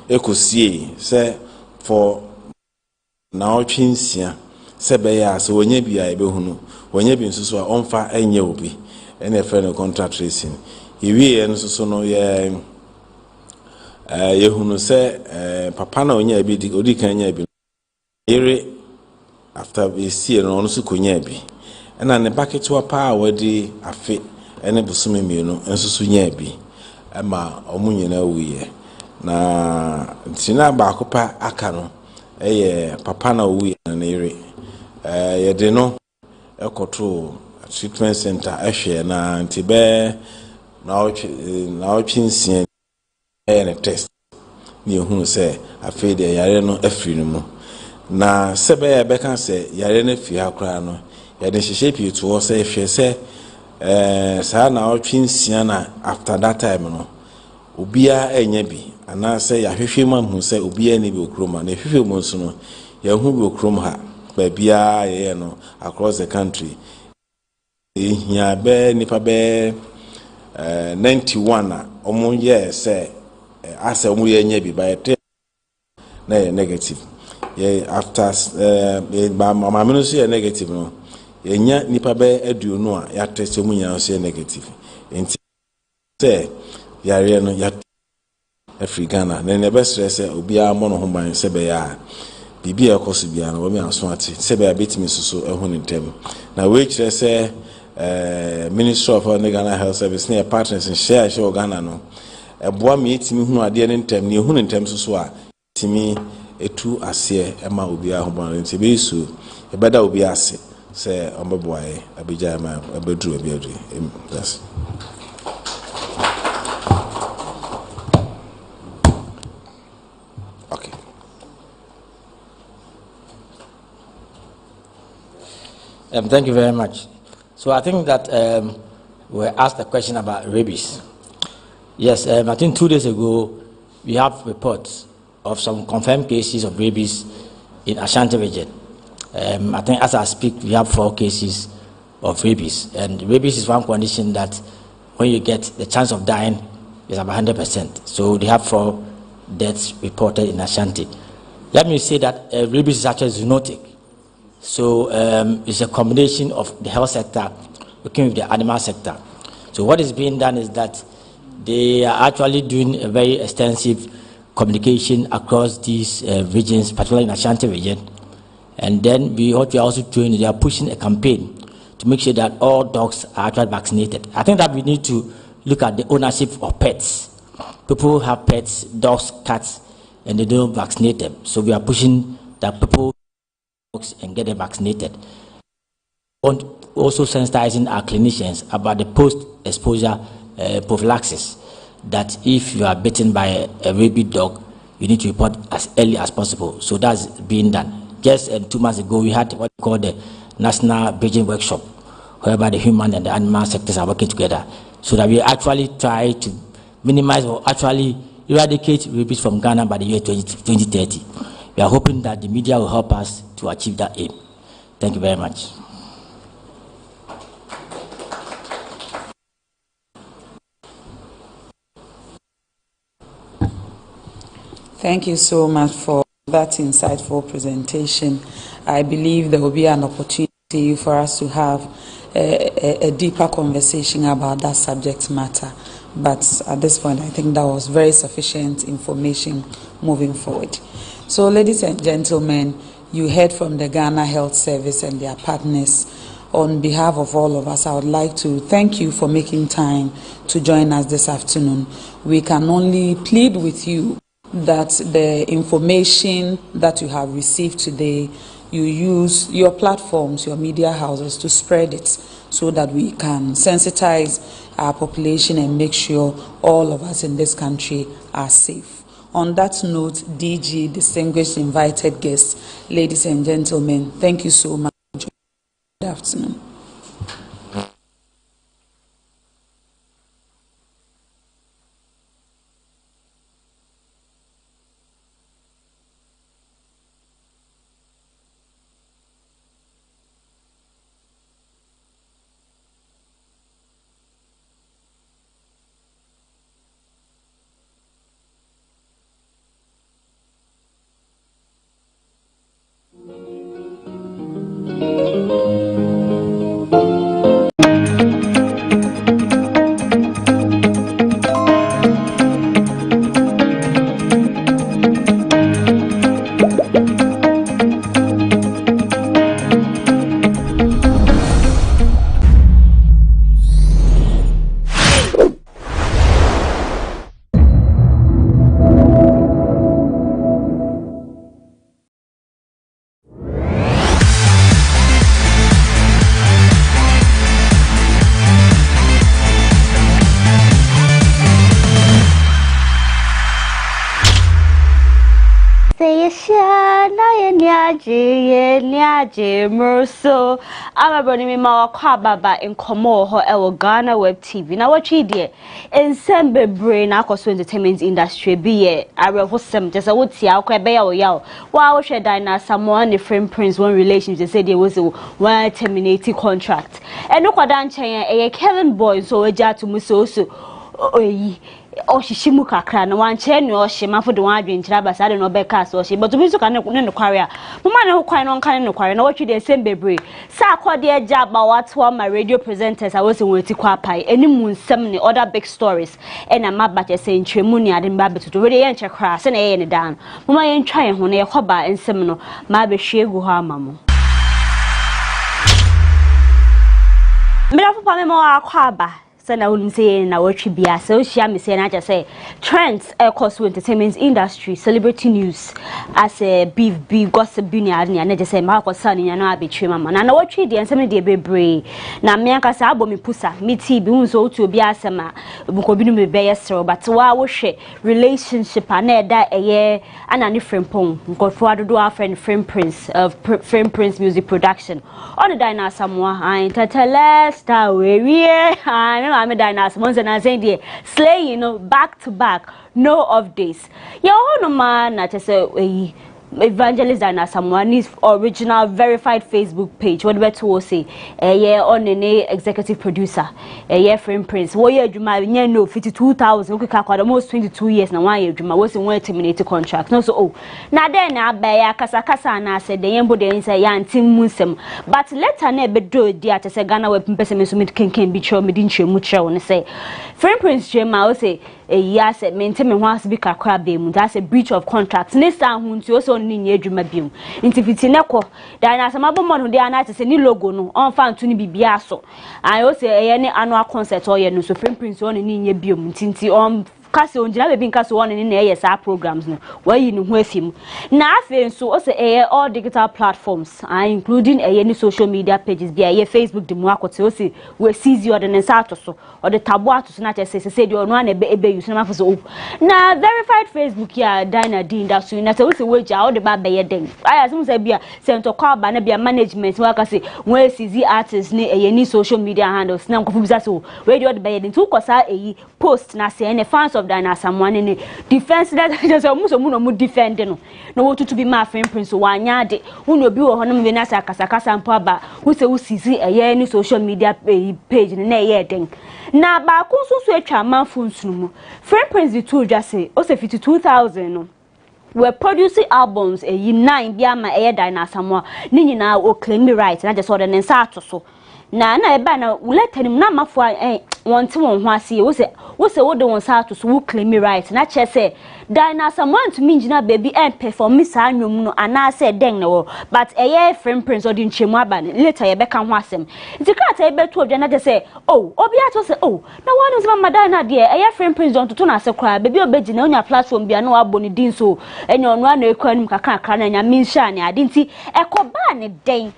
ekosie say for now twinsia say be ya so onye bia e be hunu onye bi nsusu a onfa enye obi any friend contract tracing. We and so no yehunu say papa na onya bi odi kan nya bi ere after we see no no so konya bi na ne bucket wa pa wadi afe ene busumi mienu enso so nya bi ama omunyina wuye na tina ba kopa aka no papa na wuye na ere ye de no ekoto treatment center ehwe na ntibe na ochinsie na test ni ehunu se afi de yare no afiri no mu na sebe ya beka se yare na fi akra no ya de hihye pie to se ehwe se sa na ochinsie na after that time no obia enya bi ana se ya hwehwe ma hu se obia ni bi okroma na hwehwe mu nso no ya hu bi okrom ha ba bia ye no across the country ya be nipa be 91 omo ye se asa omo ye nya bi ba na negative ye after mama no so ye negative no ye nya nipa be aduonu a ya test omo nya so ye negative enti se yare no ya Africana na ne be stress obi a mo no ho ban se be ya bibi e koso bia na wo me aso ate se be abetimi susu ehu ne ntem na we kire se Ministry of Ghana Health Service near partners in share Ghana no eboa me etimi hu ade ne ntem ne hu ne ntem so a timi etu ase ema obi a ho ban ntem be su e beda obi ase se ombeboae abija ma abedru abi adu yes. Thank you very much. So I think that we asked a question about rabies. Yes, I think 2 days ago we have reports of some confirmed cases of rabies in Ashanti region. I think as I speak, we have 4 cases of rabies, and rabies is one condition that when you get, the chance of dying is about 100%. So they have 4 deaths reported in Ashanti. Let me say that rabies is actually zoonotic. So it's a combination of the health sector working with the animal sector. So what is being done is that they are actually doing a very extensive communication across these regions, particularly in Ashanti region. And then what we are also doing is they are pushing a campaign to make sure that all dogs are actually vaccinated. I think that we need to look at the ownership of pets. People have pets, dogs, cats, and they don't vaccinate them. So we are pushing that people and get them vaccinated. And also sensitizing our clinicians about the post-exposure prophylaxis, that if you are bitten by a rabid dog, you need to report as early as possible. So that's being done. Just 2 months ago, we had what we call the National Bridging Workshop, whereby the human and the animal sectors are working together, so that we actually try to minimize or actually eradicate rabies from Ghana by the year 2030. We are hoping that the media will help us to achieve that aim. Thank you very much. Thank you so much for that insightful presentation. I believe there will be an opportunity for us to have a deeper conversation about that subject matter. But at this point, I think that was very sufficient information moving forward. So, ladies and gentlemen, you heard from the Ghana Health Service and their partners. On behalf of all of us, I would like to thank you for making time to join us this afternoon. We can only plead with you that the information that you have received today, you use your platforms, your media houses to spread it so that we can sensitize our population and make sure all of us in this country are safe. On that note, DG, distinguished invited guests, ladies and gentlemen, thank you so much. Good afternoon. Niaje Merso. I'm a brony ma kwababa in Komo ho ewo GhanaWeb TV. Now what you dear? In sembe brain akoso entertainment industry be arehosem just a would see our kwebe yaw. Wow she dina Asamoah and friend prince one relationship said there was a one terminating contract. And no kwadan chen a Kevin boy so eja to muso Oshishimu kakra na wanche ni oshima for the one drink traba sade no beka so she but to be so kan no kware mama na kwan no kan no kware na watchi the same bebre sa akode eja ba watwa my radio presenters I was in weti kwapai enimu nsem ne other big stories and am ba che say ntremu ni ade mba betuto we dey enche kra se na ye ne dan mama ye ntwa ye ho na ye khoba nsem no ma be hwegu ho amamo mira papa me mo akwaba so na wouldn't say na watch bia so share me say na just say trends across the entertainment industry celebrity news as a beef gossip bi na na just say ma ko sa ni na abetwe mama na watch dey ensem dey bebre na me aka sa abomi pusa me ti bi unso otu obi asema buko bi no me be yesro but wa wo hwe relationship na eda eye ana ni frimpon nkofo adodo afriend friend prince of friend prince music production on the dina Asamoah and tatele star we I'm a dinosaur, and I say, slay, you know, back to back, no off days. No man, not just a evangelist and Asamoah's original verified Facebook page. What better to say? A year on an executive producer, a year frame prince. 1 year, you might know 52,000. Okay, almost 22 years now. 1 year, you was in one terminated contract. No, so now then, I bear Kasa and I said the Yambo de inside Yan Tim Musem. But let her never do it. Dear, to say GhanaWeb person submit can be show me didn't show much. I want to say, frame prince Jim, I will say. Yes, maintain me once be kakra be mu. That's a breach of contract. Next time who to also ni adwuma biom. Nti fitineko da na samabo mo no dey na te se ni logo no on fan to ni bibia so. I also any annual concert or ye no so frame prince on ni nye biom. Nti on kasi onjina be bin kasi one ni na yes programs no. Why you no ho afim. Na afen so also all digital platforms including any social media pages be Facebook de mu akote also we seize your den sato so or the tabu ato so na say the ono na ebe use na mafo so na verified Facebook ya Dina D that so na say we say we ja all the ba be den aya some say bia say to call ba na bia management we aka say we seize artists ni any social media handles na nkofo bisa so we the be den to kosa post na say any fans of Dina Asamoah ni defense that just almost no mu defend no wo to be my friend prince wanya de unu obi wo hono me na say akasakasa mpo aba we say we seize any social media page na ye den na ba ko so etwa manfo nsunu mu friend prince the two just say o say 52,000 no we're producing albums 9 bia ma Dina Asamoah ni nyina o claim me right na just order nsa atoso na eba na letterim na mafo wonte won ho ase wo se wo de won sa atoso wo claim me right na che say Dina Asamoah to me ngina baby perform sa anwom no ana say den na wo but friend prince odi nchemu aba later ye beka ho asem ntikata ebe to odwa na je say obi ato say na one is mama Dina de friend prince don to na se kra baby obeji na onya platform bia na wabo ni din so enye onu ana ekwanum kakra na nya minsha ne ade nti ekoba ne den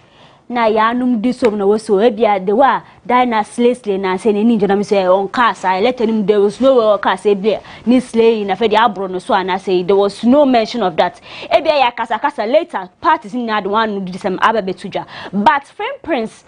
na ya num disom na woso ebia de wa Dina slay na say ni njona me say on cars I let him there was no cars ebia ni slay na fe de abro no so ana say there was no mention of that ebia ya kasa later parties in na the one no disem ababetuja but friend prince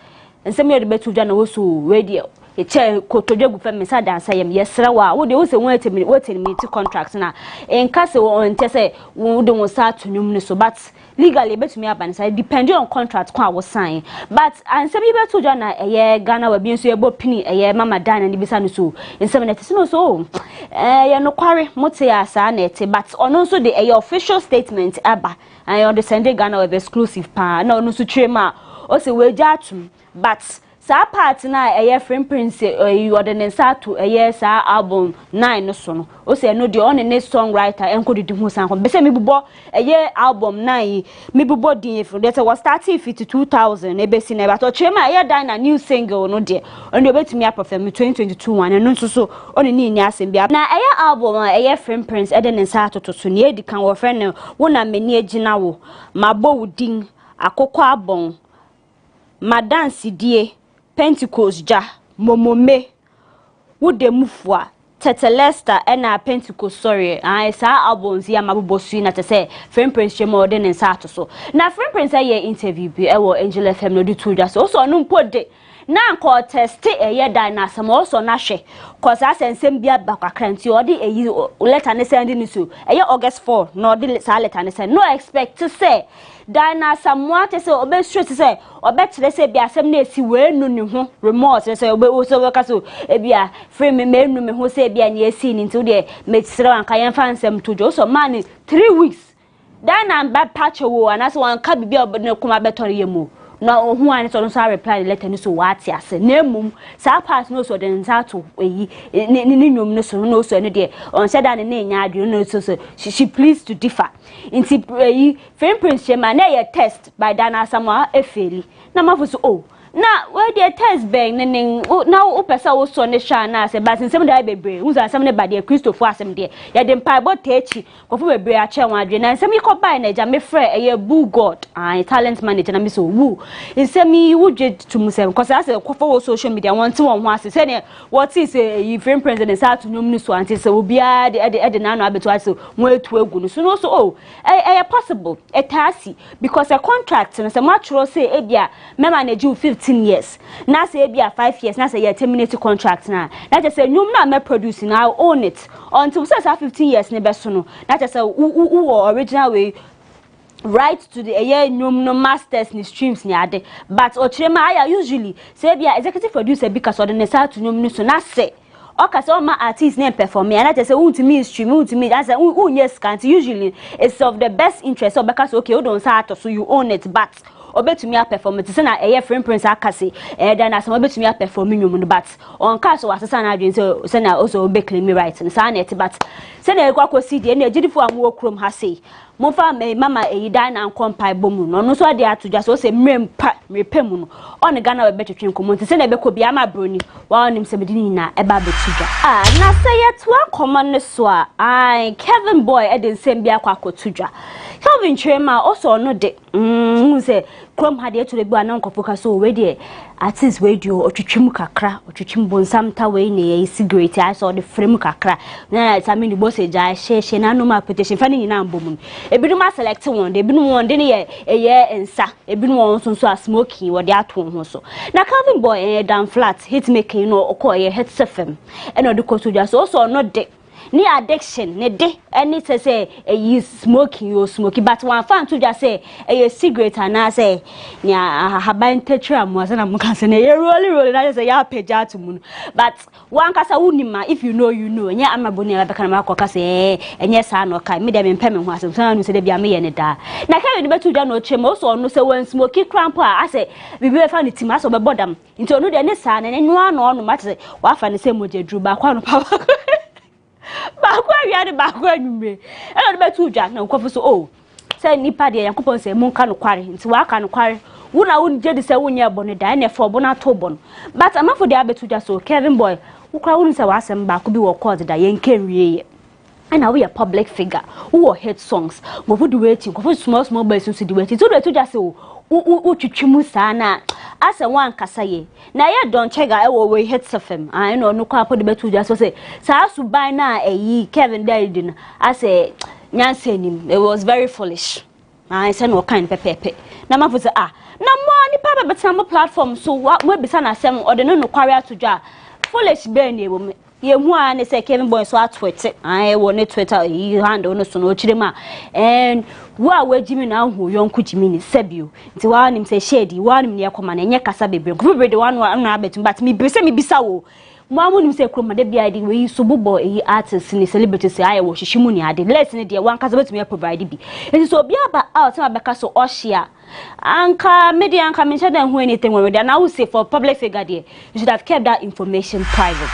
nsem ye de betuja na woso radio eche kotodwegu fe mesa dansa yem yesra wa wo de wo se won terminate contract na en kase wo ente say wo de won sa tunum ne so but legally betumi abansa depending on contract kwa wo sign but ansem ye betuja na GhanaWeb bi nso ye bo pini mama Dina ni bisa no so nsem na tese no so ye no kware mote asa na ete but ono so de official statement aba and on the Sunday GhanaWeb exclusive pa na ono so trema o se we jatum but sa part na friend prince you order nsa to sa album 9 no so no o say no the on ne songwriter enko didi hu san ko be say me bubo album 9 me bubo din for that was starting 52,000 e be si na but o chema Dina new single no de on de betimi perform 2022 one no so on ni ni asem bia na album friend prince ede nsa to so ne edi kan wo friend wo na meni agina wo mabo wudin akokọ abon madansi die Pentecost ja momome wo de mufua Tetelesta ena Pentecost sorry I sa albums ya mabubosu na te say Friend Prince Chemo de nsato so na Friend Prince ye interview bi e wo Angel FM no di tuja so no mpode na nko test eye dan na Asamoah so na hwe cause asensem bia bakakranti odi eyi letter ne send ni so eye August 4 no odi sa letter ne send no expect to say dan na Asamoah te say obe straight say obe tere say bia asem na esi we nu ni ho remorse say obe wo so ka so e bia free me nu me ho say bia na esi ni nti de me tsere wan ka yen fa nsem tojo so man 3 weeks dan na ba patch wo anaso wan ka bibia obe kuma betore yemu na ohu an so reply the letter ni so wati ase na emum sa pass no so de nzato eyi ni nyom no so no so ne de on said that na nya adwe no so she pleased to differ inti eyi Friend Prince Chema na ye test by Dana Asamoah efeli na mafuso oh na where the test bang na o pesa wo so ne sha na se but nsem da bebre unza asem ne ba de Christopher asem de ye de mpa bo techi kofo bebre a che wan adwe na nsem yi ko bai na ja me frɛ eye boo god talent manager na me so wu nsem yi wuje tumusem cause ase kofo wo social media want won ho ase se ne what is yi Friend president sa to nyom ni so anti se obi a de na no abeto ase mo etu egu no so no so oh possible etasi because a contract no se matro say e bia me manage 15 years na say be 5 years na say you terminate contract na just say nyum na me produce na I own it until say 15 years ne be so no na just say who original way right to the nyum no masters ni streams ni ade but ochirema aya usually say be executive producer because of the necessary to nyum ni so na say okay so my artist name perform and I just say to me stream to me that's yes can't usually it's of the best interest so because okay you don't start so you own it but obetumi a performance say na eye Friend Prince akase dan Asamoah obetumi a perform nyum no but on cast so asesa na adwen say na also be claim right and say na it but say na ekwa kosi de na ejidifo amwo krom ha say monfa mama eyi dan na nkompai bomu no so de atoja so say mrempa repemu no on Ghana betwetwe nkomo say na be ko bia ma broni wa onim se bedini na eba betuja na say yet wa common so a Kevin boy e de nsem bia kwa kotuja Kevin Chema also no de say krom hade to the gba na nkofoka so we de artist radio otwetwem kakra otwetwem bonsam ta we na cigarette I saw the frame kakra na examine the boss eja share na no ma petition fa ni na mbom ebinu ma select one de ebinu one de ne ye ensa ebinu one so smoking wo de ato ho so na Calvin boy down flat hit making no okoye hit FM e no de kotuja so no de ni addiction ne de any say you smoking you smoking but one fan to just say a cigarette and I say nya haban tetra mo say na mo kan say na roll na say ya peja to moon but one kasa unima if you know nya amaboni ala beka na makoka say enye sa no kai me dem pem ho asem so na say de bia me ye ne da na kai de betu ja no chemo so no say one smoking cramp a say bibi be fa ni tim aso be bodam nti onu de ne sa na nu ano no mate wa fa ne say moje dru ba kwa no pa bakwa wiade bakwa nyumre e no betu dwa na nkofo so oh say nipa de yankopon say mun ka no kware nti wa ka no kware wuna won je de say wonya bone da na fo bona to bon but amafo de abetu dwa so Kevin boy ukra won say wa asem ba ko bi wo cause da yenken wiye and now we a public figure who hit songs go for the waiting go for small boys so the waiting so to just say twitwimu sana asa wan kasaye na ye don chega e wo we hit FM I know no kwa podi betu just say sa suban na eyi Kevin Daddy na ase nyanse nim it was very foolish I say no kind pepepe na mafu say na mo ni papa betan mo platform so we bisa na asem o de no kware atodwa foolish be na ewo ye hu an say Kevin boy so atwete I won Twitter he handle no so no chirema and wa wajimi na hu yonku jimi ni sabio nti wa nim say shady wa nim ne yakoma na enye kasa bebre group de one na abetum but me bisa wo mo amunim say kroma de bia de we so bobo e artists ni celebrities aye wo hihyimu ni ade let's ni de wan kasa betum provide bi nti so bia ba out na beka so oshia anka media anka mention dem who anything we dey now say for public figure there you should have kept that information private.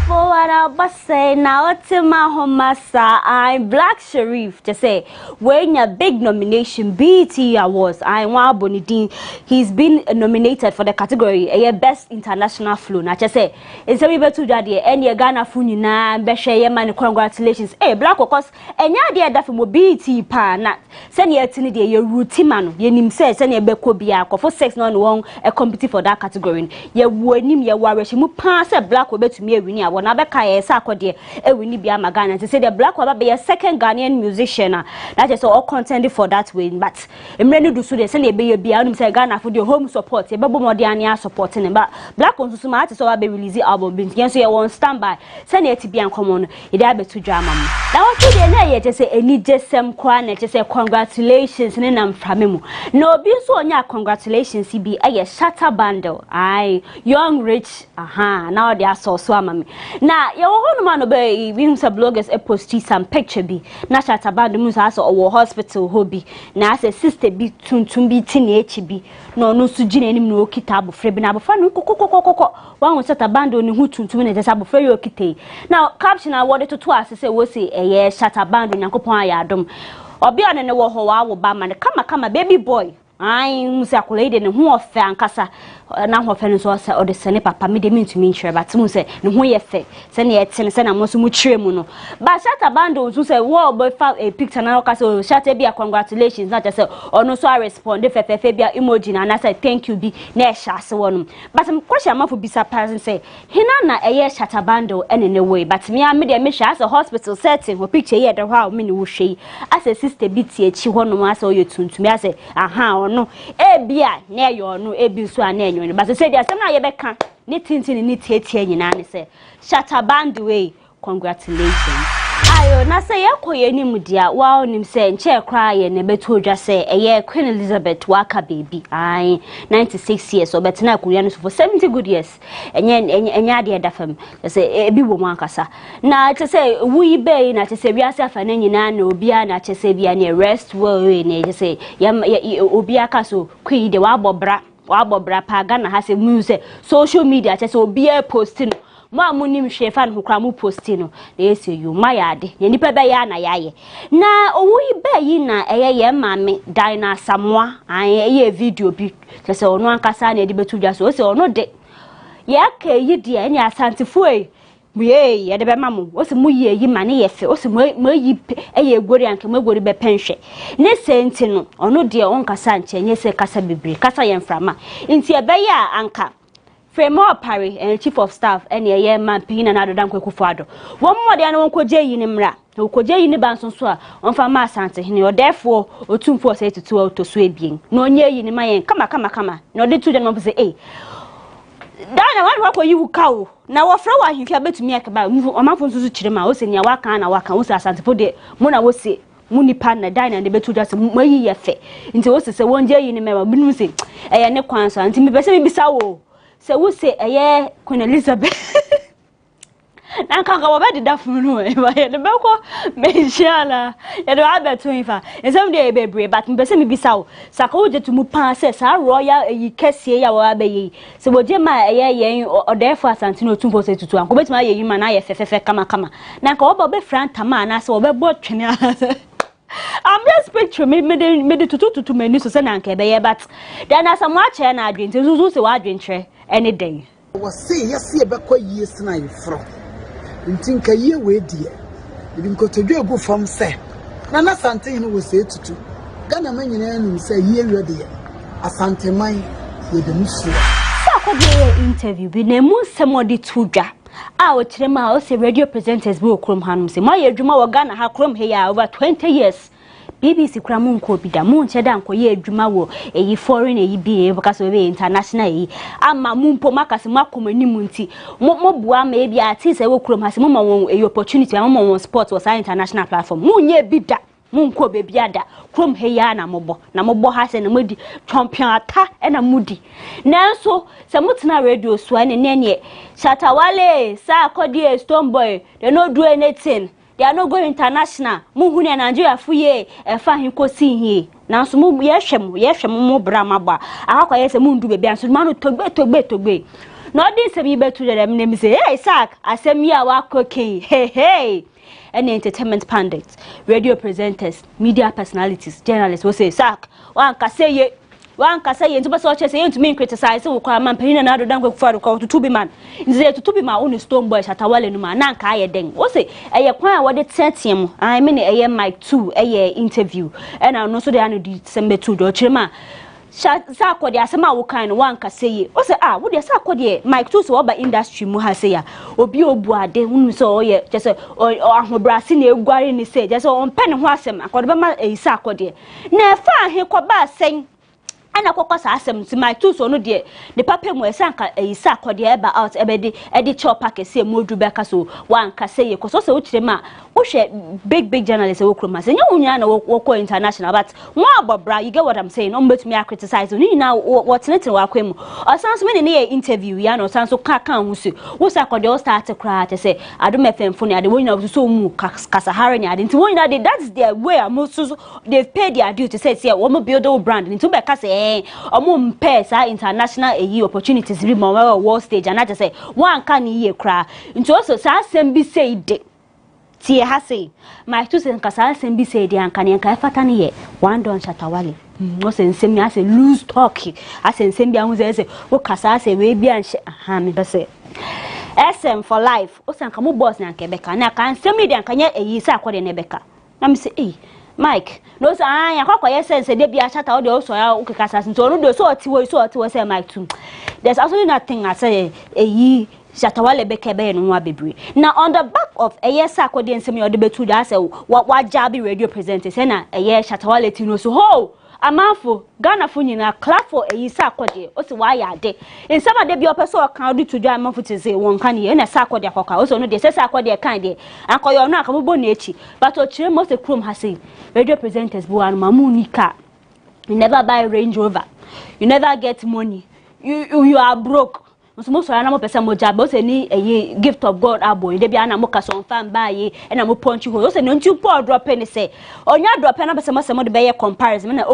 For what I say now to my homasa I'm Black Sharif to say when your big nomination BET Awards I want Bonidin he's been nominated for the category a best international flow na just say it's a bit too daddy and your Ghana funi na beshe ye man congratulations Black of course and ya dear that from BET pa na send your tini de your routine man ye nim say send your beko bia for sex no one a compete for that category ye wonim ye worry she mu pa say Black will be to me wini a wona beka ye sa akode e wini bia magana to say the black wa be second Ghanaian musician that is all contending for that win but emre do so dey say na be bia onum say Ghana for the home support e be bo modern ania supporting but black on so ma so be release album bin yen so ye won standby say na eti bia nkomo no e dey abetu drama mu na what dey na ye je say eni jesem kwa na je say congratulations ne na mframe mu na obi so onya congratulations bi aye shatter bundle ai young rich now they are so amame na ye wo hono ma no be we some bloggers e posti some picture bi na shatter bundle mu so o hospital hobi na as sister bi tuntum bi ti na echi bi no no su gina enim no okita abofre bi na abofra no kokokokoko wan wo shatter bundle ni hu tuntum na jesa abofra yo okite now caption award to asese wo say eye shatter bundle nyankopon ayadom obi one ne wo ho wa wo ba man kama baby boy ai musa kolede ne ho ofe ankasa na ho ofe no so o de sene papa me de mintumi nchire but mu se ne ho ye fe se ne yetene se na mo so mu chire mu no ba shatter bando so se wo boy fa a picture na okasa o shatter bia congratulations na just say ono so respond fe bia emoji na say thank you bi na e shase wonum but me question ma for bisa person say hina na eye shatter bando ene ne way but me am de me hwa as a hospital setting ho picture ye de hwa o me ne wo hwei as a sister bi tie chi honum as o ye tuntumi as no ebia na yo no ebi so ana enyo ne but say dia sem na ye beka ni tintin ni tietie nyina ne say shatter band way congratulations ayo na say yakoye ni mudia wa onim say nche kra ye ne beto odwa say eye Queen Elizabeth waka baby ai 96 years so betina akuya no for 70 good years enya de dafam say ebi wo mankasa na te say wuyi be na te say biase afa na nyina na obia na te say bia ne rest well ne te say obia ka so Queen de wa bobra pa Ghana ha say music social media te say obia posting mo amunim hwefa no kra mo posti no na yesi yu mayade ye nipa be ya na yaye na owuyi be yi na ye mame Dina Asamoah ye video bi se ono ankasa na edi betu dwa so se ono de ye ka yi de ni asantefo ye de be mamo o se mu ye yi mane ye fe o se mo yi ye gori anke mo gori be penhwe ne senti no ono de on kasa nche nye se kasa bebre kasa ye mframa nti e be ya anka Fremo Parry and Chief of Staff and ye man pina na adodan kwekufuado. One more than one koje yi nimra. Koje yi ni banson so a on fa ma asante hene or therefore otumfo say to to so ebien. No nye yi ni mayen kama. No de tu de no say eh. Dana wan wa yi wuka na wo fra wa hwehwa betumi akaba o manfo so chire ma o se nia waka na waka wo se asante fo de mo na wo se muni pan na Dina de betu just mayi ye fe. Nti wo se wonje yi ni mema binu se eh ne kwanso nti me pese me bisa wo se wo se eye Queen Elizabeth na kan ga obedi da funu e ba ye de beko me shala ye do abeto ifa esem de bebre but me pese me bisa wo saka wo je tumu pan se sa royal eyi kese ya wo abeyi se wo je ma eye yen odefo asantino tumfo se tutu anko betima ye yima na ye fefefe kama na kan wo be franta ma na se wo be bo twene I'm just picturing me tutu menu so say na nke be ye but then Asamoah che na adwen nti so se wa adwen tre any day was say yes e be kwa years na ifro nti nka ye we die ebi nkotodwe go from say na sante no wo say tutu Ghana man nyina anu say ye we de asante man ye de musu sa ko de interview bi na mu semodi tudwa o chirema o se radio presenters bi okrom hanum se ma ye adwuma wo Ghana ha krom he ya over 20 years BBC kura mu nko bi da mu nche da nko ye adwuma wo eyi foreign eyi bi because we international eyi ama mu mpo makase makomani mu nti mo bua ma e bi artist e wo krom ha se mo ma won eyi opportunity mo won sport wo sa international platform mu nye bi da mu nko be biada krom he ya na mobo ha se na modi champion ata e na mudi nanso se mutena radio so ane ne Shatawale sa akodi stone boy they no do anything they are not going international mu hu ne Nigeria fuye e fa hin kosi hie nanso mu ye hwem mu brama ba akwa ye se mu ndu be bia so ma no togbe no din se bi betu dem ne mi say hey sak asem ya wa kokin hey and entertainment pundits, radio presenters, media personalities, journalists will say, Sak, one can say into so say to me criticize so kwa man pena na do dan kwa for to be man. Nze to be my own stone boy Shatawale no man na nka ye den. Wo say eye kwan a wode tetiem I mean eye mic 2 eye interview and I no so dey no December 2 do chirema sa akode asema wo kan no wanka seye o se wo de sa akode Mike to so oba industry mu ha se ya obi obuade hunu so oye je se ahobrase na egware ni se je se on pe ne ho asem akode be ma sa akode na fa ahe koba asen ana kokosa asem ti Mike to so no de papa mu esanka sa akode e ba out ebedi e di chop pack se mu odu be ka so wanka seye ko so se wo kire ma wo hwe big journalists wo kroma se nya wunya na wo ko international but one abobra you get what I'm saying no bet me criticize ni na what netin wa kwemu osanso me ne interview ya no osanso kan hu se wo sa akode o start cry te se adom fm ni ade wo nyina so mu kasahara ni ade nti wo nyina that's their way amoso they've paid their due to say wo mo build a brand nti be ka se omo mpe sa international opportunities bi mo world stage and I say one kan ye cry nti also sa asem bi say de tie ha say my two sen kasa asem bi say de anka ne anka fata ne ye one don chatawale no se nsem ya se lose talk ase nsem bi ahu se wo kasa se we bi anhye aha me be say SM for life o san ka mo boss na anka beka na kan nsem ni de anka nya eyi sa akode ne beka na me say Mike no say yakwa ye sense de bia chata o de o so ya o kekasa nto no de so oti say Mike too there's absolutely nothing I say eyi Shatawale bekebe no wa bebre na on the back of yesa akode nsem ye betu da say wa jabi radio presenter say na ye Shatawale ti no so ho amafo Ghana fo nyina clap for yesa akode o se wa ya de nsem ade bi opeso kan do to do amafo ti say won kan ye na sa akode akoka o so no de say sa akode kan de akoyo no akabobo na echi but o chire mo se krom ha say radio presenters bu anu mamunika you never buy Range Rover you never get money you are broke mo so na mo pese mo jabe o se ni gift of God abo de bia na mo ka so fan ba ye e na mo punch ho o se no nti po drop ni se onya drop na pese mo se mo de be ye comparison na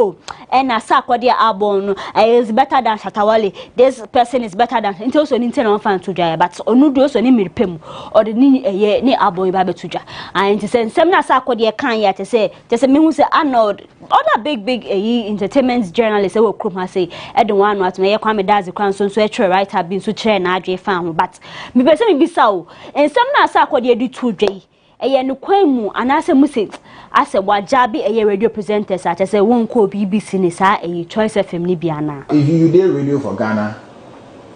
e na sa akode abo no is better than Shatawale this person is better than nti o so ni na fan to dwa but onu do so ni miripem o de ni ni abo ba betudwa and nti se nsem na sa akode kan ya te se me hu se Arnold other big entertainment journalists we krom ha say e de one what me ye kwame dazi kwan so e try writer bin so chere na adwe fan but me pese me bisa o ensem na asa akode edi tu dwei eye ne kwan mu anase muse ase wajabi eye radio presenters ate say won ko BBC ni sa eye Choice FM ni biana. If you did radio for Ghana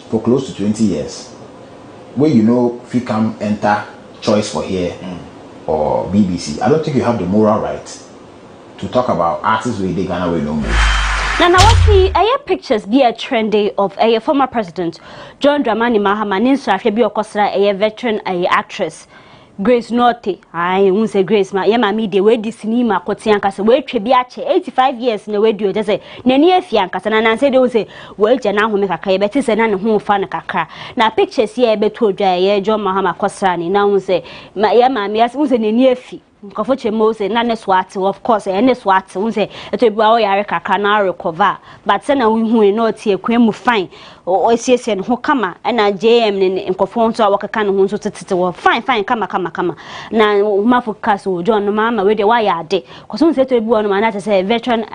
for close to 20 years where you know if you come enter Choice for here or BBC, I don't think you have the moral right to talk about artists where they Ghana way no more. Now what we pictures be a trendy of a former president John Dramani Mahama ninso ahwe bi okosra a veteran actress Grace Norte won say Grace ma yema media we di cinema kote ankasa we twa bi ache 85 years na we dio say nani afia ankasa na say they say we gya na home kakra ye beti say na ne ho fa na kakra na pictures ye beto odwa ye John Mahama kosra ni na won say yema me won say nani afi nkofo chemo say na ne swat of course ne swat won say eto bi wa yare kakra na recover but say na we hu no tie kwan mu fine o siesie ne ho kama na JM ne nkofo nso awakaka ne ho nso tete wo fine kama na ma focus o John Mama we de wa ya de koso nse to bi wo no ma na say veteran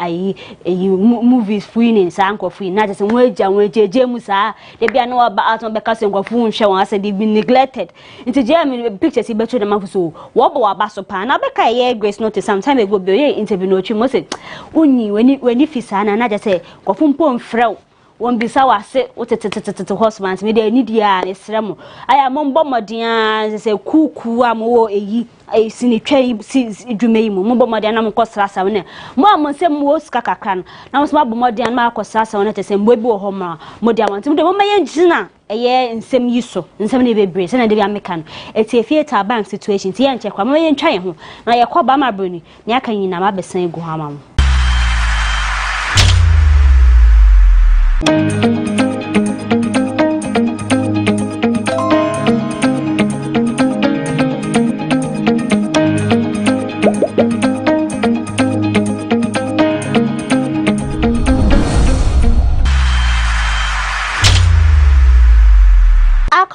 movies free sa nkofo na say won agya mu sa de bia na ba aton be ka say nkofo nhwe won asa de be neglected nti JM pictures be to the ma so wo bo wa ba so pa na be ka ye Grace Note some time ago be ye interview no twi mo say unyi weni fisa na just say nkofo mpo mfrew won bisa wase wotetetetetete husbands me dey need ya esremo aya mombo modin say kuku amwo eyi sini twa si dwumai mu mombo modin na mkosra sawo ne mo amonsem wo ska kakra na mo so modin ma akosra sawo ne te say mbo bi wo ho ma modin wantim de mo maye ngina eye nsem yiso nsem ne bebre se na de bi ameka no etie ta bank situation tie enche kwa mo ye ntwa ye ho na ye kwa ba ma broni ne aka nyina ma besan egu ha ma mo.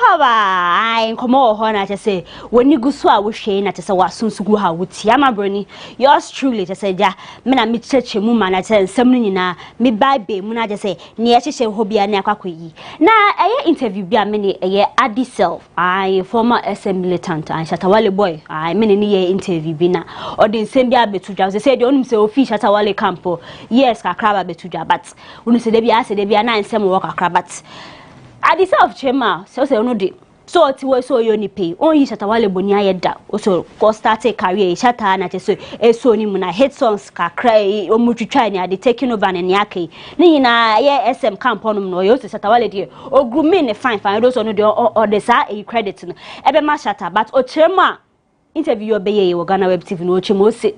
Baba, I come on, I just say, when you go so I wish she not to say what soon to go how with Yama Bruni. Yours truly, just said, yeah, men I meet such a woman, I tell something na me by be, Muna just say, near she hobby and Nakaki. Now, I interview be a many a year at the self. I former SM militant, I Shatawale boy, I many year interview bina, or the same year betuja. They said, don't say, oh, fish Shatawale campo, yes, a crab betuja, but when you say, they be a nine some work a crabats. At the self chema, so say no de. So it was so you pay. Only Shatawale Bonia yeda. Also, go start a career. Shata na te so e so ni muna hit songs ka cry. Omutu try ni ade taking over ne yake. Ni na ye SM camp onum no yo Shatawale de. O grooming ne fine. Those no de or the sa e credit no. Ebe ma shata, but o chema. Interview obeye wo GhanaWeb TV no chimo se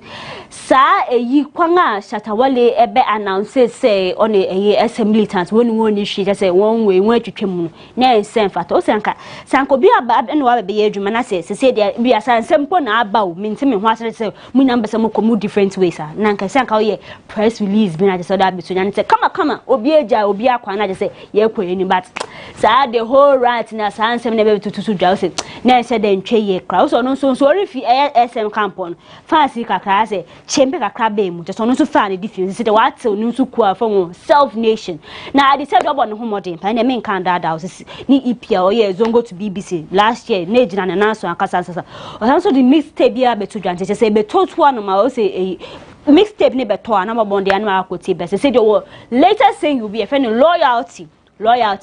sa eyi kwanga Shatawale ebe announce say on a SM militant woni shi just say one way won atwetwam na ensem fata o sanka bi aba no wa be adwuma na say dey bi asansem po na aba o mentime ho asere say mu nyamba say mo come different ways na nka sanka o press release bi na just that be so nya say kama obi eja obi akwa na just say ye kwani but sa the whole right na sansem na be tutu dwa say na say dey ntwe ye kra so no so if SM campon fancy kakra say chembe kakra be mu just ono so fa ne difference say the what no so kwa from self nation na I said about no modern pa na me kan dada ni EPA or ye zongo to BBC last year na ejina na naso akasa sasa also the mixtape bia beto dwante say be totu no ma say mixtape ne beto na mabonde anu akoti be say the later saying you be a friend loyalty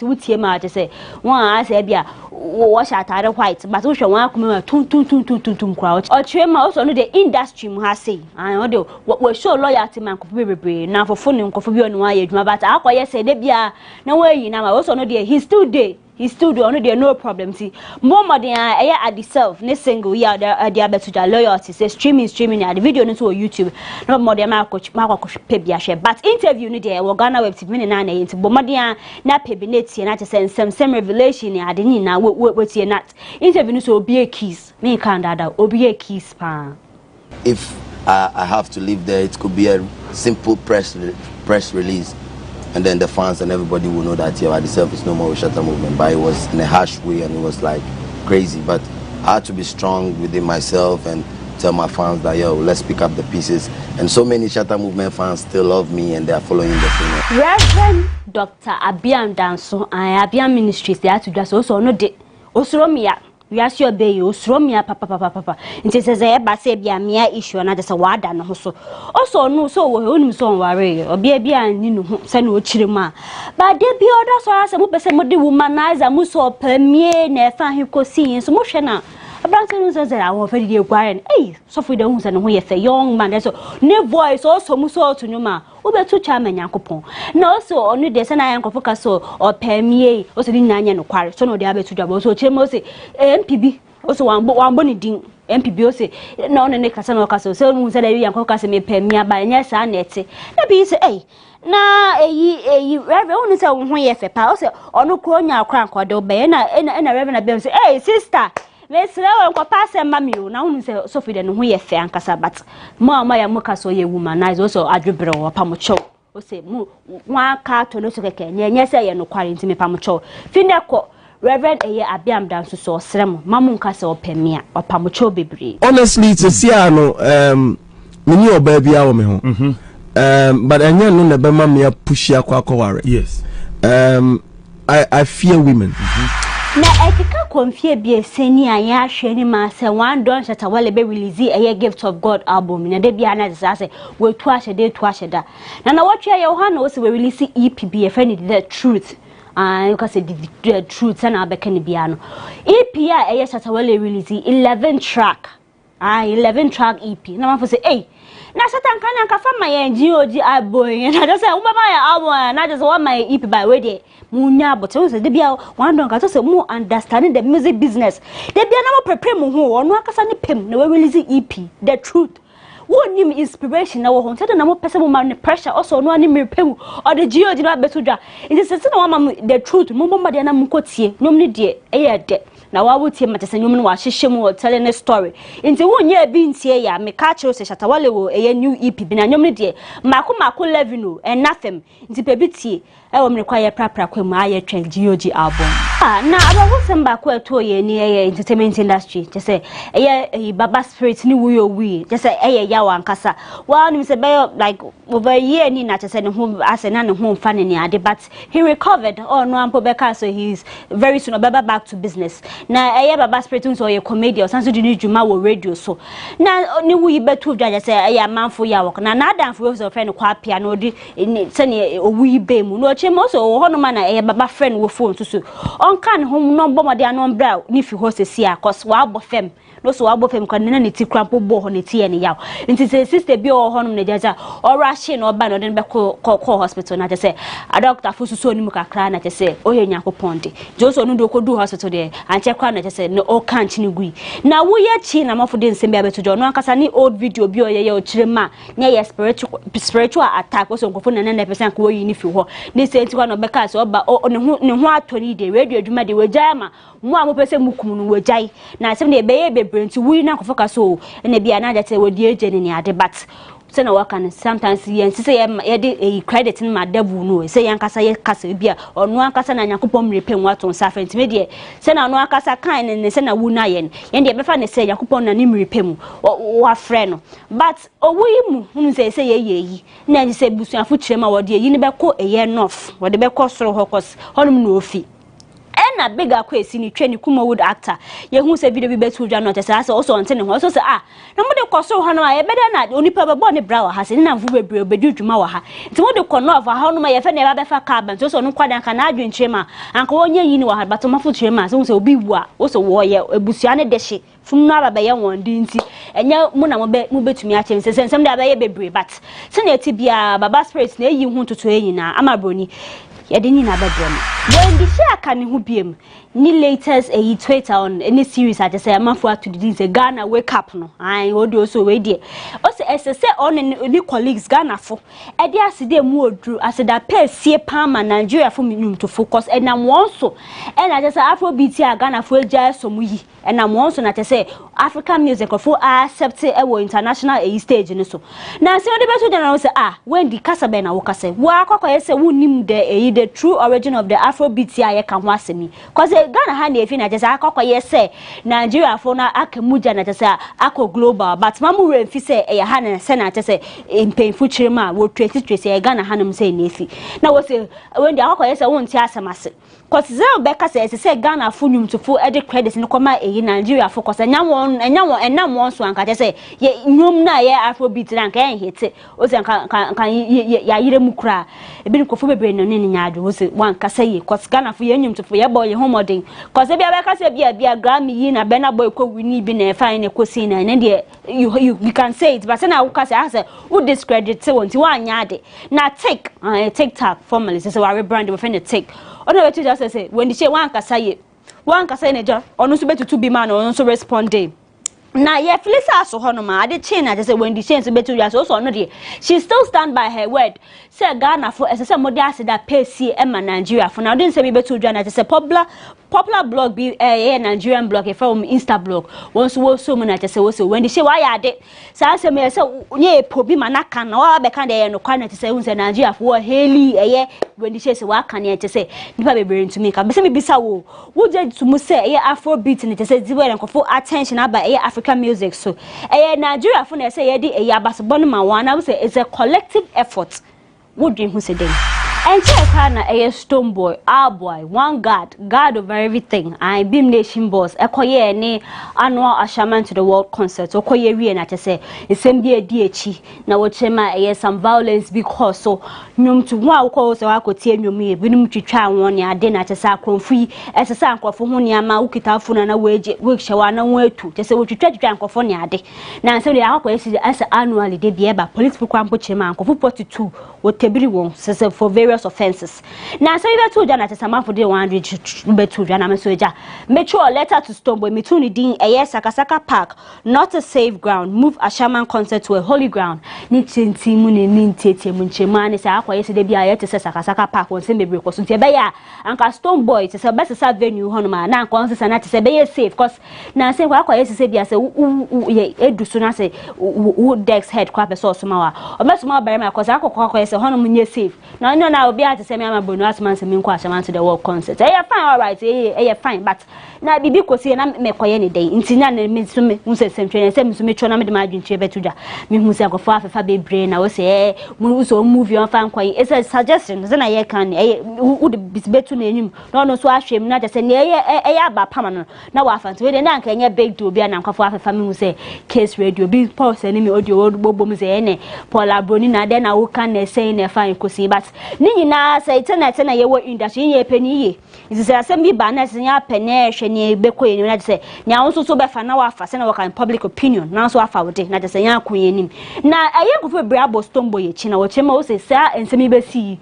with him, I just say, one I say, yeah, wash out other white, but we shall want to crouch. Or trim also know the industry, has say, I know what will show loyalty man could be now for funding coffee on why but I say, Debia, no way, you know, I also know there he's still there. He's still doing there, no problem. See, more than I at the self, ne single year, the other to loyalty, say streaming at the video into YouTube, no more than my coach, Pebia share. But interview ni there, we're GhanaWeb TV, and into Bomadia, na Pebineti, and I just send some revelation. I didn't know what you're not. Interview so be a keys, me can't that, or be a keys, pa. If I have to live there, it could be a simple press release. And then the fans and everybody will know that at the self is no more a Shatta movement. But it was in a harsh way and it was like crazy. But I had to be strong within myself and tell my fans that, yo, let's pick up the pieces. And so many Shatta movement fans still love me and they are following the thing. Reverend Dr. Abiam Danso and Abiam Ministries, they had to just also know the Osromia. We ask your baby, Osromia, papa. And it says, I say, be a mere issue, and I just a word and also. Also, no, so we only so worry, or be and you know, send no chilima. But there be others, so as a person would womanize a muso per me, never he could see in some motion. A Branson says that I will very dear Guaran, eh, so for the homes and we a young man, so no voice also muso to Numa, over two charming Yankopon. No, so only the Sana Yanko Focaso or Permier, also in Nanya Quarry, so no, the other two doubles, so Chemose, MPB, also one bonny ding. MPB say no ne Casano Castle, so moon said Yanko Casame Permia by yes and netse. Maybe say, eh. Na reverend say when ye fe pa say ono kronya kran kwado be na reverend be say eh sister let's learn kwa pass mami o na unu say so fi de no ho ye fe ankasa but mo ya muka so ye womanize also adwebre wo pamocho o say mu wa ka to no so keke nye say ye no kware ntimi pamocho fi ne ko Reverend Abiam Danso so srem mamu nka say opemia opamocho bebre. Honestly to see ano mini oba bia wo me ho but anya no na be ma me push akwa. Yes. I fear women. Na etika konfie bi eseni aya hwe ni ma se one don Shatawale be release a gift of God album na de bia na say we tu ahye da na watwe ye ho na we se we release EP bi e friend the truth you can say the truth and abekani bia no EP a Shatawale release 11 track 11 track EP na ma say hey na Satan kan ka fa my GOG album na just say umba my album na just want my EP by way there munya but we say de bia one don ka say more understanding the music business de bia na mo prepare mo ho ono akasa ni pem na we release EP the truth one nim inspiration na wo ho tada na mo pese mo man pressure also no ani me pem or the GOG na betudwa it is say na wa the truth mo bomba de na mo kotie nyom ni de de na wa wotie matese nyom no wa hyehye mu telling a story nti wonye bi ntie ya me ka kire se Shatawale wo new EP bi na nyom ni de mako level no and nothing nti pe bi tie wo me kwa ye prapra kwa mu aye twen GOG album na abawo semba kwa to ye ni entertainment industry je say baba spirit ni wo wi je say ya wankasa wa nim say be like over a year ni na je say ne ho asena ne ho mfa ne ade but he recovered no ampo beka so he's very soon back to business na baba spirit so ye comedy or sanso di djuma wo radio so na ni wi betu dwa je say manfo ya work na adamfo we so friend kwa pia no di se ne owi be mu no che mo so ho no ma na baba friend wo phone so on kan hom no bomode anon bra ni fi ho sesi a cause wa abofem no so wa abofem kan na ne ti krampo bo ho ne ti ene yaw nti se sister bi o ho no ne jaja ora she no ba no den be call hospital na say a doctor fo so ni mu kakra na say o ye nyakopon de joso no do ko do hospital de anche kwa na say no o kan chi ni gui na wo ye chi na mafo de nsem bia beto jo no ankasa ni old video bi o ye o chirema na ye spiritual attack so nkofo na 9% ko yi ni fi ho ni se nti kwa no be ka so ba ne ho atoni de radio adwuma de wajai ma mu a mo pese mukum no wajai na asem de be ye bebre nti wi na nkofo ka so na bia na jate wodi ejeni ni ade but say na work and sometimes yen say ye dey credit in my devil no say yan kasa ye kasa bia onu ankasa na yakopom repem waton safent me de say na onu ankasa kan ne say na wu na yen de be fa ne say yakopom na nim repem wa frɛ no but owu mu hunu say ye yi na nyi say busuafo kirema wode yi ne be ko eye north wode be ko soro hokos honum no ofi na bigger kwesi ni twa ni Kumawood actor ye hu se video bi betu dwa no tese ase also onte ne ho so se na mo de koso ho no ye bede na onipa be bo ne bra wa ha se na mfu bebre obedu dwuma wa ha nti mo de kono of ha no ma ye fe na ba fa ka ban so no kwada kan na adwenkyerema anka wonye yi ni wa ha bato mafu kyerema so se obi wu a wo so wo ye ebusua ne de hye fum na ba be ye won di nti enya mo na mo betumi a kyem se nsem de ba ye bebre but se na eti bia baba spirit na yi hu toto eyi na amabroni yadini na bedroom when the share kan hu biem ni latest Twitter on any series I just say amanfo to the say Ghana wake up no ai odo so we dey o say on ni colleagues Ghana fo e dey aside mu odru asida pay sie pama Nigeria fo minum to focus and na won so and I just say Afrobeat a Ghana fo eja so mu yi and na won so na just say African music fo accept e wo international stage ni so na say odi beto dey na say when the kasabe na wo kase wa akwakoye say wunim the true origin of the Afrobeat a ye kan ho asemi cause Ghana ha na efi na just akokoye say Nigeria fo na akamuja na just akọ global but mamu we fi say e ha na say na just say impemfu chirema wo trace Ghana ha na say na efi na wo say when the akokoye say won ti asemase cause zero beka say Ghana fo nyum to fo e credit no koma e Nigeria fo cause enam won so anka just say ye nyum na ye Afrobeat na nka en hit o say kan ya yire mu kra e bi nkofo bebre no ne nyaado wo say wan ka say ye cause Ghana fo ye nyum to fo ye boy ye homodin cause bia beka say bia Grammy yi na Burna Boy ko wini bi na fine ne kosi na ne de you can say it but na wo ka say who discredit say won ti wa nyaade na TikTok formally say we rebrand we find take ono wetu just say when the say one kasa ne ja ono so betutu bi man ono so responding na ye filisa so hono ma ade chain na say when the chain so betu ya so no de she still stand by her word say Ghana for say modi asida pace e ma Nigeria for now didn't say betu dwa na say popular blog be Nigerian blog from Insta blog once wo so mo na say wo so when the say why ade say me say nye pobi manaka na wa be kan de no kwa na say wo say Nigeria for heli when the say wa kan e say nipa be bring to me ka be say me bisa wo je to mu say Afrobeat ni say di we nkofo attention aba African music so Nigeria for na say ye di abasbo no ma wana say it's a collective effort wo dream who say dem and check na Stone Boy, our boy, one God over everything. I Beam Nation boss. Ekoye ni annual Ashaman to the World concert. Okoye ri na say it's MBA DH. Na wochema some violence because so nyum to wa uko so akotie nyum ye binum twitwa won ya de na say akromfui esesa ankofo ho ne ama ukita funa na weje wekshawa na wetu say wotwitwa ankofo ne ade na say they akoye as annually de bia ba police kwampo chema ankofo 42 wotebiri won say for various offenses. Now, so you better than at a summer for the 100 better than I'm a soldier. Make sure a letter to Stone Boy, Mituni Ding, Sakasaka Park, not a safe ground. Move a shaman concert to a holy ground. Nitin Timuni, Ninti, Muncheman, is our yesterday be a to Sakasaka Park, one semi break or something. Baya, Uncle Stone Boy, it's a best venue, Honoma, now concerts and to say, be safe, because now say, what I say, I say, do soon say, wood decks head crap a sauce, or best more by my cause I could call a Honoma safe. Now, now be at the same time bonus man some kwashaman to the world concert. Eh fine all right, eh fine but na bibi kosi na me koye ne dey. Nti na me so me hu se semtwe se me so me twa na me de ma adwentwe betuja. Me hu se akofo afefa bebre na wo se mu so movie on fan koye. It's a suggestion na ye kan wo de betu na enyum. No so ahwem na just say ne eh aba pama no. Na wa afan we de na nka nya big do bia na akofo afefa me hu se case radio bi pause ni me audio bobo mu se ne Paula Broni na de na wo kan na say na fan kosi but ni nyina say tena ye wo industry ye peni ye. Is say asem bi ba na se nya pene hwe ne bekoye ni na say nya wo so be fa na wa fa se na wo kan public opinion na so afa wo de na say nya akoye nim na aye gofo bra Boston boy chi na wo chema wo say sa ensemi be si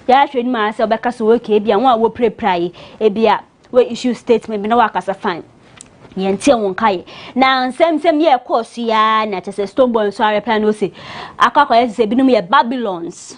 ya hwe ni ma say obeka so wo ke bia wo a wo pray e bia we issue statement bi na wa kasa fine yente won kai na nsem ye course ya na tese Stonebwoy so reply no say akakwa se binum ye babylons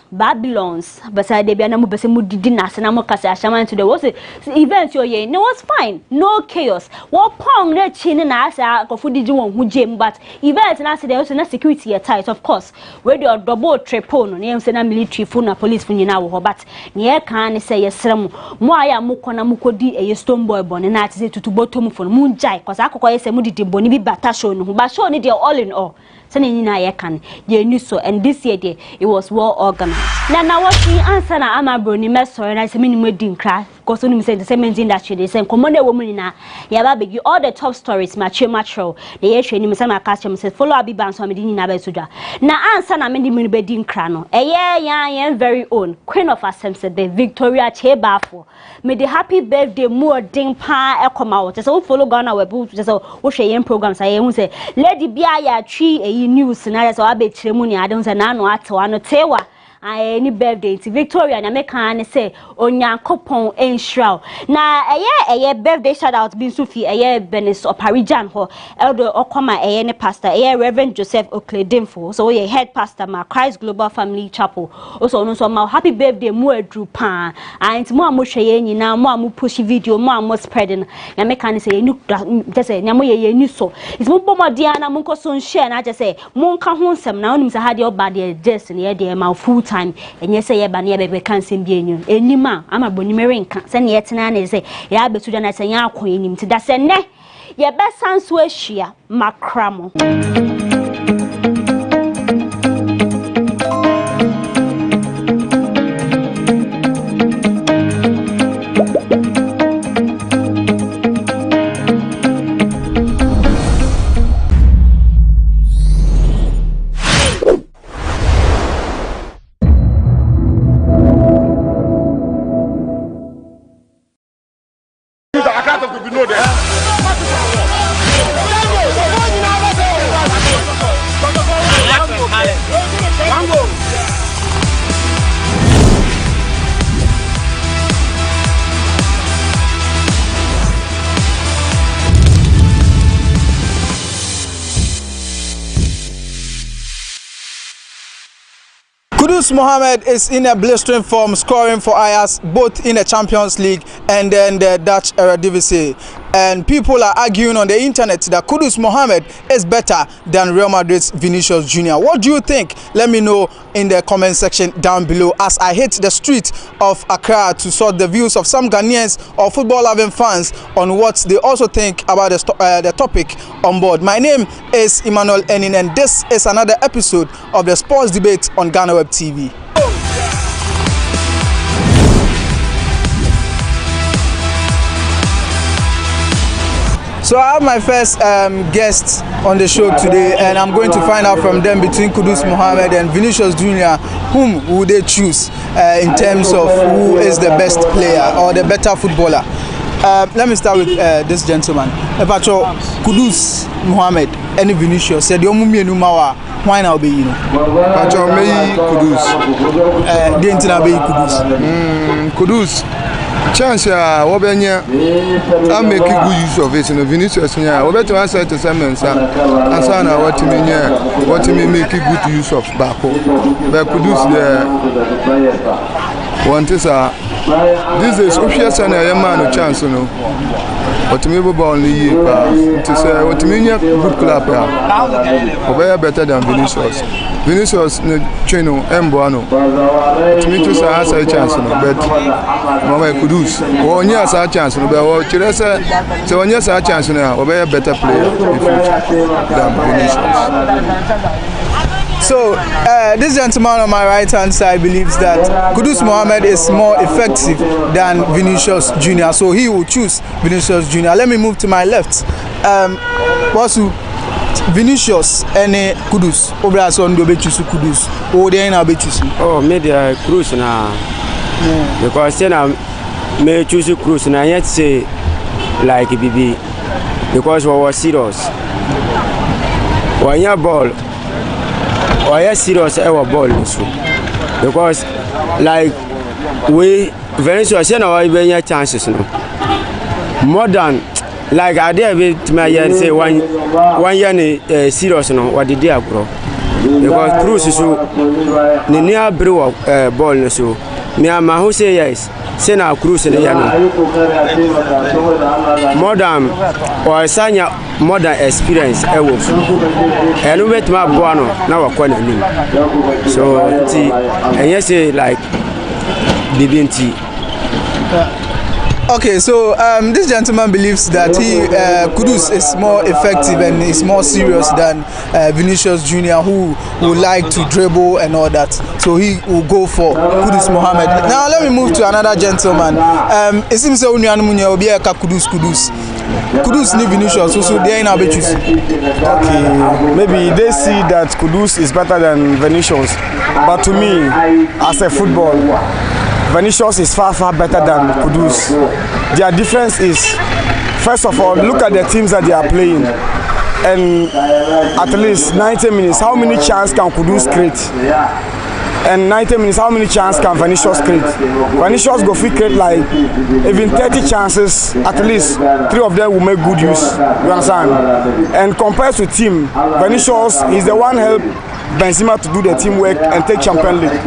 but say de bia na mu bese mu didi na se na mu kasa ashaman to the was event yo ye no was fine no chaos wo pong na chi na asa akofo didi won hu jem but event na se de so na security ye tight of course we do double triple no na se na military fu na police fu nyina wo but ne ye kan ne say ye srem mo aya mu kona mu kodi e Stonebwoy bone na tese tutu bottom fu mu jai cause akoko yese mu didi boni bi bata show no ba show ni dey all in all so ni nyina ye kan ye ni so and this year there it was well organized na what we answer na amabro ni mesori na se mini mu di nkra cause oni say the cement industry they say common e wo mu nyina ya ba begi all the top stories mature the ye hwe ni me say ma catch me say follow abi ban so me di nyina ba sodwa na answer na me di mu be di nkra no ye very own queen of Asamoah the Victoria Chebafo me the happy birthday more ding pa e come out so follow GhanaWeb so wo hwe yen programs aye hu say lady bia ya twi news na so abetire mu ni adon say na no atewa no tewa any birthday to Victoria na make an say onyankopon enshraw na eye birthday shout out bin Sufi eye Benis Oparijan ho elder okoma eye ne pastor eye Reverend Joseph Okledimfo so we head pastor ma Christ Global Family Chapel also no so ma happy birthday mu adru pa and mo amohwe nyina mo am push video mo am spreading na make an say you just say na mo ye ni so is mo bomodia na mo nkoso share na just say mo nka ho nsem na onim say hade oba de just ne ye ma full time and yes say ba na be kan sem bi enyu enima ama boni merenka se ne yetena na say ya betu da na say ya akon enim ti da se ne ye be sanso ahia makramo Mohammed is in a blistering form, scoring for Ajax both in the Champions League and then the Dutch Eredivisie. And people are arguing on the internet that Kudus Mohammed is better than Real Madrid's Vinicius Jr. What do you think? Let me know in the comment section down below as I hit the street of Accra to sort the views of some Ghanaians or football-loving fans on what they also think about the topic on board. My name is Emmanuel Enin and this is another episode of the Sports Debate on GhanaWeb TV. So I have my first guest on the show today, and I'm going to find out from them between Kudus Mohammed and Vinicius Jr. whom would they choose in terms of who is the best player or the better footballer. Let me start with this gentleman. Pacho Kudus Mohammed and Vinicius said you mummy no mawa why now be you know. Pacho me Kudus. The internet be Kudus. Kudus. Chance wobenya I make good use of it in Vinicius nya we better answer to some answer na what me make good use of bako but Kudus the want is this is official na man chance no But me be only to say what me good club yeah. Better than Vinicius. Vinicius no Chino Mboano. To me to say has a chance no but Mama Kudus. One year has a chance no but what you say so 1 year has a chance no be a better player in future than Vinicius. So, this gentleman on my right-hand side believes that Kudus Mohammed is more effective than Vinicius Jr. So he will choose Vinicius Jr. Let me move to my left. Wasu Vinicius and Kudus. Obrason do be choose Kudus. O dey na be choose. Oh, me the Cruz na. Because then I may choose Cruz na yet say like BB because we were serious. 1 year ball. Why are serious our ball so because like we very sure say now we have chances no more than like I dare with my year say one year serious no what did they grow because Cruz so the near brew ball so me am who say yes say now Cruz the year more than or sanya more than experience I was and we met my boy now we're quite new so and yes like BBNT. Okay, so this gentleman believes that Kudus is more effective and is more serious than Vinicius Jr., who would like to dribble and all that. So he will go for Kudus Mohammed. Now let me move to another gentleman. It seems that Kudus ni Vinicius, so they are better. Okay, maybe they see that Kudus is better than Vinicius, but to me, as a football, Vinicius is far better than Kudus. Their difference is, first of all, look at the teams that they are playing. And at least 90 minutes, how many chances can Kudus create? And 90 minutes, how many chances can Vinicius create? Vinicius go free create like even 30 chances, at least 3 of them will make good use. You understand? And compared to team, Vinicius is the one help Benzema to do the teamwork and take Champions League.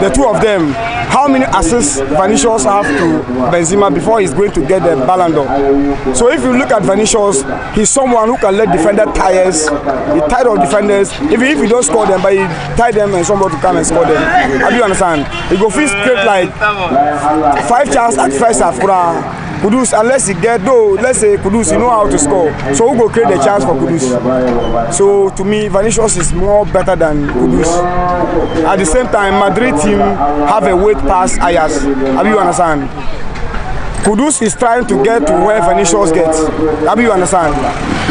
The 2 of them, how many assists Vinicius have to Benzema before he's going to get the Ballon d'Or? So if you look at Vinicius, he's someone who can let defender tires. He tired of defenders. Even if you don't score them, but he tie them and somebody to come and score them. How do you understand? He go first create like 5 chances at first half. Kudus, unless he get though, let's say Kudus, you know how to score. So who go create the chance for Kudus? So to me, Vinicius is more better than Kudus. At the same time, Madrid team have a weight past Ajax. How do you understand? Kudus is trying to get to where Vinicius gets. How do you understand?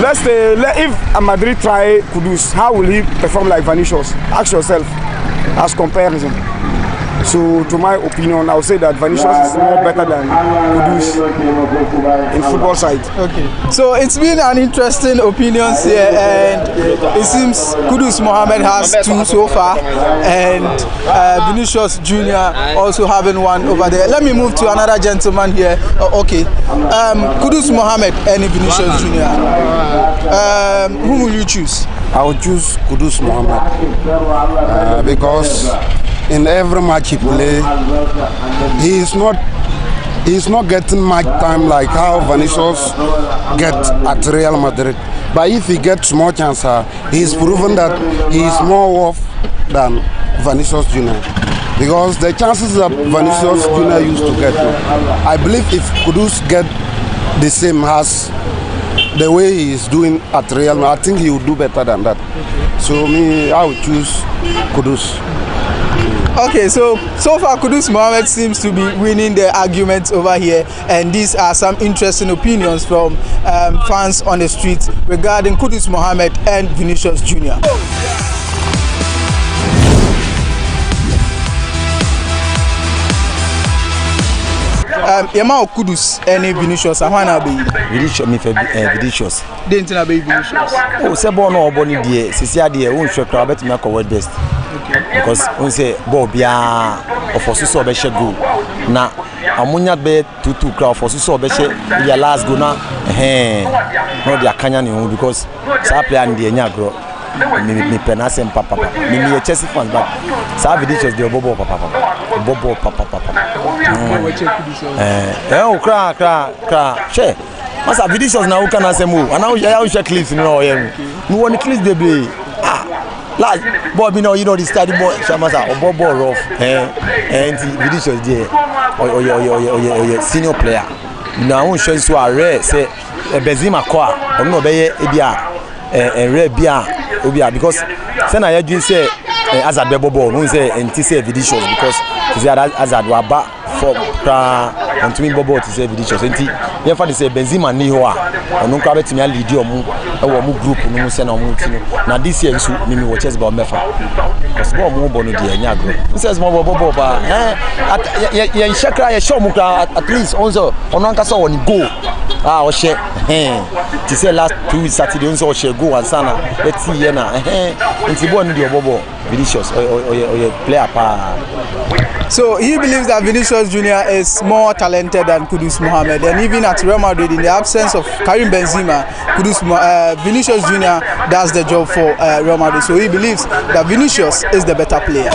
Let's say if a Madrid try Kudus, how will he perform like Vinicius? Ask yourself as comparison. So, to my opinion, I would say that Vinicius is more better than Kudus in football side. Okay. So it's been an interesting opinions here, and it seems Kudus Mohammed has 2 so far, and Vinicius Jr. also having 1 over there. Let me move to another gentleman here. Okay. Kudus Mohammed and Vinicius Jr. Who will you choose? I will choose Kudus Mohammed because in every match he play, he is not getting much time like how Vinicius get at Real Madrid. But if he gets more chance, he is proven that he is more worth than Vinicius Jr. Because the chances that Vinicius Jr. used to get, I believe if Kudus get the same as the way he is doing at Real Madrid, I think he will do better than that. So me, I would choose Kudus. Okay, so far Kudus Mohammed seems to be winning the arguments over here, and these are some interesting opinions from fans on the street regarding Kudus Mohammed and Vinicius Jr. Yama Kudus and Vinicius, I want to be Vinicius. Didn't I be Vinicius? Oh, Sebo no Bonnie dear, Cecilia dear, won't show crowd to make a word best. Because we say Bobia or for Suso Beshe go. Now, Amunya be to crowd for Suso Beshe, your last go now. Not the Canyon because Sappy and the Nyagro. Me penas and papa. Me a Chelsea fan, but Vinicius the Bobo papa. Bobo papa. Oh, cra. She. Masa Vinicius na who can Asamoah. And now you share clips no here. Me want the clips dey be. Last Bob you know the study boy Shamasa or ball rough. And Vinicius there. Or senior player. Now who show so rare say Benzema kwa. No be ebia rare bia obia because say na you say Hazard be ball no say enti say Vinicius because Hazard wa ba for and to me bobo to say Vinicius enti ye fa dey say Benzema ni ho a onu kwa betimi lead omu e wo mu group no say na omu ti no na this year nso me watches ba mefa because bo omu bo no dey anya agro says mo bobo ba ye shakra ye show mu at least onzo onu anka so woni goal o she ti say last 2 weeks Saturday onzo o she goal ansana let's see here na enti bo no dey bobo Vinicius or player pa. So he believes that Vinicius Jr. is more talented than Kudus Mohammed, and even at Real Madrid, in the absence of Karim Benzema, Vinicius Jr. does the job for Real Madrid. So he believes that Vinicius is the better player.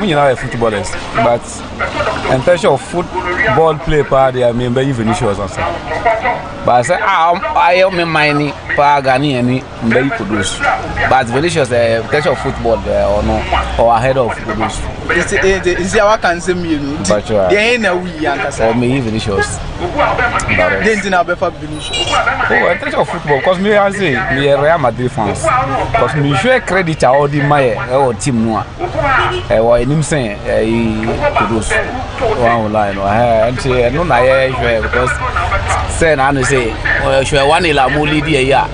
You know, footballers, but in terms of football play, I mean, Vinicius also. But I say, I am mining Pagani and very Kudus. But Vinicius, in terms of football, or no, or ahead of Kudus. Is our cancer me? They ain't a wee or me Vinicius. Didn't know about Vinicius. Oh, in terms of football, because me, I say, me a Real Madrid fans. Because me share credit all the my team no. Or him saying, Kudus. One line, and say, no, I because say, I say, well, she one ila muli dia ya.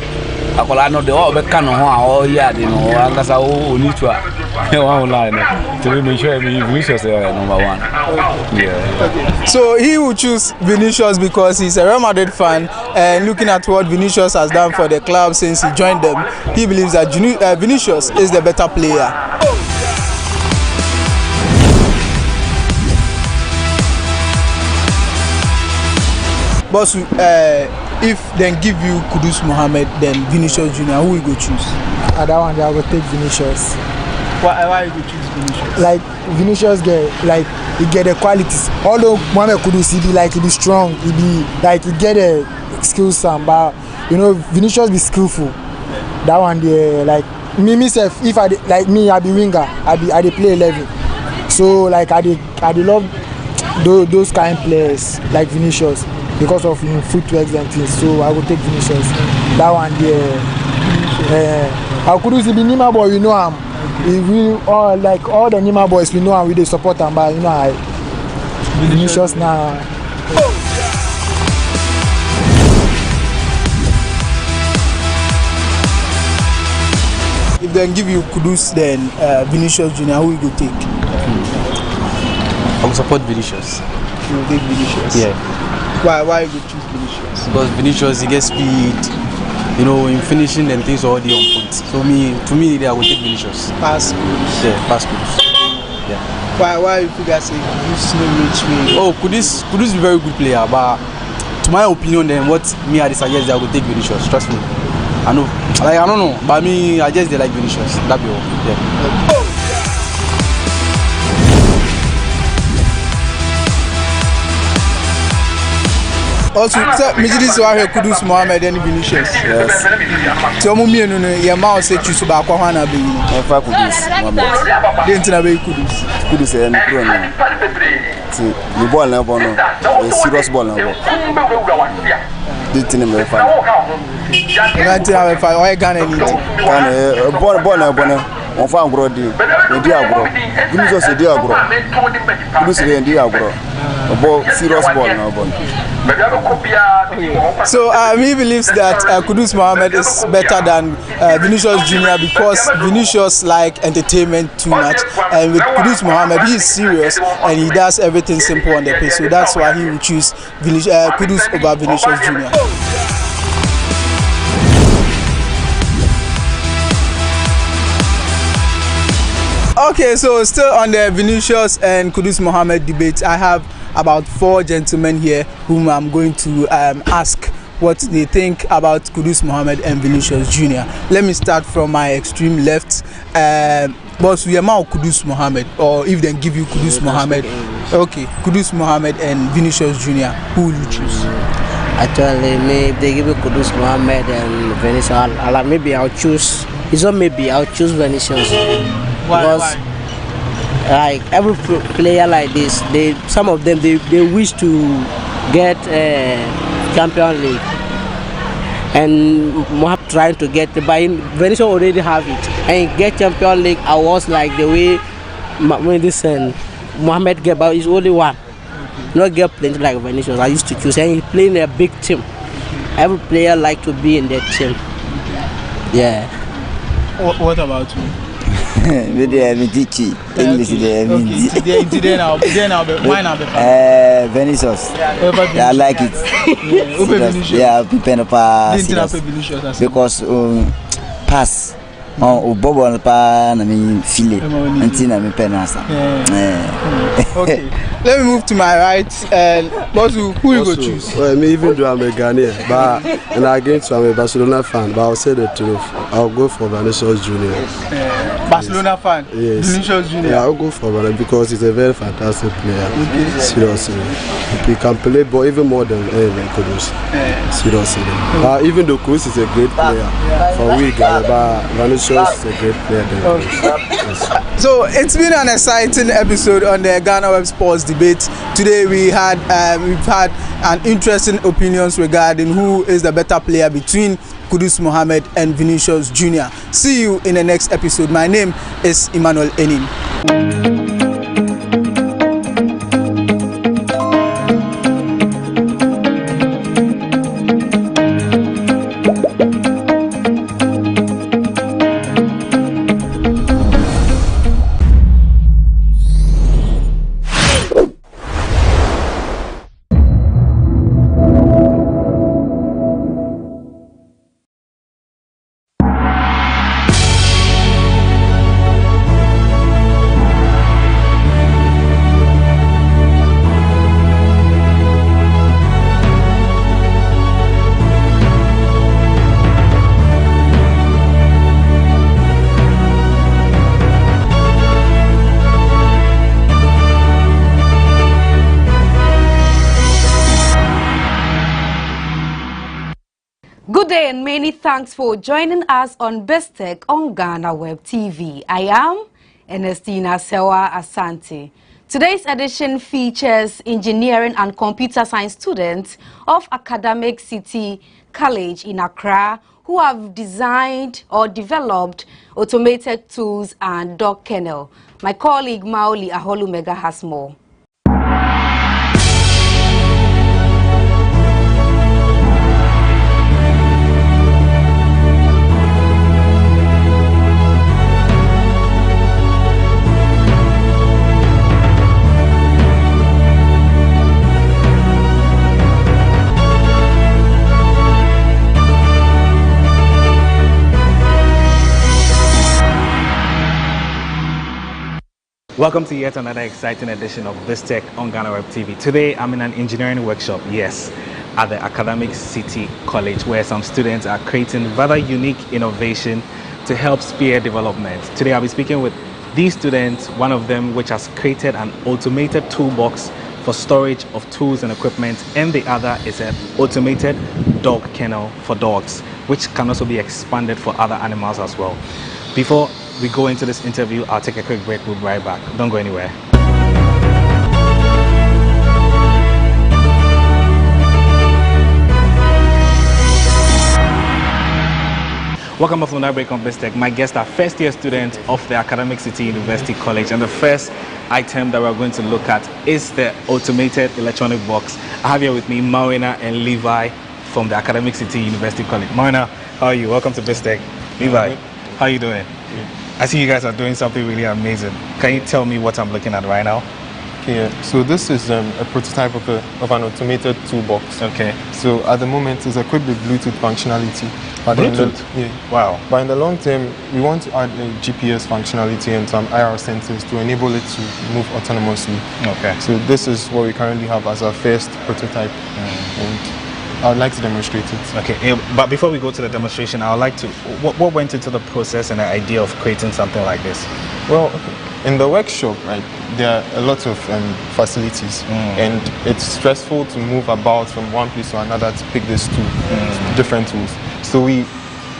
Akola no de o be kan ho ya de no angasa o ni to one line. To me sure me Vinicius number 1. Yeah. So he will choose Vinicius because he's a Real Madrid fan, and looking at what Vinicius has done for the club since he joined them, he believes that Vinicius is the better player. But if they give you Kudus Mohammed, then Vinicius Jr., who will you go choose? That one, I will take Vinicius. Why you go choose Vinicius? Like Vinicius he get the qualities. Although Mohamed Kudus he be strong, he get the skills but Vinicius be skillful. That one there me myself, if I be winger, I play 11. So I love those kind of players like Vinicius. Because of footwork and things, so I will take Vinicius. That one there. How could you be Nima boy? We know him. We all all the Nima boys. We know him. We dey support him, but Vinicius now. If they give you Kudus, then Vinicius Jr., who will you take? I will support Vinicius. You will take Vinicius. Yeah. Why you choose Vinicius? Because Vinicius, he gets speed, in finishing and things already on point. So to me, I will take Vinicius. Pass. Yeah, pass Kudus. Yeah. Why you figure say Kudus no reach me? Oh, Kudus is a very good player, but to my opinion, then what me I suggest I will take Vinicius. Trust me. I know. I don't know, but I just like Vinicius. That be all. Yeah. Also, Mijidi Swahili Kudus Mohammed and Vinicius. Yes. So, Mummy and your mouth said you about Kohana be. If I Kudus Mohammed. Didn't I be Kudus? Kudus and Bruno. See, the ball now, a serious ball now. Didn't him very fine. I can't have a fire. I can't anything. Ball now, on farm grow deal. Vinicius a deal grow. Kudus a deal grow. A ball, serious ball now. So he believes that Kudus Mohammed is better than Vinicius Jr. because Vinicius like entertainment too much, and with Kudus Mohammed he is serious and he does everything simple on the pitch. So that's why he will choose Kudus over Vinicius Jr. Okay, so still on the Vinicius and Kudus Mohammed debate, I have about 4 gentlemen here whom I'm going to ask what they think about Kudus Mohammed and Vinicius Jr. Let me start from my extreme left. Boss, we are now Kudus Mohammed, or if they give you Kudus Mohammed, okay, Kudus Mohammed and Vinicius Jr., who will you choose? Actually, if they give me Kudus Mohammed and Vinicius, maybe I'll choose. It's not maybe I'll choose Vinicius. Why? Like every player like this, some of them they wish to get Champions League, and Mohammed trying to get it, but Vinicius already have it, and get Champions League awards like the way when this Mohammed get, but it's only one. Not get plenty like Vinicius. I used to choose, and he playing in a big team. Every player like to be in that team. Yeah. What about you? Vinicius. I like it. Yeah, because pass. Bobo pa na me file until me penasa. Okay. Let me move to my right and Bosu, who you go choose? Well, me even though I'm a Ghanaian, but and against I'm a Barcelona fan, but I'll say the truth. I'll go for Vinicius Jr. Barcelona fan? Yes. Vinicius Jr. Yeah, I'll go for Vinicius because he's a very fantastic player. Okay. Seriously. He can play ball even more than Kudus. Seriously. Even though Kudus is a great player for we Ghana, but Vinicius is a great player. Yes. So it's been an exciting episode on the GhanaWeb Sports Debate. Today we've had an interesting opinions regarding who is the better player between Kudus Mohammed and Vinicius Jr. See you in the next episode. My name is Emmanuel Enim. Good day and many thanks for joining us on BizTech on GhanaWeb TV. I am Ernestina Sewa Asante. Today's edition features engineering and computer science students of Academic City College in Accra who have designed or developed automated tools and dog kennel. My colleague Maoli Aholumega has more. Welcome to yet another exciting edition of BizTech on GhanaWeb TV. Today I'm in an engineering workshop, yes, at the Academic City College, where some students are creating rather unique innovation to help spear development. Today I'll be speaking with these students, one of them which has created an automated toolbox for storage of tools and equipment, and the other is an automated dog kennel for dogs, which can also be expanded for other animals as well. Before we go into this interview, I'll take a quick break. We'll be right back. Don't go anywhere. Welcome back from that break on BizTech. My guests are first-year students of the Academic City University College, and the first item that we're going to look at is the automated electronic box. I have here with me Marina and Levi from the Academic City University College. Marina, how are you? Welcome to BizTech. Levi, how are you doing? I see you guys are doing something really amazing. Can you tell me what I'm looking at right now? Okay, so this is a prototype of an automated toolbox. Okay. So at the moment it's equipped with Bluetooth functionality. But Bluetooth? Yeah. Wow. But in the long term, we want to add a GPS functionality and some IR sensors to enable it to move autonomously. Okay. So this is what we currently have as our first prototype. And I would like to demonstrate it. Okay, but before we go to the demonstration, I would like to, what went into the process and the idea of creating something like this? Well, in the workshop, right, there are a lot of facilities, and it's stressful to move about from one place to another to pick these different tools. So we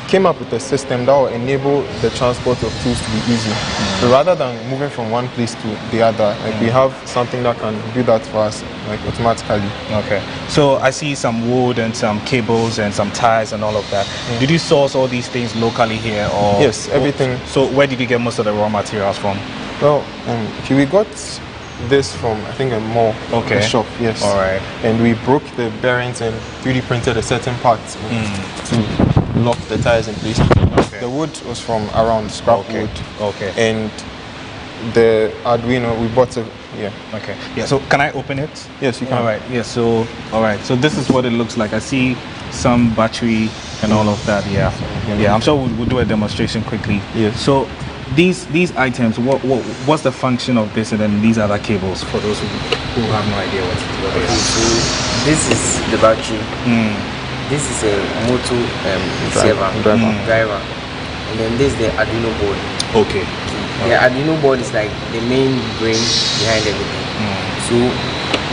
came up with a system that will enable the transport of tools to be easy. So rather than moving from one place to the other, like we have something that can do that for us, like automatically. Okay. So I see some wood and some cables and some ties and all of that. Did you source all these things locally here, or? Yes, everything. So where did you get most of the raw materials from? Well, we got this from, I think, a mall, a shop, yes. All right. And we broke the bearings and 3D printed a certain part to lock the tires in place. Okay. The wood was from around scrap wood. Okay. And the Arduino, we bought it, Okay. Yeah, so can I open it? Yes, you can. All right, yeah, so, all right. So this is what it looks like. I see some battery and all of that, Yeah, I'm sure we'll do a demonstration quickly. Yes. So these items, what's the function of this, and then these other cables for those who have no idea what it is? So this is the battery. This is a motor driver, and then this is the Arduino board. Okay. The Arduino board is like the main brain behind everything. So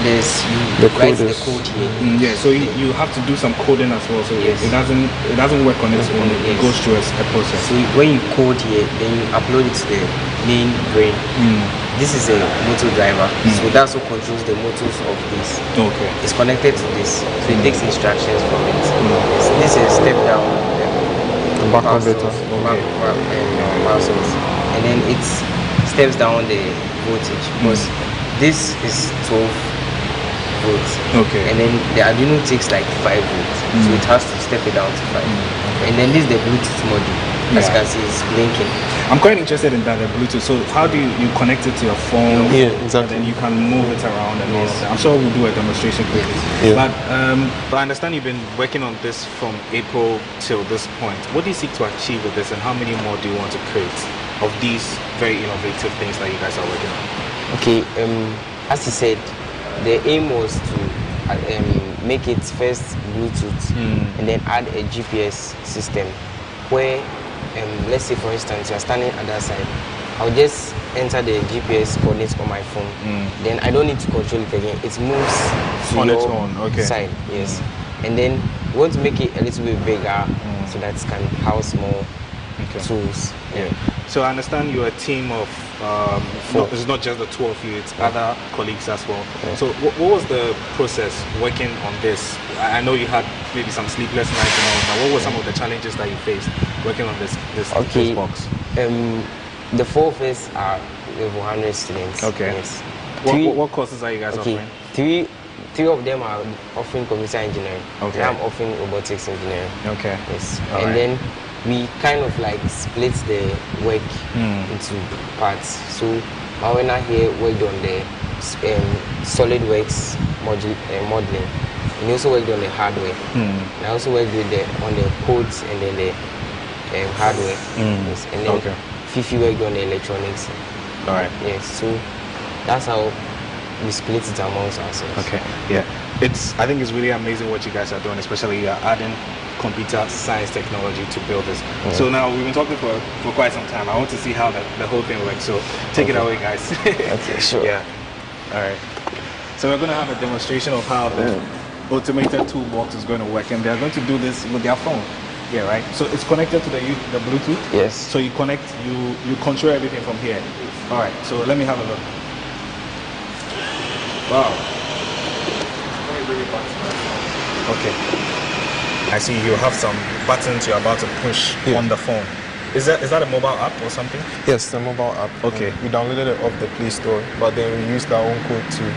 there's you write the code here. Yeah. So you have to do some coding as well. So it doesn't work on its own. It goes through a process. So when you code here, then you upload it to the main brain. This is a motor driver, so that's what controls the motors of this. Okay. It's connected to this, so it takes instructions from it. So this is step down and then it steps down the voltage because this is 12 volts. Okay. And then the Arduino takes like 5 volts, so it has to step it down to 5. And then this is the Bluetooth module. As you can see, it's blinking. I'm quite interested in that, the Bluetooth. So how do you connect it to your phone? Yeah, exactly. And then you can move it around and all of that. I'm sure we'll do a demonstration quickly. Yeah. But I understand you've been working on this from April till this point. What do you seek to achieve with this, and how many more do you want to create of these very innovative things that you guys are working on? Okay, as you said, the aim was to make it first Bluetooth and then add a GPS system where let's say for instance you're standing at that side, I'll just enter the GPS coordinates on my phone, then I don't need to control it again, it moves to on your its own. side. Yes. And then we want to make it a little bit bigger so that it can house more tools. So I understand you're a team of it's not just the two of you, it's other colleagues as well. So what was the process working on this? I know you had maybe some sleepless nights and all that. What were some of the challenges that you faced working on this box? The 4 of us are level 100 students. Okay. Yes. What courses are you guys offering? Three of them are offering computer engineering. Okay. And I'm offering robotics engineering. Okay. Yes. All and then we kind of like split the work into parts. So Mawena here worked on the SolidWorks modeling, and he also worked on the hardware. And I also worked on the codes and then the hardware. Yes. And then Fifi worked on the electronics. All right. Yes. So that's how we split it amongst ourselves. Okay. Yeah. I think it's really amazing what you guys are doing, especially you're adding computer science technology to build this. So now we've been talking for quite some time. I want to see how the whole thing works. So take it away, guys. Okay, sure. Yeah. All right. So we're going to have a demonstration of how the automated toolbox is going to work, and they're going to do this with their phone. Yeah, right. So it's connected to the Bluetooth. Yes. So you connect, you control everything from here. All right. So let me have a look. Wow. Okay. I see you have some buttons you're about to push on the phone. Is that a mobile app or something? Yes, the mobile app. Okay. We downloaded it off the Play Store, but then we used our own code to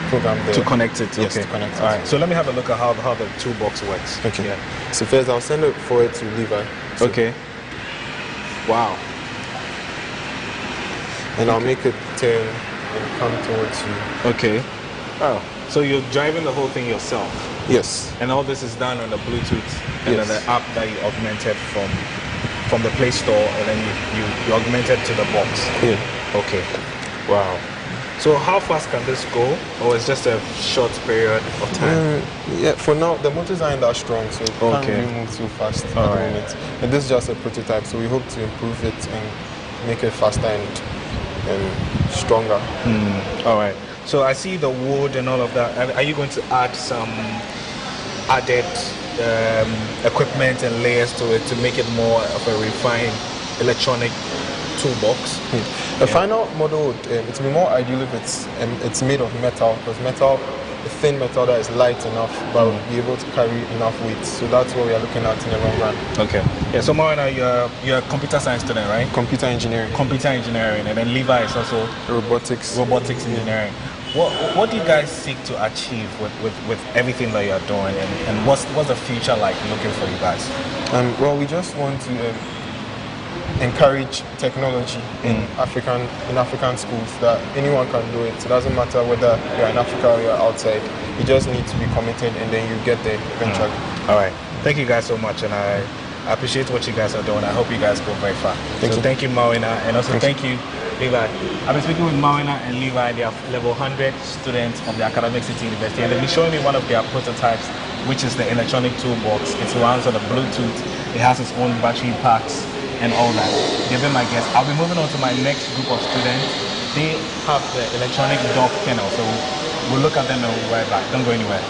program to connect it. Yes, okay. to connect it. All right. So let me have a look at how the toolbox works. Okay. Yeah. So first I'll send it forward to Levi. Okay. Wow. And I'll make it turn and come towards you. Okay. Oh. So you're driving the whole thing yourself? Yes. And all this is done on the Bluetooth and then the app that you augmented from the Play Store, and then you augmented to the box. Yeah. Okay. Wow. So how fast can this go, or is just a short period of time? Yeah, for now the motors aren't that strong, so it can't really move too fast at the moment. And this is just a prototype, so we hope to improve it and make it faster and stronger. All right. So I see the wood and all of that. Are you going to add some added equipment and layers to it to make it more of a refined electronic toolbox? The final model would it will be more ideal if it's made of metal, because metal, a thin metal that is light enough but will be able to carry enough weight. So that's what we are looking at in the long run. Okay. Yeah. So Marina, you're a computer science student, right? Computer engineering. Computer engineering, and then Levi is also robotics engineering. What do you guys seek to achieve with everything that you're doing, and what's the future like looking for you guys? Well, we just want to encourage technology in African schools, that anyone can do it. It doesn't matter whether you're in Africa or you're outside. You just need to be committed, and then you get there eventually. All right. Thank you guys so much, and I appreciate what you guys are doing. I hope you guys go very far. Thank you, Marina, and also thank you, Levi. I've been speaking with Marina and Levi. They are level 100 students of the Academic City University, and they've been showing me one of their prototypes, which is the electronic toolbox. It runs on a Bluetooth. It has its own battery packs and all that. They've been my guests. I'll be moving on to my next group of students. They have the electronic dog kennel, so we'll look at them and we'll be right back. Don't go anywhere.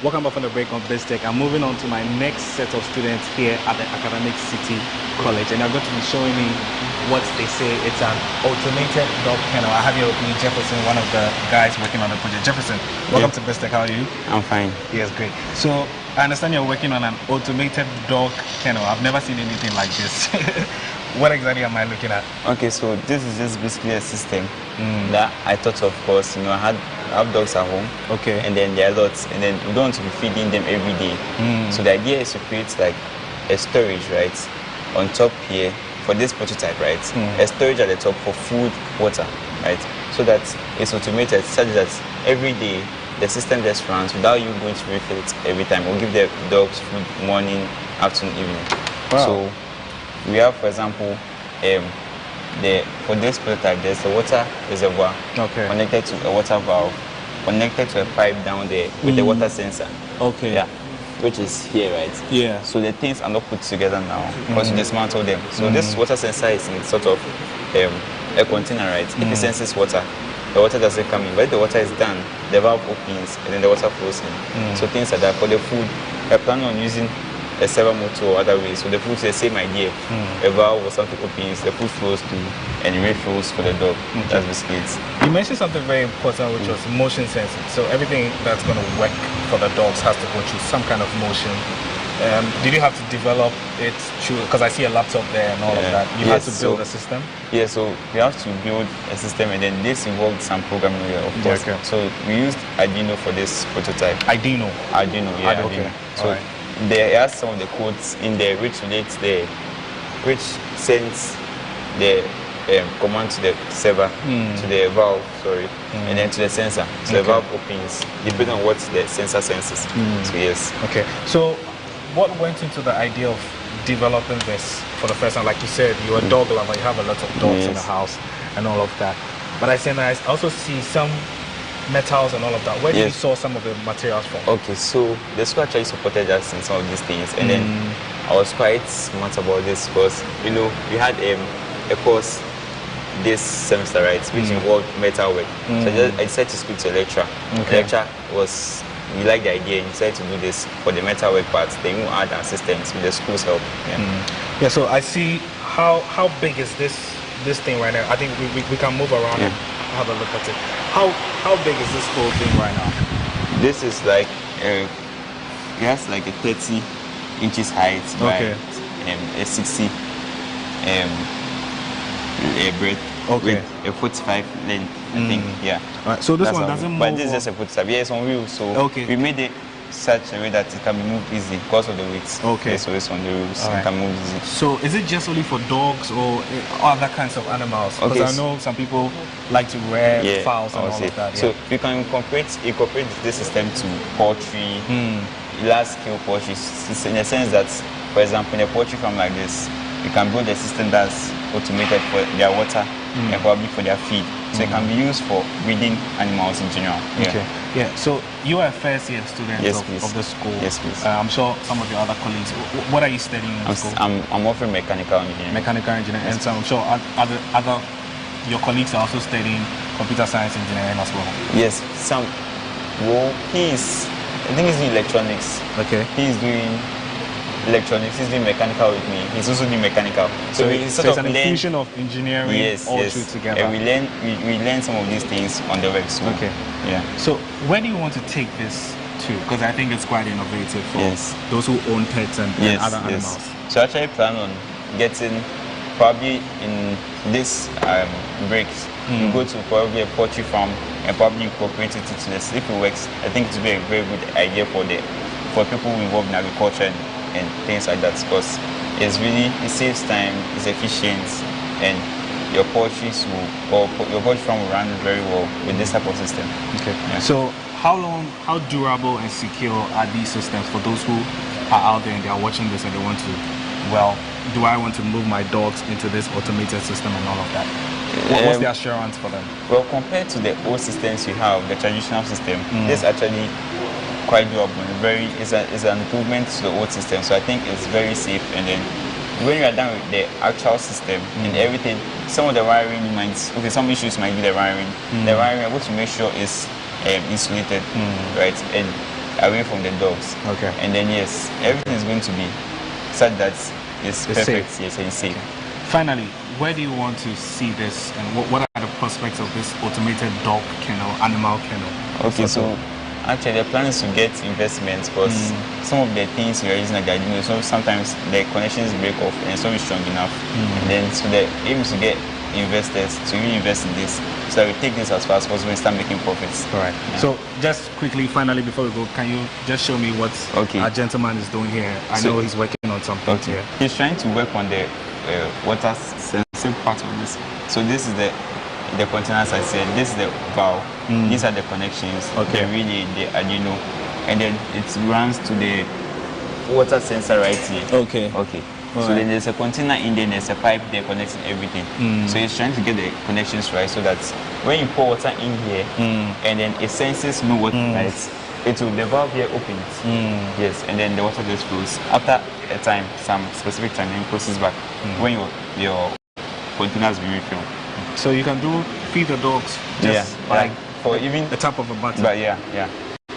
Welcome back from the break on BizTech. I'm moving on to my next set of students here at the Academic City College, and they're going to be showing me what they say it's an automated dog kennel. I have here with me Jefferson, one of the guys working on the project. Jefferson, welcome to BizTech. How are you? I'm fine. Yes, great. So I understand you're working on an automated dog kennel. I've never seen anything like this. What exactly am I looking at? Okay, so this is just basically a system that I thought of, course, I have dogs at home. Okay. And then there are lots, and then we don't want to be feeding them every day. So the idea is to create like a storage, right, on top here for this prototype, right? A storage at the top for food, water, right? So that it's automated such that every day the system just runs without you going to refill it every time. We'll give the dogs food morning, afternoon, evening. Wow. So we have, for example, for this prototype, there's a water reservoir connected to a water valve, connected to a pipe down there with the water sensor. Okay. Yeah, which is here, right? Yeah. So the things are not put together now because you dismantle them. So this water sensor is in sort of a container, right? If it senses water, the water doesn't come in. But if the water is done, the valve opens and then the water flows in. So things like that. For the food, we're planning on using a servo motor or other ways. So the food is the same idea. A valve or something opens, the food flows through and it refills for the dog. That's basically it. You mentioned something very important, which was motion sensing. So everything that's going to work for the dogs has to go through some kind of motion. Did you have to develop it through, because I see a laptop there and all of that, you had to build a system? Yeah, so we have to build a system, and then this involved some programming, of course. Okay. So we used Arduino for this prototype. Arduino, yeah. Okay. So there are some of the codes in there which relates there, which sends the command to the server, to the valve, and then to the sensor. So the valve opens depending on what the sensor senses. So yes. Okay. So what went into the idea of developing this for the first time? Like you said, you're a dog lover, you have a lot of dogs in the house and all of that. But I also see some metals and all of that. Where did you source some of the materials from? Okay, so the school actually supported us in some of these things, and then I was quite smart about this because we had a course this semester, right, which involved metal work. So I decided to speak to a lecturer. The lecturer we liked the idea and decided to do this for the metal work part. They will add assistance with the school's help. Yeah, so I see how big is this thing right now? I think we can move around and have a look at it. How big is this whole thing right now? This is like it has like a 30 inches height by a 60 breadth with a 45 length, I think. Yeah. Right. So this one doesn't move. But this is just a prototype. Yeah, it's on wheels. So we made it such a way that it can be moved easy because of the weight. Okay. It's always on the rules. All right. It can move easy. So is it just only for dogs or other kinds of animals? Because I know some people like to rear fowls and all of that. So you can incorporate this system to poultry, large-scale poultry, in the sense that, for example, in a poultry farm like this, you can build a system that's automated for their water and probably for their feed. So it can be used for breeding animals in general. Okay. Yeah. So you are a first-year student of the school. Yes, please. I'm sure some of your other colleagues. What are you studying in school? I'm offering mechanical engineering. Mechanical engineering, and so I'm sure other your colleagues are also studying computer science engineering as well. Yes. Some. Well, I think he's doing electronics. Okay. He's doing electronics. He's doing mechanical with me. He's also doing mechanical. So it's an infusion of engineering all two together. And we learn some of these things on the web. So, okay. Yeah. So where do you want to take this to? Because I think it's quite innovative for those who own pets and other animals. So I actually plan on getting probably in this breaks. We go to probably a poultry farm and probably incorporate it into this. If it works, I think it would be a very good idea for people involved in agriculture and things like that, because it saves time, it's efficient, and your poultry farm will run very well with this type of system. Okay. Yeah. So how durable and secure are these systems for those who are out there and they are watching this and they want to, do I want to move my dogs into this automated system and all of that? What's the assurance for them? Well, compared to the old systems you have, the traditional system, this actually quite durable. It's an improvement to the old system, so I think it's very safe. And then when you are done with the actual system and everything, some of the wiring some issues might be the wiring. The wiring, I want to make sure is insulated, right, and away from the dogs. Okay. And then yes, everything is going to be such that it's perfect. Safe. Yes, and safe. Finally, where do you want to see this, and what are the prospects of this automated dog kennel, animal kennel? Okay, so actually the plan is to get investments, because some of the things we are using like that, so sometimes the connections break off and it's not strong enough. And then so the aim is to get investors to really invest in this, so that we take this as far as possible and start making profits. Correct. Yeah. So just quickly, finally, before we go, can you just show me what our gentleman is doing here? I know he's working on something here. He's trying to work on the water sensitive part of this. So this is the containers I said, this is the valve, these are the connections, the relay, the Arduino, and then it runs to the water sensor right here. Okay. So then there's a container in there, there's a pipe there connecting everything. So it's trying to get the connections right, so that when you pour water in here and then it senses no water, right, the valve here opens. Yes, and then the water just flows. After a time, some specific time, then it closes back when your containers be refilled. So you can feed the dogs just for even the tap of a button. But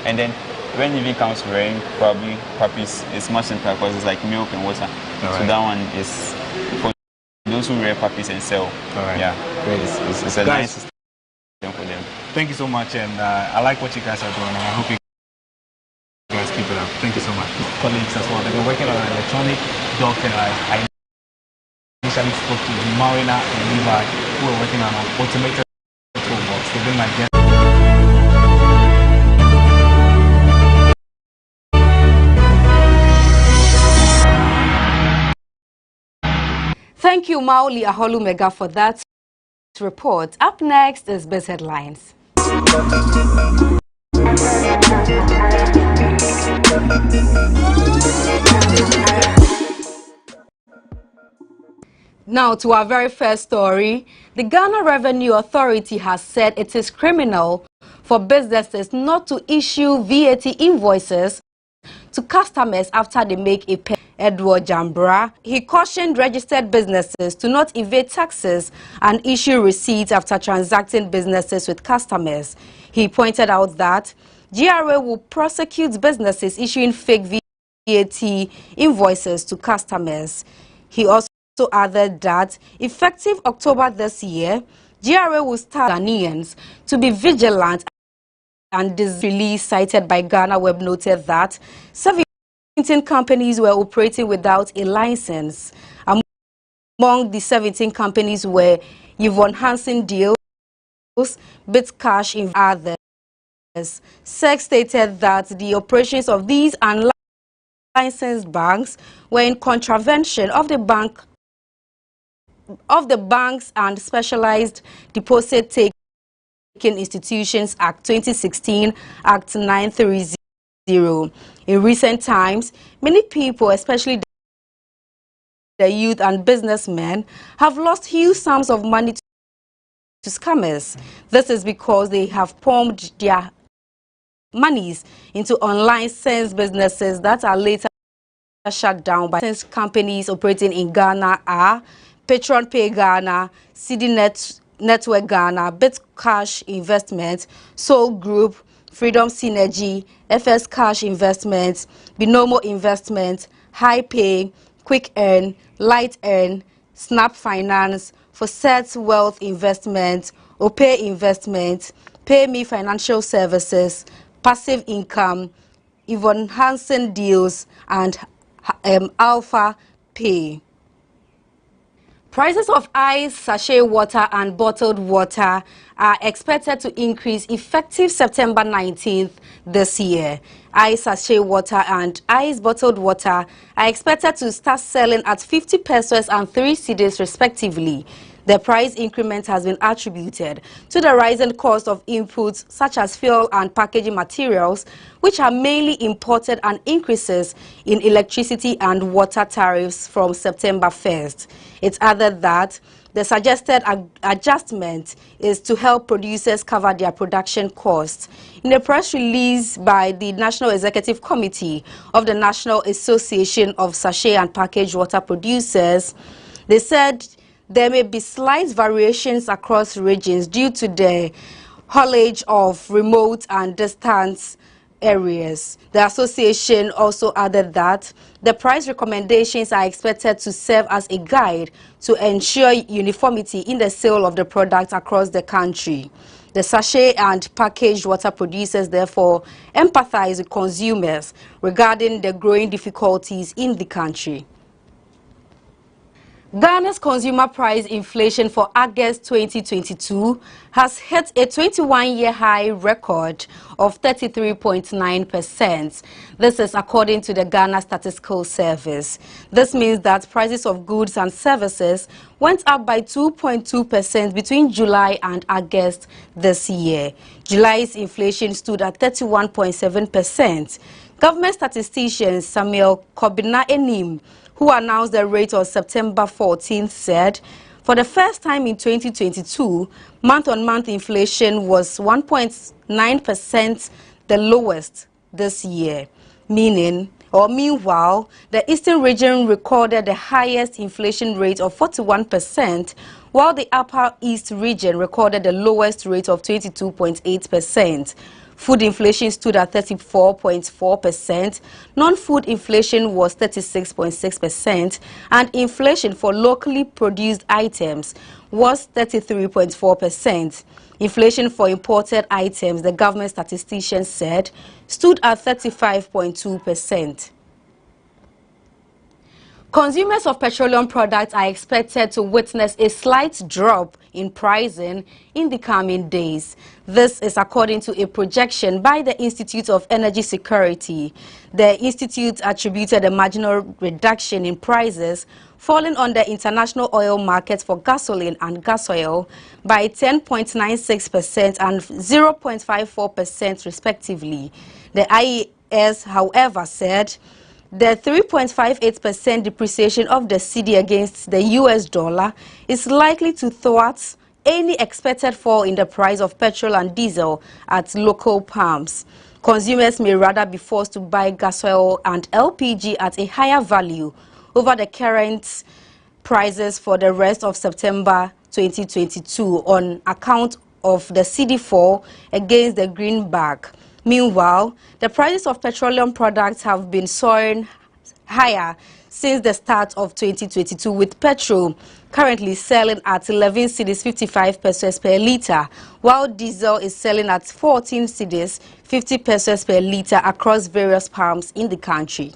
and then when it comes to rearing probably puppies, it's much simpler because it's like milk and water. So that one is for those who rear puppies and sell. Yeah, great. It's a nice system for them. Thank you so much, and I like what you guys are doing, and I hope you guys keep it up. Thank you so much. Colleagues as well, they've been working on an electronic dog kennel. I initially spoke to Marina and Levi, who are working on an automated toolbox. They've been my guests. Thank you, Maoli Aholumega, for that report. Up next is Biz Headlines. Now to our very first story. The Ghana Revenue Authority has said it is criminal for businesses not to issue VAT invoices to customers after they make a payment. Edward Jambra, he cautioned registered businesses to not evade taxes and issue receipts after transacting businesses with customers. He pointed out that GRA will prosecute businesses issuing fake VAT invoices to customers. He also added that effective October this year, GRA will start Ghanaians to be vigilant, and this release cited by GhanaWeb noted that 17 companies were operating without a license. Among the 17 companies were Yvonne Hansen Deals, Bitcash, and others. SEC stated that the operations of these unlicensed banks were in contravention of the Banks and Specialized Deposit Taking Institutions Act 2016, Act 930. In recent times, many people, especially the youth and businessmen, have lost huge sums of money to scammers. This is because they have pumped their monies into unlicensed businesses that are later shut down by companies operating in Ghana are Patron Pay Ghana, CD Network Ghana, BitCash Investment, Soul Group, Freedom Synergy, FS Cash Investments, Binomo Investment, High Pay, Quick Earn, Light Earn, Snap Finance, Fosset Wealth Investment, Opay Investment, Pay Me Financial Services, Passive Income, Yvonne Hansen Deals, and Alpha Pay. Prices of ice, sachet water and bottled water are expected to increase effective September 19th this year. Ice, sachet water and ice bottled water are expected to start selling at 50 pesos and 3 cedis respectively. The price increment has been attributed to the rising cost of inputs such as fuel and packaging materials, which are mainly imported, and increases in electricity and water tariffs from September 1st. It's added that the suggested adjustment is to help producers cover their production costs. In a press release by the National Executive Committee of the National Association of Sachet and Packaged Water Producers, they said there may be slight variations across regions due to the haulage of remote and distant areas. The association also added that the price recommendations are expected to serve as a guide to ensure uniformity in the sale of the product across the country. The sachet and packaged water producers therefore empathize with consumers regarding the growing difficulties in the country. Ghana's consumer price inflation for August 2022 has hit a 21-year high record of 33.9%. This is according to the Ghana Statistical Service. This means that prices of goods and services went up by 2.2% between July and August this year. July's inflation stood at 31.7%. Government statistician Samuel Kobina-Enim, who announced the rate on September 14th, said for the first time in 2022, month-on-month inflation was 1.9%, the lowest this year. Meanwhile, the Eastern region recorded the highest inflation rate of 41%, while the Upper East region recorded the lowest rate of 22.8%. Food inflation stood at 34.4%, non-food inflation was 36.6%, and inflation for locally produced items was 33.4%. Inflation for imported items, the government statistician said, stood at 35.2%. Consumers of petroleum products are expected to witness a slight drop in pricing in the coming days. This is according to a projection by the Institute of Energy Security. The institute attributed a marginal reduction in prices falling on the international oil market for gasoline and gas oil by 10.96% and 0.54% respectively. The IES, however, said the 3.58% depreciation of the cedi against the US dollar is likely to thwart any expected fall in the price of petrol and diesel at local pumps. Consumers may rather be forced to buy gas oil and LPG at a higher value over the current prices for the rest of September 2022 on account of the cedi fall against the greenback. Meanwhile, the prices of petroleum products have been soaring higher since the start of 2022, with petrol currently selling at 11 cedis 55 pesos per litre, while diesel is selling at 14 cedis 50 pesos per litre across various pumps in the country.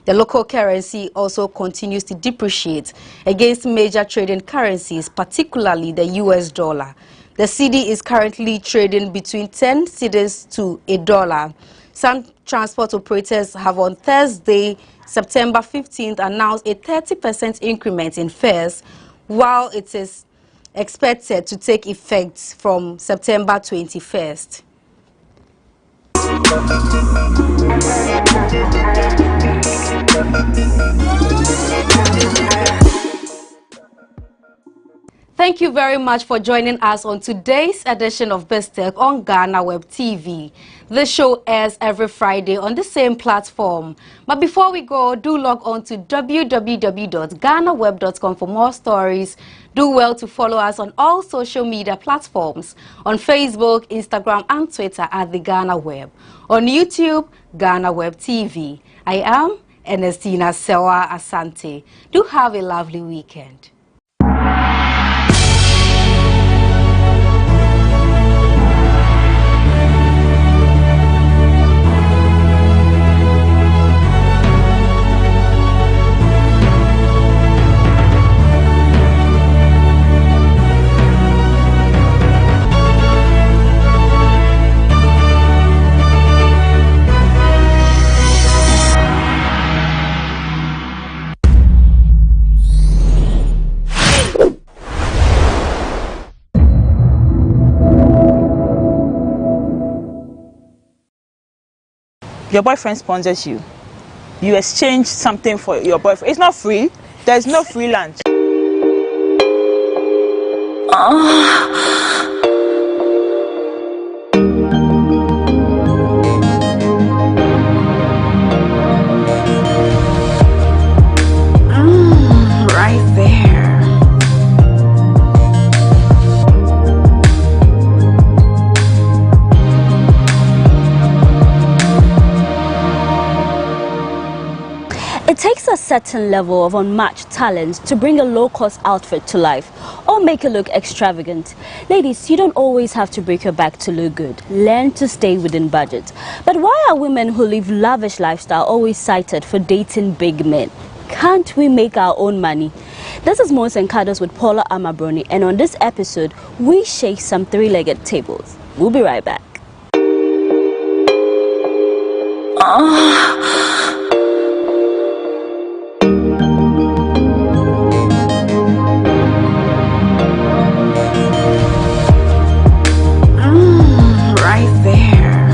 The local currency also continues to depreciate against major trading currencies, particularly the US dollar. The cedi is currently trading between 10 cedis to $1. Some transport operators have on Thursday, September 15th, announced a 30% increment in fares, while it is expected to take effect from September 21st. Thank you very much for joining us on today's edition of BizTech on GhanaWeb TV. This show airs every Friday on the same platform. But before we go, do log on to www.ghanaweb.com for more stories. Do well to follow us on all social media platforms, on Facebook, Instagram, and Twitter at the GhanaWeb. On YouTube, GhanaWeb TV. I am Asamoah Asante. Do have a lovely weekend. Your boyfriend sponsors you. You exchange something for your boyfriend. It's not free. There's no free lunch. Right there. It takes a certain level of unmatched talent to bring a low-cost outfit to life or make it look extravagant. Ladies, you don't always have to break your back to look good. Learn to stay within budget. But why are women who live lavish lifestyle always cited for dating big men? Can't we make our own money? This is Mons and Kados with Paula Amabroni, and on this episode, we shake some three-legged tables. We'll be right back. Right there.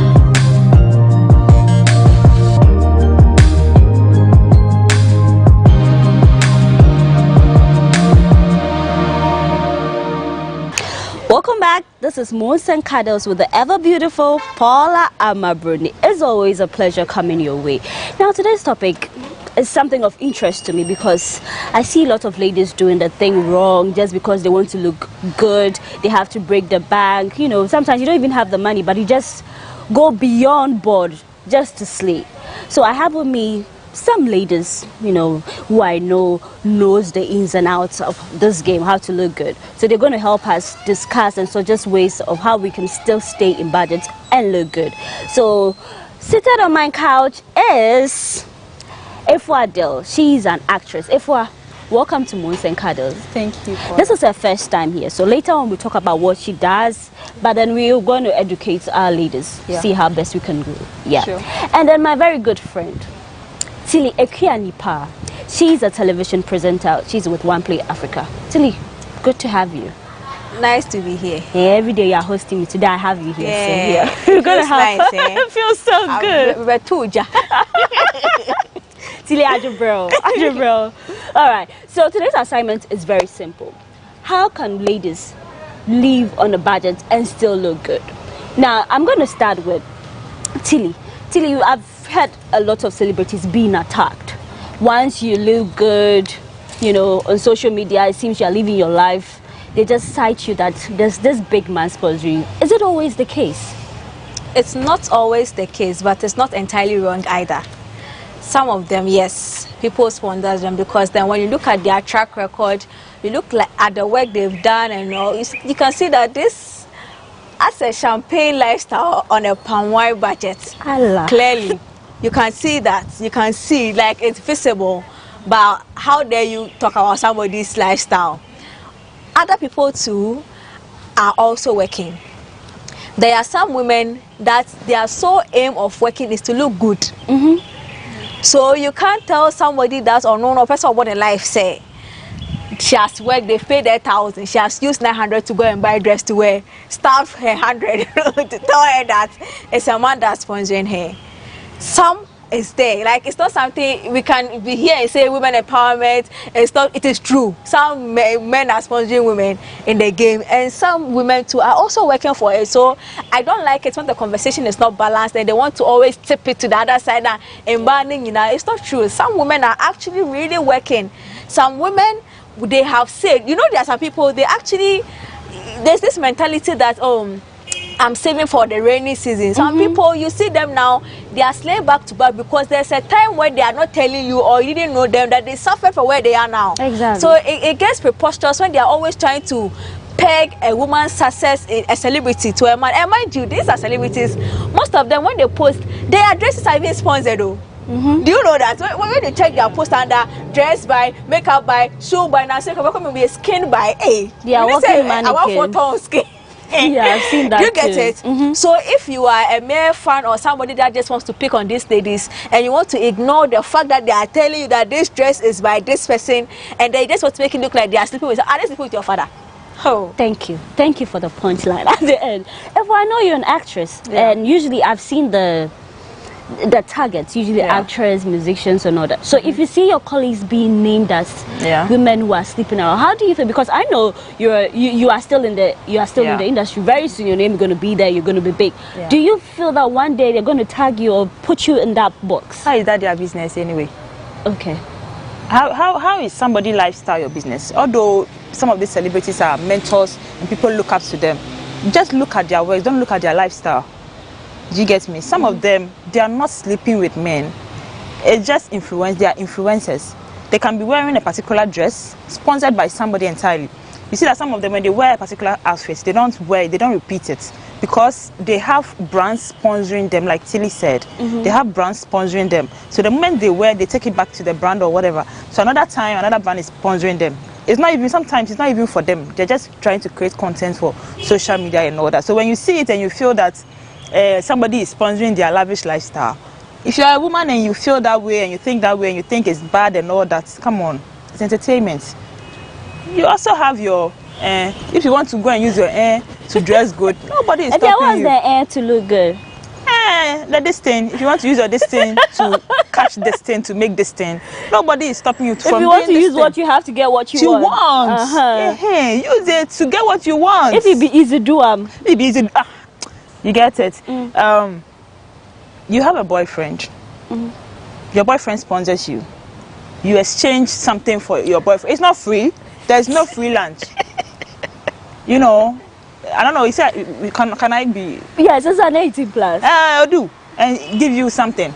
Welcome back. This is Mons and Kados with the ever beautiful Paula Amabroni. It's always a pleasure coming your way. Now, today's topic is something of interest to me because I see a lot of ladies doing the thing wrong just because they want to look good. They have to break the bank. You know, sometimes you don't even have the money, but you just go beyond board just to slay. So I have with me some ladies, you know, who I know knows the ins and outs of this game, how to look good. So they're going to help us discuss and suggest ways of how we can still stay in budget and look good. So seated on my couch is Efua Adele. She's an actress. Efua, welcome to Mons and Kados. Thank you. This is her first time here. So later on we'll talk about what she does, but then we're going to educate our ladies, see how best we can do. Yeah. Sure. And then my very good friend, Tilly Ekuanipa. She's a television presenter. She's with One Play Africa. Tilly, good to have you. Nice to be here. Yeah, every day you're hosting me. Today I have you here. Yeah. So you're gonna have nice, eh? It feels so good. We're Tuja. Tilly Ajabro. All right. So today's assignment is very simple. How can ladies live on a budget and still look good? Now, I'm going to start with Tilly. Tilly, I've heard a lot of celebrities being attacked. Once you look good, you know, on social media, it seems you're living your life. They just cite you that there's this big man sponsoring you. Is it always the case? It's not always the case, but it's not entirely wrong either. Some of them, yes, people sponsor them because then when you look at their track record, you look like at the work they've done and all, you can see that this as a champagne lifestyle on a palm wine budget. Allah. Clearly, you can see that. You can see like it's visible. But how dare you talk about somebody's lifestyle? Other people too are also working. There are some women that their sole aim of working is to look good. So you can't tell somebody that's unknown or person what in life say. She has worked, they've paid her 1,000, she has used 900 to go and buy a dress to wear, starve her 100 to tell her that it's a man that's sponsoring her. Some is there, like it's not something we can be here and say women empowerment. It's not, it is true. Some men are sponsoring women in the game, and some women too are also working for it. So I don't like it when the conversation is not balanced and they want to always tip it to the other side and banning, you know. It's not true. Some women are actually really working. Some women, they have said, you know, there are some people, they actually, there's this mentality that I'm saving for the rainy season. Some people, you see them now, they are slave back to back because there's a time when they are not telling you or you didn't know them that they suffer for where they are now. Exactly. So it gets preposterous when they are always trying to peg a woman's success in a celebrity to a man. And mind you, these are celebrities. Most of them, when they post, their dresses are even sponsored though. Do you know that? When you check their post under dress by, makeup by, shoe by, now say, come be skin by, hey. Yeah, I want photo skin. Yeah, I've seen that. You get it? So if you are a mere fan or somebody that just wants to pick on these ladies and you want to ignore the fact that they are telling you that this dress is by this person and they just want to make it look like they are sleeping with, are they sleeping with your father? Oh, thank you for the punchline at the end. If I know you're an actress, and usually I've seen the targets, usually actors, musicians and all that. So if you see your colleagues being named as women who are sleeping around, how do you feel? Because I know you are still in the in the industry. Very soon your name is going to be there, you're going to be big. Do you feel that one day they're going to tag you or put you in that box? How is that their business anyway? Okay. How is somebody's lifestyle your business? Although some of these celebrities are mentors and people look up to them, just look at their work, don't look at their lifestyle. Do you get me? Some of them, they are not sleeping with men. It's just influence. They are influencers. They can be wearing a particular dress sponsored by somebody entirely. You see that some of them, when they wear a particular outfit, they don't repeat it because they have brands sponsoring them, like Tilly said. They have brands sponsoring them. So the moment they wear, they take it back to the brand or whatever. So another time, another brand is sponsoring them. It's not even, sometimes it's not even for them. They're just trying to create content for social media and all that. So when you see it and you feel that somebody is sponsoring their lavish lifestyle, if you're a woman and you feel that way and you think that way and you think it's bad and all that, come on, it's entertainment. You also have your if you want to go and use your to dress good, nobody is stopping you. What's the to look good? This thing, if you want to use your this thing to catch this thing, to make this thing, nobody is stopping you from. If you want to use what you have to get what you want. Use it to get what you want. If it be easy, do it be easy. You get it? You have a boyfriend. Your boyfriend sponsors you. You exchange something for your boyfriend. It's not free. There's no free lunch. You know, I don't know. He said, can I be? Yes, it's an 18 plus. I'll do. And give you something.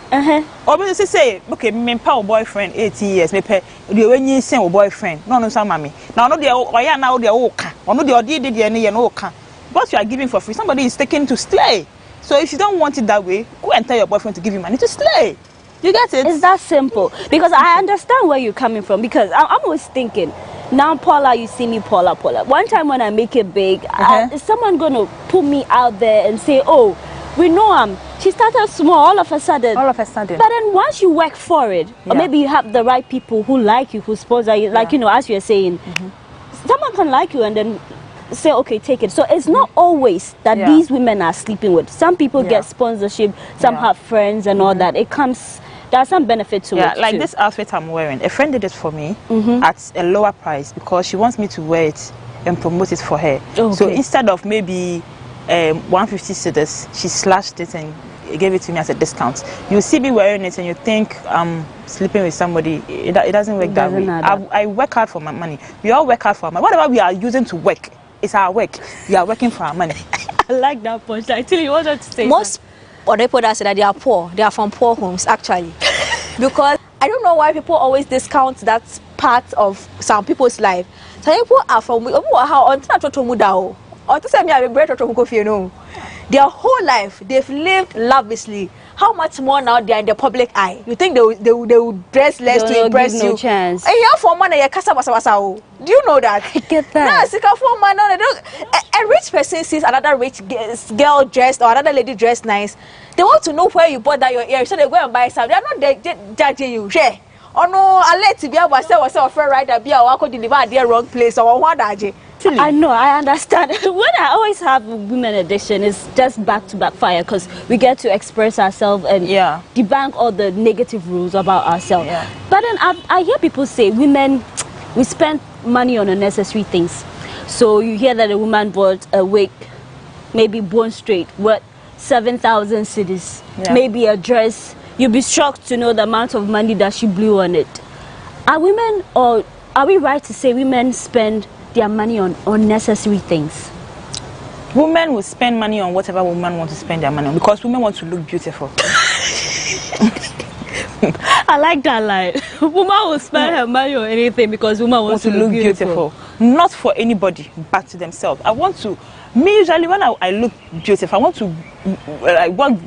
Or we say, okay, me power boyfriend 18 years. Me pay the when you say boyfriend. No, some mommy. Now no, now they oka. Or no, they oka. What you are giving for free, somebody is taking to slay. So if you don't want it that way, go and tell your boyfriend to give you money to slay. You get it? It's that simple. Because I understand where you're coming from. Because I'm always thinking, now Paula, you see me, Paula. One time when I make it big, is someone going to put me out there and say, oh, we know she started small all of a sudden. But then once you work for it, or maybe you have the right people who like you, who sponsor you, like, you know, as you're saying, someone can like you and then say, okay, take it. So it's not always that these women are sleeping with. Some people get sponsorship, some have friends and all that. It comes, there's some benefit to it like too. This outfit I'm wearing, a friend did it for me at a lower price because she wants me to wear it and promote it for her. So instead of maybe 150 cedis, she slashed it and gave it to me as a discount. You see me wearing it and you think I'm sleeping with somebody. It doesn't work that way. I work hard for my money. We all work hard for our money. Whatever we are using to work, it's our work. We are working for our money. I like that point. Actually, you wanted to say most or people that say that they are poor, they are from poor homes actually. Because I don't know why people always discount that part of some people's life. Some people are from how on to say me I bread to coffee, you know. Their whole life, they've lived lavishly. How much more now they are in the public eye? You think they will dress less to impress you? No chance. And here for money, do you know that? I get that. No, for money, a rich person sees another rich girl dressed or another lady dressed nice. They want to know where you bought that your ear, so they go and buy some. They are not judging you. Share. Oh no, I let you be able to say what's a friend right there. Be able to deliver at the wrong place or what that. I know, I understand. When I always have women edition, it's just back-to-back fire because we get to express ourselves and debunk all the negative rules about ourselves. Yeah. But then I hear people say women, we spend money on unnecessary things. So you hear that a woman bought a wig, maybe bone straight, worth 7,000 cedis, maybe a dress. You'll be shocked to know the amount of money that she blew on it. Are women, or are we right to say women spend their money on unnecessary things? Women will spend money on whatever women want to spend their money on because women want to look beautiful. I like that line. Woman will spend her money on anything because woman wants to look beautiful. Not for anybody, but to themselves. I want to, me usually when I look beautiful, I want to walk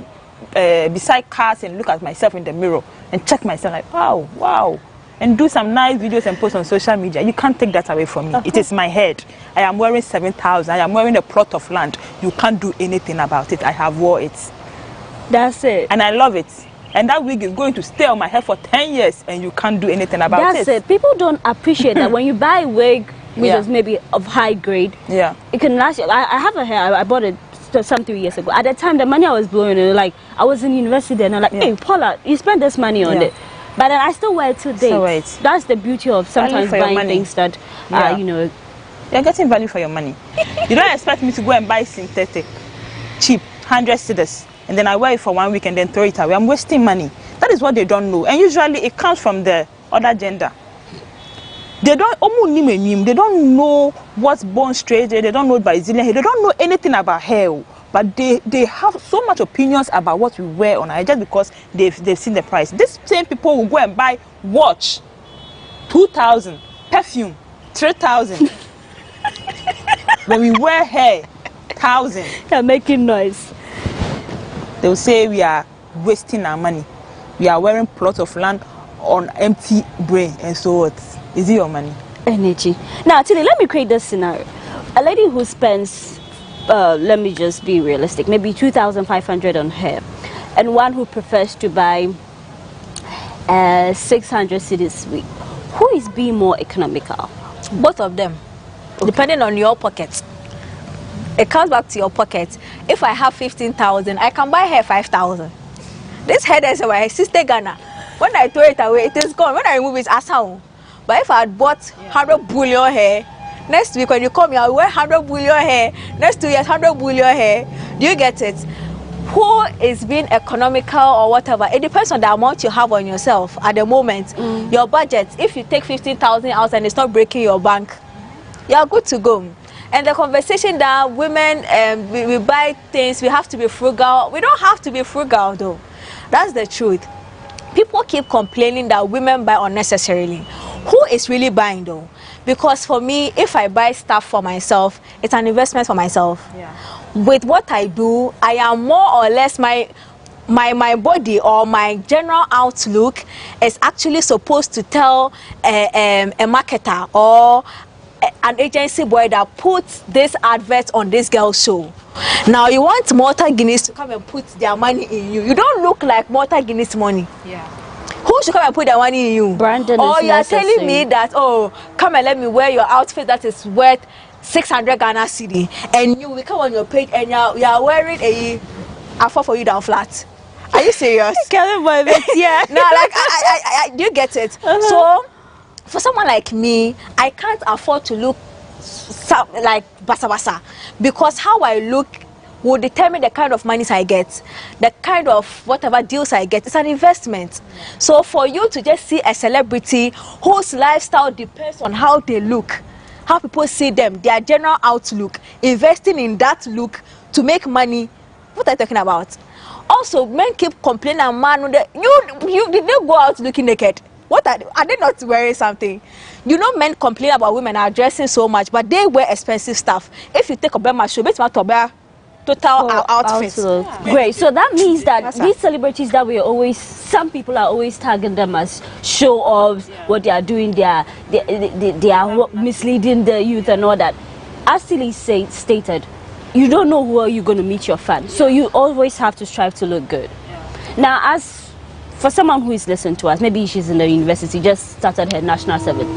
beside cars and look at myself in the mirror and check myself like, wow. And do some nice videos and post on social media. You can't take that away from me. It is my head. I am wearing 7,000. I am wearing a plot of land. You can't do anything about it. I have wore it. That's it. And I love it. And that wig is going to stay on my head for 10 years and you can't do anything about it. That's it. People don't appreciate that when you buy a wig, which is maybe of high grade, it can last you. I have a hair. I bought it some 3 years ago. At the time, the money I was blowing, like I was in university and I'm like, hey, Paula, you spent this money on it. But then I still wear it today. That's the beauty of sometimes buying things that, you know. You're getting value for your money. You don't expect me to go and buy synthetic, cheap, 100 cedis, and then I wear it for 1 week and then throw it away. I'm wasting money. That is what they don't know. And usually it comes from the other gender. They don't know what's born straight, they don't know Brazilian hair, they don't know anything about hair. But they have so much opinions about what we wear on our just because they've seen the price. These same people will go and buy watch, 2,000, perfume, 3,000. When we wear hair, 1,000. They're making noise. They will say we are wasting our money. We are wearing plots of land on empty brain, and so what? Is it your money? Energy. Now, Tilly, let me create this scenario. A lady who spends, let me just be realistic, maybe 2,500 on hair, and one who prefers to buy 600 cedis a week. Who is being more economical? Both of them, depending on your pocket. It comes back to your pocket. If I have 15,000, I can buy hair 5,000. This hair is my sister Ghana. When I throw it away, it is gone. When I remove it, Asamoah. But if I had bought 100 bullion hair, next week when you come here, I wear 100 bullion hair. Next 2 years, 100 bullion hair. Do you get it? Who is being economical or whatever? It depends on the amount you have on yourself at the moment. Your budget. If you take 15,000 out and it's not breaking your bank, you are good to go. And the conversation that women we buy things, we have to be frugal. We don't have to be frugal though. That's the truth. People keep complaining that women buy unnecessarily. Who is really buying though? Because for me, if I buy stuff for myself, it's an investment for myself. With what I do, I am more or less my body or my general outlook is actually supposed to tell a marketer or an agency boy that puts this advert on this girl's show. Now you want Malta Guinness to come and put their money in you. You don't look like Malta Guinness money. Who should come and put their money in you? Brandon or you are necessary. telling me that, oh, come and let me wear your outfit that is worth 600 Ghana cedi, and you will come on your page and you are wearing a fall for you down flat. Are you serious? Yeah. Now, like, I do you get it? So, for someone like me, I can't afford to look like basa basa, because how I look will determine the kind of money I get, the kind of whatever deals I get. It's an investment. So for you to just see a celebrity whose lifestyle depends on how they look, how people see them, their general outlook, investing in that look to make money, what are you talking about? Also, men keep complaining, man, you did not go out looking naked. What are they not wearing something? You know, men complain about women are dressing so much, but they wear expensive stuff. If you take a Bema show, it's not total outfit. Great. So that means that these celebrities that we always, some people are always tagging them as show offs, what they are doing, they are misleading the youth and all that. As Tilly stated, you don't know where you're going to meet your fans, so you always have to strive to look good. Now, as for someone who is listening to us, maybe she's in the university, just started her national service,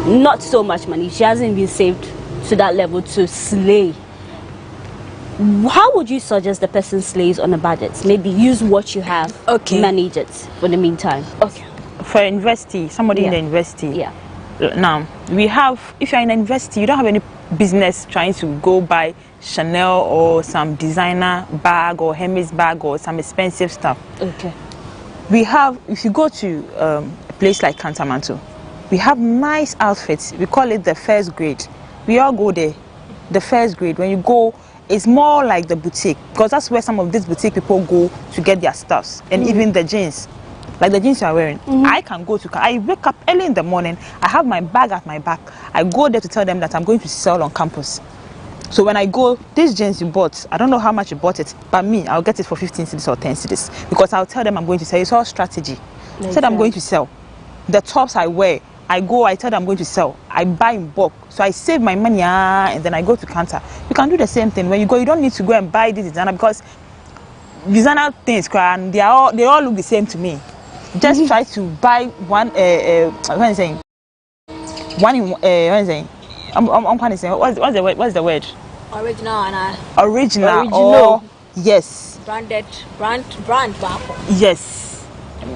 not so much money, she hasn't been saved to that level to slay. How would you suggest the person slays on a budget? Maybe use what you have, manage it for the meantime. Okay. For university, somebody in the university. Yeah. Now, we have, if you're in a university, you don't have any business trying to go buy Chanel or some designer bag or Hermes bag or some expensive stuff. Okay. We have, if you go to a place like Kantamanto, we have nice outfits. We call it the first grade. We all go there. The first grade. When you go, it's more like the boutique, because that's where some of these boutique people go to get their stuffs, and even the jeans. Like the jeans you are wearing, I can go to, I wake up early in the morning, I have my bag at my back, I go there to tell them that I'm going to sell on campus. So when I go, these jeans you bought, I don't know how much you bought it, but me, I'll get it for 15 cedis or 10 cedis, because I'll tell them I'm going to sell. It's all strategy. I said I'm going to sell. The tops I wear, I go, I tell them I'm going to sell. I buy in bulk. So I save my money and then I go to counter. You can do the same thing. When you go, you don't need to go and buy this designer, because designer things, and they all look the same to me. Just try to buy one, what am I saying? One in, what am I saying? I'm kind of saying, what's the word? Original. Or, yes. Brand. Yes.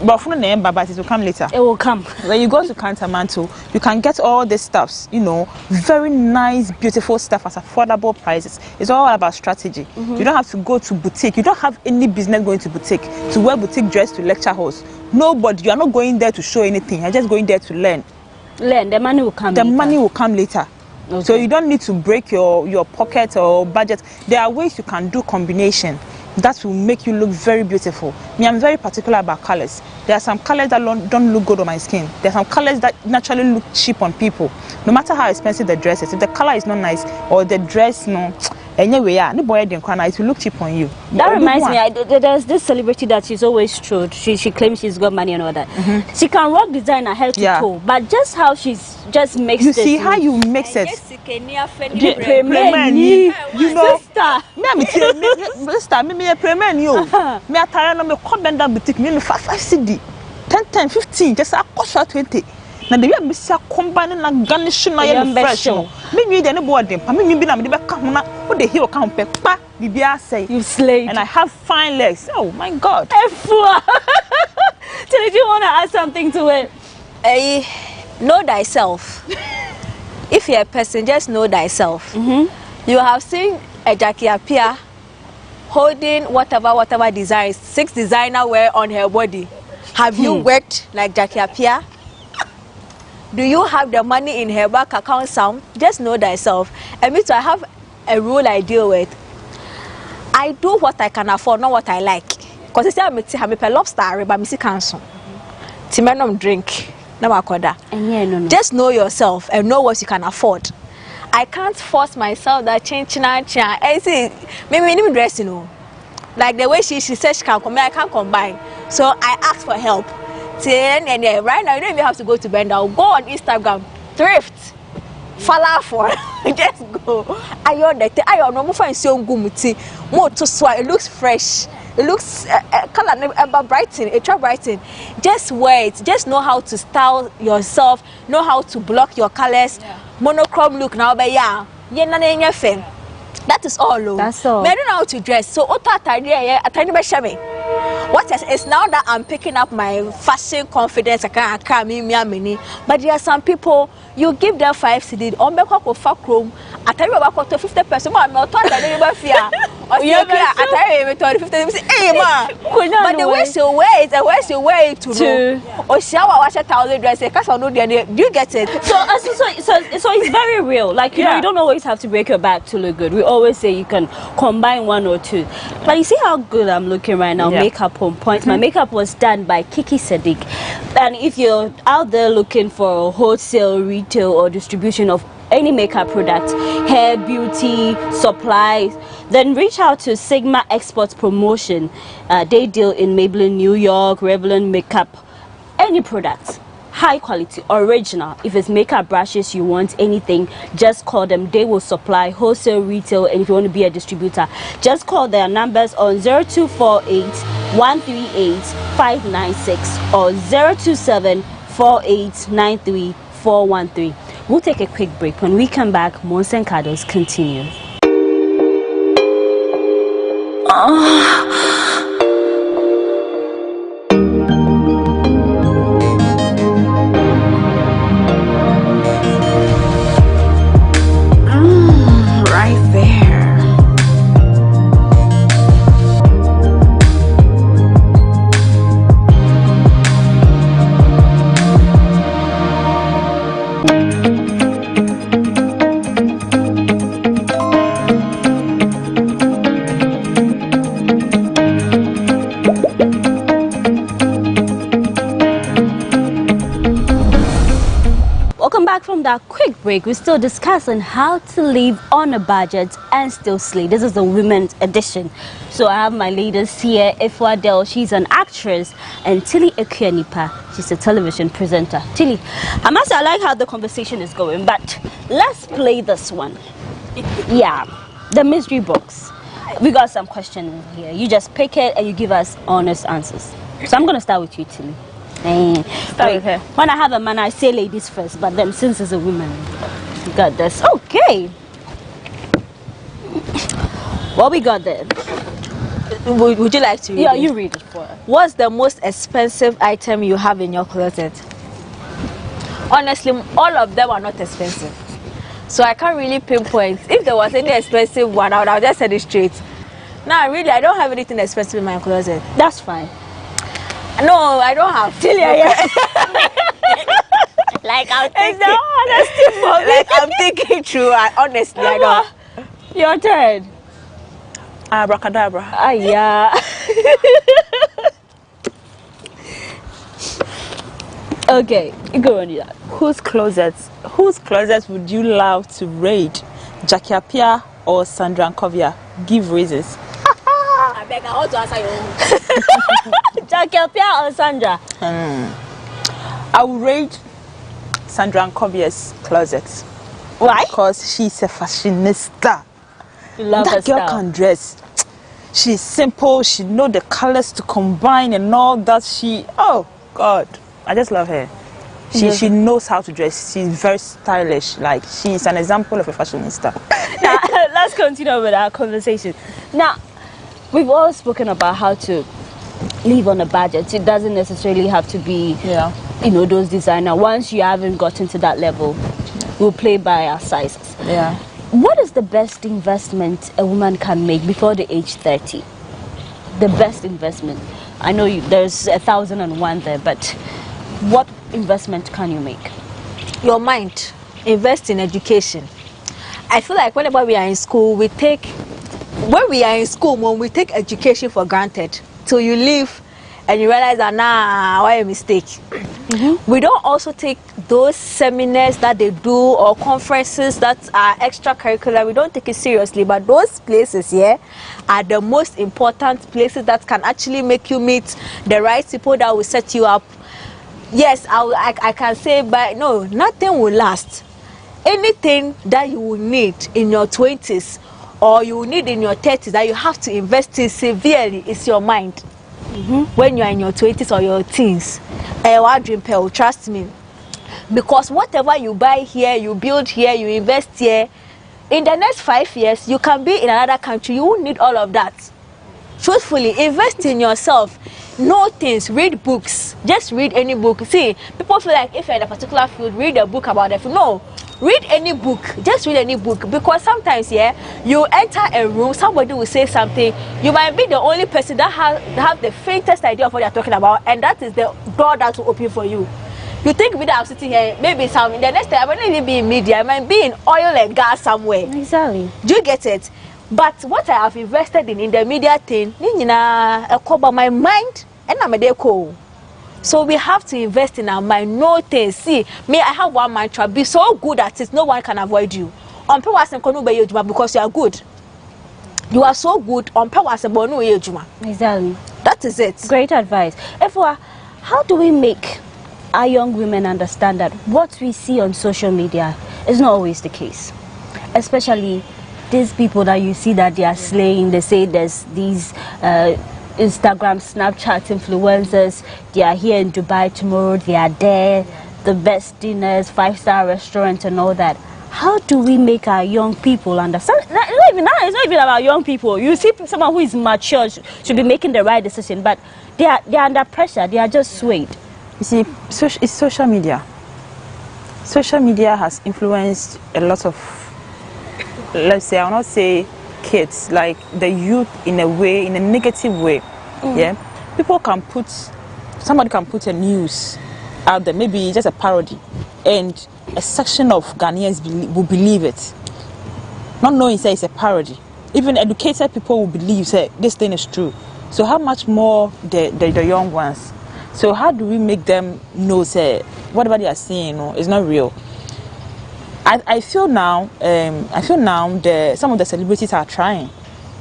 But from the name, but it will come later. It will come. When you go to Kantamanto, you can get all these stuffs, you know, very nice, beautiful stuff at affordable prices. It's all about strategy. You don't have to go to boutique. You don't have any business going to boutique, to wear boutique dress to lecture halls. Nobody. You are not going there to show anything. You're just going there to learn. Learn. The money will come later. The money will come later. Okay. So you don't need to break your pocket or budget. There are ways you can do combination that will make you look very beautiful. Me, I'm very particular about colors. There are some colors that don't look good on my skin. There are some colors that naturally look cheap on people. No matter how expensive the dress is, if the color is not nice or the dress anyway, it will look cheap on you. That reminds me, there's this celebrity that she's always true. She claims she's got money and all that. She can rock designer head to toe, but just how she's just makes you see how you mix it. You know, sister, me a payment you. Me a tire no me come bend that boutique me 5 CD, 10, 15, just a cost 20. Na the way me say combine na garnish na ye fresh. Me nwi de ne board dem, pa me bi na me de be ka ho na wo de heel ka ho pe pa bibia say. You slayed. And I have fine legs. Oh my God. Efua. Did you want to add something to it? Know thyself. If you're a person, just know thyself. You have seen a Jackie appear holding whatever designs, 6 designer wear on her body. Have you worked like Jackie appear? Do you have the money in her bank account some? Just know thyself. And me too, I have a rule I deal with. I do what I can afford, not what I like. Because I say I'm a lobster, but I'm a cancel. Timenum drink. No. Just know yourself and know what you can afford. I can't force myself that change. I see, maybe dress, you know. Like the way she said she can combine, I can't combine. So I asked for help. And right now, you don't even have to go to Bend. I'll go on Instagram, thrift, falafel, just go. I don't find so good. More to swat. It looks fresh. It looks color brighten. Just wear it. Just know how to style yourself. Know how to block your colors. Monochrome look now, but that is all. That's all. I don't know how to dress. So what is now that I'm picking up my fashion confidence, but there are some people, you give them 5 CD, on back up fuck room, I tell you about 50%, I'm not talking about fear. I tell you 50%, but the way you wear it, the way you wear it to know, or shower wash 1,000 dresses, because I know do you get it? So it's very real. Like, you know, you don't always have to break your back to look good. We always say you can combine 1 or 2. But you see how good I'm looking right now, makeup on point. My makeup was done by Kiki Sadiq. And if you're out there looking for wholesale, retail, or distribution of any makeup product, hair, beauty, supplies, then reach out to Sigma Exports Promotion. They deal in Maybelline, New York, Revlon makeup, any product. High quality, original. If it's makeup brushes, you want anything, just call them. They will supply wholesale, retail, and if you want to be a distributor, just call their numbers on 0248 138 596 or 027 4893 413. We'll take a quick break. When we come back, Mons and Kados continue. Right there. From that quick break, we're still discussing how to live on a budget and still slay. This is the women's edition. So I have my ladies here. Ifwa Del, she's an actress, and Tilly Ekuanipa, she's a television presenter. Tilly, I must say I like how the conversation is going, but let's play this one. Yeah, the mystery box. We got some questions here. You just pick it and you give us honest answers. So I'm going to start with you, Tilly. Start with her. When I have a man, I say ladies first, but then since it's a woman, we got this. Okay. What we got there? Would you like to read it? Yeah, you read it for us. What's the most expensive item you have in your closet? Honestly, all of them are not expensive. So I can't really pinpoint. If there was any expensive one, I would just say it straight. Now, really, I don't have anything expensive in my closet. That's fine. No, I don't have. Like I'm thinking. Like I'm thinking through. Honestly, I don't. Your turn. Abracadabra. Yeah. Okay, go on that. Whose closets would you love to raid? Jackie Appiah or Sandra Nkovia? Give reasons. I beg, I want to answer your own. Jackie Appiah or Sandra? I will raid Sandra Nkovia's closet. Why? Because she's a fashionista. You love that her girl style. can dress. She's simple. She knows the colors to combine and all that. Oh God, I just love her. She knows how to dress. She's very stylish. Like, she's an example of a fashionista. Now, let's continue with our conversation. Now, we've all spoken about how to live on a budget. It doesn't necessarily have to be, you know, those designer. Once you haven't gotten to that level, we'll play by our sizes. Yeah. What is the best investment a woman can make before the age 30? The best investment. I know there's 1,001 there, but what investment can you make? Your mind. Invest in education. I feel like whenever we are in school, when we take education for granted till you leave and you realize that why a mistake. We don't also take those seminars that they do or conferences that are extracurricular. We don't take it seriously, but those places are the most important places that can actually make you meet the right people that will set you up. Yes, I can say, but no, nothing will last. Anything that you will need in your 20s or you will need in your 30s that you have to invest in severely is your mind. When you are in your 20s or your teens, trust me, because whatever you buy here, you build here, you invest here, in the next 5 years you can be in another country. You won't need all of that. Truthfully, invest in yourself. Know things, read books. Just read any book. See, people feel like if you're in a particular field, read a book about it. No, read any book. Just read any book, because sometimes you enter a room, somebody will say something, you might be the only person that have the faintest idea of what they're talking about, and that is the door that will open for you. You think maybe I'm sitting here, maybe the next time I might not even be in media, I might be in oil and gas somewhere. Exactly. Do you get it? But what I have invested in the media thing, I cover my mind and I'm a deco. So we have to invest in our mind. No things. See, me, I have one mantra: be so good at it, no one can avoid you. On purpose and because you are good. You are so good on purpose and no ejuma. Exactly. That is it. Great advice. Efua, how do we make our young women understand that what we see on social media is not always the case? Especially these people that you see that they are slaying. They say there's these Instagram, Snapchat influencers. They are here in Dubai tomorrow. They are there, the best dinners, 5-star restaurants and all that. How do we make our young people understand? It's not even about young people. You see someone who is mature should be making the right decision, but they are under pressure. They are just swayed. You see, it's social media. Social media has influenced a lot of, let's say, I will not say kids, like the youth in a way, in a negative way. Yeah, somebody can put a news out there, maybe just a parody, and a section of Ghanaians will believe it, not knowing say it's a parody. Even educated people will believe say this thing is true. So how much more the young ones? So how do we make them know say whatever they are saying is not real? I feel now some of the celebrities are trying.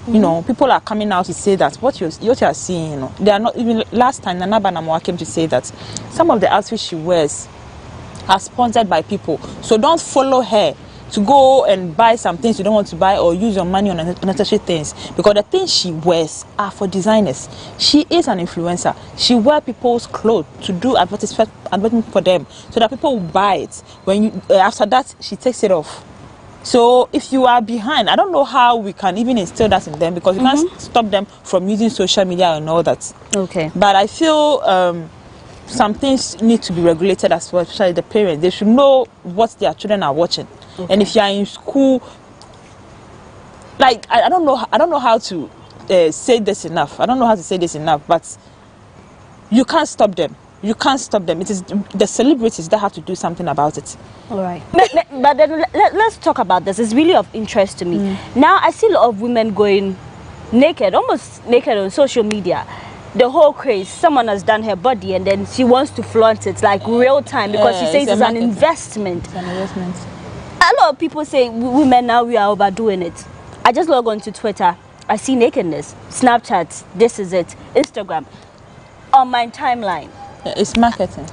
You know, people are coming out to say that what you are seeing, they are not. Even last time Nana Asamoah came to say that some of the outfits she wears are sponsored by people. So don't follow her to go and buy some things you don't want to buy or use your money on unnecessary things, because the things she wears are for designers. She is an influencer. She wears people's clothes to do advertisement for them so that people will buy it. When you after that she takes it off. So if you are behind, I don't know how we can even instill that in them, because you can't stop them from using social media and all that. Okay. But I feel some things need to be regulated as well, especially the parents. They should know what their children are watching. Okay. And if you are in school, like I don't know how to say this enough. I don't know how to say this enough, but you can't stop them. You can't stop them. It is the celebrities that have to do something about it. All right. But then let's talk about this. It's really of interest to me. Now I see a lot of women going naked, almost naked on social media. The whole craze, someone has done her body and then she wants to flaunt it like real time, because she says it's an investment. It's an investment. A lot of people say women now we are overdoing it. I just log on to Twitter, I see nakedness, Snapchat, this is it, Instagram, on my timeline. It's marketing.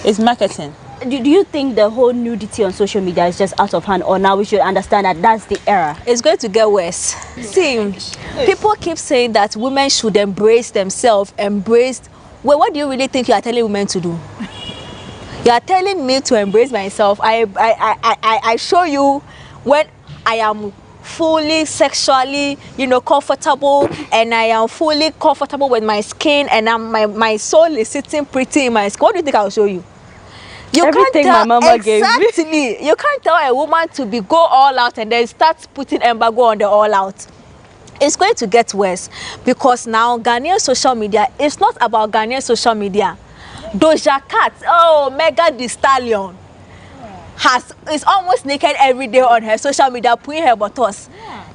It's marketing. Do you think the whole nudity on social media is just out of hand, or now we should understand that that's the era? It's going to get worse. See, people keep saying that women should embrace themselves, well, what do you really think you are telling women to do? You are telling me to embrace myself. I show you when I am fully sexually, comfortable, and I am fully comfortable with my skin, and my soul is sitting pretty in my skin. What do you think I'll show you? Everything my mama gave me. Exactly. You can't tell a woman to go all out and then start putting embargo on the all out. It's going to get worse, because now Ghanaian social media is not about Ghanaian social media. Doja Cat, Megan Thee Stallion, is almost naked every day on her social media, putting her buttocks.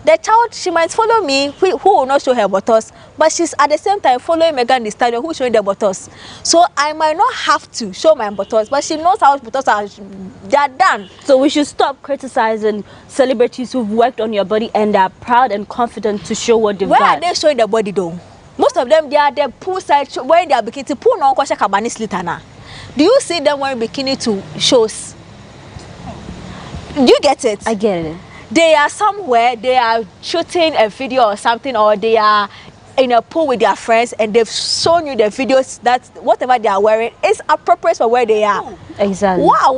The child, she might follow me, who will not show her buttocks, but she's at the same time following Megan Thee Stallion, who's showing the buttocks. So I might not have to show my buttocks, but she knows how buttocks are. They are done. So we should stop criticizing celebrities who've worked on your body and are proud and confident to show what they've Where got. are they showing their body though? Most of them, they are the poolside when they are bikini. Pool no kwasha kabani slitana. Do you see them wearing bikini to shows? Do you get it? I get it. They are somewhere, they are shooting a video or something, or they are in a pool with their friends, and they've shown you the videos that whatever they are wearing is appropriate for where they are. Exactly. Wow,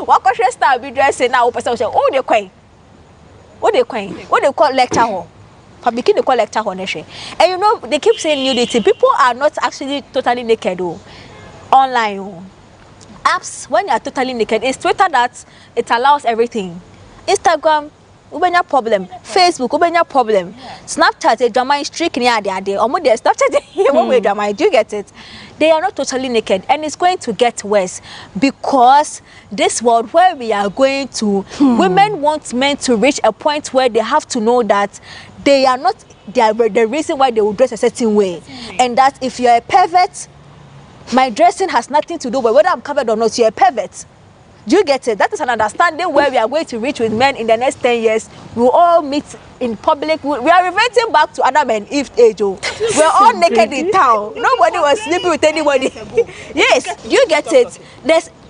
what style be dressing now? Oh, they quaint. What they call lecture hall. For bikini they call lecture hall. And they keep saying nudity. People are not actually totally naked online. Apps, when you are totally naked, it's Twitter that it allows everything. Instagram, ubenya problem. Facebook, ubenya problem. Snapchat, a drama is streak near the day. Or more Snapchat, drama. Do you get it? They are not totally naked, and it's going to get worse, because this world where we are going to, women want men to reach a point where they have to know that they are not the reason why they will dress a certain way. And that if you're a pervert, my dressing has nothing to do with whether I'm covered or not. You're a pervert. Do you get it? That is an understanding where we are going to reach with men in the next 10 years. We'll all meet in public. We are reverting back to Adam and Eve age. We're all naked in town. Nobody was sleeping with anybody. Yes, you get it.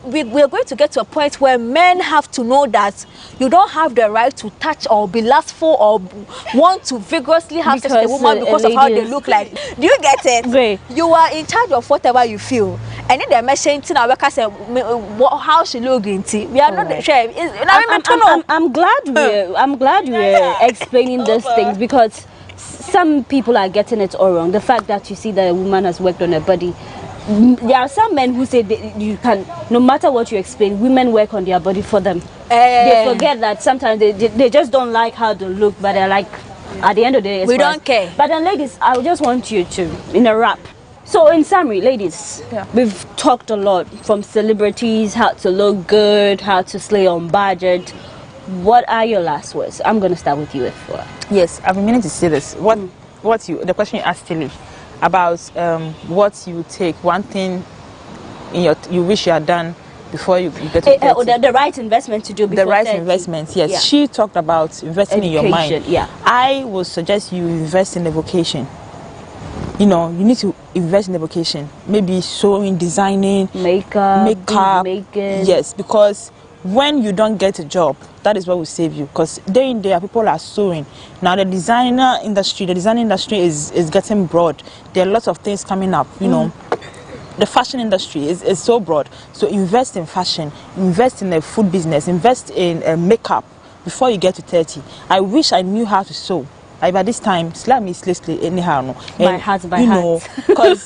We're going to get to a point where men have to know that you don't have the right to touch or be lustful or want to vigorously have sex with a woman because of how they look like. Do you get it? Great. You are in charge of whatever you feel. And in the machine, how she look into. We are not sure. I'm glad we're explaining these things, because some people are getting it all wrong. The fact that you see that a woman has worked on her body. There are some men who say you can, no matter what you explain, women work on their body for them. They forget that sometimes they just don't like how they look, but they're like, at the end of the day, we don't care. But then, ladies, I just want you to, in a wrap. So, in summary, ladies, we've talked a lot, from celebrities, how to look good, how to slay on budget. What are your last words? I'm going to start with you, Efua. Yes, I've been meaning to say this. The question you asked Tilly about what you take, one thing you wish you had done before you get to 30. The right investment to do before the right 30. investment, yes. Yeah. She talked about investing in your mind. Yeah. I would suggest you invest in the vocation. You know, you need to invest in the vocation. Maybe sewing, designing, makeup. Making. Yes, because when you don't get a job, that is what will save you. Because day in day out, people are sewing. Now the design industry is getting broad. There are lots of things coming up. You know, the fashion industry is so broad. So invest in fashion, invest in the food business, invest in makeup before you get to 30. I wish I knew how to sew. By this time, slap me anyhow. No. By heart. Because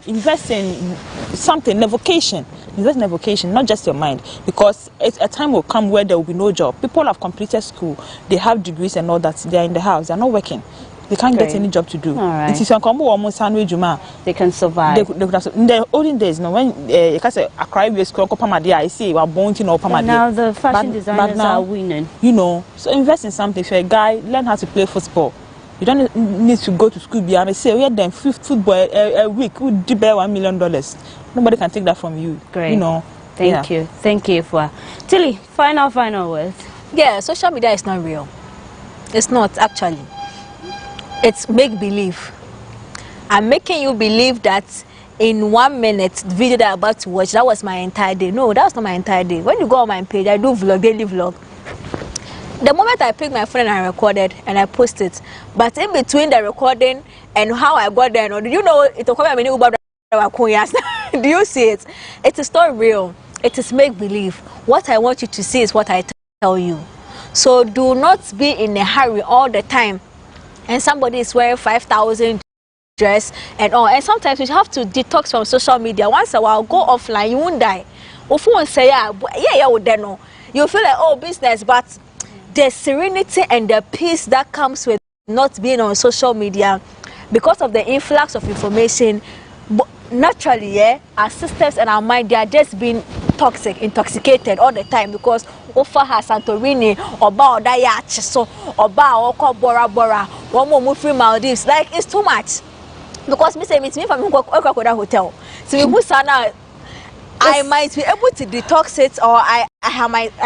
invest in something, a vocation. Invest in a vocation, not just your mind. Because a time will come where there will be no job. People have completed school, they have degrees and all that. They are in the house, they are not working. They can't get any job to do. Right. It is they can survive. In the olden days, when you can say a cry with school, I see we are born to know. Now the fashion designers are winning. You know, so invest in something. If you're a guy, learn how to play football. You don't need to go to school. I say, we then football a week would be $1 million. Nobody can take that from you. Great. You know. Thank you for Tilly. Final words. Yeah, social media is not real. It's not actually. It's make believe. I'm making you believe that in 1 minute the video that I'm about to watch, that was my entire day. No, that's not my entire day. When you go on my page, I do vlog, daily vlog. The moment I picked my phone and I recorded and I posted, but in between the recording and how I got there, do you know it will come a Uber? Do you see it? It is not real. It is make believe. What I want you to see is what I tell you. So do not be in a hurry all the time. And somebody is wearing 5,000 dress and all. And sometimes you have to detox from social media. Once a while, go offline. You won't die. If you say you feel like, oh, business, but the serenity and the peace that comes with not being on social media, because of the influx of information, naturally, our systems and our mind, they are just being intoxicated all the time, because Ofa has Santorini, Oba Odayachi, so Oba Oko Bora Bora, one more free Maldives. Like, it's too much. Because me say it's me from Okokoda Hotel. So we sana, I might be able to detox it, or I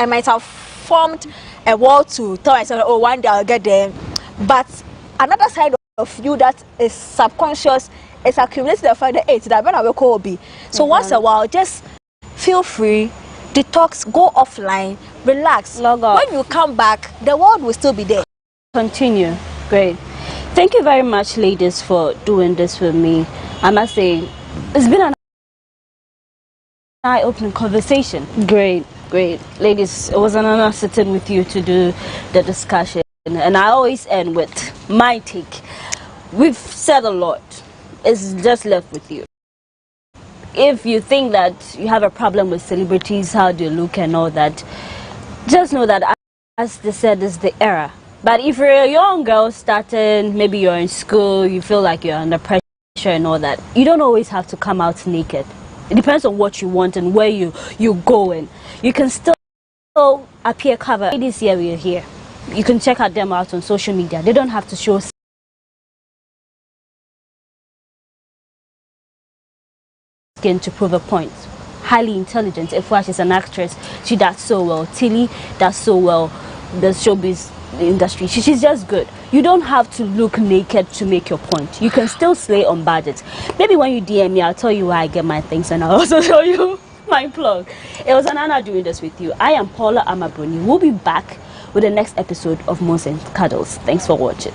might have formed a wall to tell myself, oh, one day I'll get there. But another side of you that is subconscious is accumulating the fact that that when I will call be. So once a while, just feel free, detox, go offline, relax. Log off. When you come back, the world will still be there. Continue. Great. Thank you very much, ladies, for doing this with me. I must say, it's been an eye-opening conversation. Great. Ladies, it was an honor sitting with you to do the discussion. And I always end with my take. We've said a lot. It's just left with you. If you think that you have a problem with celebrities, how they look and all that, just know that, as they said, is the era. But if you're a young girl starting, maybe you're in school, you feel like you're under pressure and all that, you don't always have to come out naked. It depends on what you want and where you're going. You can still appear covered. This year we are here. You can check them out on social media. They don't have to show skin to prove a point. Highly intelligent. If she's an actress, she does so well. Tilly does so well. The showbiz industry, she's just good. You don't have to look naked to make your point. You can still slay on budget. Maybe when you DM me, I'll tell you where I get my things, and I'll also show you my plug. It was an honor doing this with you. I am Paula Amabroni. We'll be back with the next episode of Mons and Cuddles. Thanks for watching.